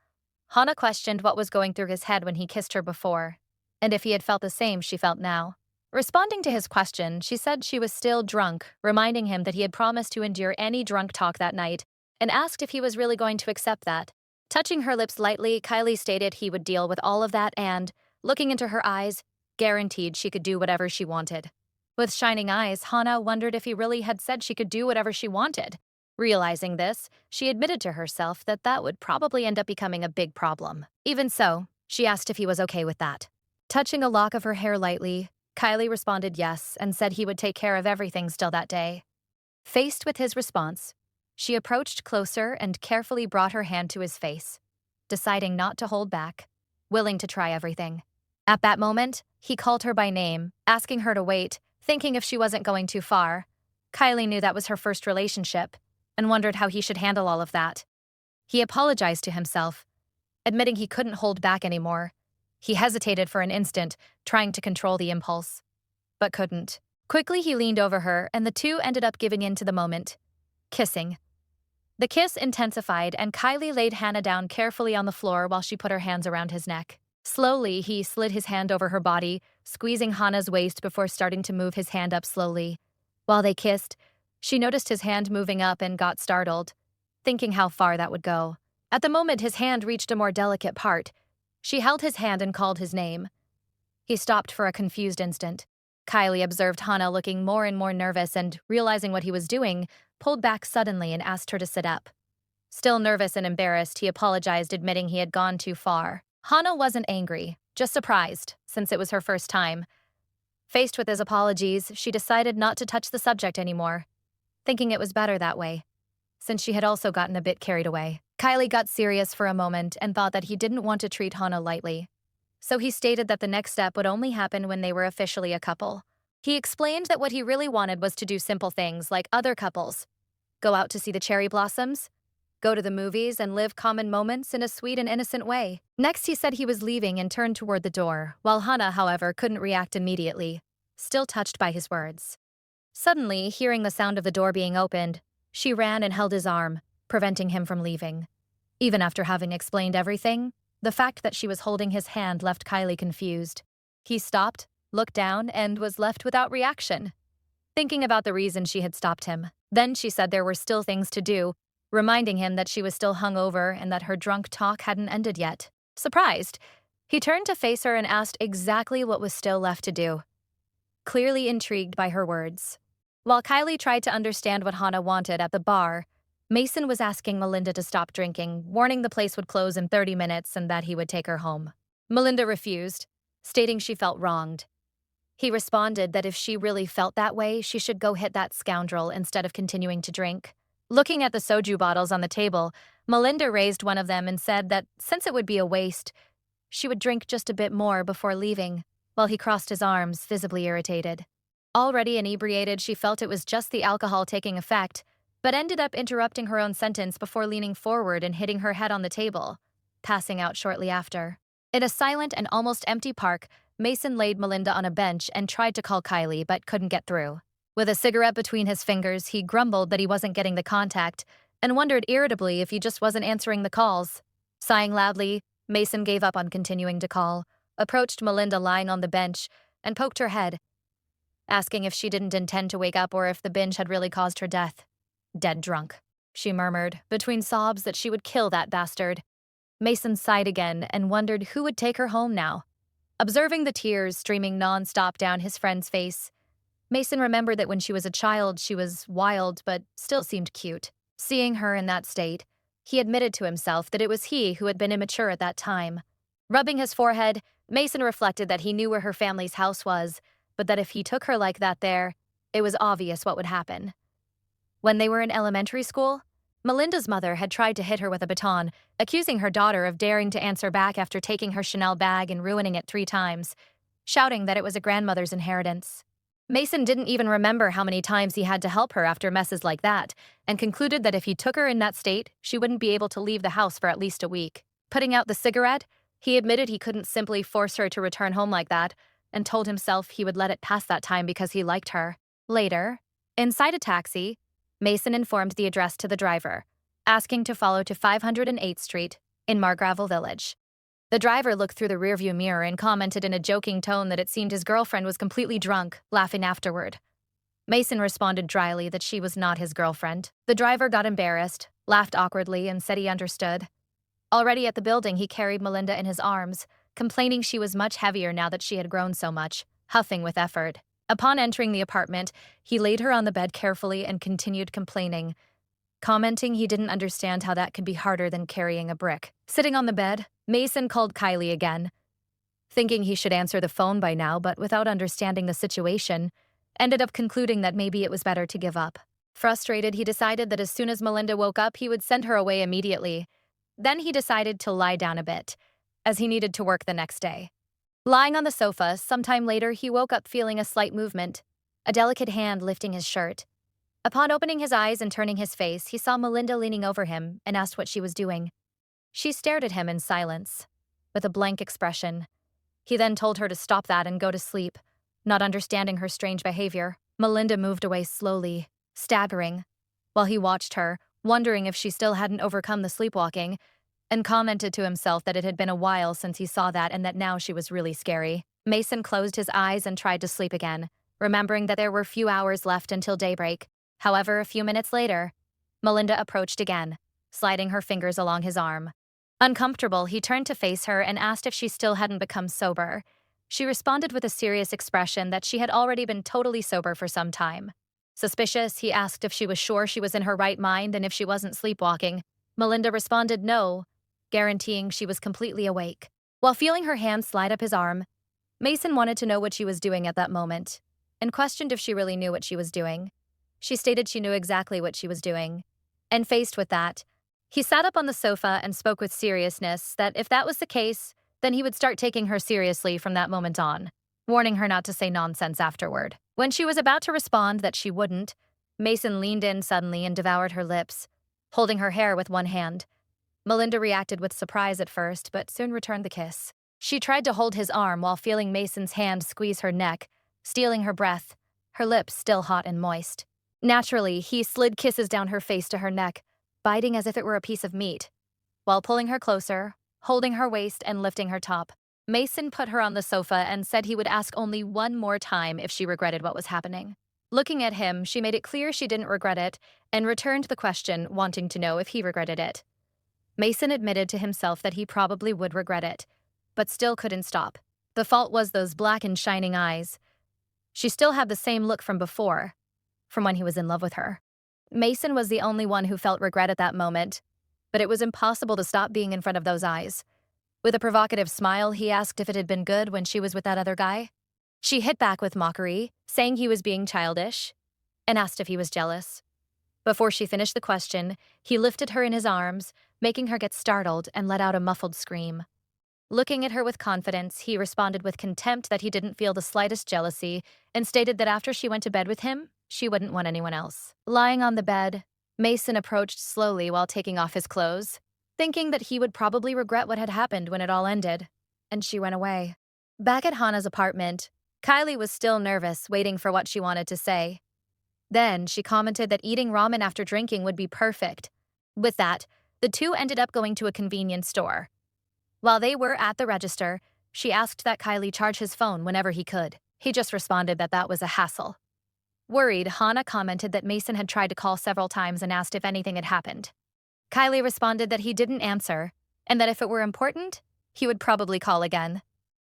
Hana questioned what was going through his head when he kissed her before, and if he had felt the same she felt now. Responding to his question, she said she was still drunk, reminding him that he had promised to endure any drunk talk that night, and asked if he was really going to accept that. Touching her lips lightly, Kylie stated he would deal with all of that and, looking into her eyes, guaranteed she could do whatever she wanted. With shining eyes, Hana wondered if he really had said she could do whatever she wanted. Realizing this, she admitted to herself that that would probably end up becoming a big problem. Even so, she asked if he was okay with that. Touching a lock of her hair lightly, Kylie responded yes and said he would take care of everything still that day. Faced with his response, she approached closer and carefully brought her hand to his face, deciding not to hold back, willing to try everything. At that moment, he called her by name, asking her to wait, thinking if she wasn't going too far. Kylie knew that was her first relationship and wondered how he should handle all of that. He apologized to himself, admitting he couldn't hold back anymore. He hesitated for an instant, trying to control the impulse, but couldn't. Quickly, he leaned over her, and the two ended up giving in to the moment, kissing. The kiss intensified, and Kylie laid Hana down carefully on the floor while she put her hands around his neck. Slowly, he slid his hand over her body, squeezing Hana's waist before starting to move his hand up slowly. While they kissed, she noticed his hand moving up and got startled, thinking how far that would go. At the moment his hand reached a more delicate part, she held his hand and called his name. He stopped for a confused instant. Kylie observed Hana looking more and more nervous and, realizing what he was doing, pulled back suddenly and asked her to sit up. Still nervous and embarrassed, he apologized, admitting he had gone too far. Hana wasn't angry, just surprised, since it was her first time. Faced with his apologies, she decided not to touch the subject anymore, thinking it was better that way, since she had also gotten a bit carried away. Kylie got serious for a moment and thought that he didn't want to treat Hana lightly, so he stated that the next step would only happen when they were officially a couple. He explained that what he really wanted was to do simple things like other couples, go out to see the cherry blossoms, go to the movies, and live common moments in a sweet and innocent way. Next, he said he was leaving and turned toward the door, while Hana, however, couldn't react immediately, still touched by his words. Suddenly, hearing the sound of the door being opened, she ran and held his arm, preventing him from leaving. Even after having explained everything, the fact that she was holding his hand left Kylie confused. He stopped, looked down, and was left without reaction, thinking about the reason she had stopped him. Then she said there were still things to do, reminding him that she was still hungover and that her drunk talk hadn't ended yet. Surprised, he turned to face her and asked exactly what was still left to do, clearly intrigued by her words. While Kylie tried to understand what Hana wanted at the bar, Mason was asking Melinda to stop drinking, warning the place would close in 30 minutes and that he would take her home. Melinda refused, stating she felt wronged. He responded that if she really felt that way, she should go hit that scoundrel instead of continuing to drink. Looking at the soju bottles on the table, Melinda raised one of them and said that since it would be a waste, she would drink just a bit more before leaving, while he crossed his arms, visibly irritated. Already inebriated, she felt it was just the alcohol taking effect, but ended up interrupting her own sentence before leaning forward and hitting her head on the table, passing out shortly after. In a silent and almost empty park, Mason laid Melinda on a bench and tried to call Kylie but couldn't get through. With a cigarette between his fingers, he grumbled that he wasn't getting the contact and wondered irritably if he just wasn't answering the calls. Sighing loudly, Mason gave up on continuing to call, approached Melinda lying on the bench, and poked her head, asking if she didn't intend to wake up or if the binge had really caused her death. Dead drunk, she murmured, between sobs that she would kill that bastard. Mason sighed again and wondered who would take her home now. Observing the tears streaming non-stop down his friend's face, Mason remembered that when she was a child, she was wild but still seemed cute. Seeing her in that state, he admitted to himself that it was he who had been immature at that time. Rubbing his forehead, Mason reflected that he knew where her family's house was, but that if he took her like that there, it was obvious what would happen. When they were in elementary school, Melinda's mother had tried to hit her with a baton, accusing her daughter of daring to answer back after taking her Chanel bag and ruining it 3 times, shouting that it was a grandmother's inheritance. Mason didn't even remember how many times he had to help her after messes like that, and concluded that if he took her in that state, she wouldn't be able to leave the house for at least a week. Putting out the cigarette, he admitted he couldn't simply force her to return home like that, and told himself he would let it pass that time because he liked her. Later, inside a taxi, Mason informed the address to the driver, asking to follow to 508th Street in Margravel Village. The driver looked through the rearview mirror and commented in a joking tone that it seemed his girlfriend was completely drunk, laughing afterward. Mason responded dryly that she was not his girlfriend. The driver got embarrassed, laughed awkwardly, and said he understood. Already at the building, he carried Melinda in his arms, complaining she was much heavier now that she had grown so much, huffing with effort. Upon entering the apartment, he laid her on the bed carefully and continued complaining, commenting he didn't understand how that could be harder than carrying a brick. Sitting on the bed, Mason called Kylie again, thinking he should answer the phone by now, but without understanding the situation, ended up concluding that maybe it was better to give up. Frustrated, he decided that as soon as Melinda woke up, he would send her away immediately. Then he decided to lie down a bit, as he needed to work the next day. Lying on the sofa, sometime later, he woke up feeling a slight movement, a delicate hand lifting his shirt. Upon opening his eyes and turning his face, he saw Melinda leaning over him and asked what she was doing. She stared at him in silence, with a blank expression. He then told her to stop that and go to sleep, not understanding her strange behavior. Melinda moved away slowly, staggering, while he watched her, wondering if she still hadn't overcome the sleepwalking, and commented to himself that it had been a while since he saw that and that now she was really scary. Mason closed his eyes and tried to sleep again, remembering that there were few hours left until daybreak. However, a few minutes later, Melinda approached again, sliding her fingers along his arm. Uncomfortable, he turned to face her and asked if she still hadn't become sober. She responded with a serious expression that she had already been totally sober for some time. Suspicious, he asked if she was sure she was in her right mind and if she wasn't sleepwalking. Melinda responded no, guaranteeing she was completely awake. While feeling her hand slide up his arm, Mason wanted to know what she was doing at that moment, and questioned if she really knew what she was doing. She stated she knew exactly what she was doing. And faced with that, he sat up on the sofa and spoke with seriousness that if that was the case, then he would start taking her seriously from that moment on, warning her not to say nonsense afterward. When she was about to respond that she wouldn't, Mason leaned in suddenly and devoured her lips, holding her hair with one hand. Melinda reacted with surprise at first, but soon returned the kiss. She tried to hold his arm while feeling Mason's hand squeeze her neck, stealing her breath, her lips still hot and moist. Naturally, he slid kisses down her face to her neck, biting as if it were a piece of meat, while pulling her closer, holding her waist and lifting her top. Mason put her on the sofa and said he would ask only one more time if she regretted what was happening. Looking at him, she made it clear she didn't regret it and returned the question, wanting to know if he regretted it. Mason admitted to himself that he probably would regret it, but still couldn't stop. The fault was those black and shining eyes. She still had the same look from before, from when he was in love with her. Mason was the only one who felt regret at that moment, but it was impossible to stop being in front of those eyes. With a provocative smile, he asked if it had been good when she was with that other guy. She hit back with mockery, saying he was being childish, and asked if he was jealous. Before she finished the question, he lifted her in his arms, making her get startled and let out a muffled scream. Looking at her with confidence, he responded with contempt that he didn't feel the slightest jealousy and stated that after she went to bed with him, she wouldn't want anyone else. Lying on the bed, Mason approached slowly while taking off his clothes, thinking that he would probably regret what had happened when it all ended, and she went away. Back at Hana's apartment, Kylie was still nervous, waiting for what she wanted to say. Then, she commented that eating ramen after drinking would be perfect. With that, the two ended up going to a convenience store. While they were at the register, she asked that Kylie charge his phone whenever he could. He just responded that that was a hassle. Worried, Hana commented that Mason had tried to call several times and asked if anything had happened. Kylie responded that he didn't answer, and that if it were important, he would probably call again.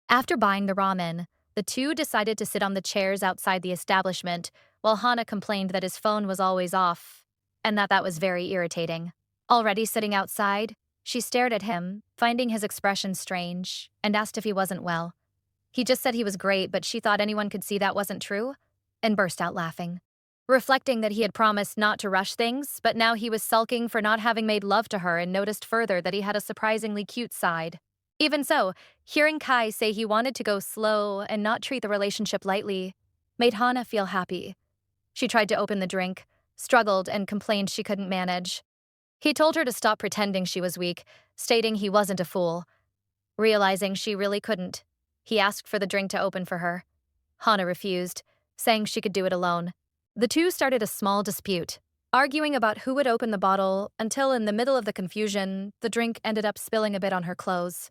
After buying the ramen, The two decided to sit on the chairs outside the establishment, while Hana complained that his phone was always off, and that was very irritating. Already sitting outside, she stared at him, finding his expression strange, and asked if he wasn't well. He just said he was great, but she thought anyone could see that wasn't true, and burst out laughing. Reflecting that he had promised not to rush things, but now he was sulking for not having made love to her and noticed further that he had a surprisingly cute side. Even so, hearing Kai say he wanted to go slow and not treat the relationship lightly made Hana feel happy. She tried to open the drink, struggled, and complained she couldn't manage. He told her to stop pretending she was weak, stating he wasn't a fool. Realizing she really couldn't, he asked for the drink to open for her. Hana refused, saying she could do it alone. The two started a small dispute, arguing about who would open the bottle until, in the middle of the confusion, the drink ended up spilling a bit on her clothes.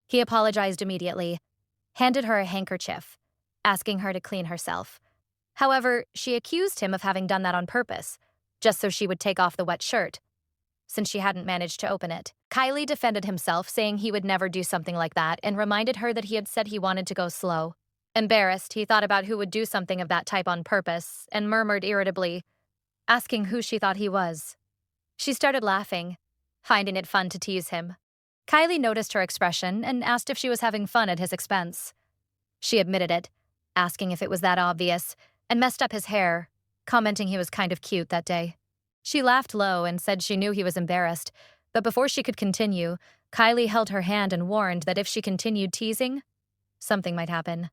He apologized immediately, handed her a handkerchief, asking her to clean herself. However, she accused him of having done that on purpose, just so she would take off the wet shirt, since she hadn't managed to open it. Kylie defended himself, saying he would never do something like that, and reminded her that he had said he wanted to go slow. Embarrassed, he thought about who would do something of that type on purpose, and murmured irritably, asking who she thought he was. She started laughing, finding it fun to tease him. Kylie noticed her expression and asked if she was having fun at his expense. She admitted it, asking if it was that obvious, and messed up his hair, commenting he was kind of cute that day. She laughed low and said she knew he was embarrassed, but before she could continue, Kylie held her hand and warned that if she continued teasing, something might happen.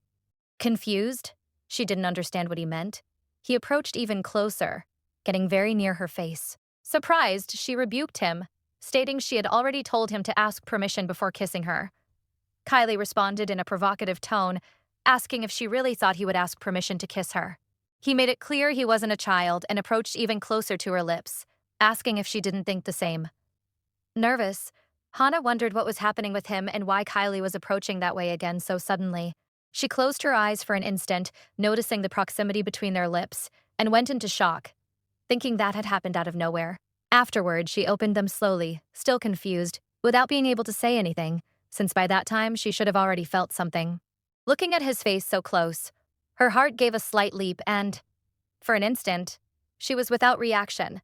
Confused, she didn't understand what he meant. He approached even closer, getting very near her face. Surprised, she rebuked him, stating she had already told him to ask permission before kissing her. Kylie responded in a provocative tone, asking if she really thought he would ask permission to kiss her. He made it clear he wasn't a child and approached even closer to her lips, asking if she didn't think the same. Nervous, Hana wondered what was happening with him and why Kylie was approaching that way again so suddenly. She closed her eyes for an instant, noticing the proximity between their lips, and went into shock, thinking that had happened out of nowhere. Afterward, she opened them slowly, still confused, without being able to say anything, since by that time she should have already felt something. Looking at his face so close, her heart gave a slight leap and, for an instant, she was without reaction,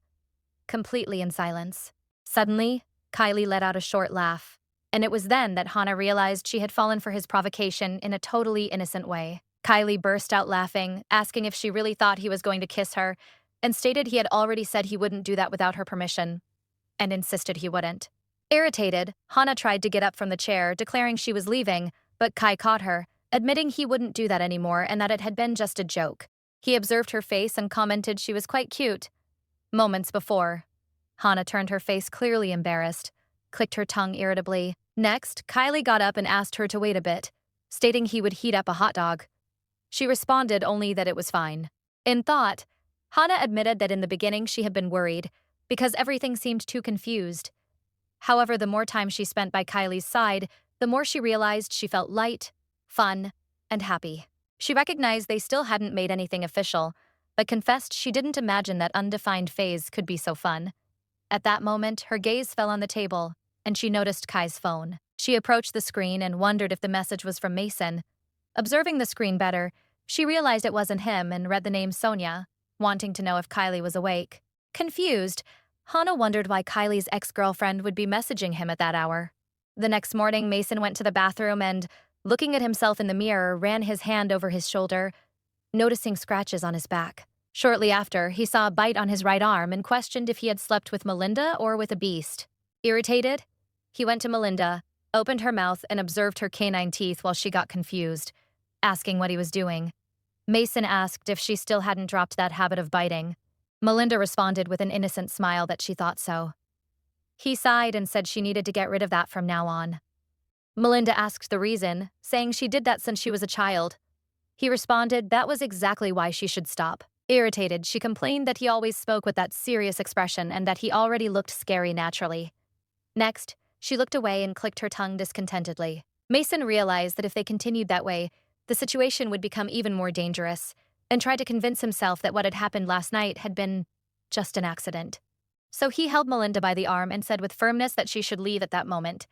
completely in silence. Suddenly, Kylie let out a short laugh, and it was then that Hana realized she had fallen for his provocation in a totally innocent way. Kylie burst out laughing, asking if she really thought he was going to kiss her, and stated he had already said he wouldn't do that without her permission, and insisted he wouldn't. Irritated, Hana tried to get up from the chair, declaring she was leaving, but Kai caught her, admitting he wouldn't do that anymore and that it had been just a joke. He observed her face and commented she was quite cute. Moments before, Hana turned her face clearly embarrassed, clicked her tongue irritably. Next, Kylie got up and asked her to wait a bit, stating he would heat up a hot dog. She responded only that it was fine. In thought, Hana admitted that in the beginning she had been worried, because everything seemed too confused. However, the more time she spent by Kylie's side, the more she realized she felt light, fun, and happy. She recognized they still hadn't made anything official, but confessed she didn't imagine that undefined phase could be so fun. At that moment, her gaze fell on the table, and she noticed Kai's phone. She approached the screen and wondered if the message was from Mason. Observing the screen better, she realized it wasn't him and read the name Sonia, wanting to know if Kylie was awake. Confused, Hana wondered why Kylie's ex-girlfriend would be messaging him at that hour. The next morning, Mason went to the bathroom and, looking at himself in the mirror, ran his hand over his shoulder, noticing scratches on his back. Shortly after, he saw a bite on his right arm and questioned if he had slept with Melinda or with a beast. Irritated, he went to Melinda, opened her mouth, and observed her canine teeth while she got confused, asking what he was doing. Mason asked if she still hadn't dropped that habit of biting. Melinda responded with an innocent smile that she thought so. He sighed and said she needed to get rid of that from now on. Melinda asked the reason, saying she did that since she was a child. He responded that was exactly why she should stop. Irritated, she complained that he always spoke with that serious expression and that he already looked scary naturally. Next, she looked away and clicked her tongue discontentedly. Mason realized that if they continued that way, the situation would become even more dangerous, and tried to convince himself that what had happened last night had been just an accident. So he held Melinda by the arm and said with firmness that she should leave at that moment,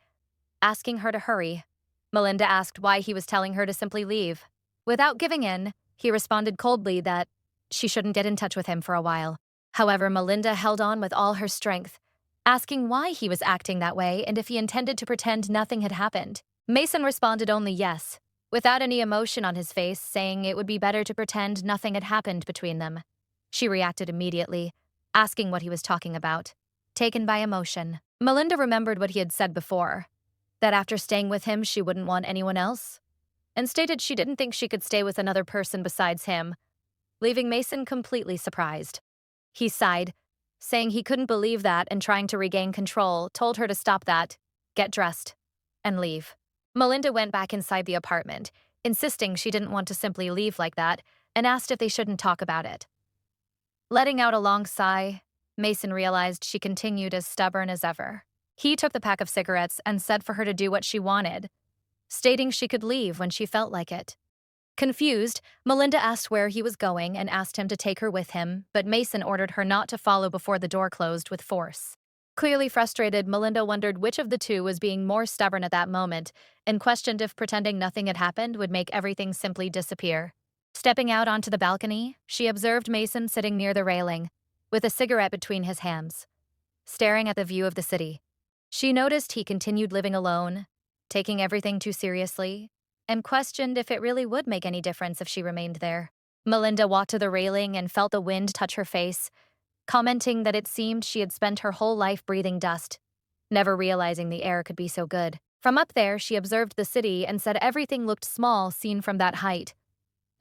asking her to hurry. Melinda asked why he was telling her to simply leave. Without giving in, he responded coldly that she shouldn't get in touch with him for a while. However, Melinda held on with all her strength, asking why he was acting that way and if he intended to pretend nothing had happened. Mason responded only yes, without any emotion on his face, saying it would be better to pretend nothing had happened between them. She reacted immediately, asking what he was talking about, taken by emotion. Melinda remembered what he had said before, that after staying with him she wouldn't want anyone else, and stated she didn't think she could stay with another person besides him, leaving Mason completely surprised. He sighed, saying he couldn't believe that, and trying to regain control, told her to stop that, get dressed, and leave. Melinda went back inside the apartment, insisting she didn't want to simply leave like that, and asked if they shouldn't talk about it. Letting out a long sigh, Mason realized she continued as stubborn as ever. He took the pack of cigarettes and said for her to do what she wanted, stating she could leave when she felt like it. Confused, Melinda asked where he was going and asked him to take her with him, but Mason ordered her not to follow before the door closed with force. Clearly frustrated, Melinda wondered which of the two was being more stubborn at that moment and questioned if pretending nothing had happened would make everything simply disappear. Stepping out onto the balcony, she observed Mason sitting near the railing, with a cigarette between his hands, staring at the view of the city. She noticed he continued living alone, taking everything too seriously, and questioned if it really would make any difference if she remained there. Melinda walked to the railing and felt the wind touch her face, commenting that it seemed she had spent her whole life breathing dust, never realizing the air could be so good. From up there, she observed the city and said everything looked small seen from that height,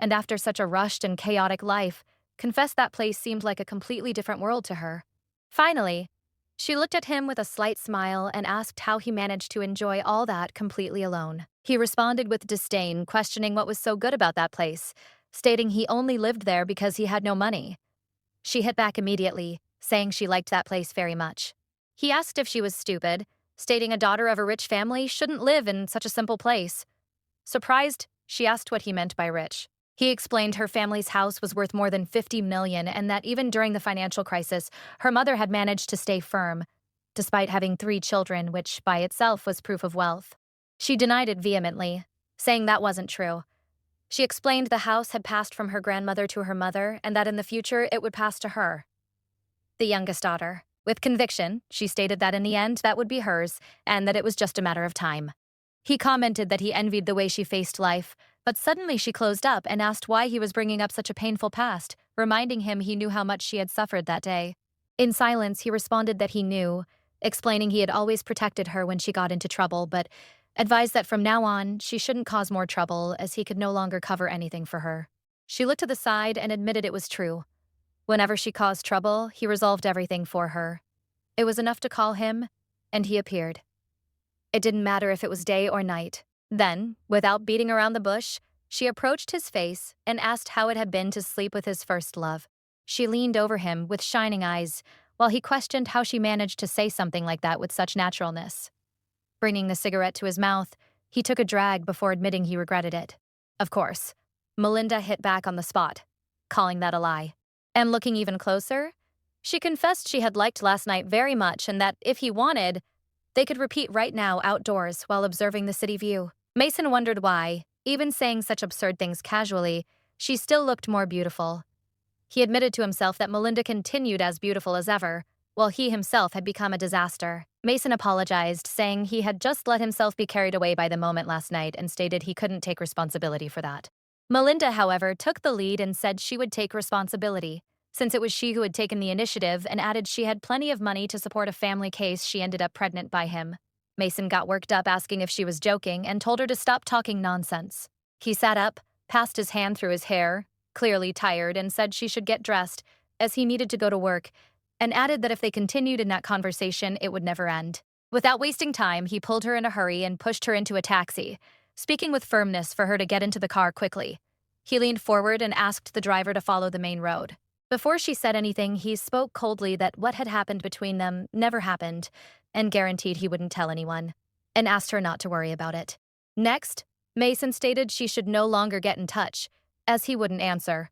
and after such a rushed and chaotic life, confessed that place seemed like a completely different world to her. Finally, she looked at him with a slight smile and asked how he managed to enjoy all that completely alone. He responded with disdain, questioning what was so good about that place, stating he only lived there because he had no money. She hit back immediately, saying she liked that place very much. He asked if she was stupid, stating a daughter of a rich family shouldn't live in such a simple place. Surprised, she asked what he meant by rich. He explained her family's house was worth more than $50 million and that even during the financial crisis, her mother had managed to stay firm, despite having 3 children, which by itself was proof of wealth. She denied it vehemently, saying that wasn't true. She explained the house had passed from her grandmother to her mother and that in the future it would pass to her, the youngest daughter. With conviction, she stated that in the end that would be hers and that it was just a matter of time. He commented that he envied the way she faced life, but suddenly she closed up and asked why he was bringing up such a painful past, reminding him he knew how much she had suffered that day. In silence, he responded that he knew, explaining he had always protected her when she got into trouble, but advised that from now on, she shouldn't cause more trouble as he could no longer cover anything for her. She looked to the side and admitted it was true. Whenever she caused trouble, he resolved everything for her. It was enough to call him, and he appeared. It didn't matter if it was day or night. Then, without beating around the bush, she approached his face and asked how it had been to sleep with his first love. She leaned over him with shining eyes, while he questioned how she managed to say something like that with such naturalness. Bringing the cigarette to his mouth, he took a drag before admitting he regretted it. Of course, Melinda hit back on the spot, calling that a lie. And looking even closer, she confessed she had liked last night very much and that if he wanted, they could repeat right now outdoors while observing the city view. Mason wondered why, even saying such absurd things casually, she still looked more beautiful. He admitted to himself that Melinda continued as beautiful as ever, while he himself had become a disaster. Mason apologized, saying he had just let himself be carried away by the moment last night and stated he couldn't take responsibility for that. Melinda, however, took the lead and said she would take responsibility, since it was she who had taken the initiative, and added she had plenty of money to support a family case she ended up pregnant by him. Mason got worked up asking if she was joking and told her to stop talking nonsense. He sat up, passed his hand through his hair, clearly tired, and said she should get dressed, as he needed to go to work, and added that if they continued in that conversation, it would never end. Without wasting time, he pulled her in a hurry and pushed her into a taxi, speaking with firmness for her to get into the car quickly. He leaned forward and asked the driver to follow the main road. Before she said anything, he spoke coldly that what had happened between them never happened, and guaranteed he wouldn't tell anyone, and asked her not to worry about it. Next, Mason stated she should no longer get in touch, as he wouldn't answer.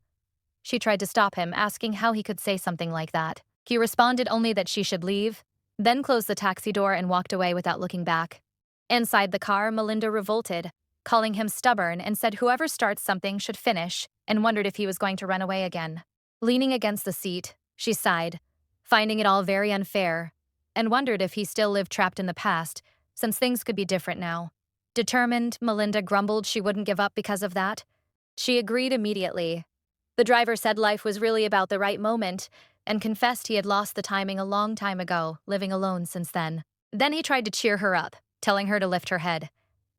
She tried to stop him, asking how he could say something like that. He responded only that she should leave, then closed the taxi door and walked away without looking back. Inside the car, Melinda revolted, calling him stubborn and said whoever starts something should finish, and wondered if he was going to run away again. Leaning against the seat, she sighed, finding it all very unfair, and wondered if he still lived trapped in the past, since things could be different now. Determined, Melinda grumbled she wouldn't give up because of that. She agreed immediately. The driver said life was really about the right moment, and confessed he had lost the timing a long time ago, living alone since then. Then he tried to cheer her up, telling her to lift her head.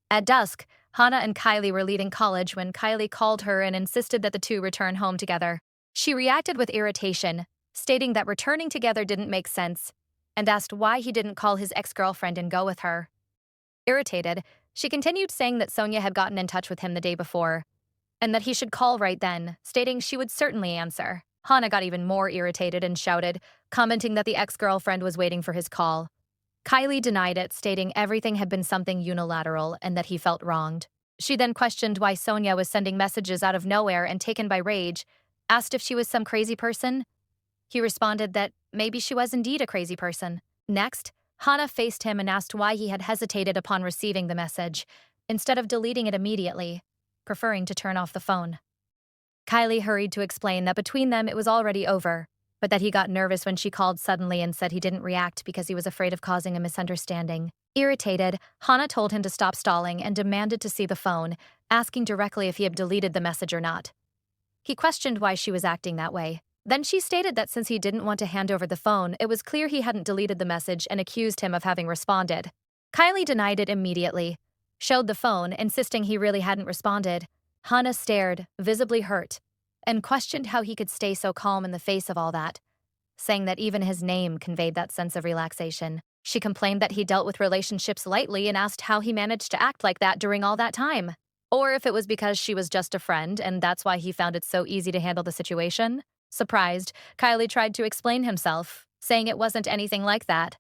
At dusk, Hana and Kylie were leaving college when Kylie called her and insisted that the two return home together. She reacted with irritation, stating that returning together didn't make sense, and asked why he didn't call his ex-girlfriend and go with her. Irritated, she continued saying that Sonia had gotten in touch with him the day before, and that he should call right then, stating she would certainly answer. Hana got even more irritated and shouted, commenting that the ex-girlfriend was waiting for his call. Kylie denied it, stating everything had been something unilateral and that he felt wronged. She then questioned why Sonia was sending messages out of nowhere, and taken by rage, asked if she was some crazy person. He responded that maybe she was indeed a crazy person. Next, Hana faced him and asked why he had hesitated upon receiving the message, instead of deleting it immediately, preferring to turn off the phone. Kylie hurried to explain that between them it was already over, but that he got nervous when she called suddenly and said he didn't react because he was afraid of causing a misunderstanding. Irritated, Hana told him to stop stalling and demanded to see the phone, asking directly if he had deleted the message or not. He questioned why she was acting that way. Then she stated that since he didn't want to hand over the phone, it was clear he hadn't deleted the message, and accused him of having responded. Kylie denied it immediately, showed the phone, insisting he really hadn't responded. Hana stared, visibly hurt, and questioned how he could stay so calm in the face of all that, saying that even his name conveyed that sense of relaxation. She complained that he dealt with relationships lightly and asked how he managed to act like that during all that time. Or if it was because she was just a friend and that's why he found it so easy to handle the situation. Surprised, Kylie tried to explain himself, saying it wasn't anything like that.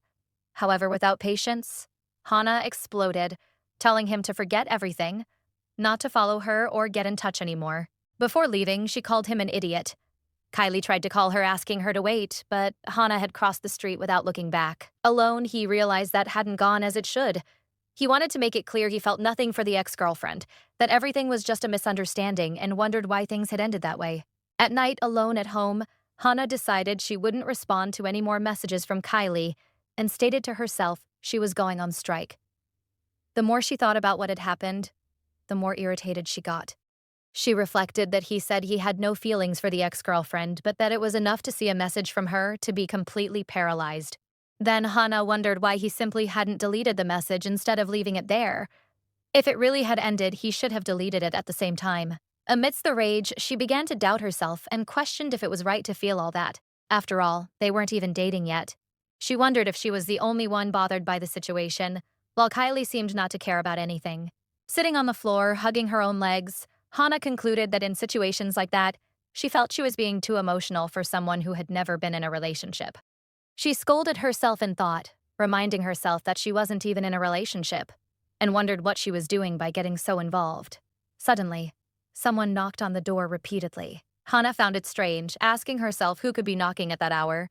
However, without patience, Hana exploded, telling him to forget everything, not to follow her or get in touch anymore. Before leaving, she called him an idiot. Kylie tried to call her, asking her to wait, but Hana had crossed the street without looking back. Alone, he realized that hadn't gone as it should. He wanted to make it clear he felt nothing for the ex-girlfriend, that everything was just a misunderstanding, and wondered why things had ended that way. At night, alone at home, Hana decided she wouldn't respond to any more messages from Kylie and stated to herself she was going on strike. The more she thought about what had happened, the more irritated she got. She reflected that he said he had no feelings for the ex-girlfriend, but that it was enough to see a message from her to be completely paralyzed. Then Hana wondered why he simply hadn't deleted the message instead of leaving it there. If it really had ended, he should have deleted it at the same time. Amidst the rage, she began to doubt herself and questioned if it was right to feel all that. After all, they weren't even dating yet. She wondered if she was the only one bothered by the situation, while Kylie seemed not to care about anything. Sitting on the floor, hugging her own legs, Hana concluded that in situations like that, she felt she was being too emotional for someone who had never been in a relationship. She scolded herself in thought, reminding herself that she wasn't even in a relationship, and wondered what she was doing by getting so involved. Suddenly, someone knocked on the door repeatedly. Hana found it strange, asking herself who could be knocking at that hour.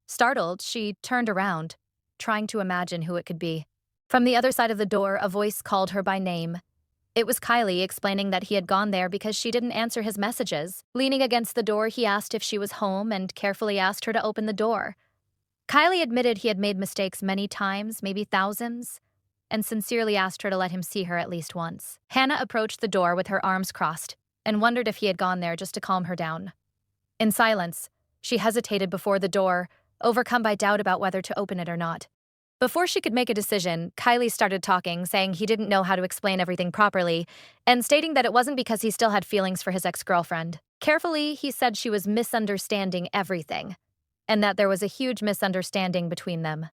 Startled, she turned around, trying to imagine who it could be. From the other side of the door, a voice called her by name. It was Kylie, explaining that he had gone there because she didn't answer his messages. Leaning against the door, he asked if she was home and carefully asked her to open the door. Kylie admitted he had made mistakes many times, maybe thousands, and sincerely asked her to let him see her at least once. Hana approached the door with her arms crossed and wondered if he had gone there just to calm her down. In silence, she hesitated before the door, overcome by doubt about whether to open it or not. Before she could make a decision, Kylie started talking, saying he didn't know how to explain everything properly, and stating that it wasn't because he still had feelings for his ex-girlfriend. Carefully, he said she was misunderstanding everything, and that there was a huge misunderstanding between them.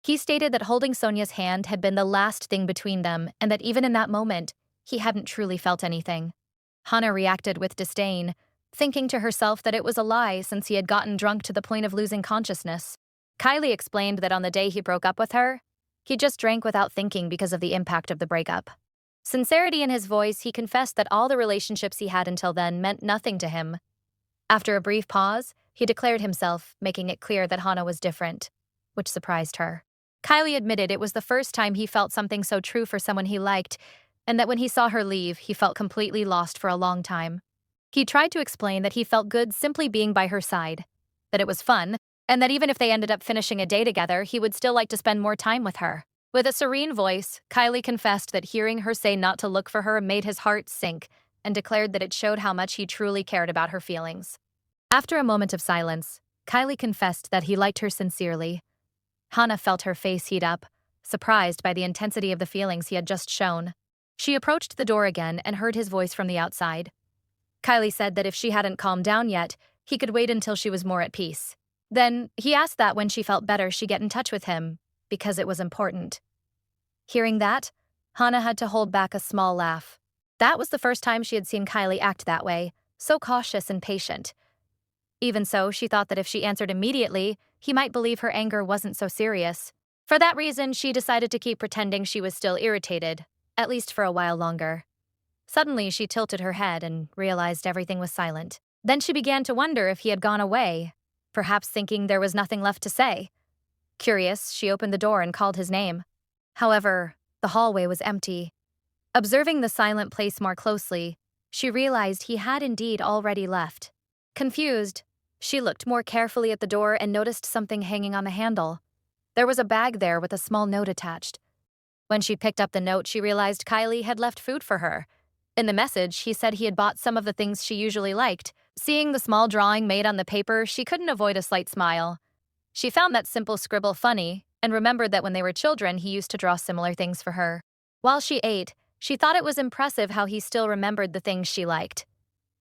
He stated that holding Sonia's hand had been the last thing between them, and that even in that moment, he hadn't truly felt anything. Hana reacted with disdain, thinking to herself that it was a lie since he had gotten drunk to the point of losing consciousness. Kylie explained that on the day he broke up with her, he just drank without thinking because of the impact of the breakup. Sincerity in his voice, he confessed that all the relationships he had until then meant nothing to him. After a brief pause, he declared himself, making it clear that Hana was different, which surprised her. Kylie admitted it was the first time he felt something so true for someone he liked, and that when he saw her leave, he felt completely lost for a long time. He tried to explain that he felt good simply being by her side, that it was fun, and that even if they ended up finishing a day together, he would still like to spend more time with her. With a serene voice, Kylie confessed that hearing her say not to look for her made his heart sink and declared that it showed how much he truly cared about her feelings. After a moment of silence, Kylie confessed that he liked her sincerely. Hana felt her face heat up, surprised by the intensity of the feelings he had just shown. She approached the door again and heard his voice from the outside. Kylie said that if she hadn't calmed down yet, he could wait until she was more at peace. Then, he asked that when she felt better, she get in touch with him, because it was important. Hearing that, Hana had to hold back a small laugh. That was the first time she had seen Kylie act that way, so cautious and patient. Even so, she thought that if she answered immediately, he might believe her anger wasn't so serious. For that reason, she decided to keep pretending she was still irritated, at least for a while longer. Suddenly, she tilted her head and realized everything was silent. Then she began to wonder if he had gone away, perhaps thinking there was nothing left to say. Curious, she opened the door and called his name. However, the hallway was empty. Observing the silent place more closely, she realized he had indeed already left. Confused, she looked more carefully at the door and noticed something hanging on the handle. There was a bag there with a small note attached. When she picked up the note, she realized Kylie had left food for her. In the message, he said he had bought some of the things she usually liked. Seeing the small drawing made on the paper, she couldn't avoid a slight smile. She found that simple scribble funny and remembered that when they were children, he used to draw similar things for her. While she ate, she thought it was impressive how he still remembered the things she liked.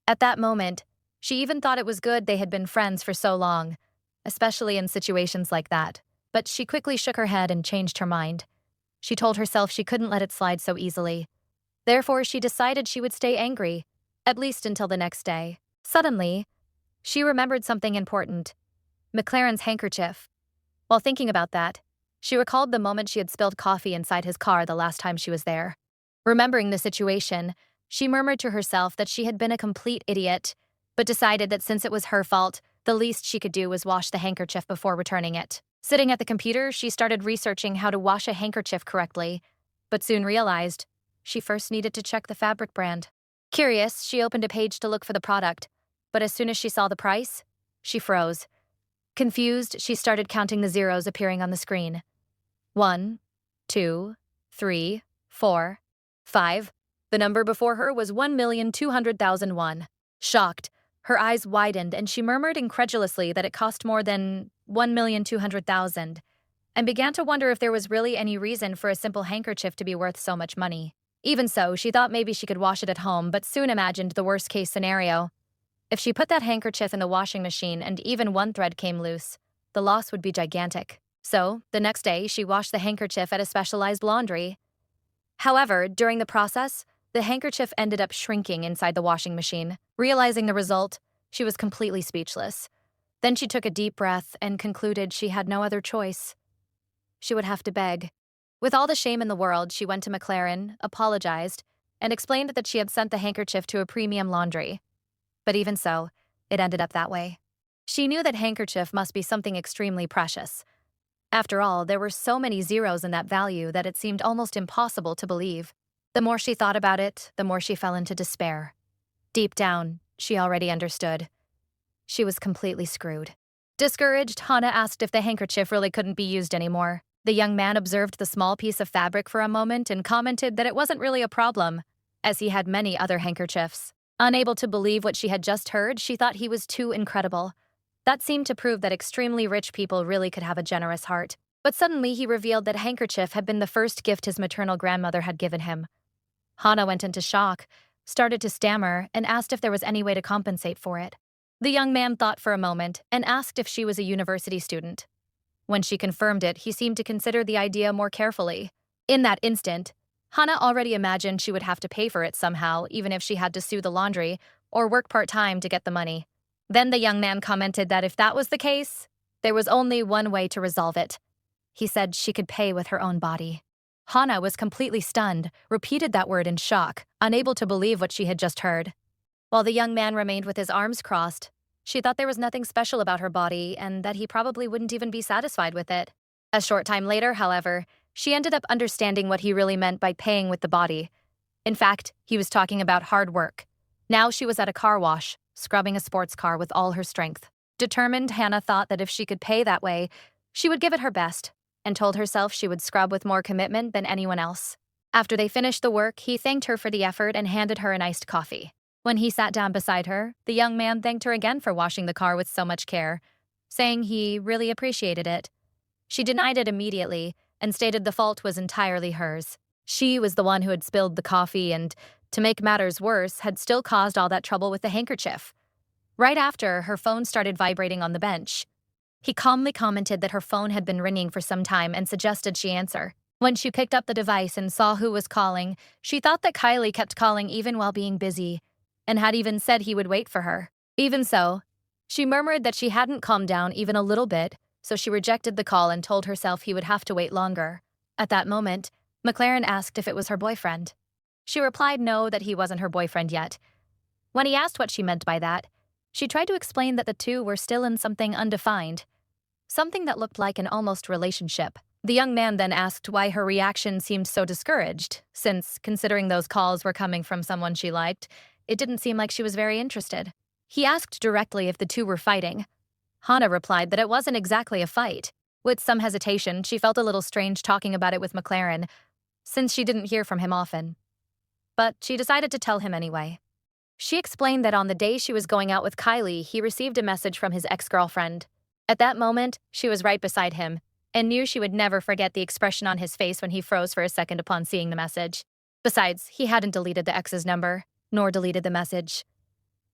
At that moment, she even thought it was good they had been friends for so long, especially in situations like that. But she quickly shook her head and changed her mind. She told herself she couldn't let it slide so easily. Therefore, she decided she would stay angry, at least until the next day. Suddenly, she remembered something important: McLaren's handkerchief. While thinking about that, she recalled the moment she had spilled coffee inside his car the last time she was there. Remembering the situation, she murmured to herself that she had been a complete idiot, but decided that since it was her fault, the least she could do was wash the handkerchief before returning it. Sitting at the computer, she started researching how to wash a handkerchief correctly, but soon realized she first needed to check the fabric brand. Curious, she opened a page to look for the product, but as soon as she saw the price, she froze. Confused, she started counting the zeros appearing on the screen. 1, 2, 3, 4, 5. The number before her was 1,200,000 won. Shocked, her eyes widened and she murmured incredulously that it cost more than 1,200,000 and began to wonder if there was really any reason for a simple handkerchief to be worth so much money. Even so, she thought maybe she could wash it at home, but soon imagined the worst-case scenario. If she put that handkerchief in the washing machine and even one thread came loose, the loss would be gigantic. So, the next day, she washed the handkerchief at a specialized laundry. However, during the process, the handkerchief ended up shrinking inside the washing machine. Realizing the result, she was completely speechless. Then she took a deep breath and concluded she had no other choice. She would have to beg. With all the shame in the world, she went to McLaren, apologized, and explained that she had sent the handkerchief to a premium laundry. But even so, it ended up that way. She knew that handkerchief must be something extremely precious. After all, there were so many zeros in that value that it seemed almost impossible to believe. The more she thought about it, the more she fell into despair. Deep down, she already understood. She was completely screwed. Discouraged, Hana asked if the handkerchief really couldn't be used anymore. The young man observed the small piece of fabric for a moment and commented that it wasn't really a problem, as he had many other handkerchiefs. Unable to believe what she had just heard, she thought he was too incredible. That seemed to prove that extremely rich people really could have a generous heart. But suddenly he revealed that handkerchief had been the first gift his maternal grandmother had given him. Hana went into shock, started to stammer, and asked if there was any way to compensate for it. The young man thought for a moment and asked if she was a university student. When she confirmed it, he seemed to consider the idea more carefully. In that instant, Hana already imagined she would have to pay for it somehow, even if she had to sue the laundry or work part-time to get the money. Then the young man commented that if that was the case, there was only one way to resolve it. He said she could pay with her own body. Hana was completely stunned, repeated that word in shock, unable to believe what she had just heard. While the young man remained with his arms crossed, she thought there was nothing special about her body and that he probably wouldn't even be satisfied with it. A short time later, however, she ended up understanding what he really meant by paying with the body. In fact, he was talking about hard work. Now she was at a car wash, scrubbing a sports car with all her strength. Determined, Hannah thought that if she could pay that way, she would give it her best, and told herself she would scrub with more commitment than anyone else. After they finished the work, he thanked her for the effort and handed her an iced coffee. When he sat down beside her, the young man thanked her again for washing the car with so much care, saying he really appreciated it. She denied it immediately and stated the fault was entirely hers. She was the one who had spilled the coffee and, to make matters worse, had still caused all that trouble with the handkerchief. Right after, her phone started vibrating on the bench. He calmly commented that her phone had been ringing for some time and suggested she answer. When she picked up the device and saw who was calling, she thought that Kylie kept calling even while being busy, and had even said he would wait for her. Even so, she murmured that she hadn't calmed down even a little bit, so she rejected the call and told herself he would have to wait longer. At that moment, McLaren asked if it was her boyfriend. She replied no, that he wasn't her boyfriend yet. When he asked what she meant by that, she tried to explain that the two were still in something undefined, something that looked like an almost relationship. The young man then asked why her reaction seemed so discouraged, since, considering those calls were coming from someone she liked, it didn't seem like she was very interested. He asked directly if the two were fighting. Hannah replied that it wasn't exactly a fight. With some hesitation, she felt a little strange talking about it with McLaren, since she didn't hear from him often. But she decided to tell him anyway. She explained that on the day she was going out with Kylie, he received a message from his ex-girlfriend. At that moment, she was right beside him, and knew she would never forget the expression on his face when he froze for a second upon seeing the message. Besides, he hadn't deleted the ex's number, nor deleted the message.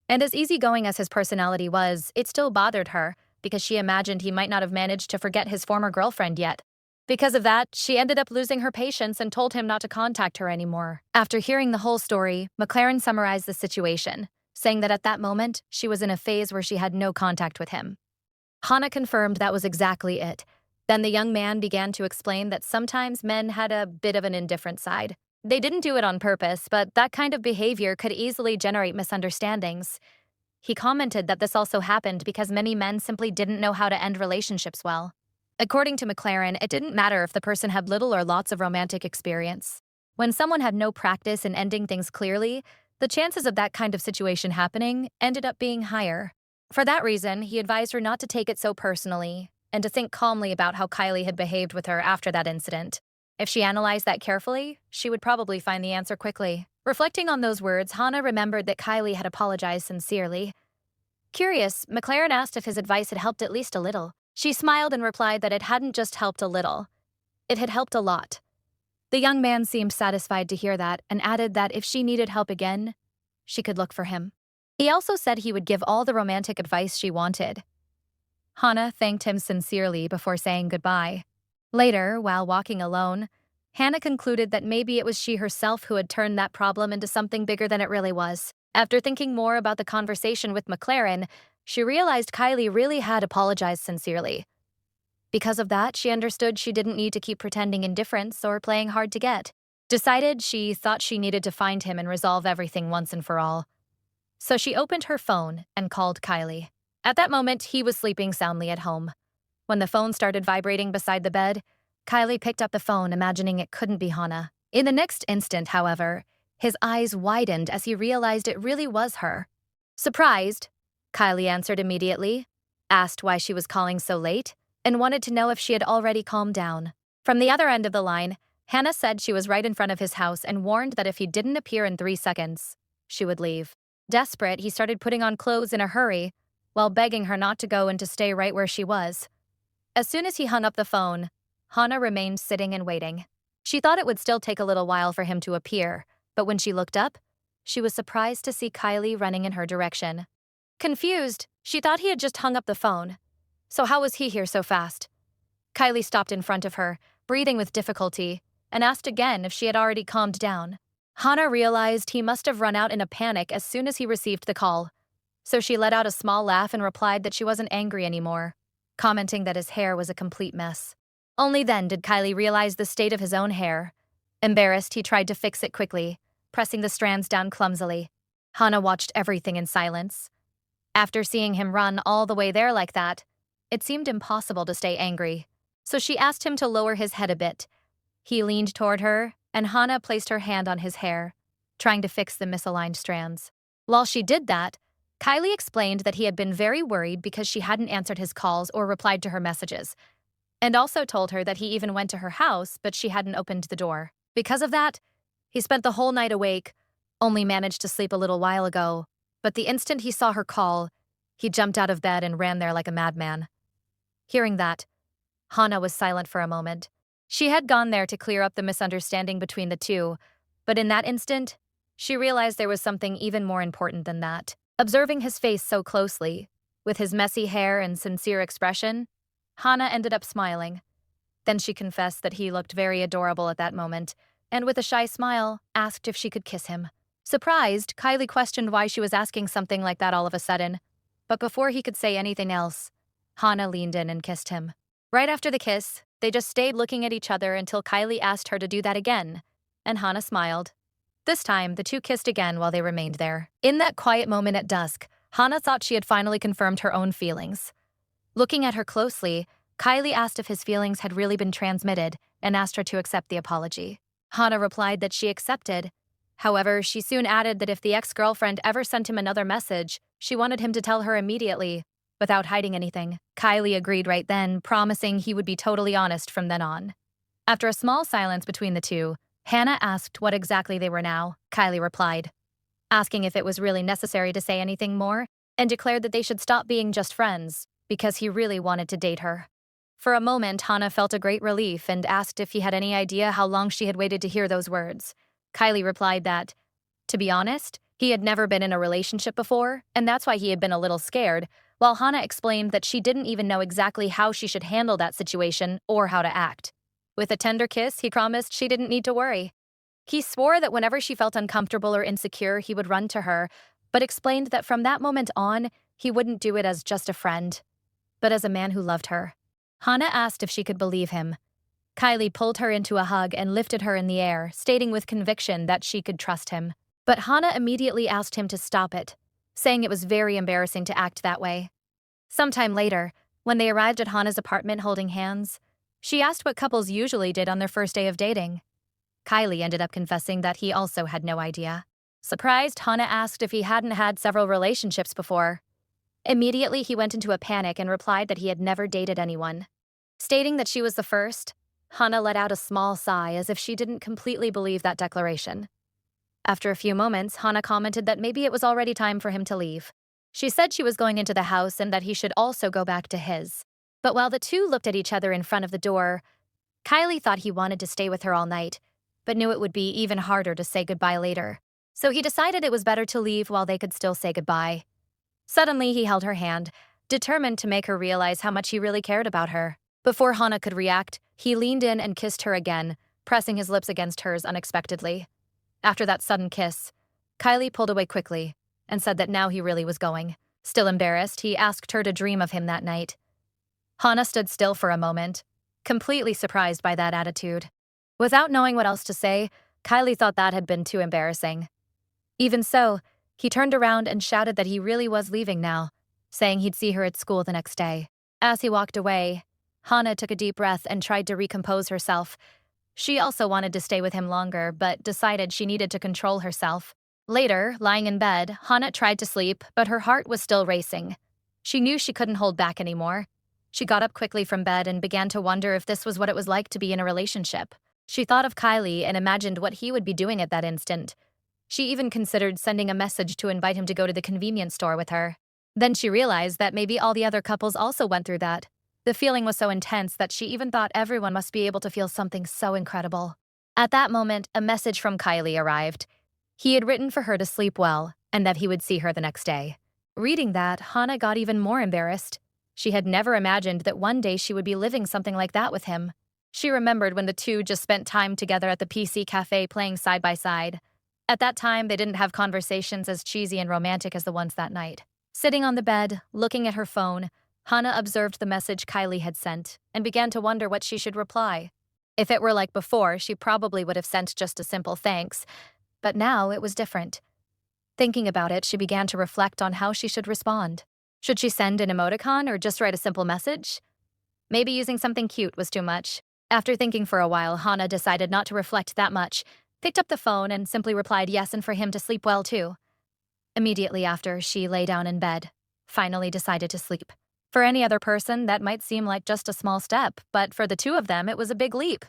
And as easygoing as his personality was, it still bothered her, because she imagined he might not have managed to forget his former girlfriend yet. Because of that, she ended up losing her patience and told him not to contact her anymore. After hearing the whole story, McLaren summarized the situation, saying that at that moment, she was in a phase where she had no contact with him. Hannah confirmed that was exactly it. Then the young man began to explain that sometimes men had a bit of an indifferent side. They didn't do it on purpose, but that kind of behavior could easily generate misunderstandings. He commented that this also happened because many men simply didn't know how to end relationships well. According to McLaren, it didn't matter if the person had little or lots of romantic experience. When someone had no practice in ending things clearly, the chances of that kind of situation happening ended up being higher. For that reason, he advised her not to take it so personally, and to think calmly about how Kylie had behaved with her after that incident. If she analyzed that carefully, she would probably find the answer quickly. Reflecting on those words, Hannah remembered that Kylie had apologized sincerely. Curious, McLaren asked if his advice had helped at least a little. She smiled and replied that it hadn't just helped a little. It had helped a lot. The young man seemed satisfied to hear that and added that if she needed help again, she could look for him. He also said he would give all the romantic advice she wanted. Hannah thanked him sincerely before saying goodbye. Later, while walking alone, Hannah concluded that maybe it was she herself who had turned that problem into something bigger than it really was. After thinking more about the conversation with McLaren, she realized Kylie really had apologized sincerely. Because of that, she understood she didn't need to keep pretending indifference or playing hard to get. Decided she thought she needed to find him and resolve everything once and for all. So she opened her phone and called Kylie. At that moment, he was sleeping soundly at home. When the phone started vibrating beside the bed, Kylie picked up the phone, imagining it couldn't be Hannah. In the next instant, however, his eyes widened as he realized it really was her. Surprised, Kylie answered immediately, asked why she was calling so late, and wanted to know if she had already calmed down. From the other end of the line, Hannah said she was right in front of his house and warned that if he didn't appear in 3 seconds, she would leave. Desperate, he started putting on clothes in a hurry, while begging her not to go and to stay right where she was. As soon as he hung up the phone, Hannah remained sitting and waiting. She thought it would still take a little while for him to appear, but when she looked up, she was surprised to see Kylie running in her direction. Confused, she thought he had just hung up the phone. So how was he here so fast? Kylie stopped in front of her, breathing with difficulty, and asked again if she had already calmed down. Hannah realized he must have run out in a panic as soon as he received the call, so she let out a small laugh and replied that she wasn't angry anymore, commenting that his hair was a complete mess. Only then did Kylie realize the state of his own hair. Embarrassed, he tried to fix it quickly, pressing the strands down clumsily. Hannah watched everything in silence. After seeing him run all the way there like that, it seemed impossible to stay angry, so she asked him to lower his head a bit. He leaned toward her, and Hannah placed her hand on his hair. trying to fix the misaligned strands. While she did that, Kylie explained that he had been very worried because she hadn't answered his calls or replied to her messages, and also told her that he even went to her house, but she hadn't opened the door. Because of that, he spent the whole night awake, only managed to sleep a little while ago, but the instant he saw her call, he jumped out of bed and ran there like a madman. Hearing that, Hana was silent for a moment. She had gone there to clear up the misunderstanding between the two, but in that instant, she realized there was something even more important than that. Observing his face so closely, with his messy hair and sincere expression, Hana ended up smiling. Then she confessed that he looked very adorable at that moment, and with a shy smile, asked if she could kiss him. Surprised, Kylie questioned why she was asking something like that all of a sudden, but before he could say anything else, Hana leaned in and kissed him. Right after the kiss, they just stayed looking at each other until Kylie asked her to do that again, and Hana smiled. This time, the two kissed again while they remained there. In that quiet moment at dusk, Hana thought she had finally confirmed her own feelings. Looking at her closely, Kylie asked if his feelings had really been transmitted and asked her to accept the apology. Hana replied that she accepted. However, she soon added that if the ex-girlfriend ever sent him another message, she wanted him to tell her immediately, without hiding anything. Kylie agreed right then, promising he would be totally honest from then on. After a small silence between the two, Hannah asked what exactly they were now. Kylie replied, asking if it was really necessary to say anything more, and declared that they should stop being just friends, because he really wanted to date her. For a moment, Hana felt a great relief and asked if he had any idea how long she had waited to hear those words. Kylie replied that, to be honest, he had never been in a relationship before, and that's why he had been a little scared, while Hana explained that she didn't even know exactly how she should handle that situation or how to act. With a tender kiss, he promised she didn't need to worry. He swore that whenever she felt uncomfortable or insecure, he would run to her, but explained that from that moment on, he wouldn't do it as just a friend, but as a man who loved her. Hana asked if she could believe him. Kylie pulled her into a hug and lifted her in the air, stating with conviction that she could trust him. But Hana immediately asked him to stop it, saying it was very embarrassing to act that way. Sometime later, when they arrived at Hana's apartment holding hands, she asked what couples usually did on their first day of dating. Kylie ended up confessing that he also had no idea. Surprised, Hana asked if he hadn't had several relationships before. Immediately, he went into a panic and replied that he had never dated anyone. Stating that she was the first, Hana let out a small sigh as if she didn't completely believe that declaration. After a few moments, Hana commented that maybe it was already time for him to leave. She said she was going into the house and that he should also go back to his. But while the two looked at each other in front of the door, Kylie thought he wanted to stay with her all night, but knew it would be even harder to say goodbye later. So he decided it was better to leave while they could still say goodbye. Suddenly, he held her hand, determined to make her realize how much he really cared about her. Before Hana could react, he leaned in and kissed her again, pressing his lips against hers unexpectedly. After that sudden kiss, Kylie pulled away quickly and said that now he really was going. Still embarrassed, he asked her to dream of him that night. Hana stood still for a moment, completely surprised by that attitude. Without knowing what else to say, Kylie thought that had been too embarrassing. Even so, he turned around and shouted that he really was leaving now, saying he'd see her at school the next day. As he walked away, Hana took a deep breath and tried to recompose herself. She also wanted to stay with him longer, but decided she needed to control herself. Later, lying in bed, Hana tried to sleep, but her heart was still racing. She knew she couldn't hold back anymore. She got up quickly from bed and began to wonder if this was what it was like to be in a relationship. She thought of Kylie and imagined what he would be doing at that instant. She even considered sending a message to invite him to go to the convenience store with her. Then she realized that maybe all the other couples also went through that. The feeling was so intense that she even thought everyone must be able to feel something so incredible. At that moment, a message from Kylie arrived. He had written for her to sleep well and that he would see her the next day. Reading that, Hana got even more embarrassed. She had never imagined that one day she would be living something like that with him. She remembered when the two just spent time together at the PC cafe playing side by side. At that time, they didn't have conversations as cheesy and romantic as the ones that night. Sitting on the bed, looking at her phone, Hana observed the message Kylie had sent and began to wonder what she should reply. If it were like before, she probably would have sent just a simple thanks, but now it was different. Thinking about it, she began to reflect on how she should respond. Should she send an emoticon or just write a simple message? Maybe using something cute was too much. After thinking for a while, Hana decided not to reflect that much picked up the phone and simply replied yes and for him to sleep well too. Immediately after, she lay down in bed, finally decided to sleep. For any other person, that might seem like just a small step, but for the two of them, it was a big leap.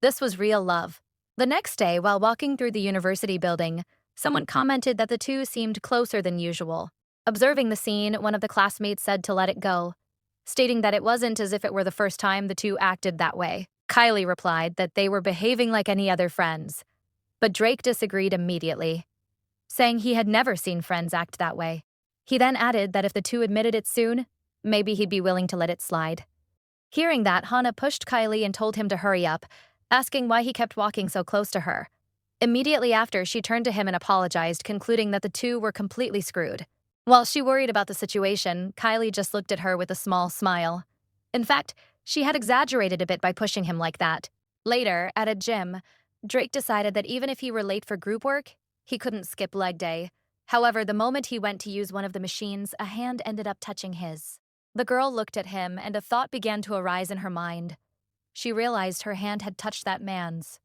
This was real love. The next day, while walking through the university building, someone commented that the two seemed closer than usual. Observing the scene, one of the classmates said to let it go, stating that it wasn't as if it were the first time the two acted that way. Kylie replied that they were behaving like any other friends, but Drake disagreed immediately, saying he had never seen friends act that way. He then added that if the two admitted it soon, maybe he'd be willing to let it slide. Hearing that, Hana pushed Kylie and told him to hurry up, asking why he kept walking so close to her. Immediately after, she turned to him and apologized, concluding that the two were completely screwed. While she worried about the situation, Kylie just looked at her with a small smile. In fact, she had exaggerated a bit by pushing him like that. Later, at a gym, Drake decided that even if he were late for group work, he couldn't skip leg day. However, the moment he went to use one of the machines, a hand ended up touching his. The girl looked at him, and a thought began to arise in her mind. She realized her hand had touched that man's,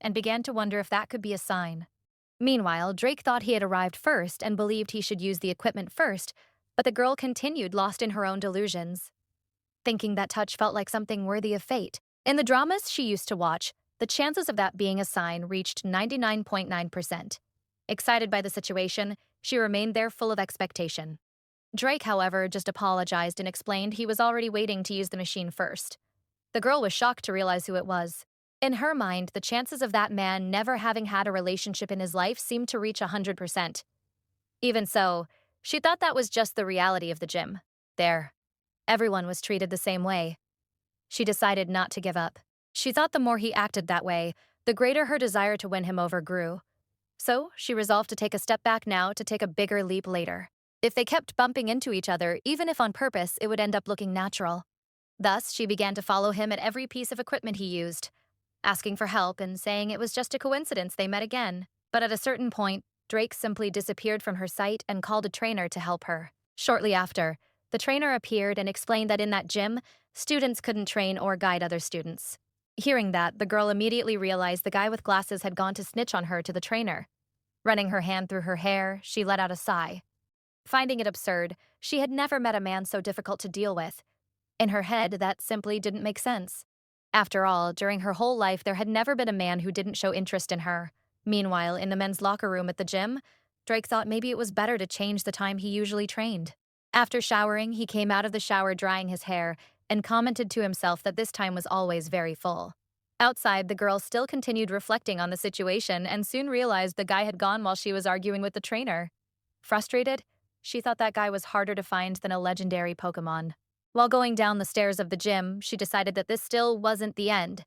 and began to wonder if that could be a sign. Meanwhile, Drake thought he had arrived first and believed he should use the equipment first, but the girl continued, lost in her own delusions, thinking that touch felt like something worthy of fate. In the dramas she used to watch, the chances of that being a sign reached 99.9%. Excited by the situation, she remained there full of expectation. Drake, however, just apologized and explained he was already waiting to use the machine first. The girl was shocked to realize who it was. In her mind, the chances of that man never having had a relationship in his life seemed to reach 100%. Even so, she thought that was just the reality of the gym. There, everyone was treated the same way. She decided not to give up. She thought the more he acted that way, the greater her desire to win him over grew. So, she resolved to take a step back now to take a bigger leap later. If they kept bumping into each other, even if on purpose, it would end up looking natural. Thus, she began to follow him at every piece of equipment he used, asking for help and saying it was just a coincidence they met again. But at a certain point, Drake simply disappeared from her sight and called a trainer to help her. Shortly after, the trainer appeared and explained that in that gym, students couldn't train or guide other students. Hearing that, the girl immediately realized the guy with glasses had gone to snitch on her to the trainer. Running her hand through her hair, she let out a sigh. Finding it absurd, she had never met a man so difficult to deal with. In her head, that simply didn't make sense. After all, during her whole life, there had never been a man who didn't show interest in her. Meanwhile, in the men's locker room at the gym, Drake thought maybe it was better to change the time he usually trained. After showering, he came out of the shower drying his hair and commented to himself that this time was always very full. Outside, the girl still continued reflecting on the situation and soon realized the guy had gone while she was arguing with the trainer. Frustrated, she thought that guy was harder to find than a legendary Pokemon. While going down the stairs of the gym, she decided that this still wasn't the end.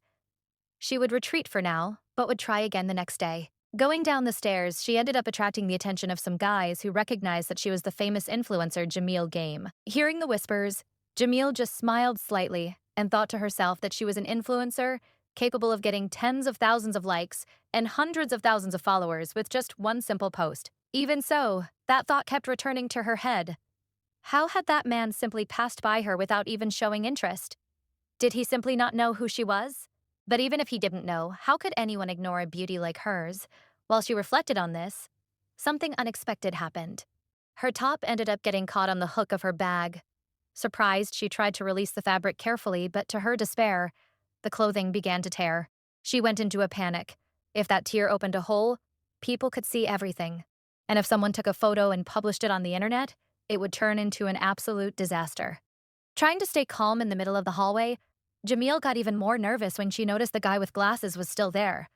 She would retreat for now, but would try again the next day. Going down the stairs, she ended up attracting the attention of some guys who recognized that she was the famous influencer Jamil Game. Hearing the whispers, Jamil just smiled slightly and thought to herself that she was an influencer capable of getting tens of thousands of likes and hundreds of thousands of followers with just one simple post. Even so, that thought kept returning to her head. How had that man simply passed by her without even showing interest? Did he simply not know who she was? But even if he didn't know, how could anyone ignore a beauty like hers? While she reflected on this, something unexpected happened. Her top ended up getting caught on the hook of her bag. Surprised, she tried to release the fabric carefully, but to her despair, the clothing began to tear. She went into a panic. If that tear opened a hole, people could see everything. And if someone took a photo and published it on the internet, it would turn into an absolute disaster. Trying to stay calm in the middle of the hallway, Jamil got even more nervous when she noticed the guy with glasses was still there.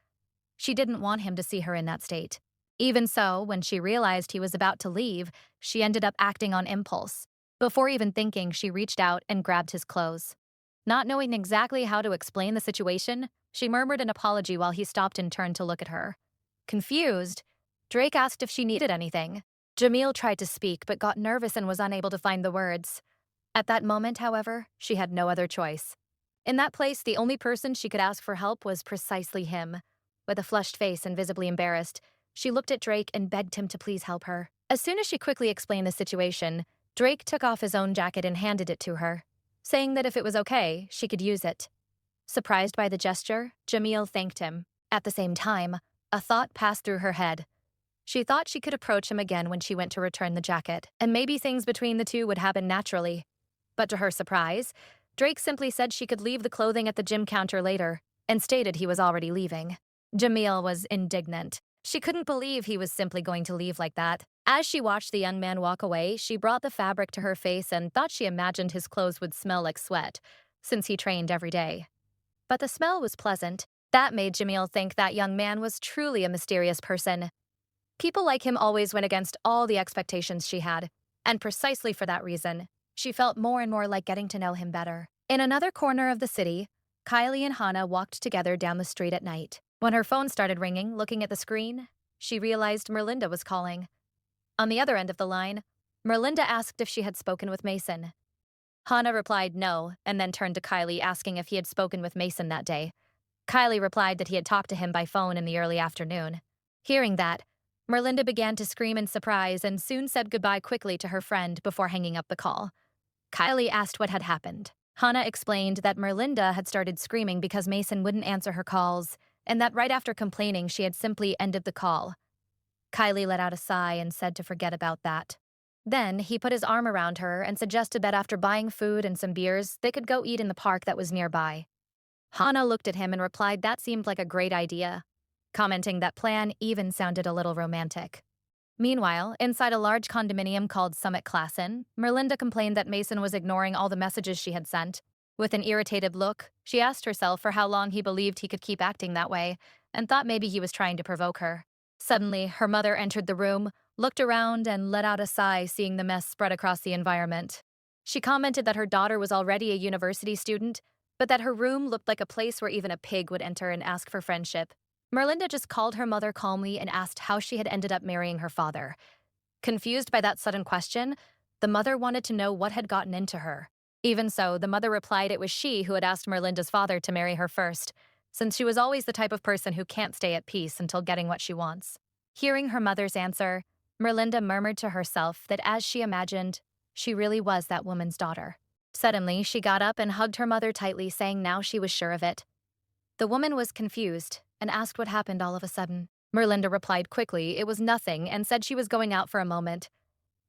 She didn't want him to see her in that state. Even so, when she realized he was about to leave, she ended up acting on impulse. Before even thinking, she reached out and grabbed his clothes. Not knowing exactly how to explain the situation, she murmured an apology while he stopped and turned to look at her. Confused, Drake asked if she needed anything. Jamil tried to speak but got nervous and was unable to find the words. At that moment, however, she had no other choice. In that place, the only person she could ask for help was precisely him. With a flushed face and visibly embarrassed, she looked at Drake and begged him to please help her. As soon as she quickly explained the situation, Drake took off his own jacket and handed it to her, saying that if it was okay, she could use it. Surprised by the gesture, Jamil thanked him. At the same time, A thought passed through her head. She thought she could approach him again when she went to return the jacket, and maybe things between the two would happen naturally. But to her surprise, Drake simply said she could leave the clothing at the gym counter later, and stated he was already leaving. Jamil was indignant. She couldn't believe he was simply going to leave like that. As she watched the young man walk away, she brought the fabric to her face and thought she imagined his clothes would smell like sweat, since he trained every day. But the smell was pleasant. That made Jamil think that young man was truly a mysterious person. People like him always went against all the expectations she had, and precisely for that reason, she felt more and more like getting to know him better. In another corner of the city, Kylie and Hana walked together down the street at night. When her phone started ringing, looking at the screen, she realized Merlinda was calling. On the other end of the line, Merlinda asked if she had spoken with Mason. Hana replied no, and then turned to Kylie asking if he had spoken with Mason that day. Kylie replied that he had talked to him by phone in the early afternoon. Hearing that, Merlinda began to scream in surprise and soon said goodbye quickly to her friend before hanging up the call. Kylie asked what had happened. Hana explained that Merlinda had started screaming because Mason wouldn't answer her calls, and that right after complaining, she had simply ended the call. Kylie let out a sigh and said to forget about that. Then he put his arm around her and suggested that after buying food and some beers, they could go eat in the park that was nearby. Hana looked at him and replied that seemed like a great idea, commenting that plan even sounded a little romantic. Meanwhile, inside a large condominium called Summit Klassen, Merlinda complained that Mason was ignoring all the messages she had sent. With an irritated look, she asked herself for how long he believed he could keep acting that way, and thought maybe he was trying to provoke her. Suddenly, her mother entered the room, looked around, and let out a sigh seeing the mess spread across the environment. She commented that her daughter was already a university student, but that her room looked like a place where even a pig would enter and ask for friendship. Merlinda just called her mother calmly and asked how she had ended up marrying her father. Confused by that sudden question, the mother wanted to know what had gotten into her. Even so, the mother replied it was she who had asked Merlinda's father to marry her first, since she was always the type of person who can't stay at peace until getting what she wants. Hearing her mother's answer, Merlinda murmured to herself that as she imagined, she really was that woman's daughter. Suddenly, she got up and hugged her mother tightly, saying now she was sure of it. The woman was confused and asked what happened all of a sudden. Merlinda replied quickly it was nothing and said she was going out for a moment.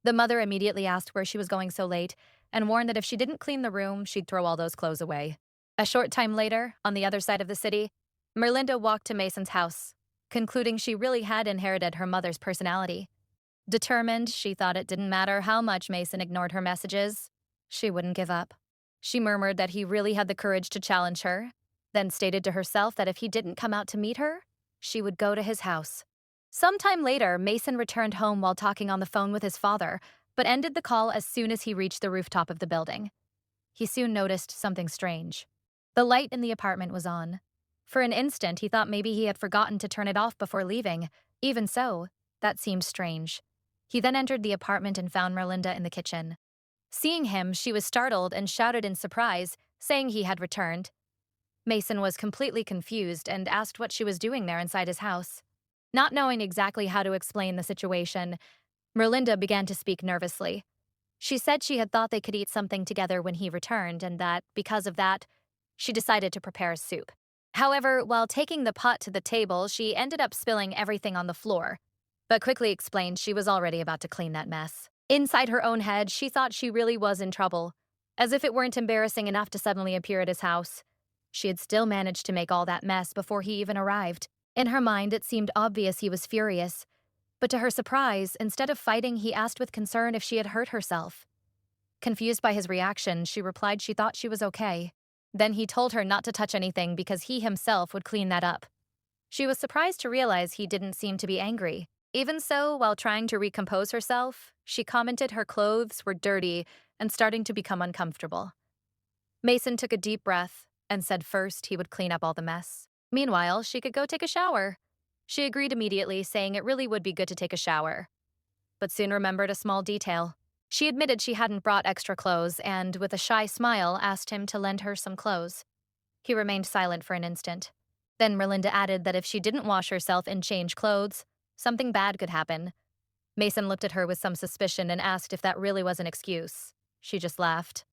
The mother immediately asked where she was going so late and warned that if she didn't clean the room, she'd throw all those clothes away. A short time later, on the other side of the city, Merlinda walked to Mason's house, concluding she really had inherited her mother's personality. Determined, she thought it didn't matter how much Mason ignored her messages, she wouldn't give up. She murmured that he really had the courage to challenge her, then stated to herself that if he didn't come out to meet her, she would go to his house. Sometime later, Mason returned home while talking on the phone with his father, but ended the call as soon as he reached the rooftop of the building. He soon noticed something strange. The light in the apartment was on. For an instant, he thought maybe he had forgotten to turn it off before leaving. Even so, that seemed strange. He then entered the apartment and found Merlinda in the kitchen. Seeing him, she was startled and shouted in surprise, saying he had returned. Mason was completely confused and asked what she was doing there inside his house. Not knowing exactly how to explain the situation, Merlinda began to speak nervously. She said she had thought they could eat something together when he returned and that, because of that, she decided to prepare soup. However, while taking the pot to the table, she ended up spilling everything on the floor, but quickly explained she was already about to clean that mess. Inside her own head, she thought she really was in trouble, as if it weren't embarrassing enough to suddenly appear at his house. She had still managed to make all that mess before he even arrived. In her mind, it seemed obvious he was furious. But to her surprise, instead of fighting, he asked with concern if she had hurt herself. Confused by his reaction, she replied she thought she was okay. Then he told her not to touch anything because he himself would clean that up. She was surprised to realize he didn't seem to be angry. Even so, while trying to recompose herself, she commented her clothes were dirty and starting to become uncomfortable. Mason took a deep breath and said first he would clean up all the mess. Meanwhile, she could go take a shower. She agreed immediately, saying it really would be good to take a shower. But soon remembered a small detail. She admitted she hadn't brought extra clothes and, with a shy smile, asked him to lend her some clothes. He remained silent for an instant. Then Merlinda added that if she didn't wash herself and change clothes, something bad could happen. Mason looked at her with some suspicion and asked if that really was an excuse. She just laughed.